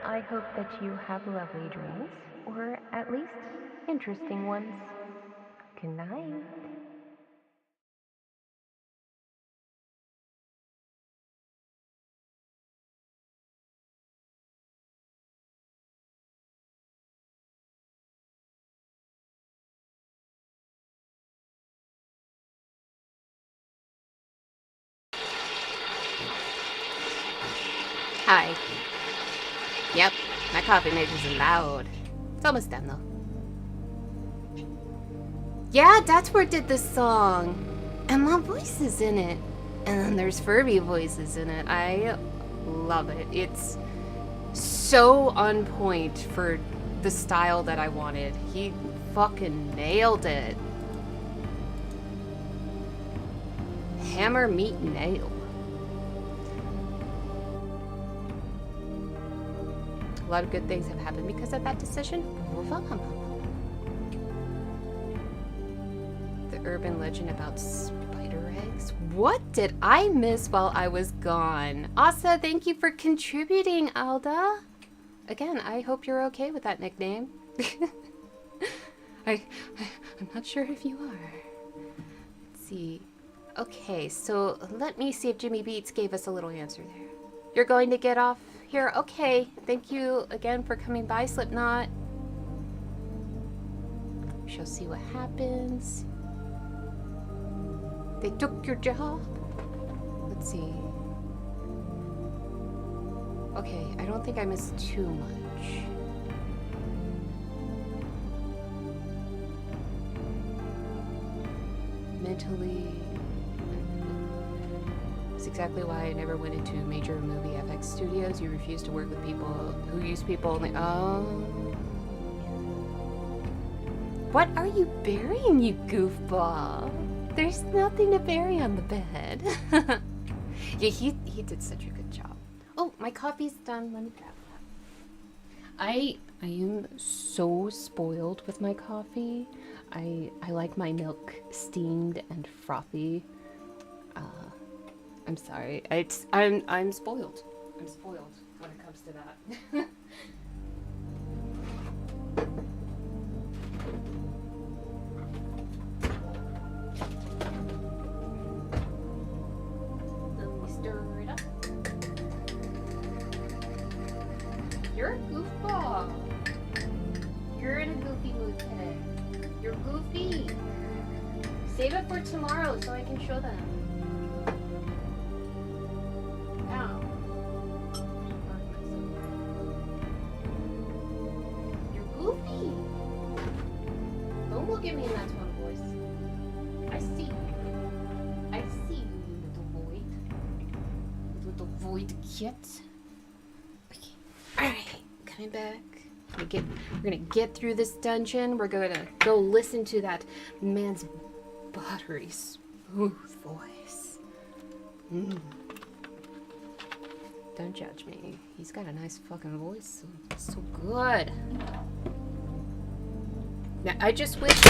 I hope that you have lovely dreams, or at least interesting ones. Good night. Hi. Yep, my coffee maker's loud. It's almost done though. Yeah, that's where it did this song. And my voice is in it. And then there's Furby voices in it. I love it. It's so on point for the style that I wanted. He fucking nailed it. Hammer, meat, nail. A lot of good things have happened because of that decision. The urban legend about spider eggs. What did I miss while I was gone? Asa, thank you for contributing, Alda. Again, I hope you're okay with that nickname. I'm not sure if you are. Let's see. Okay, so let me see if Jimmy Beats gave us a little answer there. You're going to get off here? Okay. Thank you again for coming by, Slipknot. We shall see what happens. They took your job? Let's see. Okay, I don't think I missed too much. Mentally... That's exactly why I never went into major movie FX studios. You refuse to work with people who use people only... Oh... What are you burying, you goofball? There's nothing to bury on the bed. Yeah, he did such a good job. Oh, my coffee's done. Let me grab that. I am so spoiled with my coffee. I like my milk steamed and frothy. I'm sorry. I'm spoiled. I'm spoiled when it comes to that. Stir it up. You're a goofball. You're in a goofy mood today. You're goofy. Save it for tomorrow so I can show them. Ow. You're goofy. Don't look at me in that tone of voice. I see you. I see you, you little void. Little void kit. Okay. Alright. Coming back. We're gonna get through this dungeon. We're gonna go listen to that man's buttery smooth voice. Don't judge me. He's got a nice fucking voice. So good. Now, I just wish...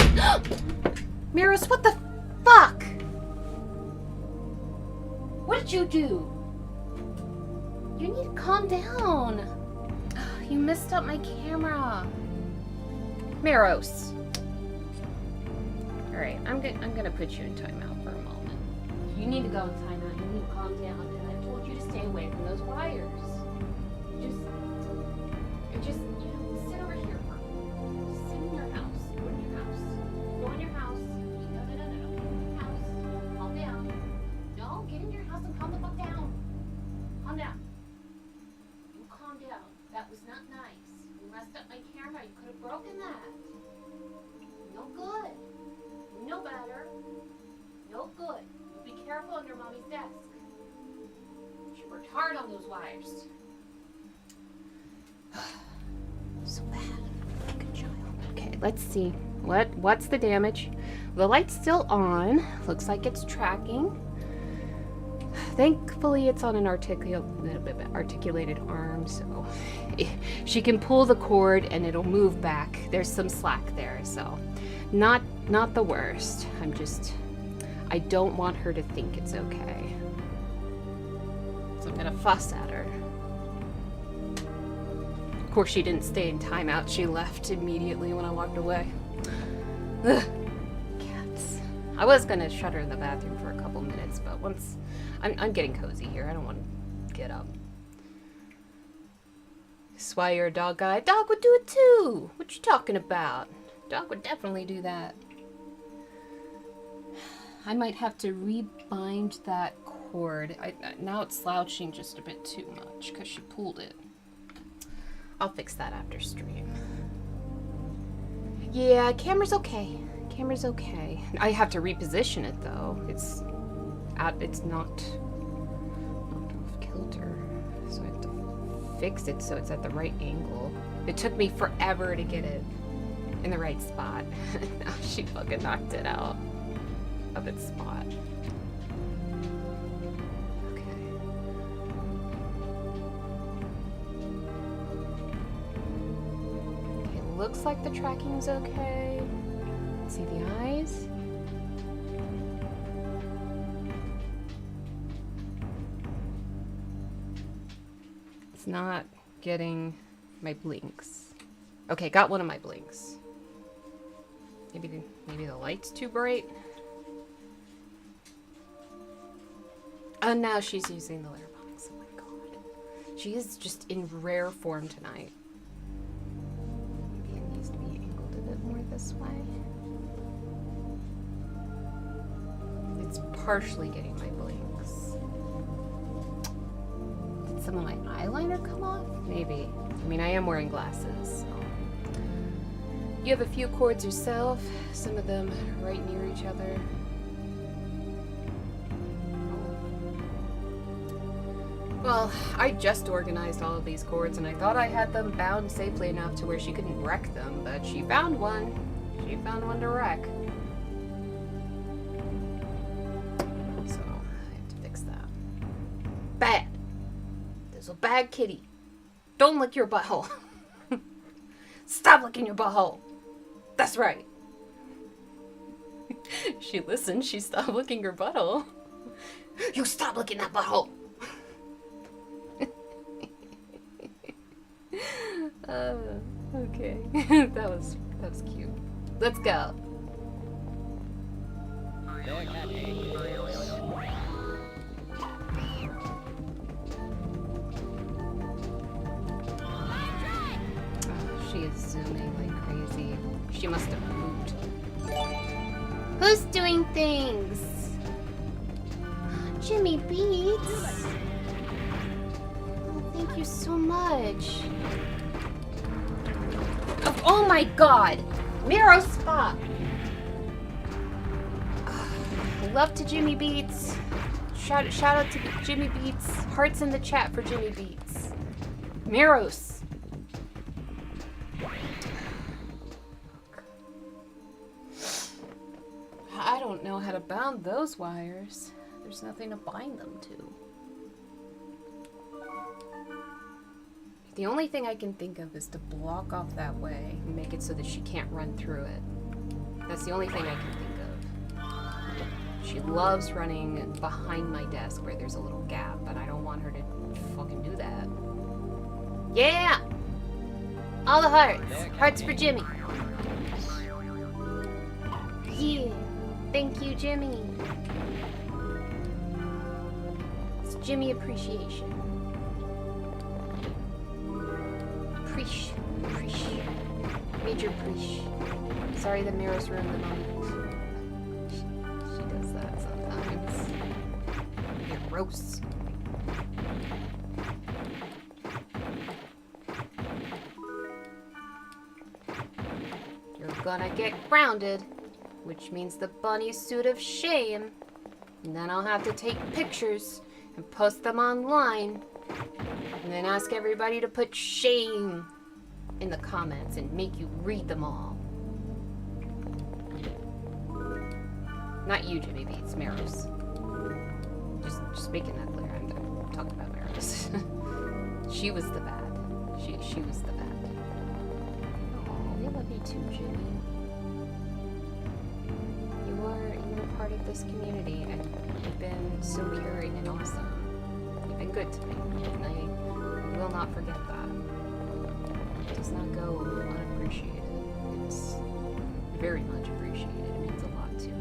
Miros, what the fuck? What did you do? You need to calm down. You messed up my camera. Miros. Alright, I'm gonna put you in timeout for a moment. You need to go in timeout. You need to calm down. And I told you to stay away from those wires. Just, you know, sit over here for a minute. Just sit in your house. Go in your house. Go in your house. No. Get in your house. Calm down. No, get in your house and calm the fuck down. Calm down. You calm down. That was not nice. You messed up my camera. You could have broken that. No good. No better. No good. You be careful under mommy's desk. She worked hard on those wires. So bad. Good child. Okay, let's see. What's the damage? The light's still on. Looks like it's tracking. Thankfully, it's on an articulated arm, so she can pull the cord and it'll move back. There's some slack there, so not the worst. I don't want her to think it's okay. So I'm gonna fuss at her. Of course, she didn't stay in timeout. She left immediately when I walked away. Ugh. Cats. I was gonna shut her in the bathroom for a couple minutes, but once I'm getting cozy here. I don't want to get up. That's why you're a dog guy. Dog would do it too. What you talking about? Dog would definitely do that. I might have to rebind that cord. Now it's slouching just a bit too much because she pulled it. I'll fix that after stream. Yeah, camera's okay. Camera's okay. I have to reposition it though. it's not off kilter. So I have to fix it so it's at the right angle. It took me forever to get it in the right spot. Now she fucking knocked it out of its spot. Okay. Okay, looks like the tracking's okay. See the eyes? It's not getting my blinks. Okay, got one of my blinks. Maybe the light's too bright. Oh, now she's using the litter box. Oh my god. She is just in rare form tonight. Maybe it needs to be angled a bit more this way. It's partially getting my blinks. Did some of my eyeliner come off? Maybe. I mean, I am wearing glasses. So. You have a few cords yourself, some of them right near each other. Well, I just organized all of these cords and I thought I had them bound safely enough to where she couldn't wreck them, but she found one. She found one to wreck. So, I have to fix that. Bad. There's a bad kitty. Don't lick your butthole. Stop licking your butthole. That's right. She listened. She stopped licking her butthole. You stop licking that butthole. Okay. that was cute. Let's go. She is zooming like crazy. She must have moved. Who's doing things? Jimmy Beats. Oh, thank you so much. Oh my god! Miro spot! Love to Jimmy Beats. Shout out to Jimmy Beats. Hearts in the chat for Jimmy Beats. Miros. I don't know how to bound those wires. There's nothing to bind them to. The only thing I can think of is to block off that way and make it so that she can't run through it. That's the only thing I can think of. She loves running behind my desk where there's a little gap, but I don't want her to fucking do that. Yeah! All the hearts. Hearts for Jimmy. Yeah. Thank you, Jimmy. It's Jimmy appreciation. Preach. Major preach. Sorry the mirrors ruined the moment. She does that sometimes. Get gross. You're gonna get grounded, which means the bunny suit of shame. And then I'll have to take pictures and post them online. And then ask everybody to put shame in the comments and make you read them all. Not you, Jimmy Beats, Maros. Just making that clear. I'm talking about Maros. She was the bad. She was the bad. Oh, we love you too, Jimmy. You're part of this community, and you've been so caring and awesome. You've been good to me, and I will not forget that. It does not go unappreciated. It's very much appreciated. It means a lot to me.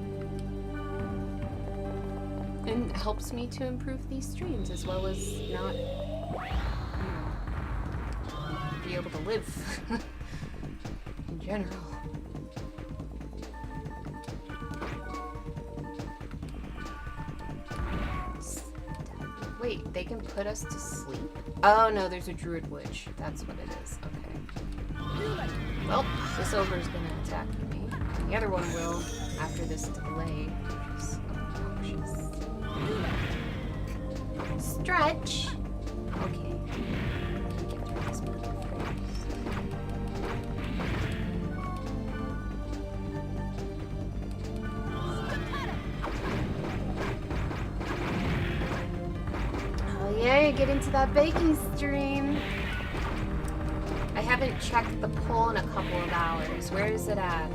And helps me to improve these streams as well as not, be able to live in general. Wait, they can put us to sleep? Oh no, there's a druid witch. That's what it is. Okay. Well, this ogre's gonna attack me. The other one will after this delay. Which is, oh stretch. Okay. Get through this one first. Oh yeah, get into that baking stream. I haven't checked the poll in a couple of hours. Where is it at?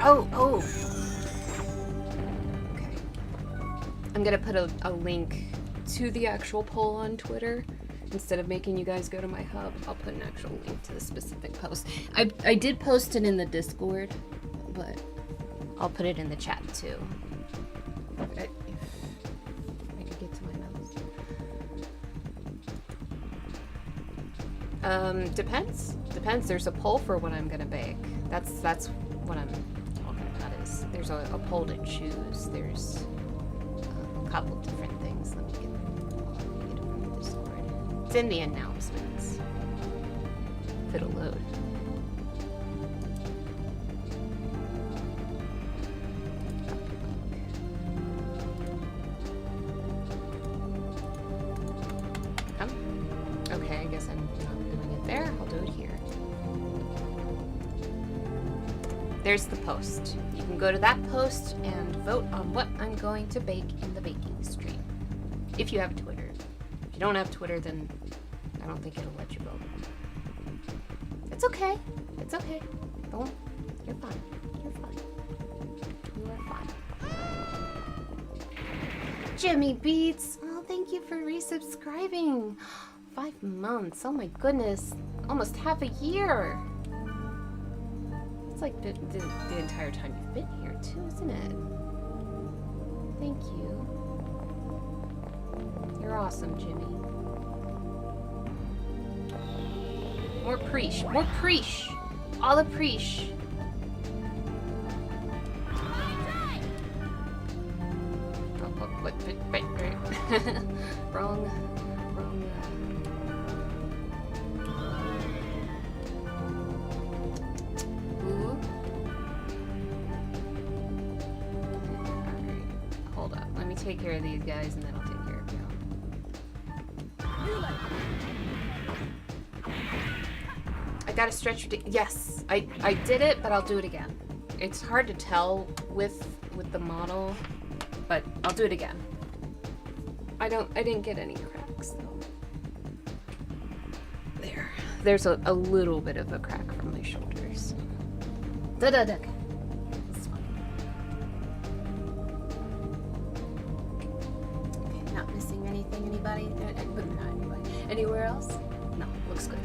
Oh. Okay. I'm gonna put a link to the actual poll on Twitter. Instead of making you guys go to my hub, I'll put an actual link to the specific post. I did post it in the Discord, but I'll put it in the chat too. If I could get to my mouse. Depends. There's a poll for what I'm gonna bake. That's what I'm talking about. Is there's a poll to choose. There's a couple different things. Let me get it from the Discord. It's in the announcements. If it'll load. Okay, I guess I'm not doing it there. I'll do it here. There's the post. You can go to that post and vote on what I'm going to bake in the baking stream. If you have Twitter. If you don't have Twitter, then I don't think it'll let you vote. It's okay. It's okay. Don't. You're fine. You're fine. You are fine. Jimmy Beats! Oh, thank you for resubscribing. 5 months. Oh my goodness. Almost half a year. It's like the entire time you've been here too, isn't it? Thank you. You're awesome, Jimmy. More preach. More preach. All the preach. Oh, what? Wrong. Take care of these guys and then I'll take care of you. I gotta stretch your yes, I did it, but I'll do it again. It's hard to tell with the model, but I'll do it again. I didn't get any cracks though. There's a little bit of a crack from my shoulders. Da-da-da. Anybody? But not anybody. Anywhere else? No, looks good.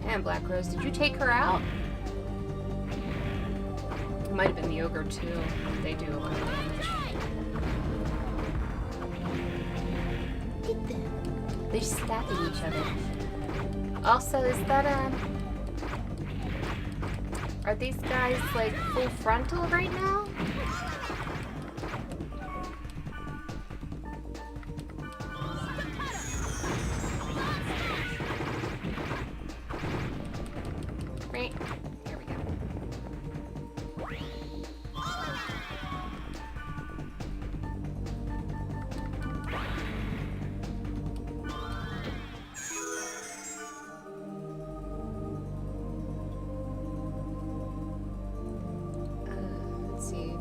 And Black Rose, did you take her out? It might have been the ogre too. They do a lot of damage. Look at them. They're stacking each other. Also, is that are these guys like full frontal right now? Right. Here we go.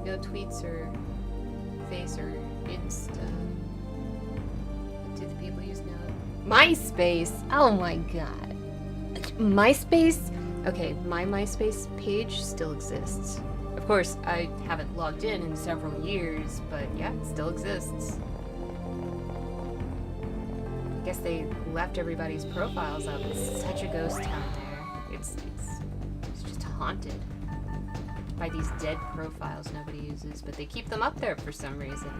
No tweets or face or Insta. What do the people use now? MySpace! Oh my god. MySpace? Okay, my MySpace page still exists. Of course, I haven't logged in several years, but yeah, it still exists. I guess they left everybody's profiles up. It's such a ghost town there. It's just haunted by these dead profiles nobody uses, but they keep them up there for some reason.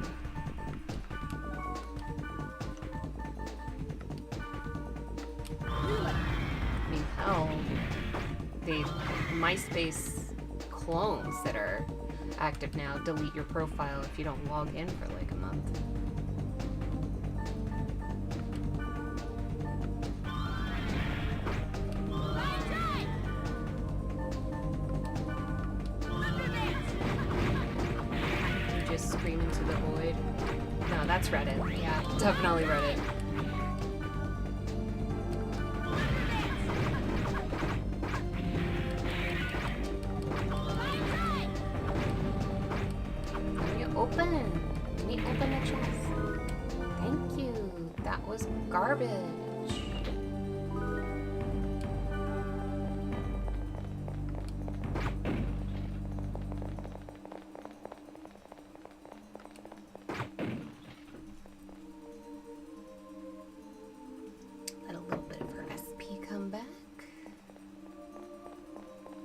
I mean, hell, the MySpace clones that are active now delete your profile if you don't log in for like a month. that's Reddit. Yeah, definitely Reddit. Can you open the chest? Thank you. That was garbage. Let a little bit of her SP come back.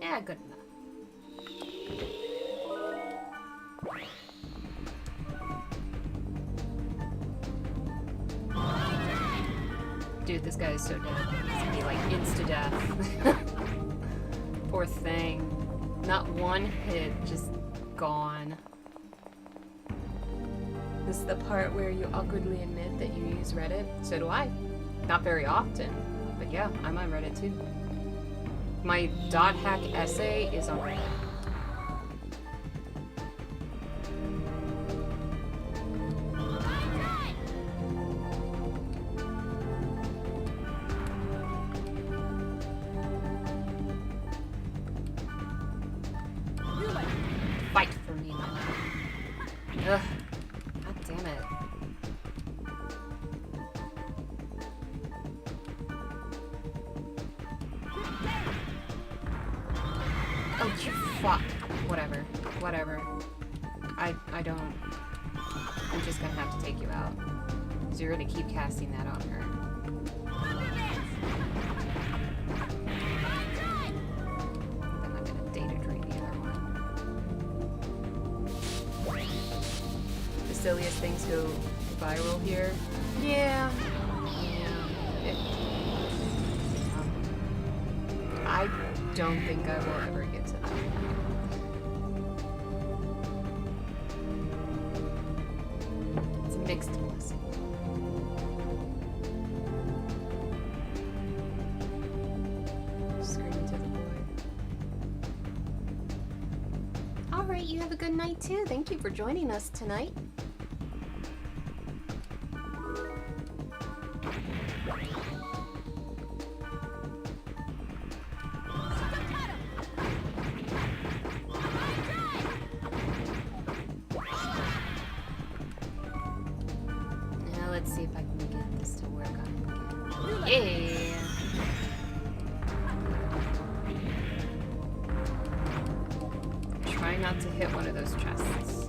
Yeah, good enough. Dude, this guy is so dead. He's gonna be like insta-death. Poor thing. Not one hit, just gone. This is the part where you awkwardly admit that you use Reddit. So do I. Not very often, but yeah, I'm on Reddit too. My .hack essay is on Reddit. Fight for me, man. Ugh. God damn it. Oh, you fuck. Whatever. Whatever. I don't... I'm just gonna have to take you out. Because you're gonna keep casting that on her. Then I'm gonna data drain the other one. The silliest things go viral here. Yeah. I don't think I will ever get to that. It's a mixed blessing. Screaming to the boy. Alright, you have a good night too. Thank you for joining us tonight. Now let's see if I can get this to work on him again. Yeah. Try not to hit one of those chests.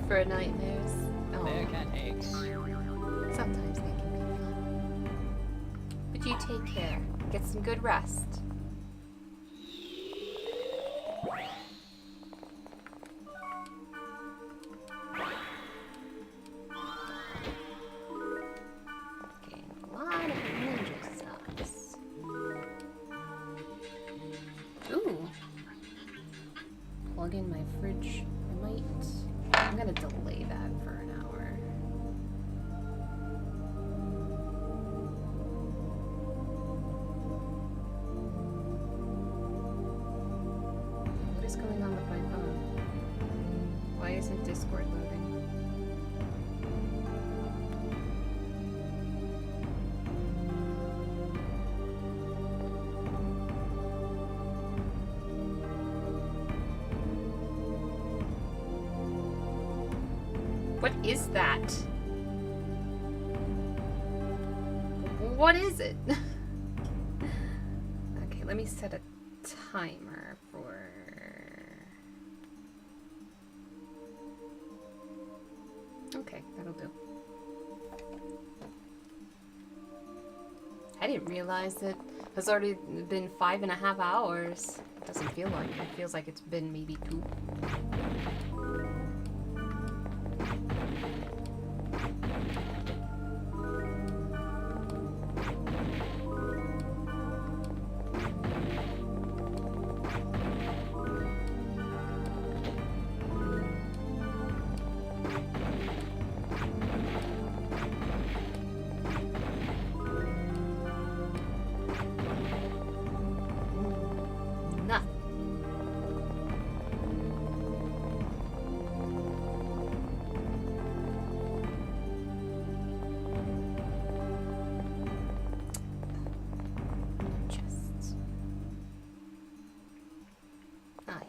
For nightmares. Oh. Sometimes they can be fun. But you take care. Get some good rest. Getting a lot of ninja subs. Ooh. Plug in my fridge. I'm gonna delay that for an hour. What is going on with my phone? Why isn't Discord loading? What is that? What is it? Okay, let me set a timer for... Okay, that'll do. I didn't realize it has already been 5.5 hours. It doesn't feel like it. It feels like it's been maybe 2.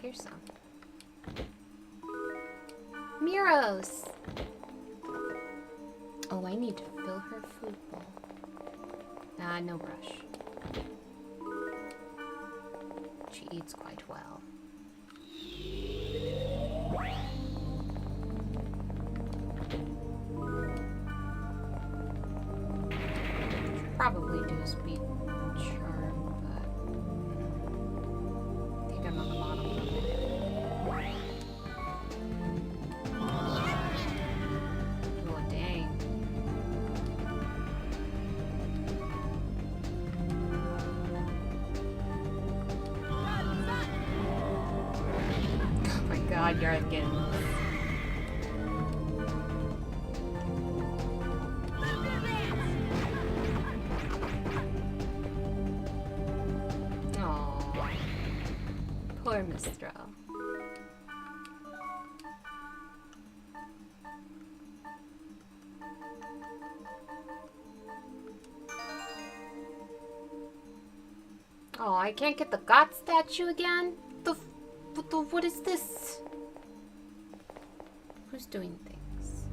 here's some. Miros! Oh, I need to fill her food bowl. Ah, no rush. She eats quite well. Should probably do a speed charm, but I think I'm on the bottom. Oh, dang. Oh my god, you're again. Aww. Poor Mistral. Oh, I can't get the God statue again? What is this? Who's doing things?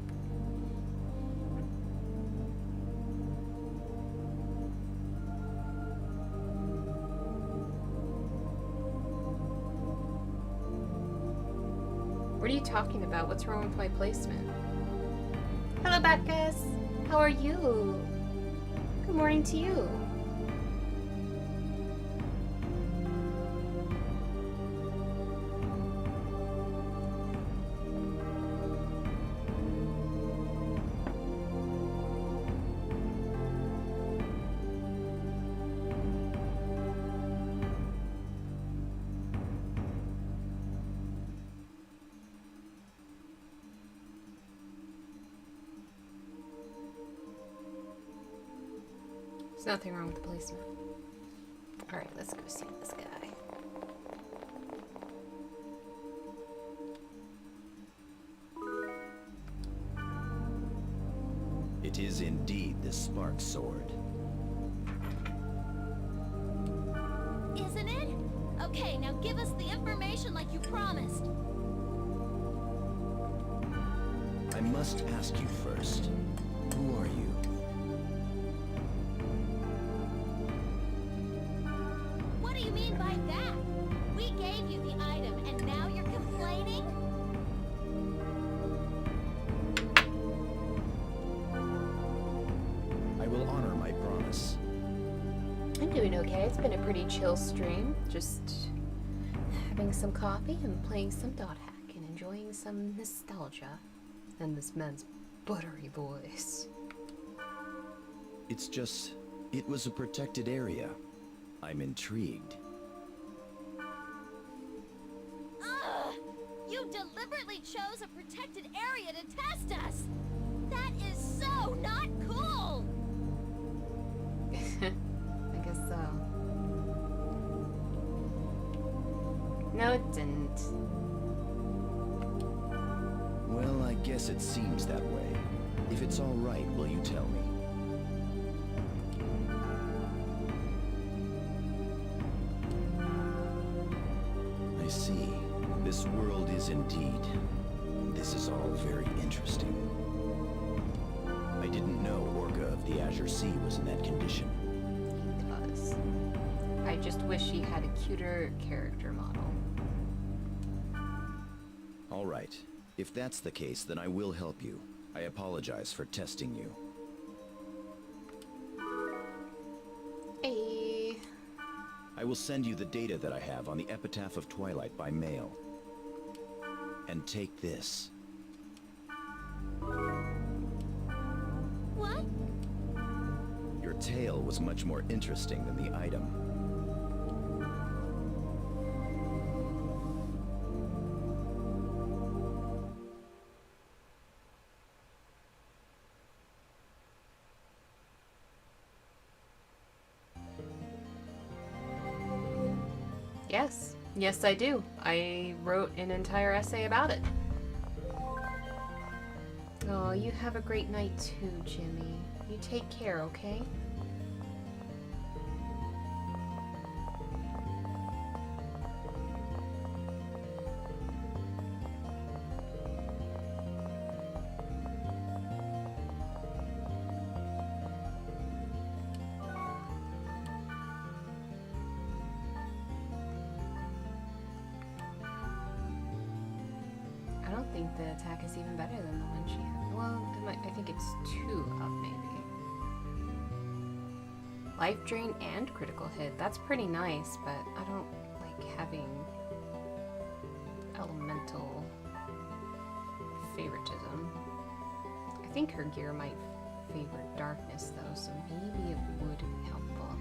What are you talking about? What's wrong with my placement? Hello, Bacchus. How are you? Good morning to you. There's nothing wrong with the placement. Alright, let's go see this guy. It is indeed the Spark Sword. Isn't it? Okay, now give us the information like you promised. I must ask you first. Who are you? What do you mean by that? We gave you the item and now you're complaining? I will honor my promise. I'm doing okay. It's been a pretty chill stream. Just having some coffee and playing some dot hack and enjoying some nostalgia and this man's buttery voice. It's just, it was a protected area. I'm intrigued. Ugh! You deliberately chose a protected area to test us! That is so not cool! I guess so. No, it didn't. Well, I guess it seems that way. If it's all right, will you tell me? I see. This world is indeed. This is all very interesting. I didn't know Orca of the Azure Sea was in that condition. He does. I just wish he had a cuter character model. All right. If that's the case, then I will help you. I apologize for testing you. Hey. I will send you the data that I have on the Epitaph of Twilight by mail. And take this. What? Your tale was much more interesting than the item. Yes. Yes, I do. I wrote an entire essay about it. Oh, you have a great night too, Jimmy. You take care, okay? attack is even better than the one she had. Well, I think it's 2 up, maybe. Life drain and critical hit. That's pretty nice, but I don't like having elemental favoritism. I think her gear might favor darkness, though, so maybe it would be helpful.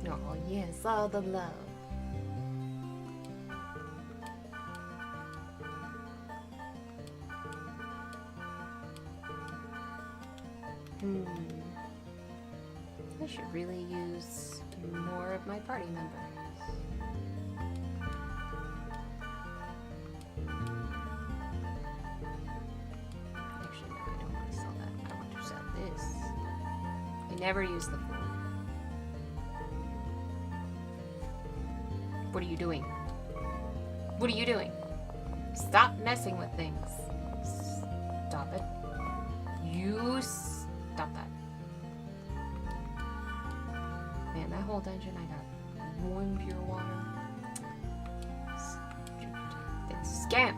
Oh, yes, all the love. I should really use more of my party members. Actually, no, I don't want to sell that. I want to sell this. I never use the fool. What are you doing? What are you doing? Stop messing with things. Stop it. You stop that. Man, that whole dungeon, I got 1 pure water. It's a scam.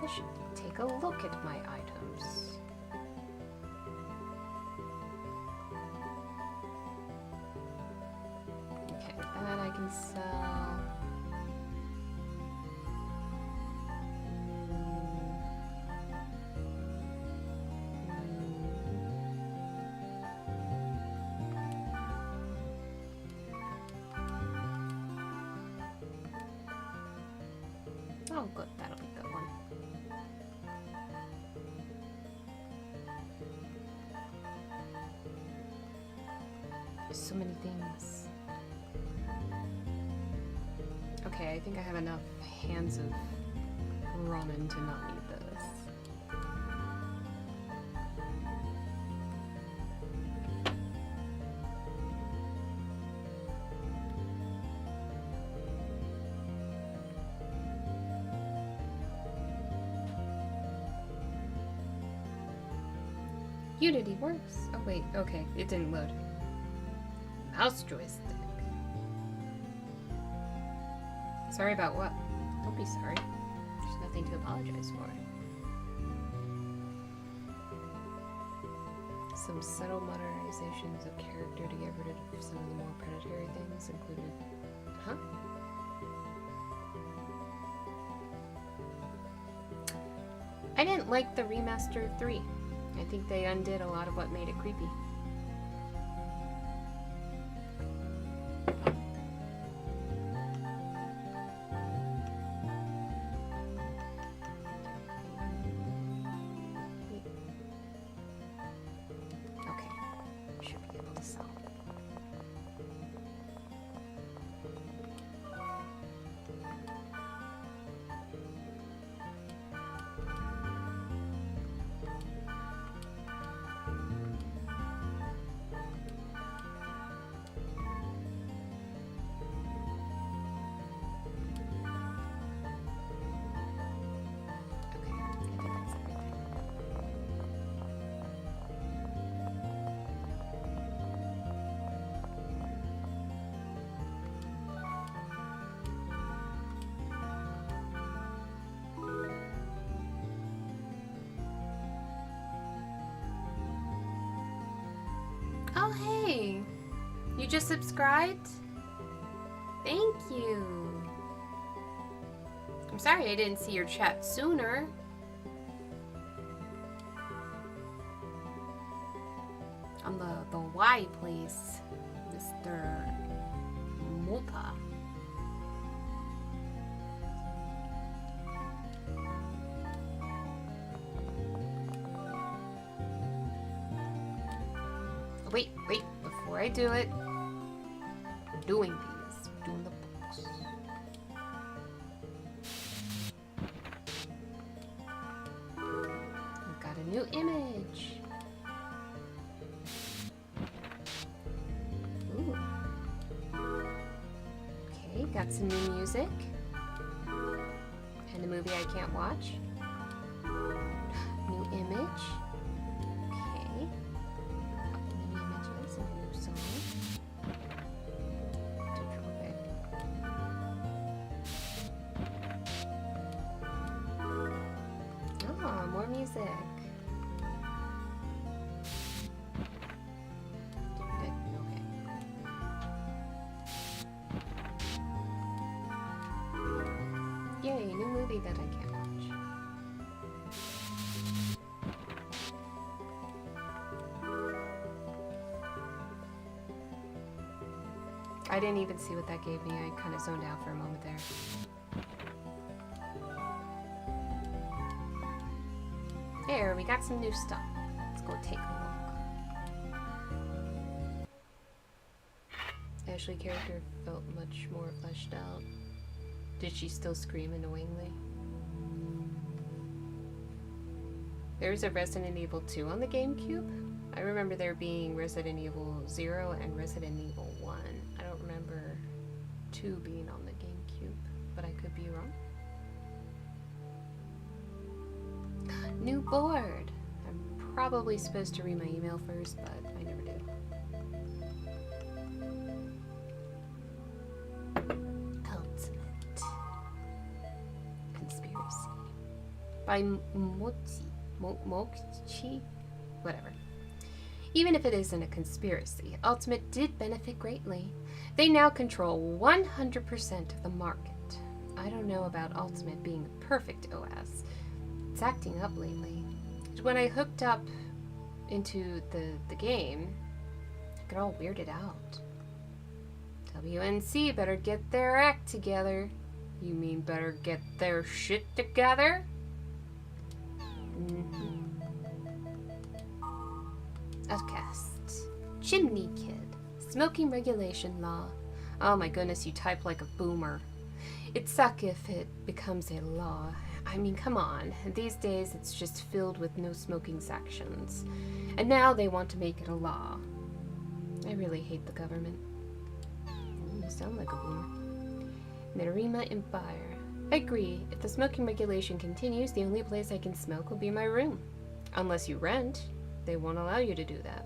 I should take a look at my items. Okay, that I can sell. Oh, good. That'll be a good one. There's so many things. Okay, I think I have enough hands of ramen to not need this. Unity works. Oh wait, okay, it didn't load. Mouse joystick. Sorry about what? Don't be sorry. There's nothing to apologize for. Some subtle modernizations of character to get rid of some of the more predatory things included. Huh? I didn't like the remaster 3. I think they undid a lot of what made it creepy. Okay, should be able to sell. Oh, hey! You just subscribed? Thank you! I'm sorry I didn't see your chat sooner. On the Y, please, Mr. Multa. Wait, before I do it, I'm doing these, doing the books. We've got a new image. Ooh. Okay, got some new music. And a movie I can't watch. New image. Okay. New images. A new song. Digital pic. Oh, more music. Okay. Yay, new movie that I can't watch. I didn't even see what that gave me. I kind of zoned out for a moment there. There, we got some new stuff. Let's go take a look. Ashley character felt much more fleshed out. Did she still scream annoyingly? There's a Resident Evil 2 on the GameCube. I remember there being Resident Evil 0 and Resident Evil 1. I don't remember 2 being on the GameCube, but I could be wrong. New board! I'm probably supposed to read my email first, but I never do. Ultimate Conspiracy by Mochi? Whatever. Even if it isn't a conspiracy, Ultimate did benefit greatly. They now control 100% of the market. I don't know about Ultimate being a perfect OS. It's acting up lately. When I hooked up into the game, I got all weirded out. WNC better get their act together. You mean better get their shit together? Outcast. Chimney Kid. Smoking regulation law. Oh my goodness, you type like a boomer. It'd suck if it becomes a law. I mean, come on. These days it's just filled with no smoking sections. And now they want to make it a law. I really hate the government. You sound like a boomer. Narima Empire. I agree. If the smoking regulation continues, the only place I can smoke will be my room. Unless you rent, they won't allow you to do that.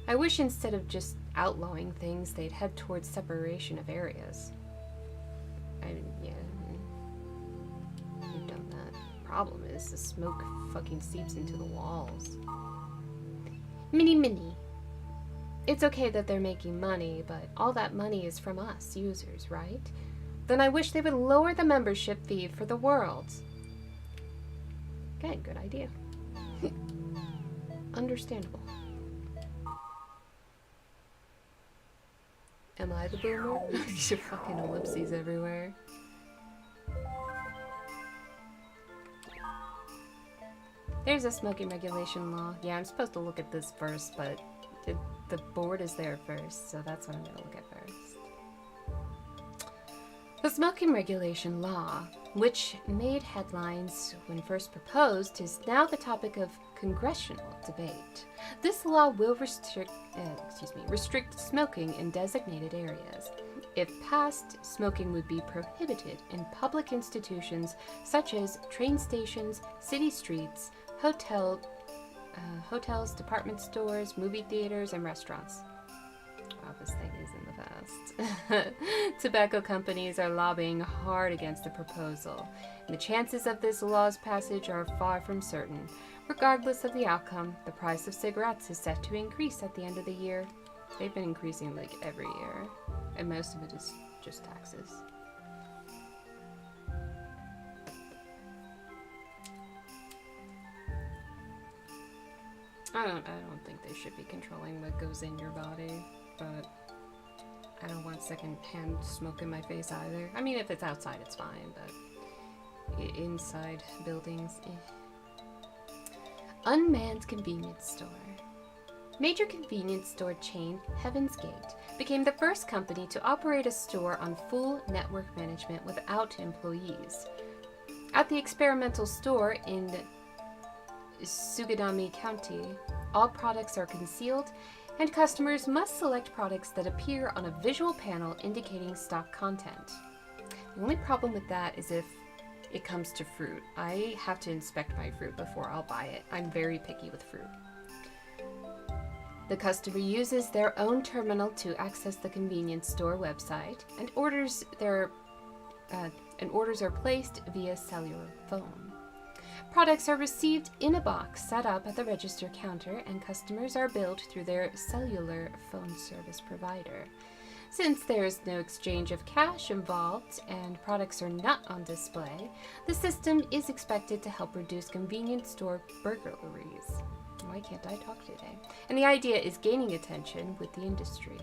I wish instead of just outlawing things, they'd head towards separation of areas. I mean, yeah. We've done that. Problem is, the smoke fucking seeps into the walls. Mini. It's okay that they're making money, but all that money is from us, users, right? Then I wish they would lower the membership fee for the world. Okay, good idea. Understandable. Am I the boomer? These are fucking ellipses everywhere. There's a smoking regulation law. Yeah, I'm supposed to look at this first, but the board is there first, so that's what I'm gonna look at first. The smoking regulation law, which made headlines when first proposed, is now the topic of congressional debate. This law will restrict smoking in designated areas. If passed, smoking would be prohibited in public institutions such as train stations, city streets, hotels, department stores, movie theaters, and restaurants. Wow, this thing is in the past. Tobacco companies are lobbying hard against the proposal, and the chances of this law's passage are far from certain. Regardless of the outcome, the price of cigarettes is set to increase at the end of the year. They've been increasing like every year, and most of it is just taxes. I don't think they should be controlling what goes in your body, but I don't want secondhand smoke in my face either. I mean, if it's outside, it's fine, but inside buildings, Unmanned convenience store. Major convenience store chain Heaven's Gate became the first company to operate a store on full network management without employees. At the experimental store in Sugidami County, all products are concealed, and customers must select products that appear on a visual panel indicating stock content. The only problem with that is if it comes to fruit. I have to inspect my fruit before I'll buy it. I'm very picky with fruit. The customer uses their own terminal to access the convenience store website, and orders are placed via cellular phone. Products are received in a box set up at the register counter, and customers are billed through their cellular phone service provider. Since there is no exchange of cash involved and products are not on display, the system is expected to help reduce convenience store burglaries. Why can't I talk today? And the idea is gaining attention with the industry.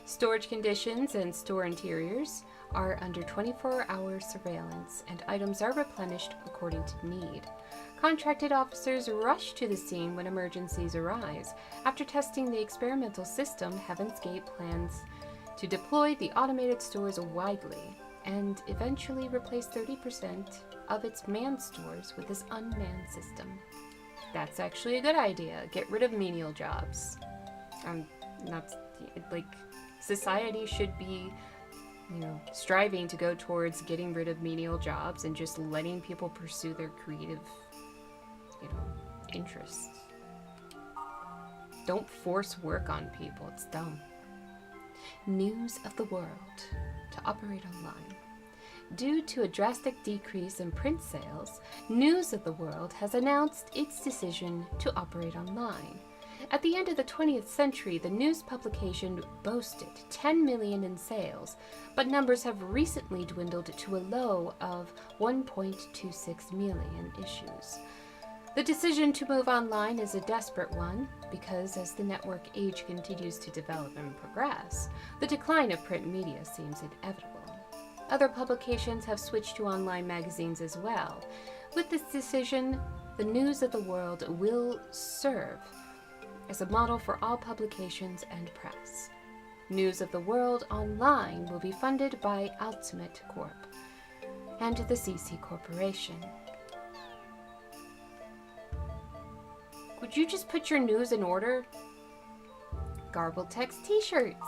Storage conditions and store interiors are under 24-hour surveillance, and items are replenished according to need. Contracted officers rush to the scene when emergencies arise. After testing the experimental system, Heaven's Gate plans to deploy the automated stores widely and eventually replace 30% of its manned stores with this unmanned system. That's actually a good idea. Get rid of menial jobs. Society should be, striving to go towards getting rid of menial jobs and just letting people pursue their creative, interests. Don't force work on people. It's dumb. News of the world to operate online. Due to a drastic decrease in print sales, News of the World has announced its decision to operate online. At the end of the 20th century, the news publication boasted 10 million in sales, but numbers have recently dwindled to a low of 1.26 million issues. The decision to move online is a desperate one because as the network age continues to develop and progress, the decline of print media seems inevitable. Other publications have switched to online magazines as well. With this decision, the News of the World will serve as a model for all publications and press. News of the World Online will be funded by Ultimate Corp and the CC Corporation. Would you just put your news in order? Garbled Text t-shirts.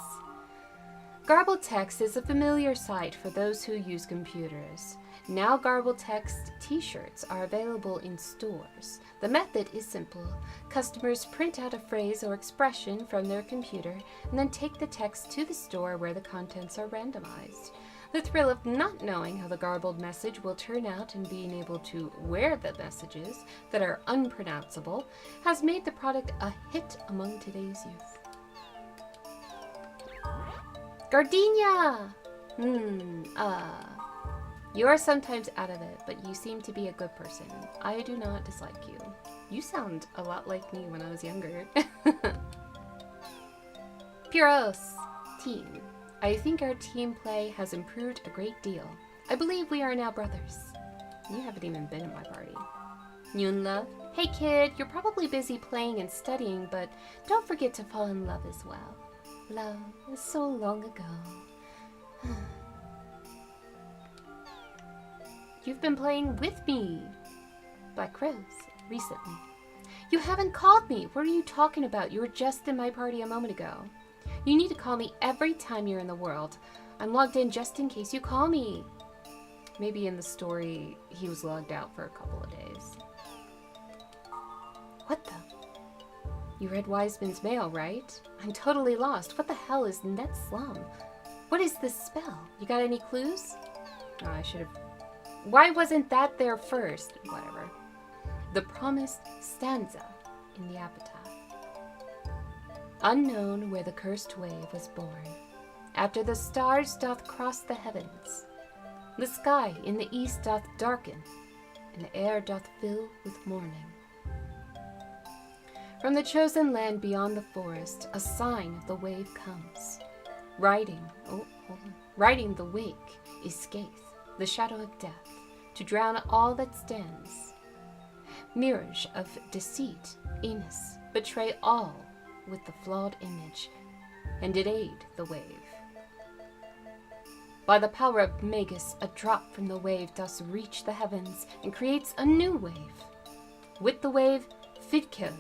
Garbled Text is a familiar sight for those who use computers. Now Garbled Text t-shirts are available in stores. The method is simple. Customers print out a phrase or expression from their computer and then take the text to the store where the contents are randomized. The thrill of not knowing how the garbled message will turn out and being able to wear the messages that are unpronounceable has made the product a hit among today's youth. Gardenia! You are sometimes out of it, but you seem to be a good person. I do not dislike you. You sound a lot like me when I was younger. Puros! Team. I think our team play has improved a great deal. I believe we are now brothers. You haven't even been in my party. Yunla. Hey kid, you're probably busy playing and studying, but don't forget to fall in love as well. Love is so long ago. You've been playing with me. Black Rose, recently. You haven't called me. What are you talking about? You were just in my party a moment ago. You need to call me every time you're in the world. I'm logged in just in case you call me. Maybe in the story, he was logged out for a couple of days. What the? You read Wiseman's mail, right? I'm totally lost. What the hell is Net Slum? What is this spell? You got any clues? Oh, I should have... Why wasn't that there first? Whatever. The promised stanza in the epitaph. Unknown where the cursed wave was born, after the stars doth cross the heavens, the sky in the east doth darken, and the air doth fill with mourning. From the chosen land beyond the forest, a sign of the wave comes. Riding the wake is Skaith, the shadow of death, to drown all that stands. Mirage of deceit, Enos, betray all with the flawed image, and did aid the wave. By the power of Magus, a drop from the wave does reach the heavens and creates a new wave. With the wave, Fidkel,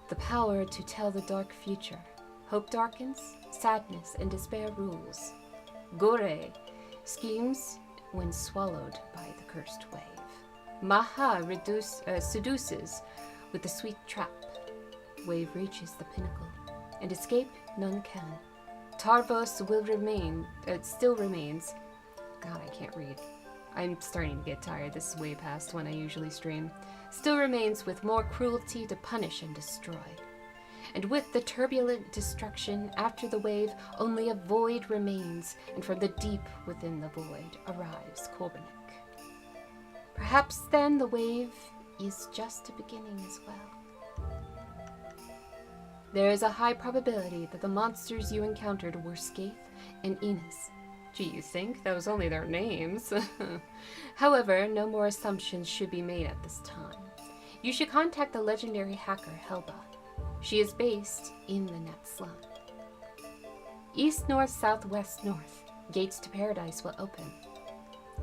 the power to tell the dark future. Hope darkens, sadness and despair rules. Gore, schemes when swallowed by the cursed wave. Maha seduces with the sweet trap. Wave reaches the pinnacle, and escape none can. Tarvos still remains. God, I can't read. I'm starting to get tired. This is way past when I usually stream. Still remains with more cruelty to punish and destroy. And with the turbulent destruction after the wave, only a void remains, and from the deep within the void arrives Korbanek. Perhaps then the wave is just a beginning as well. There is a high probability that the monsters you encountered were Skaith and Enos. Gee, you think? That was only their names. However, no more assumptions should be made at this time. You should contact the legendary hacker Helba. She is based in the Net Slum. East, north, south, west, north. Gates to paradise will open.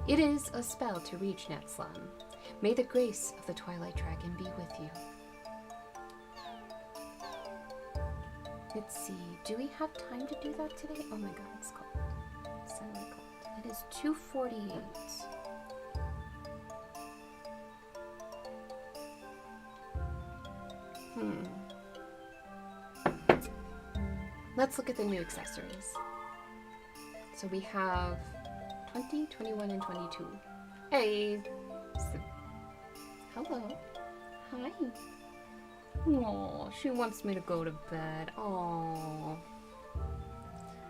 It is a spell to reach Net Slum. May the grace of the Twilight Dragon be with you. Let's see, do we have time to do that today? Oh my god, it's cold. It's suddenly cold. It is 2:48. Let's look at the new accessories. So we have 20, 21, and 22. Hey! Hello. Hi. Aw, she wants me to go to bed. Aw.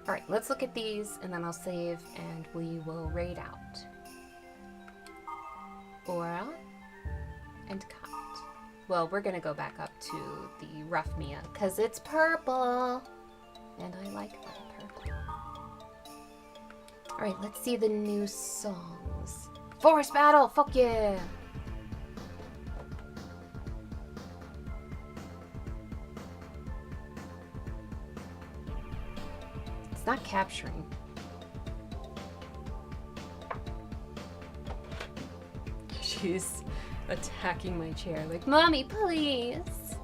Alright, let's look at these, and then I'll save, and we will raid out. Aura and Cut. Well, we're gonna go back up to the Rough Mia, because it's purple! And I like that purple. Alright, let's see the new songs. Forest Battle! Fuck yeah! It's not capturing. She's attacking my chair like, Mommy, please!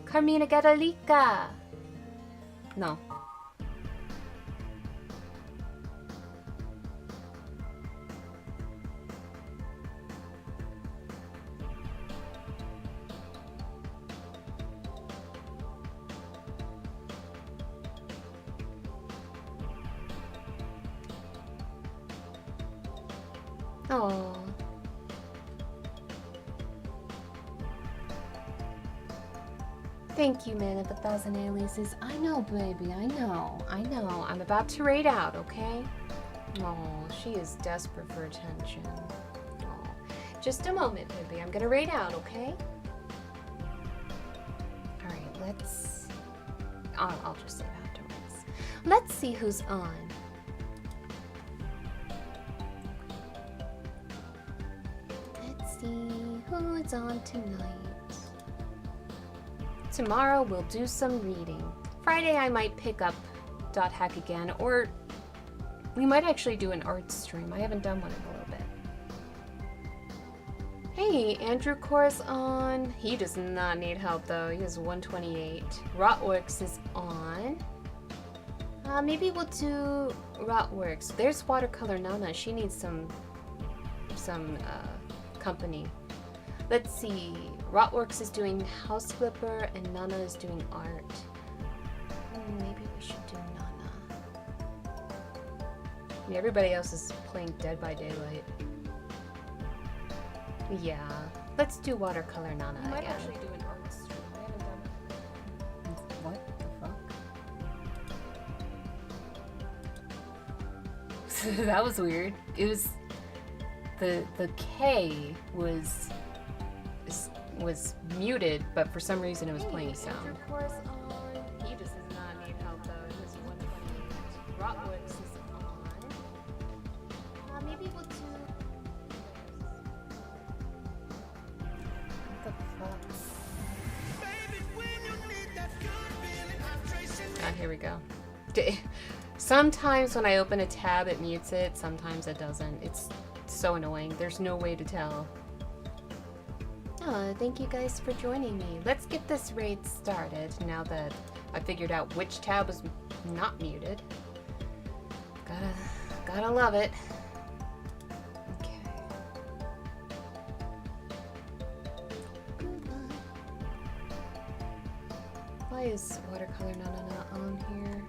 Carmina Gadalica! No. Oh. Thank you, man of 1,000 aliases. I know, baby. I know. I'm about to raid out, okay? Oh, she is desperate for attention. Oh. Just a moment, baby. I'm gonna raid out, okay? Alright, let's... I'll just save afterwards. Let's see who's on. Let's see who's on tonight. Tomorrow we'll do some reading. Friday I might pick up .hack again, or we might actually do an art stream. I haven't done one in a little bit. Hey, Andrew Core's on. He does not need help though. He has 128. Rotworks is on. Maybe we'll do Rotworks. There's Watercolor Nana. She needs some company. Let's see. Rotworks is doing House Flipper and Nana is doing art. Maybe we should do Nana. I mean, everybody else is playing Dead by Daylight. Yeah. Let's do Watercolor Nana again. I might actually do an art stream. I haven't done it. What the fuck? That was weird. It was... The K was muted, but for some reason it was playing sound. He just does not need help though. He was 128. Rotworks is on. Maybe we'll do... What the fuck? Ah, here we go. Sometimes when I open a tab it mutes it, sometimes it doesn't. It's so annoying. There's no way to tell. Oh, thank you guys for joining me. Let's get this raid started now that I figured out which tab was not muted. Gotta love it. Okay. Why is watercolor not on here?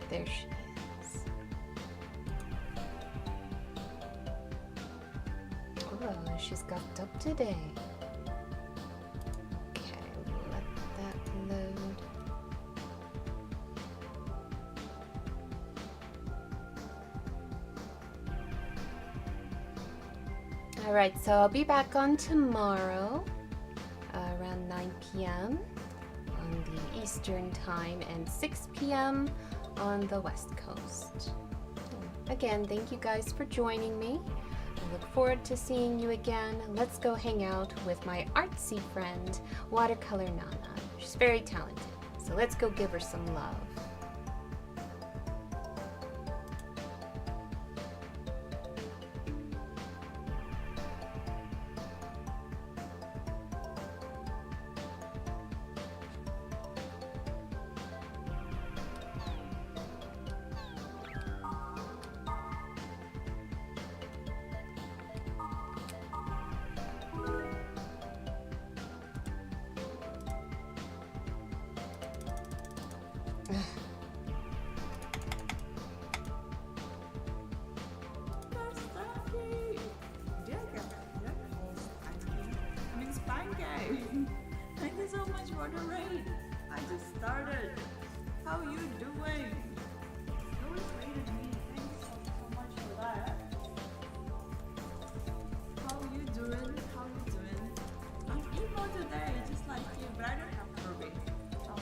There she is. Oh, she's got up today. Okay, let that load. Alright, so I'll be back on tomorrow around 9 p.m. on the Eastern Time and 6 p.m. on the West Coast. Again, thank you guys for joining me. I look forward to seeing you again. Let's go hang out with my artsy friend, Watercolor Nana. She's very talented, so let's go give her some love. Thank you so much for the raid. I just started. How you doing? You always raided me. Thank you so much for that. How you doing? I'm emo today. Just